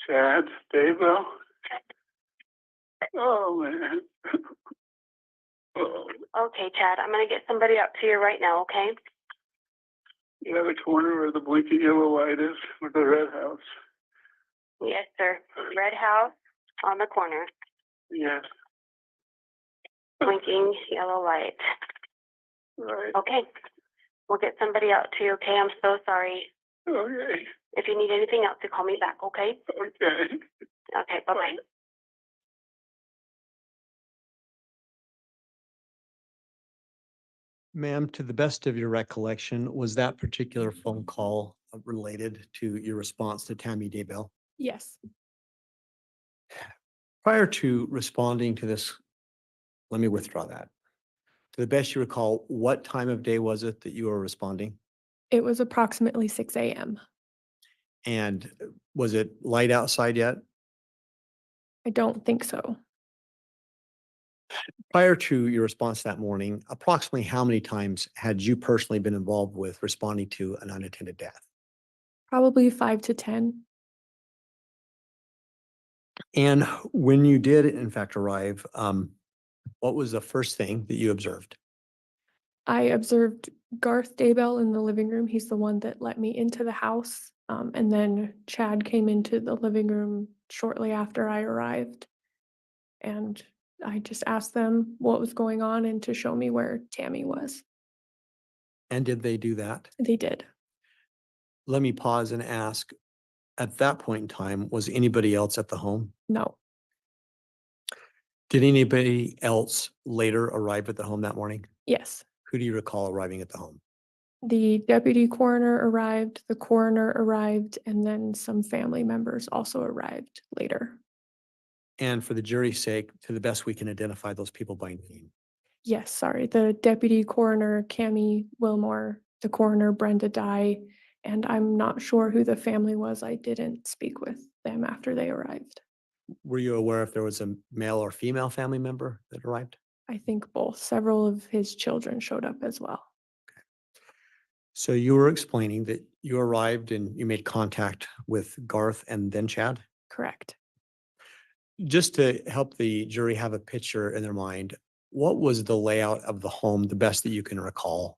Speaker 14: Chad Daybell. Oh, man. Oh.
Speaker 16: Okay, Chad. I'm going to get somebody out to you right now, okay?
Speaker 14: Yeah, the corner where the blinking yellow light is with the red house.
Speaker 16: Yes, sir. Red house on the corner.
Speaker 14: Yes.
Speaker 16: Blinking yellow light.
Speaker 14: Right.
Speaker 16: Okay. We'll get somebody out to you, okay? I'm so sorry.
Speaker 14: Okay.
Speaker 16: If you need anything else, you call me back, okay?
Speaker 14: Okay.
Speaker 16: Okay, bye-bye.
Speaker 7: Ma'am, to the best of your recollection, was that particular phone call related to your response to Tammy Daybell?
Speaker 18: Yes.
Speaker 7: Prior to responding to this, let me withdraw that. To the best you recall, what time of day was it that you were responding?
Speaker 18: It was approximately 6 a.m.
Speaker 7: And was it light outside yet?
Speaker 18: I don't think so.
Speaker 7: Prior to your response that morning, approximately how many times had you personally been involved with responding to an unattended death?
Speaker 18: Probably 5 to 10.
Speaker 7: And when you did in fact arrive, what was the first thing that you observed?
Speaker 18: I observed Garth Daybell in the living room. He's the one that let me into the house. And then Chad came into the living room shortly after I arrived. And I just asked them what was going on and to show me where Tammy was.
Speaker 7: And did they do that?
Speaker 18: They did.
Speaker 7: Let me pause and ask, at that point in time, was anybody else at the home?
Speaker 18: No.
Speaker 7: Did anybody else later arrive at the home that morning?
Speaker 18: Yes.
Speaker 7: Who do you recall arriving at the home?
Speaker 18: The deputy coroner arrived, the coroner arrived, and then some family members also arrived later.
Speaker 7: And for the jury's sake, to the best we can identify those people by name.
Speaker 18: Yes, sorry. The deputy coroner, Cammie Wilmore, the coroner, Brenda Dye, and I'm not sure who the family was. I didn't speak with them after they arrived.
Speaker 7: Were you aware if there was a male or female family member that arrived?
Speaker 18: I think both. Several of his children showed up as well.
Speaker 7: So you were explaining that you arrived and you made contact with Garth and then Chad?
Speaker 18: Correct.
Speaker 7: Just to help the jury have a picture in their mind, what was the layout of the home, the best that you can recall?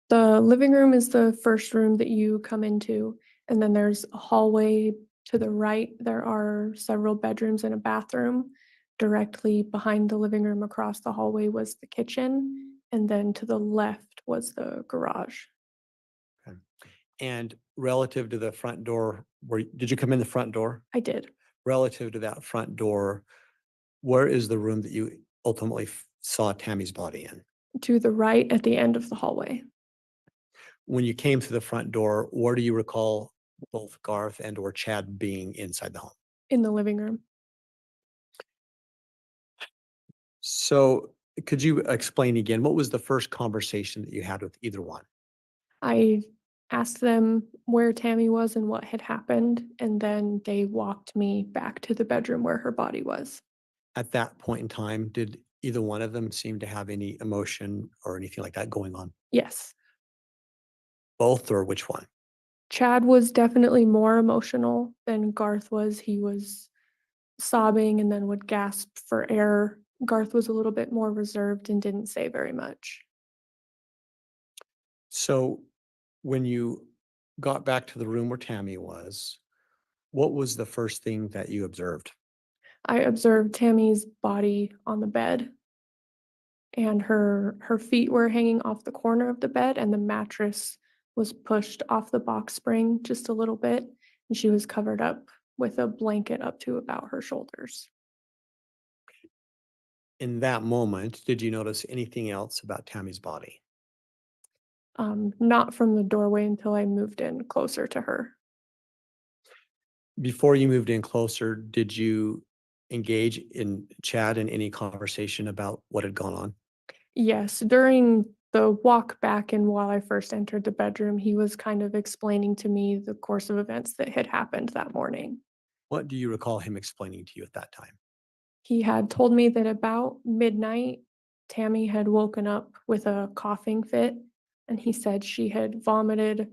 Speaker 18: The living room is the first room that you come into, and then there's a hallway to the right. There are several bedrooms and a bathroom. Directly behind the living room across the hallway was the kitchen, and then to the left was the garage.
Speaker 7: Okay. And relative to the front door, did you come in the front door?
Speaker 18: I did.
Speaker 7: Relative to that front door, where is the room that you ultimately saw Tammy's body in?
Speaker 18: To the right at the end of the hallway.
Speaker 7: When you came to the front door, where do you recall both Garth and or Chad being inside the home?
Speaker 18: In the living room.
Speaker 7: So could you explain again, what was the first conversation that you had with either one?
Speaker 18: I asked them where Tammy was and what had happened, and then they walked me back to the bedroom where her body was.
Speaker 7: At that point in time, did either one of them seem to have any emotion or anything like that going on?
Speaker 18: Yes.
Speaker 7: Both, or which one?
Speaker 18: Chad was definitely more emotional than Garth was. He was sobbing and then would gasp for air. Garth was a little bit more reserved and didn't say very much.
Speaker 7: So when you got back to the room where Tammy was, what was the first thing that you observed?
Speaker 18: I observed Tammy's body on the bed, and her feet were hanging off the corner of the bed, and the mattress was pushed off the box spring just a little bit, and she was covered up with a blanket up to about her shoulders.
Speaker 7: In that moment, did you notice anything else about Tammy's body?
Speaker 18: Not from the doorway until I moved in closer to her.
Speaker 7: Before you moved in closer, did you engage in Chad in any conversation about what had gone on?
Speaker 18: Yes, during the walk back and while I first entered the bedroom, he was kind of explaining to me the course of events that had happened that morning.
Speaker 7: What do you recall him explaining to you at that time?
Speaker 18: He had told me that about midnight, Tammy had woken up with a coughing fit, and he said she had vomited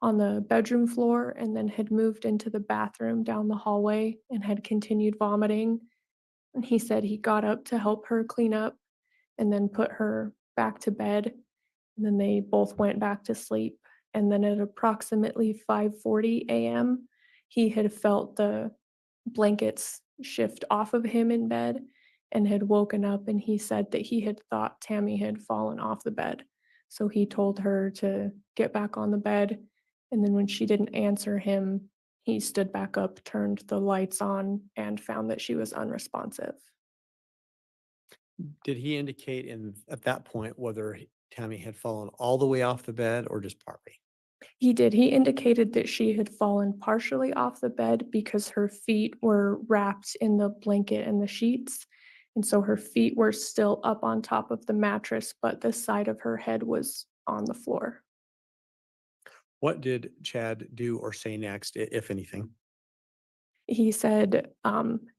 Speaker 18: on the bedroom floor and then had moved into the bathroom down the hallway and had continued vomiting. And he said he got up to help her clean up and then put her back to bed. And then they both went back to sleep. And then at approximately 5:40 a.m., he had felt the blankets shift off of him in bed and had woken up, and he said that he had thought Tammy had fallen off the bed. So he told her to get back on the bed, and then when she didn't answer him, he stood back up, turned the lights on, and found that she was unresponsive.
Speaker 7: Did he indicate at that point whether Tammy had fallen all the way off the bed or just partly?
Speaker 18: He did. He indicated that she had fallen partially off the bed because her feet were wrapped in the blanket and the sheets. And so her feet were still up on top of the mattress, but the side of her head was on the floor.
Speaker 7: What did Chad do or say next, if anything?
Speaker 18: He said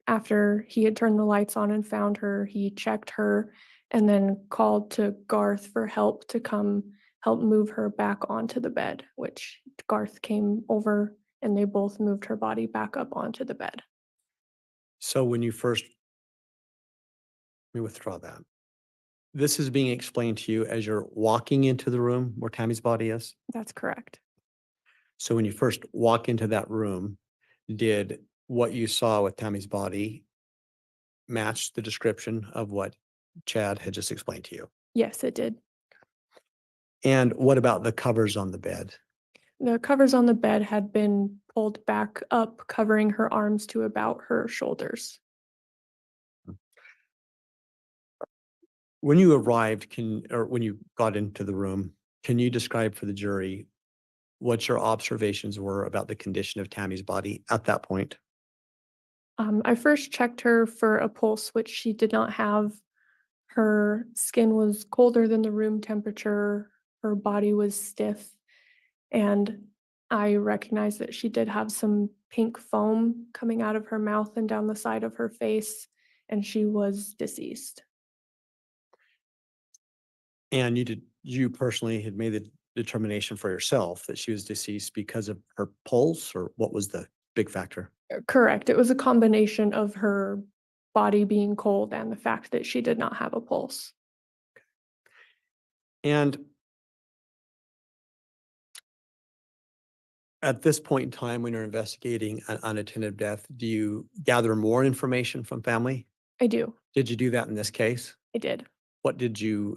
Speaker 18: after he had turned the lights on and found her, he checked her and then called to Garth for help to come help move her back onto the bed, which Garth came over and they both moved her body back up onto the bed.
Speaker 7: So when you first, let me withdraw that. This is being explained to you as you're walking into the room where Tammy's body is?
Speaker 18: That's correct.
Speaker 7: So when you first walk into that room, did what you saw with Tammy's body match the description of what Chad had just explained to you?
Speaker 18: Yes, it did.
Speaker 7: And what about the covers on the bed?
Speaker 18: The covers on the bed had been pulled back up, covering her arms to about her shoulders.
Speaker 7: When you arrived, or when you got into the room, can you describe for the jury what your observations were about the condition of Tammy's body at that point?
Speaker 18: I first checked her for a pulse, which she did not have. Her skin was colder than the room temperature. Her body was stiff. And I recognized that she did have some pink foam coming out of her mouth and down the side of her face, and she was deceased.
Speaker 7: And you personally had made the determination for yourself that she was deceased because of her pulse, or what was the big factor?
Speaker 18: Correct. It was a combination of her body being cold and the fact that she did not have a pulse.
Speaker 7: And at this point in time, when you're investigating an unattended death, do you gather more information from family?
Speaker 18: I do.
Speaker 7: Did you do that in this case?
Speaker 18: I did.
Speaker 7: What did you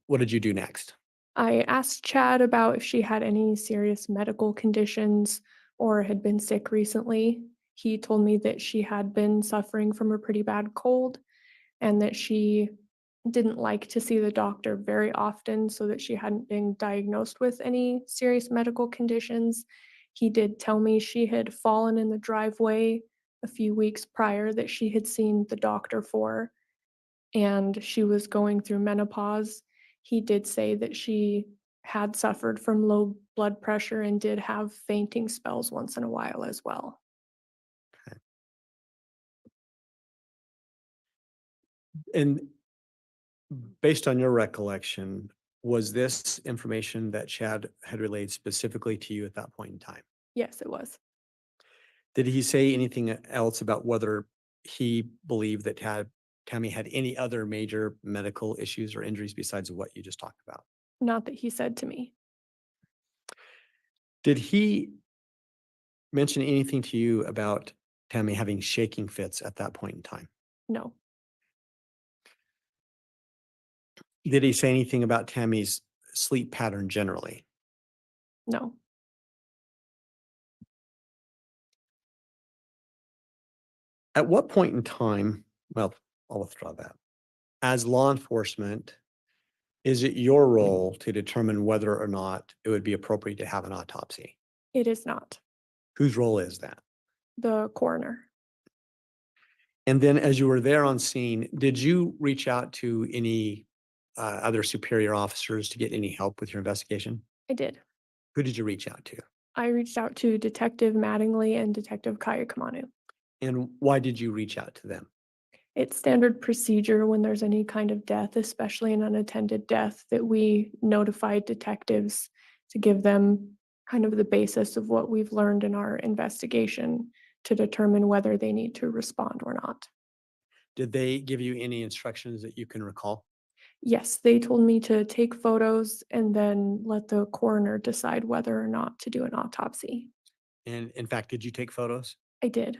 Speaker 7: do next?
Speaker 18: I asked Chad about if she had any serious medical conditions or had been sick recently. He told me that she had been suffering from a pretty bad cold and that she didn't like to see the doctor very often, so that she hadn't been diagnosed with any serious medical conditions. He did tell me she had fallen in the driveway a few weeks prior that she had seen the doctor for, and she was going through menopause. He did say that she had suffered from low blood pressure and did have fainting spells once in a while as well.
Speaker 7: And based on your recollection, was this information that Chad had relayed specifically to you at that point in time?
Speaker 18: Yes, it was.
Speaker 7: Did he say anything else about whether he believed that Tammy had any other major medical issues or injuries besides what you just talked about?
Speaker 18: Not that he said to me.
Speaker 7: Did he mention anything to you about Tammy having shaking fits at that point in time?
Speaker 18: No,
Speaker 7: Did he say anything about Tammy's sleep pattern generally?
Speaker 18: no,
Speaker 7: At what point in time, well, I'll withdraw that. As law enforcement, is it your role to determine whether or not it would be appropriate to have an autopsy?
Speaker 18: it is not.
Speaker 7: Whose role is that?
Speaker 18: The coroner.
Speaker 7: And then as you were there on scene, did you reach out to any other superior officers to get any help with your investigation?
Speaker 18: I did.
Speaker 7: Who did you reach out to?
Speaker 18: I reached out to Detective Mattingly and Detective Kayakamanu.
Speaker 7: And why did you reach out to them?
Speaker 18: It's standard procedure when there's any kind of death, especially an unattended death, that we notify detectives to give them kind of the basis of what we've learned in our investigation to determine whether they need to respond or not.
Speaker 7: Did they give you any instructions that you can recall?
Speaker 18: Yes, they told me to take photos and then let the coroner decide whether or not to do an autopsy.
Speaker 7: And in fact, did you take photos?
Speaker 18: I did.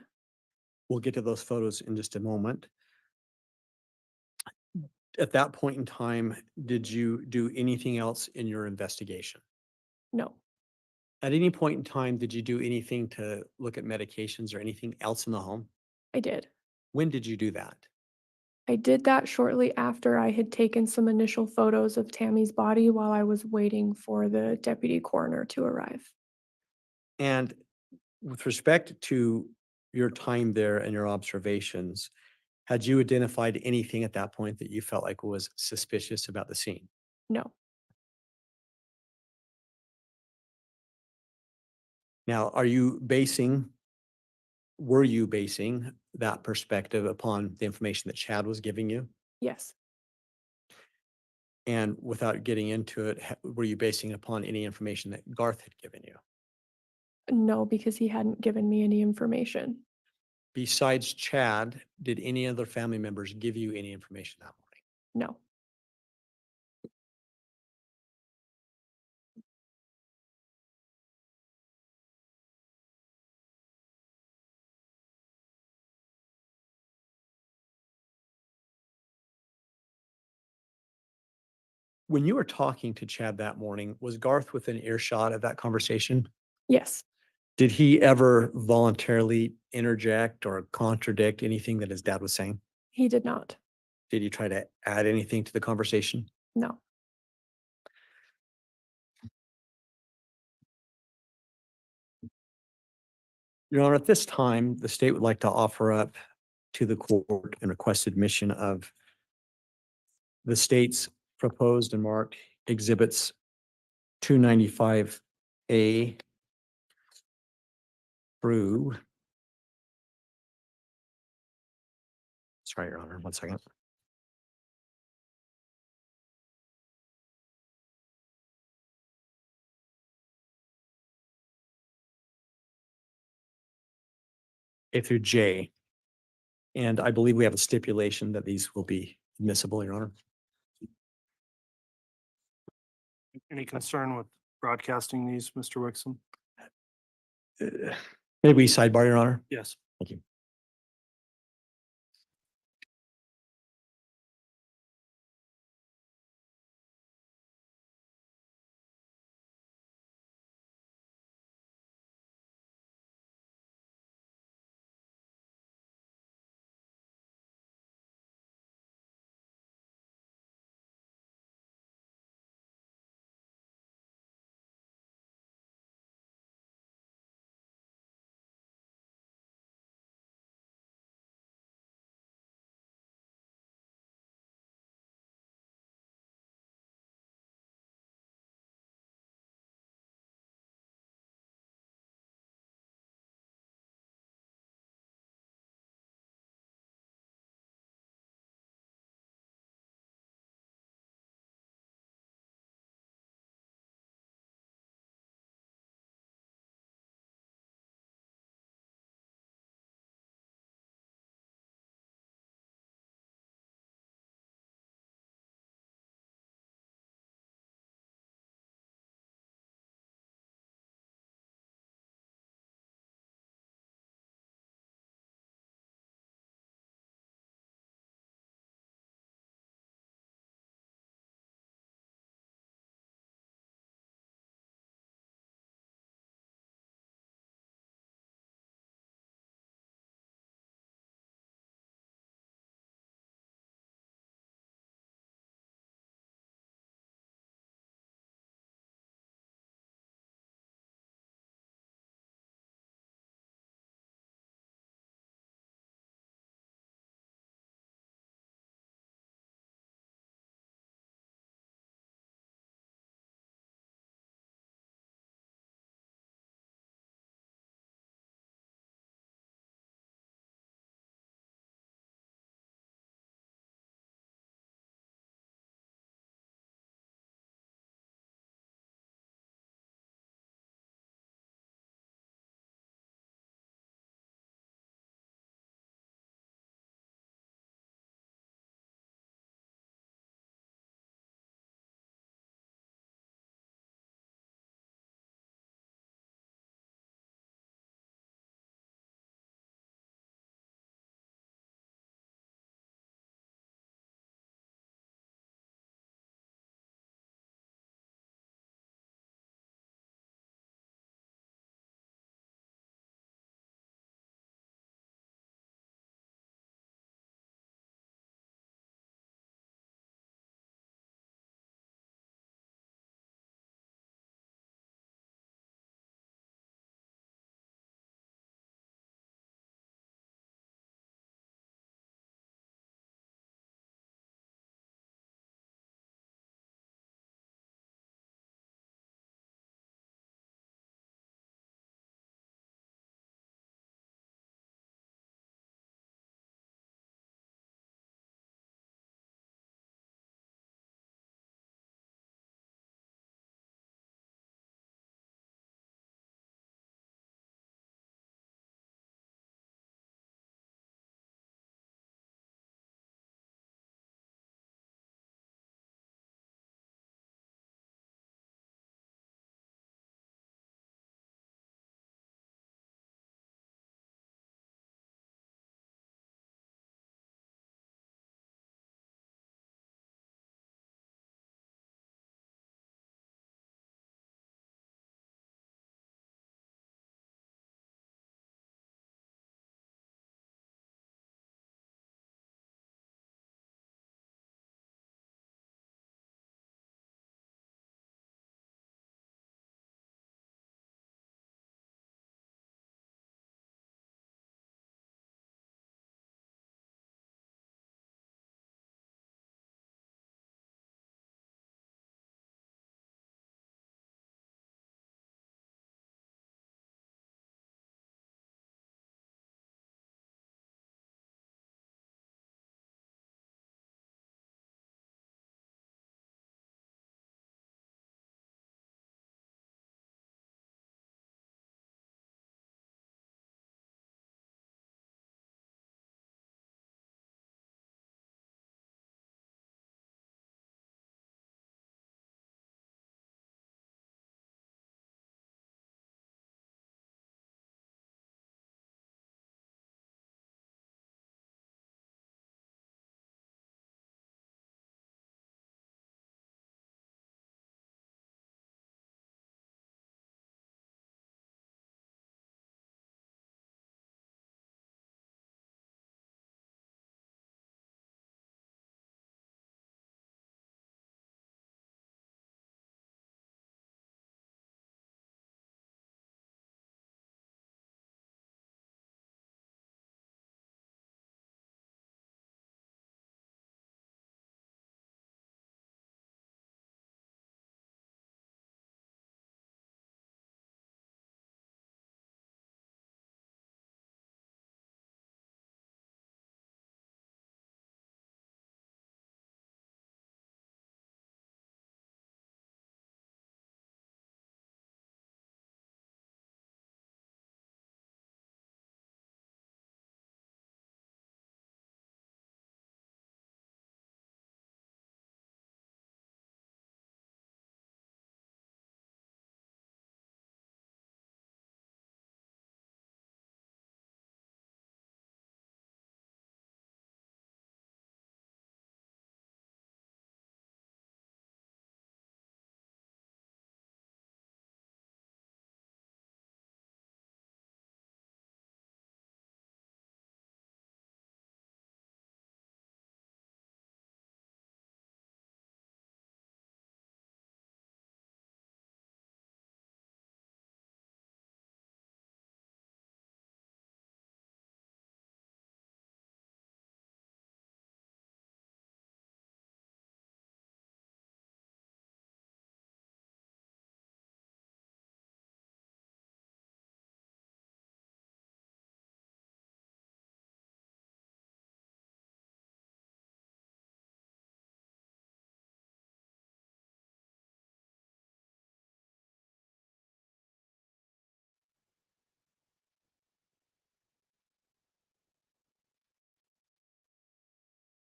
Speaker 7: We'll get to those photos in just a moment. At that point in time, did you do anything else in your investigation?
Speaker 18: No,
Speaker 7: At any point in time, did you do anything to look at medications or anything else in the home?
Speaker 18: I did.
Speaker 7: When did you do that?
Speaker 18: I did that shortly after I had taken some initial photos of Tammy's body while I was waiting for the deputy coroner to arrive.
Speaker 7: And with respect to your time there and your observations, had you identified anything at that point that you felt like was suspicious about the scene?
Speaker 18: No,
Speaker 7: Now, were you basing that perspective upon the information that Chad was giving you?
Speaker 18: yes,
Speaker 7: And without getting into it, were you basing it upon any information that Garth had given you?
Speaker 18: no, because he hadn't given me any information.
Speaker 7: Besides Chad, did any other family members give you any information that morning?
Speaker 18: No,
Speaker 7: When you were talking to Chad that morning, was Garth within earshot of that conversation?
Speaker 18: yes,
Speaker 7: Did he ever voluntarily interject or contradict anything that his dad was saying?
Speaker 18: he did not.
Speaker 7: Did he try to add anything to the conversation?
Speaker 18: No,
Speaker 7: Your Honor, at this time, the state would like to offer up to the court and request admission of the state's proposed and marked exhibits 295A through. Sorry, Your Honor, 1 second. A through J. And I believe we have a stipulation that these will be admissible, Your Honor.
Speaker 3: Any concern with broadcasting these, Mr. Wixom?
Speaker 7: May we sidebar, Your Honor?
Speaker 3: Yes.
Speaker 7: Thank you.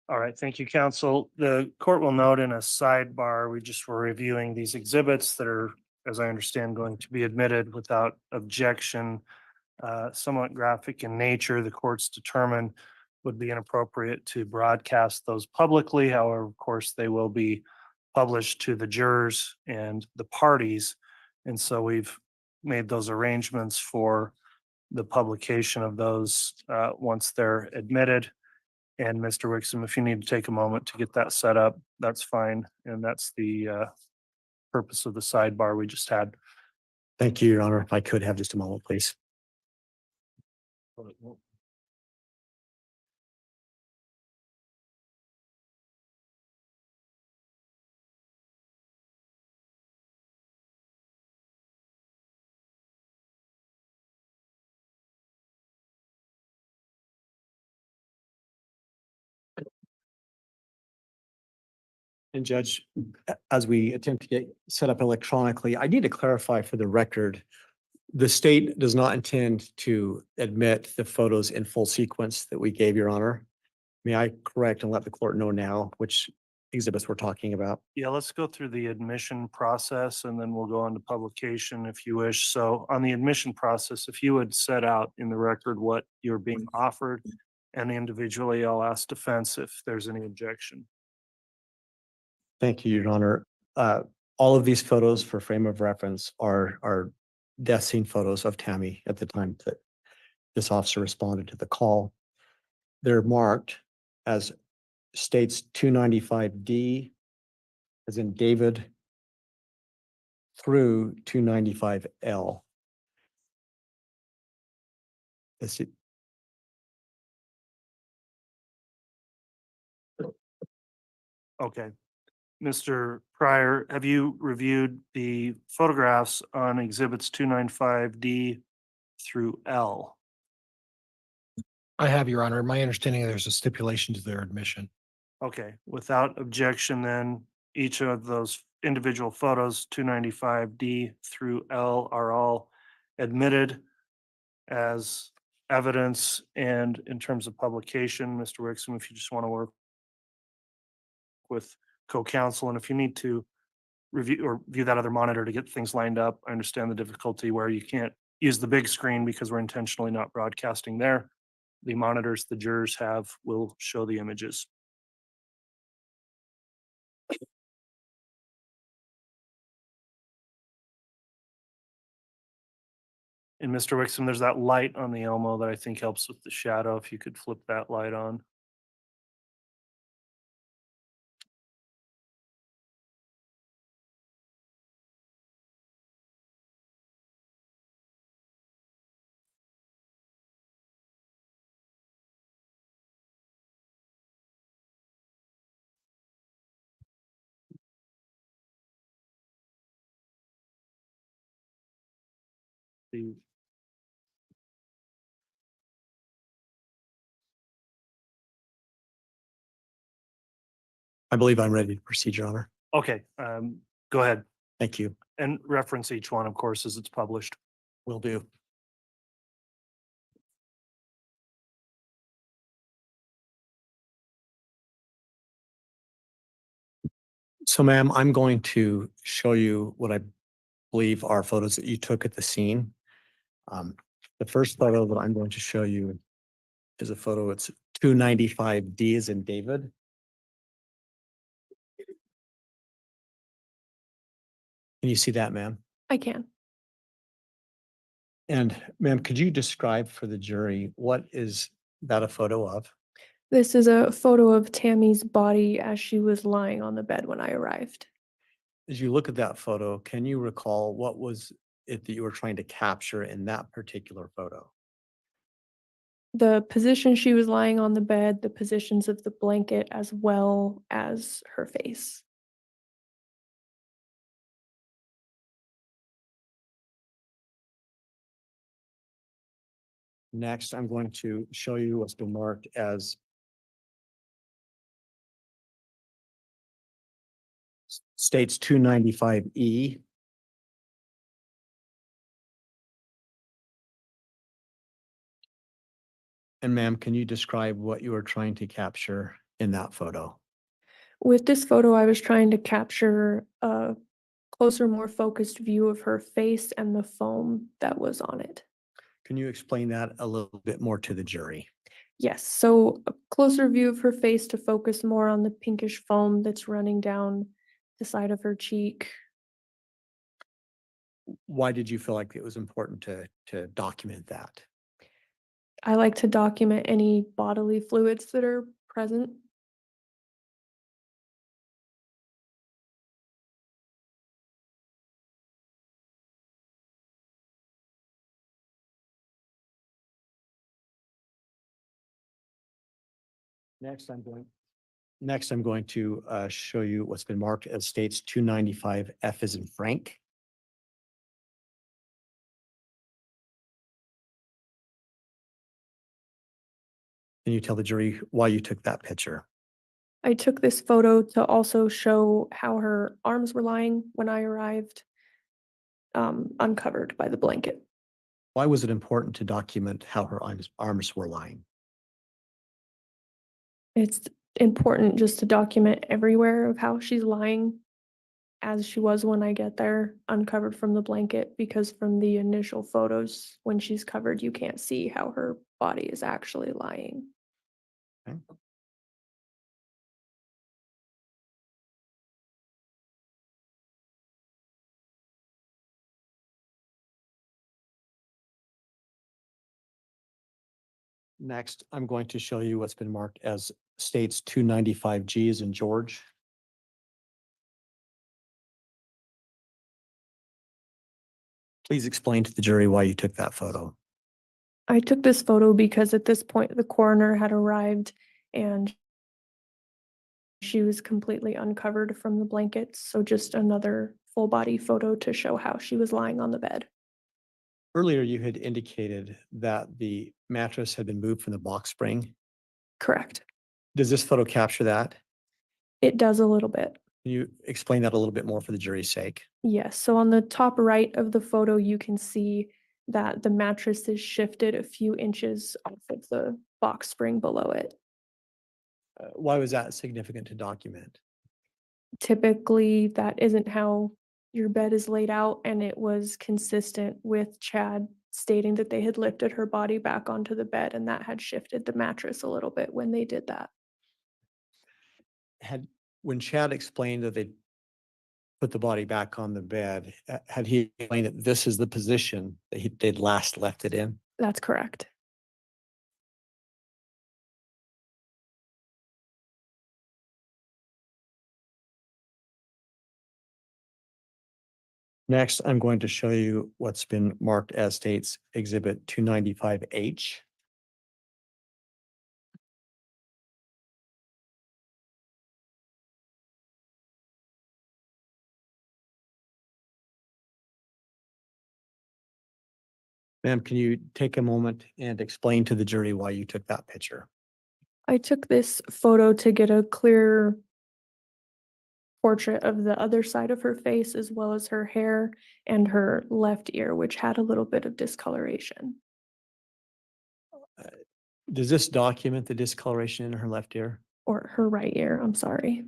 Speaker 3: All right, thank you, counsel. The court will note in a sidebar, we just were reviewing these exhibits that are, as I understand, going to be admitted without objection. Somewhat graphic in nature, the courts determined would be inappropriate to broadcast those publicly. However, of course, they will be published to the jurors and the parties. And so we've made those arrangements for the publication of those once they're admitted. And Mr. Wixom, if you need to take a moment to get that set up, that's fine. And that's the purpose of the sidebar we just had.
Speaker 7: Thank you, Your Honor. If I could have just a moment, please. And Judge, as we attempt to get set up electronically, I need to clarify for the record, the state does not intend to admit the photos in full sequence that we gave, Your Honor. May I correct and let the court know now which exhibits we're talking about?
Speaker 3: Yeah, let's go through the admission process and then we'll go on to publication if you wish. So on the admission process, if you would set out in the record what you're being offered, and individually I'll ask defense if there's any objection.
Speaker 7: Thank you, Your Honor. All of these photos for frame of reference are death scene photos of Tammy at the time that this officer responded to the call. They're marked as states 295D, as in David, through 295L. Is it?
Speaker 3: Okay. Mr. Pryor, have you reviewed the photographs on exhibits 295D through L?
Speaker 6: I have, Your Honor. My understanding, there's a stipulation to their admission.
Speaker 3: Okay, without objection, then each of those individual photos, 295D through L, are all admitted as evidence. And in terms of publication, Mr. Wixom, if you just want to work with co-counsel, and if you need to review or view that other monitor to get things lined up, I understand the difficulty where you can't use the big screen because we're intentionally not broadcasting there. The monitors the jurors have will show the images. And Mr. Wixom, there's that light on the Elmo that I think helps with the shadow. If you could flip that light on. The
Speaker 7: I believe I'm ready to proceed, Your Honor.
Speaker 3: Okay, go ahead.
Speaker 7: Thank you.
Speaker 3: And reference each one, of course, as it's published.
Speaker 7: Will do. So, ma'am, I'm going to show you what I believe are photos that you took at the scene. The first photo that I'm going to show you is a photo. It's 295D as in David. Can you see that, ma'am?
Speaker 18: I can.
Speaker 7: And ma'am, could you describe for the jury what is that a photo of?
Speaker 18: This is a photo of Tammy's body as she was lying on the bed when I arrived.
Speaker 7: As you look at that photo, can you recall what was it that you were trying to capture in that particular photo?
Speaker 18: The position she was lying on the bed, the positions of the blanket, as well as her face.
Speaker 7: Next, I'm going to show you what's been marked as states 295E. And ma'am, can you describe what you are trying to capture in that photo?
Speaker 18: With this photo, I was trying to capture a closer, more focused view of her face and the foam that was on it.
Speaker 7: Can you explain that a little bit more to the jury?
Speaker 18: Yes, so a closer view of her face to focus more on the pinkish foam that's running down the side of her cheek.
Speaker 7: Why did you feel like it was important to document that?
Speaker 18: I like to document any bodily fluids that are present.
Speaker 7: Next, I'm going to show you what's been marked as states 295 F as in Frank. Can you tell the jury why you took that picture?
Speaker 18: I took this photo to also show how her arms were lying when I arrived, uncovered by the blanket.
Speaker 7: Why was it important to document how her arms were lying?
Speaker 18: It's important just to document everywhere of how she's lying as she was when I get there, uncovered from the blanket, because from the initial photos, when she's covered, you can't see how her body is actually lying.
Speaker 7: Okay. Next, I'm going to show you what's been marked as states 295 G as in George. Please explain to the jury why you took that photo.
Speaker 18: I took this photo because at this point, the coroner had arrived and she was completely uncovered from the blankets. So just another full body photo to show how she was lying on the bed.
Speaker 7: Earlier, you had indicated that the mattress had been moved from the box spring.
Speaker 18: Correct.
Speaker 7: Does this photo capture that?
Speaker 18: It does a little bit.
Speaker 7: Can you explain that a little bit more for the jury's sake?
Speaker 18: Yes, so on the top right of the photo, you can see that the mattress is shifted a few inches off of the box spring below it.
Speaker 7: Why was that significant to document?
Speaker 18: Typically, that isn't how your bed is laid out, and it was consistent with Chad stating that they had lifted her body back onto the bed, and that had shifted the mattress a little bit when they did that.
Speaker 7: When Chad explained that they put the body back on the bed, had he explained that this is the position that they'd last left it in?
Speaker 18: That's correct.
Speaker 7: Next, I'm going to show you what's been marked as states Exhibit 295H. Ma'am, can you take a moment and explain to the jury why you took that picture?
Speaker 18: I took this photo to get a clear portrait of the other side of her face, as well as her hair and her left ear, which had a little bit of discoloration.
Speaker 7: Does this document the discoloration in her left ear?
Speaker 18: Or her right ear, I'm sorry.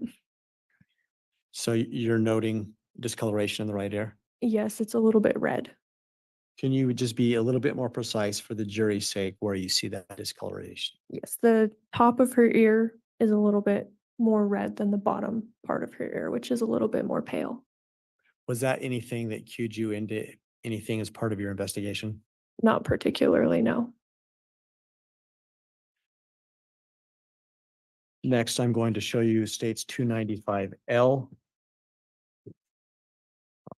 Speaker 7: So you're noting discoloration in the right ear?
Speaker 18: Yes, it's a little bit red.
Speaker 7: Can you just be a little bit more precise for the jury's sake where you see that discoloration?
Speaker 18: Yes, the top of her ear is a little bit more red than the bottom part of her ear, which is a little bit more pale.
Speaker 7: Was that anything that cued you into anything as part of your investigation?
Speaker 18: Not particularly, no.
Speaker 7: Next, I'm going to show you states 295L.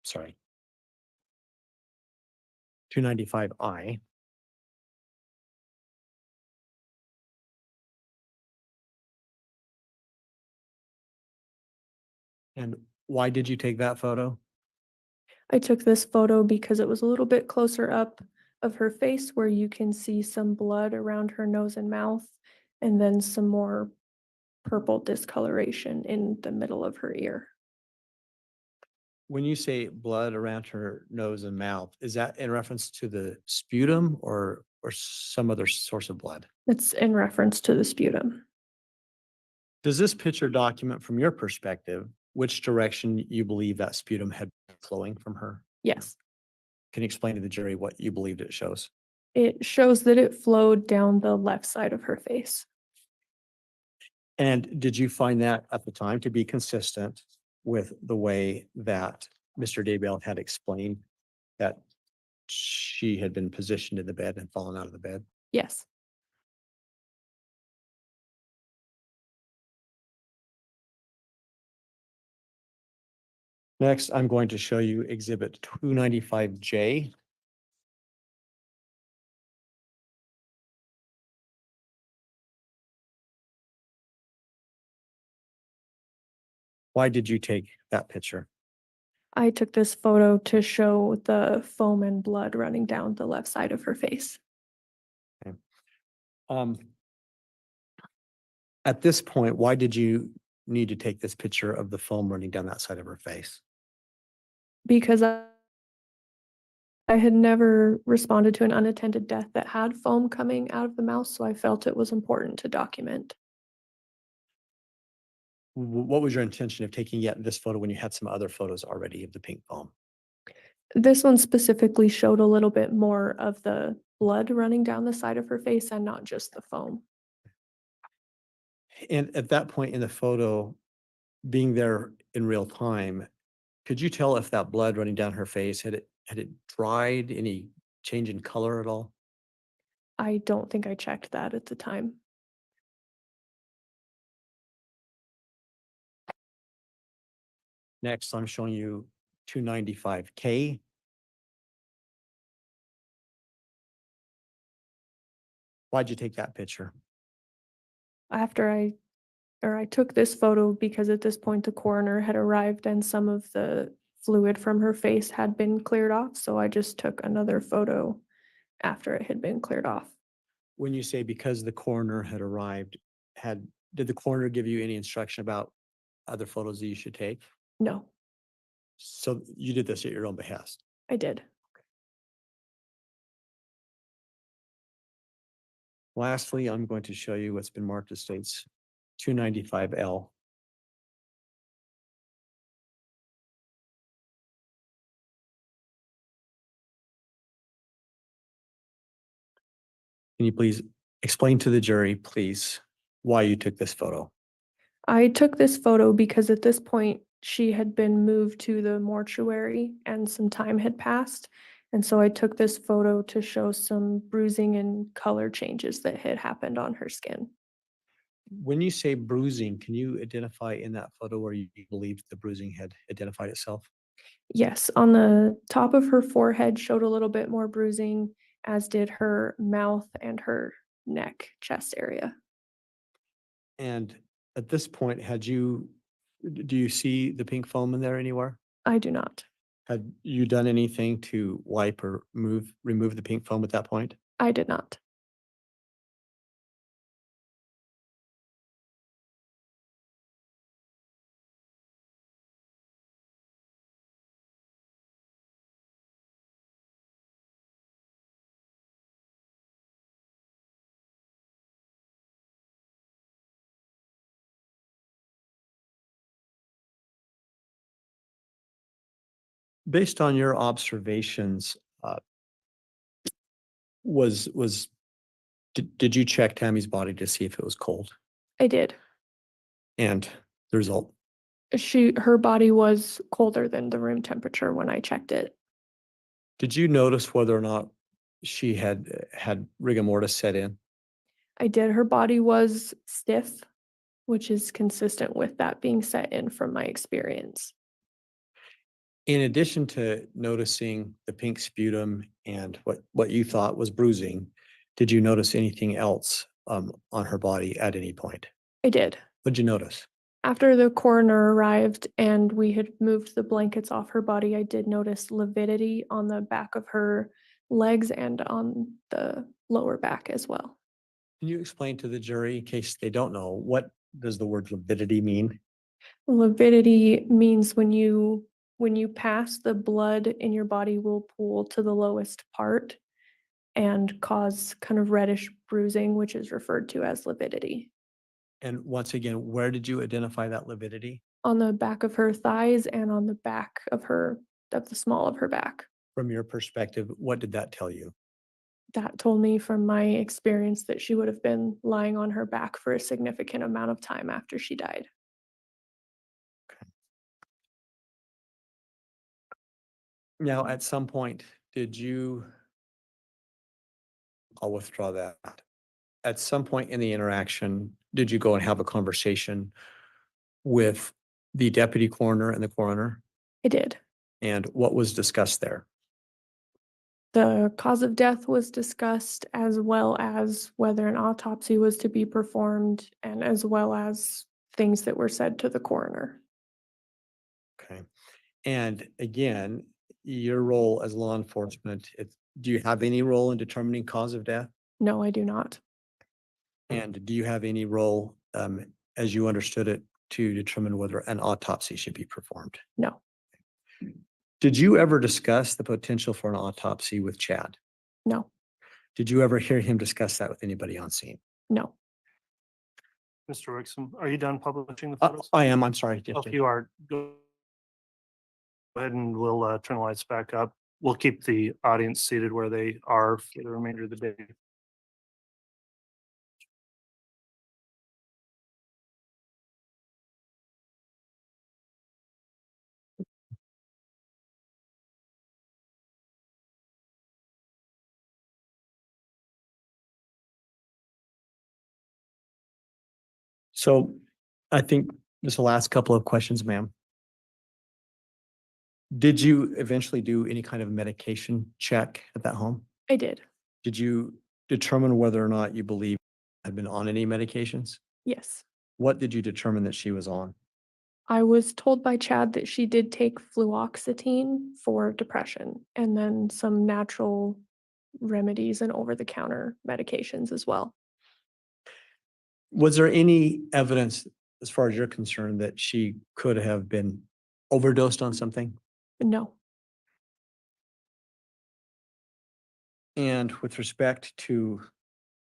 Speaker 7: Sorry. 295I. And why did you take that photo?
Speaker 18: I took this photo because it was a little bit closer up of her face where you can see some blood around her nose and mouth, and then some more purple discoloration in the middle of her ear.
Speaker 7: When you say blood around her nose and mouth, is that in reference to the sputum or some other source of blood?
Speaker 18: It's in reference to the sputum.
Speaker 7: Does this picture document from your perspective, which direction you believe that sputum had been flowing from her?
Speaker 18: Yes.
Speaker 7: Can you explain to the jury what you believed it shows?
Speaker 18: It shows that it flowed down the left side of her face.
Speaker 7: And did you find that at the time to be consistent with the way that Mr. Daybell had explained that she had been positioned in the bed and fallen out of the bed?
Speaker 18: Yes.
Speaker 7: Next, I'm going to show you Exhibit 295J. Why did you take that picture?
Speaker 18: I took this photo to show the foam and blood running down the left side of her face.
Speaker 7: At this point, why did you need to take this picture of the foam running down that side of her face?
Speaker 18: Because I had never responded to an unattended death that had foam coming out of the mouth, so I felt it was important to document.
Speaker 7: What was your intention of taking yet this photo when you had some other photos already of the pink foam?
Speaker 18: This one specifically showed a little bit more of the blood running down the side of her face and not just the foam.
Speaker 7: And at that point in the photo, being there in real time, could you tell if that blood running down her face, had it dried, any change in color at all?
Speaker 18: I don't think I checked that at the time.
Speaker 7: Next, I'm showing you 295K. Why'd you take that picture?
Speaker 18: I took this photo because at this point the coroner had arrived and some of the fluid from her face had been cleared off, so I just took another photo after it had been cleared off.
Speaker 7: When you say because the coroner had arrived, did the coroner give you any instruction about other photos that you should take?
Speaker 18: No,
Speaker 7: So you did this at your own behest?
Speaker 18: I did.
Speaker 7: Lastly, I'm going to show you what's been marked as states 295L. Can you please explain to the jury, please, why you took this photo?
Speaker 18: I took this photo because at this point she had been moved to the mortuary and some time had passed. And so I took this photo to show some bruising and color changes that had happened on her skin.
Speaker 7: When you say bruising, can you identify in that photo where you believe the bruising had identified itself?
Speaker 18: Yes, on the top of her forehead showed a little bit more bruising, as did her mouth and her neck, chest area.
Speaker 7: And at this point, do you see the pink foam in there anywhere?
Speaker 18: I do not.
Speaker 7: Had you done anything to wipe or remove the pink foam at that point?
Speaker 18: I did not.
Speaker 7: Based on your observations, did you check Tammy's body to see if it was cold?
Speaker 18: I did.
Speaker 7: And the result?
Speaker 18: Her body was colder than the room temperature when I checked it.
Speaker 7: Did you notice whether or not she had rigor mortis set in?
Speaker 18: I did. Her body was stiff, which is consistent with that being set in from my experience.
Speaker 7: In addition to noticing the pink sputum and what you thought was bruising, did you notice anything else on her body at any point?
Speaker 18: I did.
Speaker 7: What'd you notice?
Speaker 18: After the coroner arrived and we had moved the blankets off her body, I did notice lividity on the back of her legs and on the lower back as well.
Speaker 7: Can you explain to the jury, in case they don't know, what does the word lividity mean?
Speaker 18: Lividity means when you pass, the blood in your body will pool to the lowest part and cause kind of reddish bruising, which is referred to as lividity.
Speaker 7: And once again, where did you identify that lividity?
Speaker 18: On the back of her thighs and on the back of the small of her back.
Speaker 7: From your perspective, what did that tell you?
Speaker 18: That told me from my experience that she would have been lying on her back for a significant amount of time after she died.
Speaker 7: Now, at some point, I'll withdraw that. At some point in the interaction, did you go and have a conversation with the deputy coroner and the coroner?
Speaker 18: I did.
Speaker 7: And what was discussed there?
Speaker 18: The cause of death was discussed, as well as whether an autopsy was to be performed, and as well as things that were said to the coroner.
Speaker 7: Okay. And again, your role as law enforcement, do you have any role in determining cause of death?
Speaker 18: No, I do not.
Speaker 7: And do you have any role, as you understood it, to determine whether an autopsy should be performed?
Speaker 18: No.
Speaker 7: Did you ever discuss the potential for an autopsy with Chad?
Speaker 18: No.
Speaker 7: Did you ever hear him discuss that with anybody on scene?
Speaker 18: No.
Speaker 3: Mr. Wixom, are you done publishing the photos?
Speaker 7: I am, I'm sorry.
Speaker 3: If you are, go ahead and we'll turn the lights back up. We'll keep the audience seated where they are for the remainder of the day.
Speaker 7: So I think just the last couple of questions, ma'am. Did you eventually do any kind of medication check at that home?
Speaker 18: I did.
Speaker 7: Did you determine whether or not you believe had been on any medications?
Speaker 18: Yes.
Speaker 7: What did you determine that she was on?
Speaker 18: I was told by Chad that she did take fluoxetine for depression, and then some natural remedies and over-the-counter medications as well.
Speaker 7: Was there any evidence, as far as you're concerned, that she could have been overdosed on something?
Speaker 18: No.
Speaker 7: And with respect to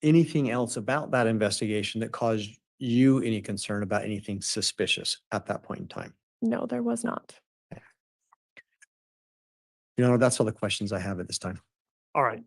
Speaker 7: anything else about that investigation that caused you any concern about anything suspicious at that point in time?
Speaker 18: No, there was not.
Speaker 7: Your Honor, that's all the questions I have at this time.
Speaker 3: All right.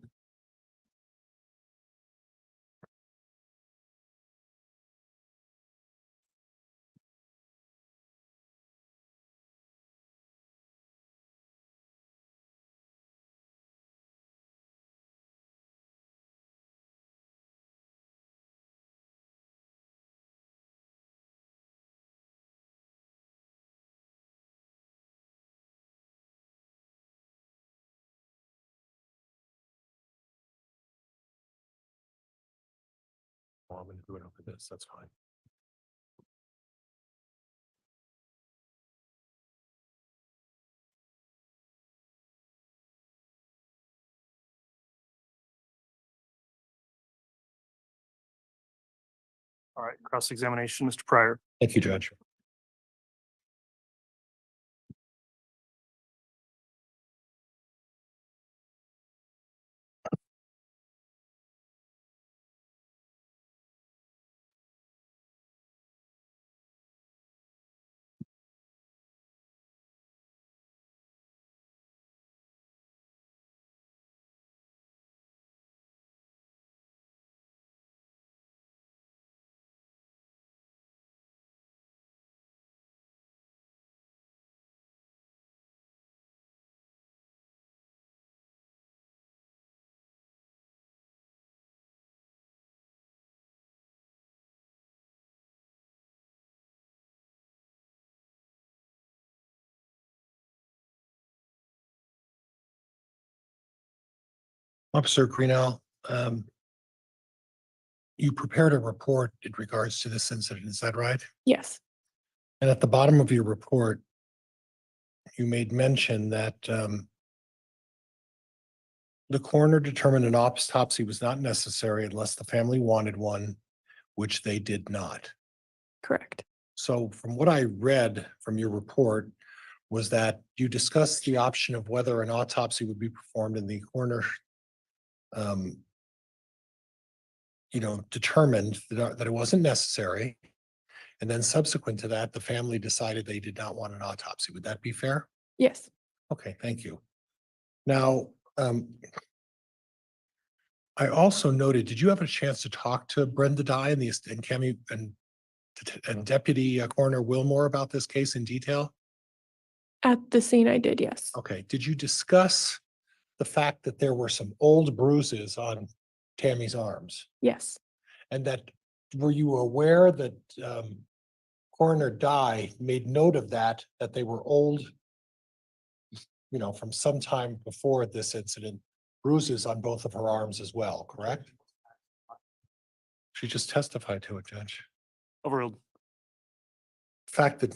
Speaker 6: I'm going to do it over this. That's fine.
Speaker 3: All right, cross-examination, Mr. Pryor.
Speaker 6: Thank you, Judge. Officer Greenhalgh, you prepared a report in regards to this incident, is that right?
Speaker 18: Yes.
Speaker 6: And at the bottom of your report, you made mention that the coroner determined an autopsy was not necessary unless the family wanted one, which they did not.
Speaker 18: Correct.
Speaker 6: So from what I read from your report was that you discussed the option of whether an autopsy would be performed and the coroner determined that it wasn't necessary And then subsequent to that, the family decided they did not want an autopsy. Would that be fair?
Speaker 18: Yes.
Speaker 6: Okay, thank you. Now, I also noted, did you have a chance to talk to Brenda Dye and Cami and Deputy Coroner Wilmore about this case in detail?
Speaker 18: At the scene I did, yes.
Speaker 6: Okay, did you discuss the fact that there were some old bruises on Tammy's arms?
Speaker 18: Yes.
Speaker 6: And that, were you aware that Coroner Dye made note of that they were old, from some time before this incident, bruises on both of her arms as well, correct? She just testified to it, Judge.
Speaker 3: Overruled.
Speaker 6: Fact that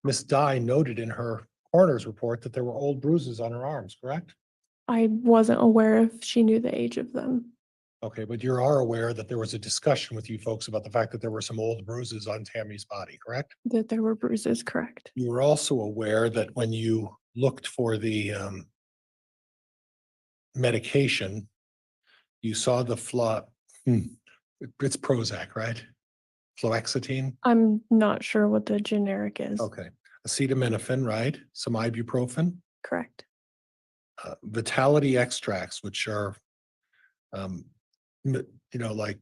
Speaker 6: Miss Dye noted in her coroner's report that there were old bruises on her arms, correct?
Speaker 18: I wasn't aware if she knew the age of them.
Speaker 6: Okay, but you are aware that there was a discussion with you folks about the fact that there were some old bruises on Tammy's body, correct?
Speaker 18: That there were bruises, correct.
Speaker 6: You were also aware that when you looked for the medication, you saw the it's Prozac, right? Fluoxetine?
Speaker 18: I'm not sure what the generic is.
Speaker 6: Okay. Acetaminophen, right? Some ibuprofen?
Speaker 18: Correct.
Speaker 6: Vitality extracts, which are, like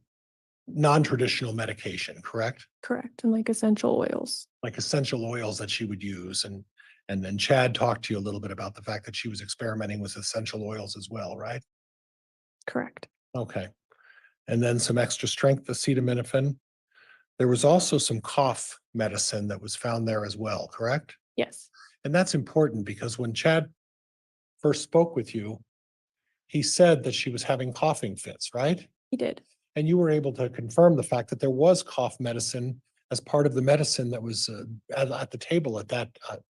Speaker 6: non-traditional medication, correct?
Speaker 18: Correct. And like essential oils.
Speaker 6: Like essential oils that she would use. And then Chad talked to you a little bit about the fact that she was experimenting with essential oils as well, right?
Speaker 18: Correct.
Speaker 6: Okay. And then some extra strength acetaminophen. There was also some cough medicine that was found there as well, correct?
Speaker 18: Yes.
Speaker 6: And that's important because when Chad first spoke with you, he said that she was having coughing fits, right?
Speaker 18: He did.
Speaker 6: And you were able to confirm the fact that there was cough medicine as part of the medicine that was at the table at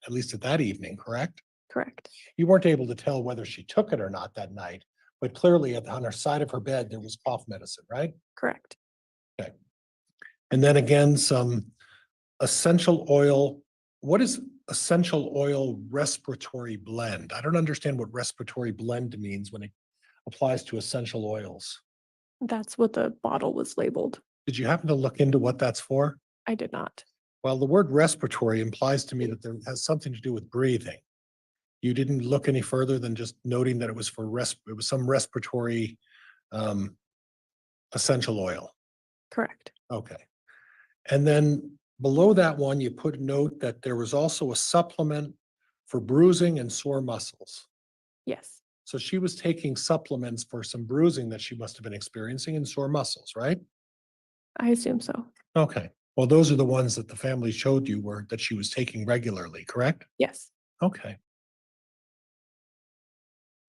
Speaker 6: least at that evening, correct?
Speaker 18: Correct.
Speaker 6: You weren't able to tell whether she took it or not that night, but clearly on her side of her bed, there was cough medicine, right?
Speaker 18: Correct.
Speaker 6: Okay. And then again, some essential oil. What is essential oil respiratory blend? I don't understand what respiratory blend means when it applies to essential oils.
Speaker 18: That's what the bottle was labeled.
Speaker 6: Did you happen to look into what that's for?
Speaker 18: I did not.
Speaker 6: Well, the word respiratory implies to me that there has something to do with breathing. You didn't look any further than just noting that it was it was some respiratory essential oil.
Speaker 18: Correct.
Speaker 6: Okay. And then below that one, you put a note that there was also a supplement for bruising and sore muscles.
Speaker 18: Yes.
Speaker 6: So she was taking supplements for some bruising that she must have been experiencing and sore muscles, right?
Speaker 18: I assume so.
Speaker 6: Okay. Well, those are the ones that the family showed you that she was taking regularly, correct?
Speaker 18: Yes.
Speaker 6: Okay.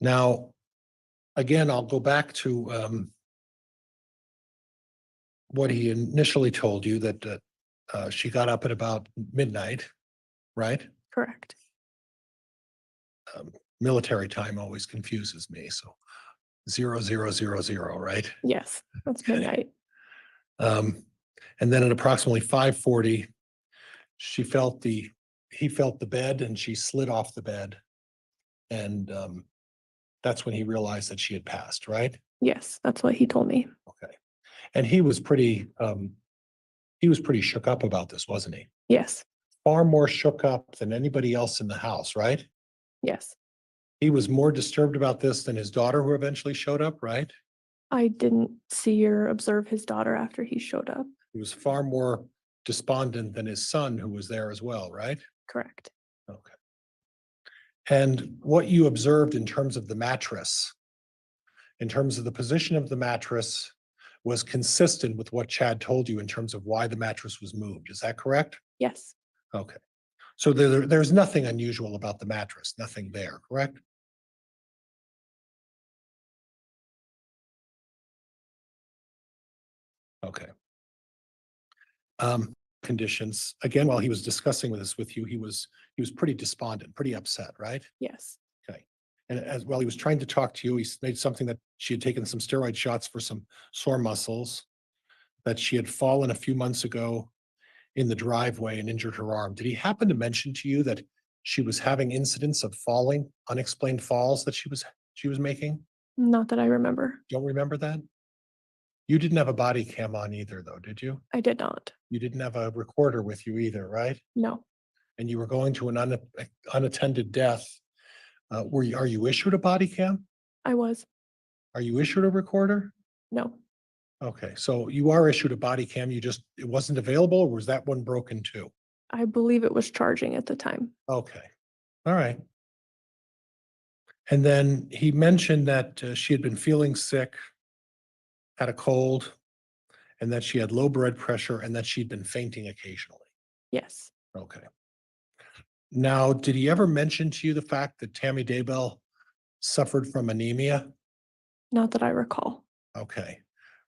Speaker 6: Now, again, I'll go back to what he initially told you that she got up at about midnight, right?
Speaker 18: Correct.
Speaker 6: Military time always confuses me. So 0000, right?
Speaker 18: Yes, that's midnight.
Speaker 6: And then at approximately 5:40, he felt the bed and she slid off the bed. And that's when he realized that she had passed, right?
Speaker 18: Yes, that's what he told me.
Speaker 6: Okay. And he was pretty shook up about this, wasn't he?
Speaker 18: Yes.
Speaker 6: Far more shook up than anybody else in the house, right?
Speaker 18: Yes.
Speaker 6: He was more disturbed about this than his daughter who eventually showed up, right?
Speaker 18: I didn't see or observe his daughter after he showed up.
Speaker 6: He was far more despondent than his son who was there as well, right?
Speaker 18: Correct.
Speaker 6: Okay. And what you observed in terms of the mattress, in terms of the position of the mattress, was consistent with what Chad told you in terms of why the mattress was moved. Is that correct?
Speaker 18: Yes.
Speaker 6: Okay. So there's nothing unusual about the mattress, nothing there, correct? Okay. Conditions, again, while he was discussing this with you, he was pretty despondent, pretty upset, right?
Speaker 18: Yes.
Speaker 6: Okay. And as while he was trying to talk to you, he made something that she had taken some steroid shots for some sore muscles, that she had fallen a few months ago in the driveway and injured her arm. Did he happen to mention to you that she was having incidents of falling, unexplained falls that she was making?
Speaker 18: Not that I remember.
Speaker 6: Don't remember that? You didn't have a body cam on either, though, did you?
Speaker 18: I did not.
Speaker 6: You didn't have a recorder with you either, right?
Speaker 18: No,
Speaker 6: And you were going to an unattended death. Are you issued a body cam?
Speaker 18: I was.
Speaker 6: Are you issued a recorder?
Speaker 18: No,
Speaker 6: Okay, so you are issued a body cam, it wasn't available, or was that one broken too?
Speaker 18: I believe it was charging at the time.
Speaker 6: Okay, all right. And then he mentioned that she had been feeling sick, had a cold, and that she had low blood pressure and that she'd been fainting occasionally.
Speaker 18: Yes,
Speaker 6: Okay. Now, did he ever mention to you the fact that Tammy Daybell suffered from anemia?
Speaker 18: not that I recall.
Speaker 6: Okay.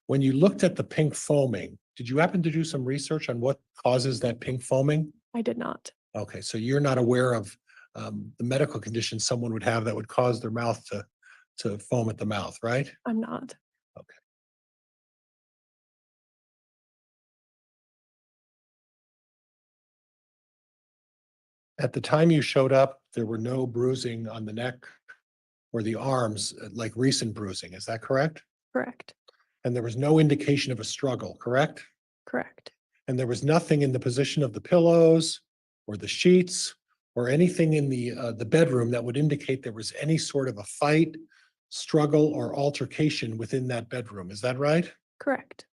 Speaker 6: When you looked at the pink foaming, did you happen to do some research on what causes that pink foaming?
Speaker 18: I did not.
Speaker 6: Okay, so you're not aware of the medical condition someone would have that would cause their mouth to foam at the mouth, right?
Speaker 18: I'm not.
Speaker 6: Okay. At the time you showed up, there were no bruising on the neck or the arms, like recent bruising. Is that correct?
Speaker 18: Correct.
Speaker 6: And there was no indication of a struggle, correct?
Speaker 18: Correct.
Speaker 6: And there was nothing in the position of the pillows or the sheets or anything in the bedroom that would indicate there was any sort of a fight, struggle, or altercation within that bedroom. Is that right?
Speaker 18: Correct.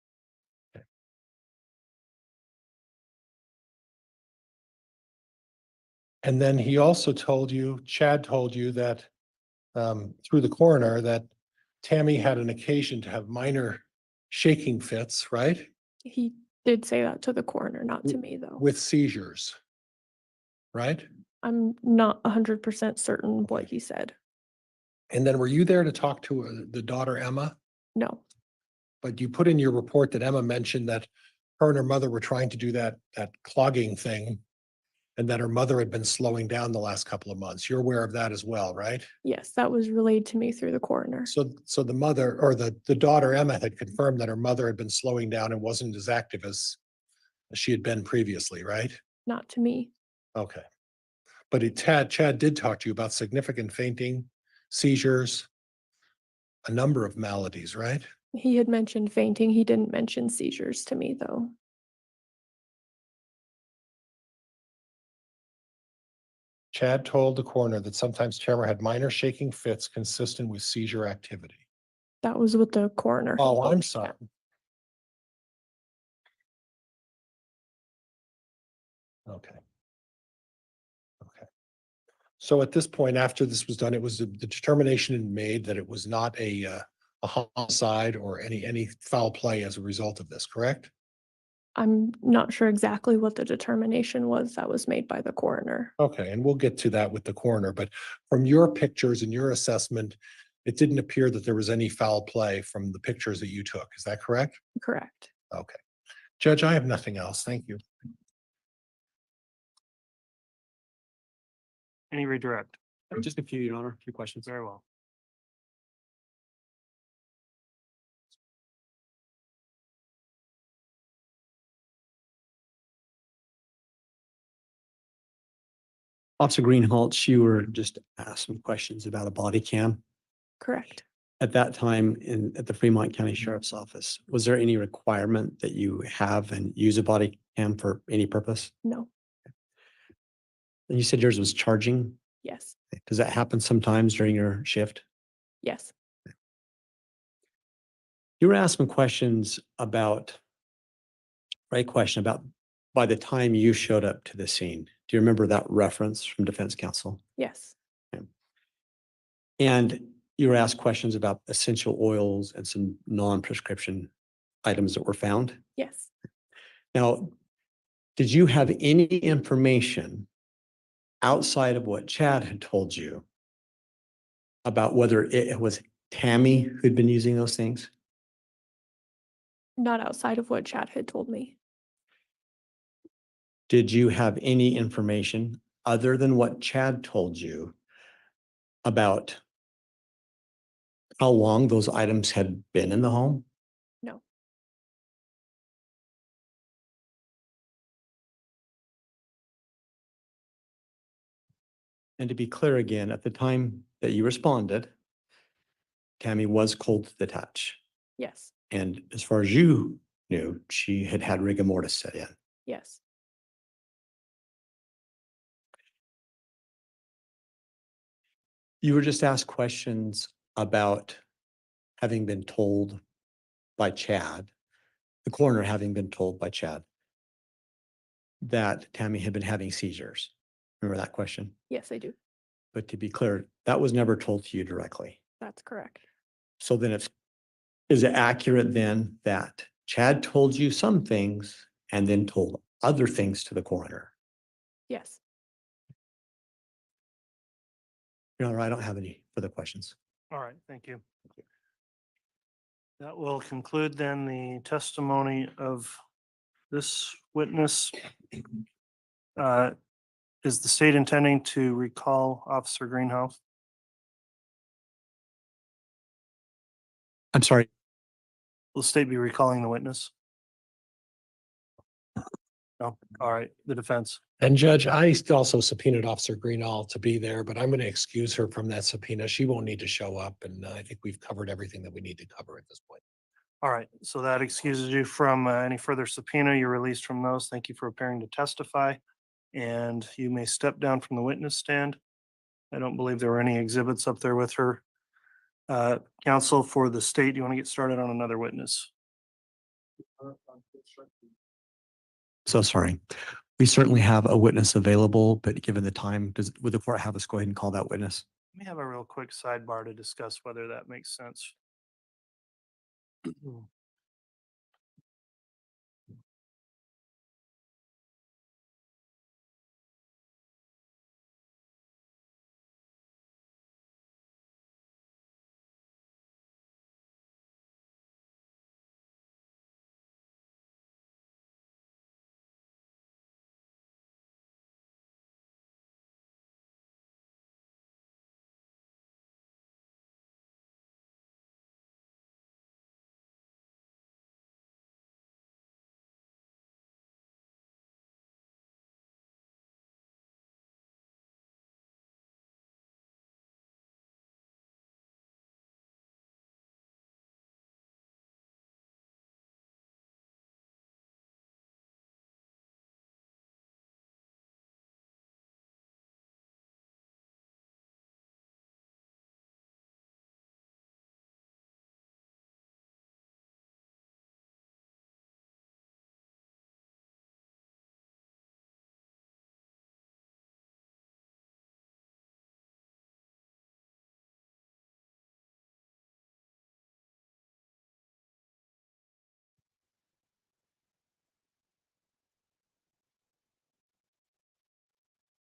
Speaker 6: And then he also told you, Chad told you that through the coroner that Tammy had an occasion to have minor shaking fits, right?
Speaker 18: He did say that to the coroner, not to me though.
Speaker 6: With seizures, right?
Speaker 18: I'm not 100% certain what he said.
Speaker 6: And then were you there to talk to the daughter, Emma?
Speaker 18: No,
Speaker 6: But you put in your report that Emma mentioned that her and her mother were trying to do that clogging thing and that her mother had been slowing down the last couple of months. You're aware of that as well, right?
Speaker 18: yes, that was relayed to me through the coroner.
Speaker 6: So the mother or the daughter, Emma, had confirmed that her mother had been slowing down and wasn't as active as she had been previously, right?
Speaker 18: Not to me.
Speaker 6: Okay. But Chad did talk to you about significant fainting, seizures, a number of maladies, right?
Speaker 18: He had mentioned fainting. He didn't mention seizures to me though.
Speaker 6: Chad told the coroner that sometimes Tamara had minor shaking fits consistent with seizure activity.
Speaker 18: That was what the coroner. had
Speaker 6: Oh,
Speaker 18: told
Speaker 6: I'm
Speaker 18: me.
Speaker 6: sorry. Okay. Okay. So at this point, after this was done, it was the determination made that it was not a homicide or any foul play as a result of this, correct?
Speaker 18: I'm not sure exactly what the determination was that was made by the coroner.
Speaker 6: Okay, and we'll get to that with the coroner, but from your pictures and your assessment, it didn't appear that there was any foul play from the pictures that you took. Is that correct?
Speaker 18: Correct.
Speaker 6: Okay. Judge, I have nothing else. Thank you.
Speaker 3: Any redirect?
Speaker 7: Just a few, Your Honor, a few questions.
Speaker 3: Very well.
Speaker 7: Officer Greenhalgh, you were just asked some questions about a body cam.
Speaker 18: Correct.
Speaker 7: At that time at the Fremont County Sheriff's Office, was there any requirement that you have and use a body cam for any purpose?
Speaker 18: No.
Speaker 7: And you said yours was charging.
Speaker 18: Yes.
Speaker 7: Does that happen sometimes during your shift?
Speaker 18: Yes.
Speaker 7: You were asking questions about, right question about by the time you showed up to the scene. Do you remember that reference from defense counsel?
Speaker 18: Yes.
Speaker 7: And you were asked questions about essential oils and some non-prescription items that were found.
Speaker 18: Yes.
Speaker 7: Now, did you have any information outside of what Chad had told you about whether it was Tammy who'd been using those things?
Speaker 18: Not outside of what Chad had told me.
Speaker 7: Did you have any information other than what Chad told you about how long those items had been in the home?
Speaker 18: No.
Speaker 7: And to be clear again, at the time that you responded, Tammy was cold to the touch.
Speaker 18: Yes.
Speaker 7: And as far as you knew, she had had rigor mortis set in.
Speaker 18: Yes.
Speaker 7: You were just asked questions about having been told by Chad, the coroner having been told by Chad that Tammy had been having seizures. Remember that question?
Speaker 18: Yes, I do.
Speaker 7: But to be clear, that was never told to you directly.
Speaker 18: That's correct.
Speaker 7: So then is it accurate then that Chad told you some things and then told other things to the coroner?
Speaker 18: Yes.
Speaker 7: Your Honor, I don't have any further questions.
Speaker 3: All right, thank you. That will conclude then the testimony of this witness. Is the state intending to recall Officer Greenhalgh?
Speaker 7: I'm sorry.
Speaker 3: Will the state be recalling the witness? No, all right, the defense.
Speaker 6: And Judge, I also subpoenaed Officer Greenhalgh to be there, but I'm going to excuse her from that subpoena. She won't need to show up, and I think we've covered everything that we need to cover at this point.
Speaker 3: All right, so that excuses you from any further subpoena. You're released from those. Thank you for appearing to testify. And you may step down from the witness stand. I don't believe there were any exhibits up there with her. Counsel for the state, do you want to get started on another witness?
Speaker 7: So sorry. We certainly have a witness available, but given the time, would the court have us go ahead and call that witness?
Speaker 3: Let me have a real quick sidebar to discuss whether that makes sense.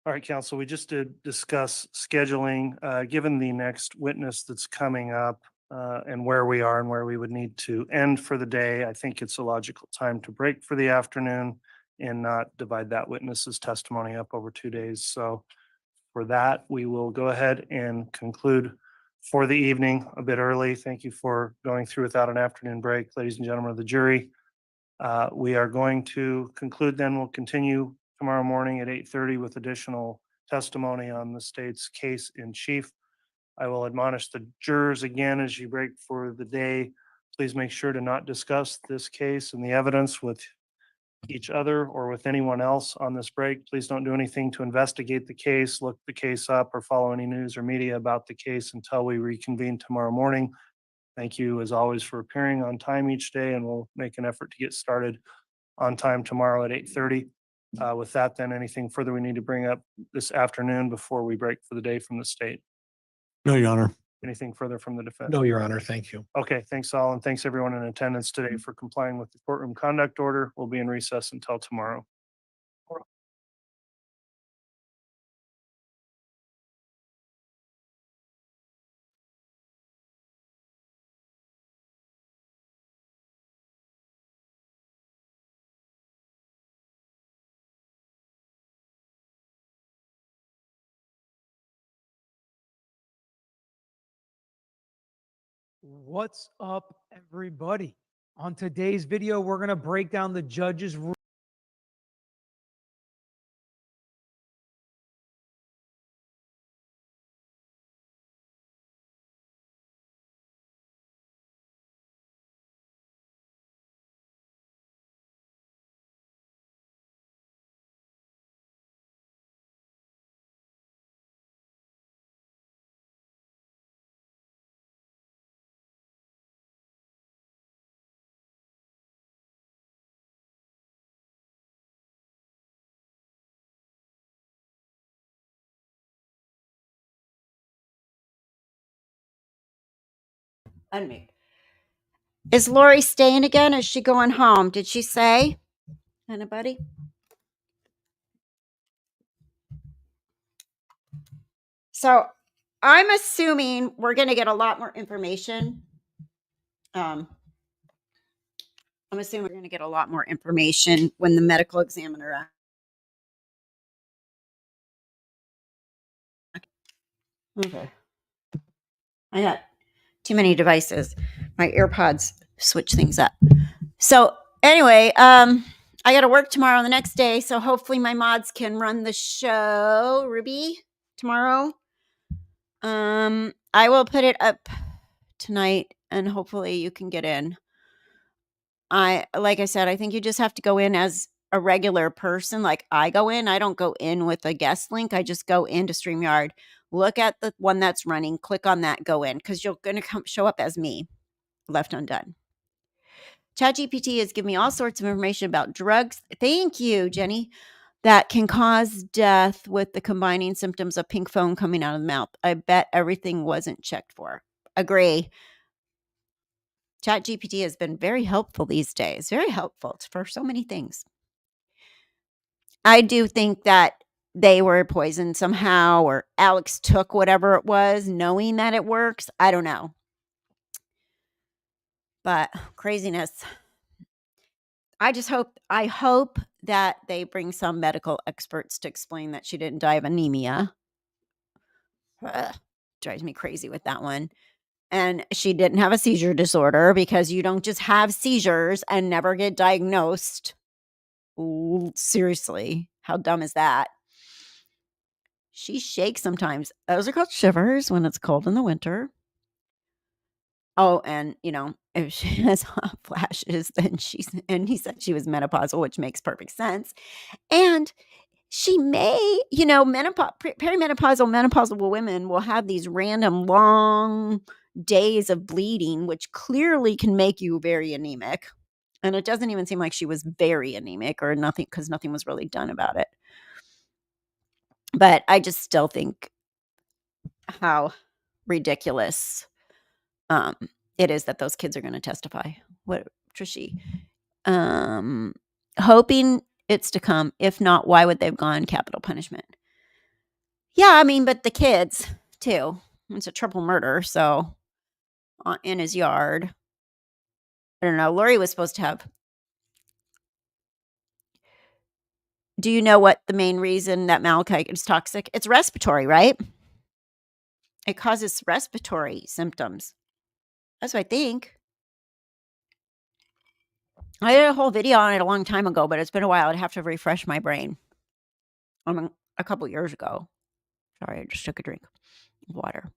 Speaker 3: All right, counsel, we just did discuss scheduling, given the next witness that's coming up and where we are and where we would need to end for the day. I think it's a logical time to break for the afternoon and not divide that witness's testimony up over 2 days. So for that, we will go ahead and conclude for the evening a bit early. Thank you for going through without an afternoon break, ladies and gentlemen of the jury. We are going to conclude then. We'll continue tomorrow morning at 8:30 with additional testimony on the state's case in chief. I will admonish the jurors again as you break for the day. Please make sure to not discuss this case and the evidence with each other or with anyone else on this break. Please don't do anything to investigate the case, look the case up, or follow any news or media about the case until we reconvene tomorrow morning. Thank you, as always, for appearing on time each day, and we'll make an effort to get started on time tomorrow at 8:30. With that, then, anything further we need to bring up this afternoon before we break for the day from the state?
Speaker 7: No, Your Honor.
Speaker 3: Anything further from the defense?
Speaker 6: No, Your Honor. Thank you.
Speaker 3: Okay, thanks all, and thanks everyone in attendance today for complying with the courtroom conduct order. We'll be in recess until tomorrow.
Speaker 21: What's up, everybody? On today's video, we're going to break down the judge's
Speaker 1: Unmute. Is Lori staying again? Is she going home? Did she say? Anybody? So I'm assuming we're going to get a lot more information. I'm assuming we're going to get a lot more information when the medical examiner. Okay. I got too many devices. My AirPods switch things up. So anyway, I got to work tomorrow and the next day. So hopefully my mods can run the show, Ruby, tomorrow. I will put it up tonight and hopefully you can get in. Like I said, I think you just have to go in as a regular person. Like I go in, I don't go in with a guest link. I just go into StreamYard, look at the one that's running, click on that, go in, because you're going to show up as me, Left Undone. ChatGPT has given me all sorts of information about drugs. Thank you, Jenny. That can cause death with the combining symptoms of pink foam coming out of the mouth. I bet everything wasn't checked for. Agree. ChatGPT has been very helpful these days. Very helpful for so many things. I do think that they were poisoned somehow, or Alex took whatever it was, knowing that it works. I don't know. But craziness. I hope that they bring some medical experts to explain that she didn't die of anemia. Ugh, drives me crazy with that one. And she didn't have a seizure disorder, because you don't just have seizures and never get diagnosed. Ooh, seriously, how dumb is that? She shakes sometimes. Those are called shivers when it's cold in the winter. Oh, and if she has hot flashes, then he said she was menopausal, which makes perfect sense. And she may, perimenopausal, menopausal women will have these random long days of bleeding, which clearly can make you very anemic. And it doesn't even seem like she was very anemic or nothing, because nothing was really done about it. But I just still think how ridiculous it is that those kids are going to testify. What, Trishy? Hoping it's to come. If not, why would they have gone capital punishment? Yeah, I mean, but the kids too. It's a triple murder, so in his yard. I don't know. Lori was supposed to have. Do you know what the main reason that malachite is toxic? It's respiratory, right? It causes respiratory symptoms. That's what I think. I did a whole video on it a long time ago, but it's been a while. I'd have to refresh my brain. A couple years ago. Sorry, I just took a drink of water.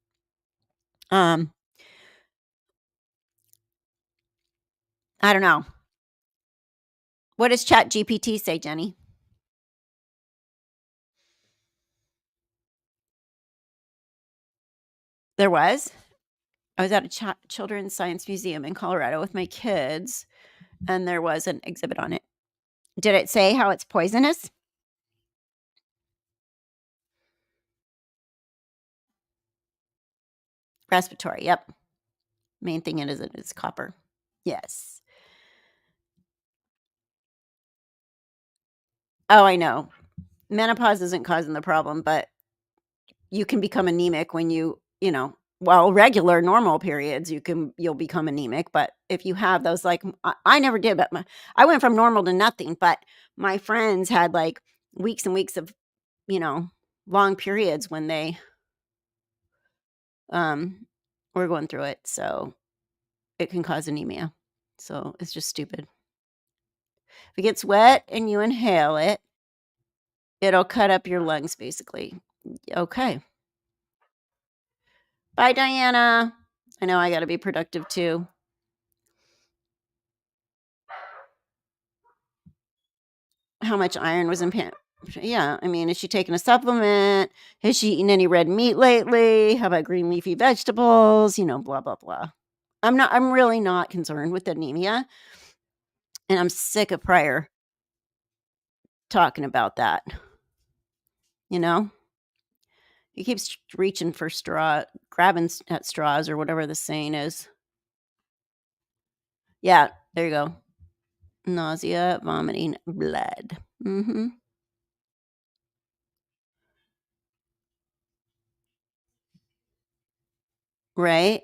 Speaker 1: I don't know. What does ChatGPT say, Jenny? There was. I was at a children's science museum in Colorado with my kids, and there was an exhibit on it. Did it say how it's poisonous? Respiratory, yep. Main thing it is copper. Yes. Oh, I know. Menopause isn't causing the problem, but you can become anemic when regular normal periods, you'll become anemic. But if you have those, like I never did, but I went from normal to nothing. But my friends had like weeks and weeks of, long periods when they were going through it. So it can cause anemia. So it's just stupid. If it gets wet and you inhale it, it'll cut up your lungs, basically. Okay. Bye, Diana. I know I got to be productive too. How much iron was in Pam? Yeah, I mean, is she taking a supplement? Has she eaten any red meat lately? How about green leafy vegetables? Blah, blah, blah. I'm really not concerned with anemia. And I'm sick of Pryor talking about that. He keeps reaching for grabbing at straws, or whatever the saying is. Yeah, there you go. Nausea, vomiting, blood. Mm-hmm. Right?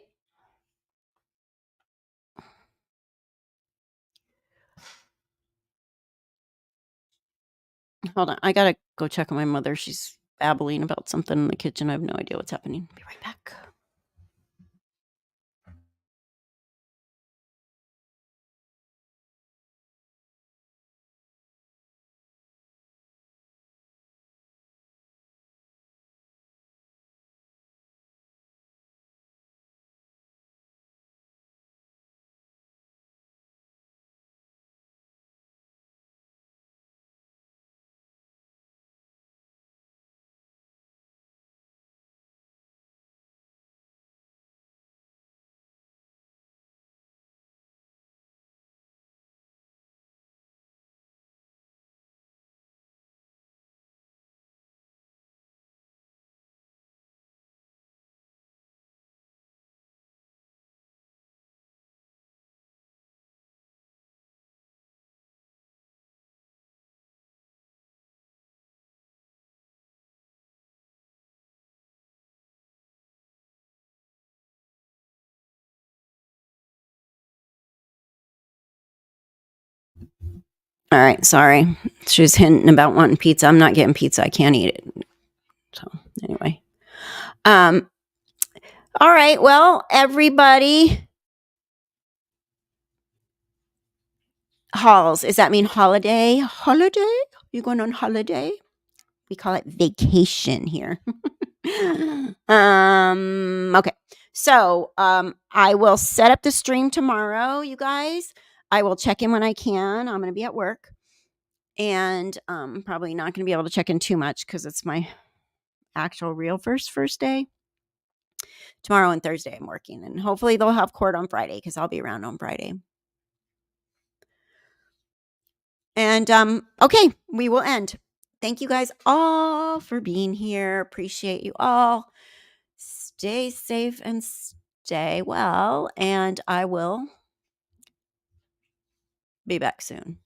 Speaker 1: Hold on. I gotta go check on my mother. She's babbling about something in the kitchen. I have no idea what's happening. Be right back. All right, sorry. She's hinting about wanting pizza. I'm not getting pizza. I can't eat it. So anyway. All right, well, everybody. Halls. Does that mean holiday? Holiday? You going on holiday? We call it vacation here. Okay. So I will set up the stream tomorrow, you guys. I will check in when I can. I'm gonna be at work. And probably not gonna be able to check in too much because it's my actual real first day. Tomorrow and Thursday I'm working, and hopefully they'll have court on Friday because I'll be around on Friday. And okay, we will end. Thank you guys all for being here. Appreciate you all. Stay safe and stay well, and I will be back soon.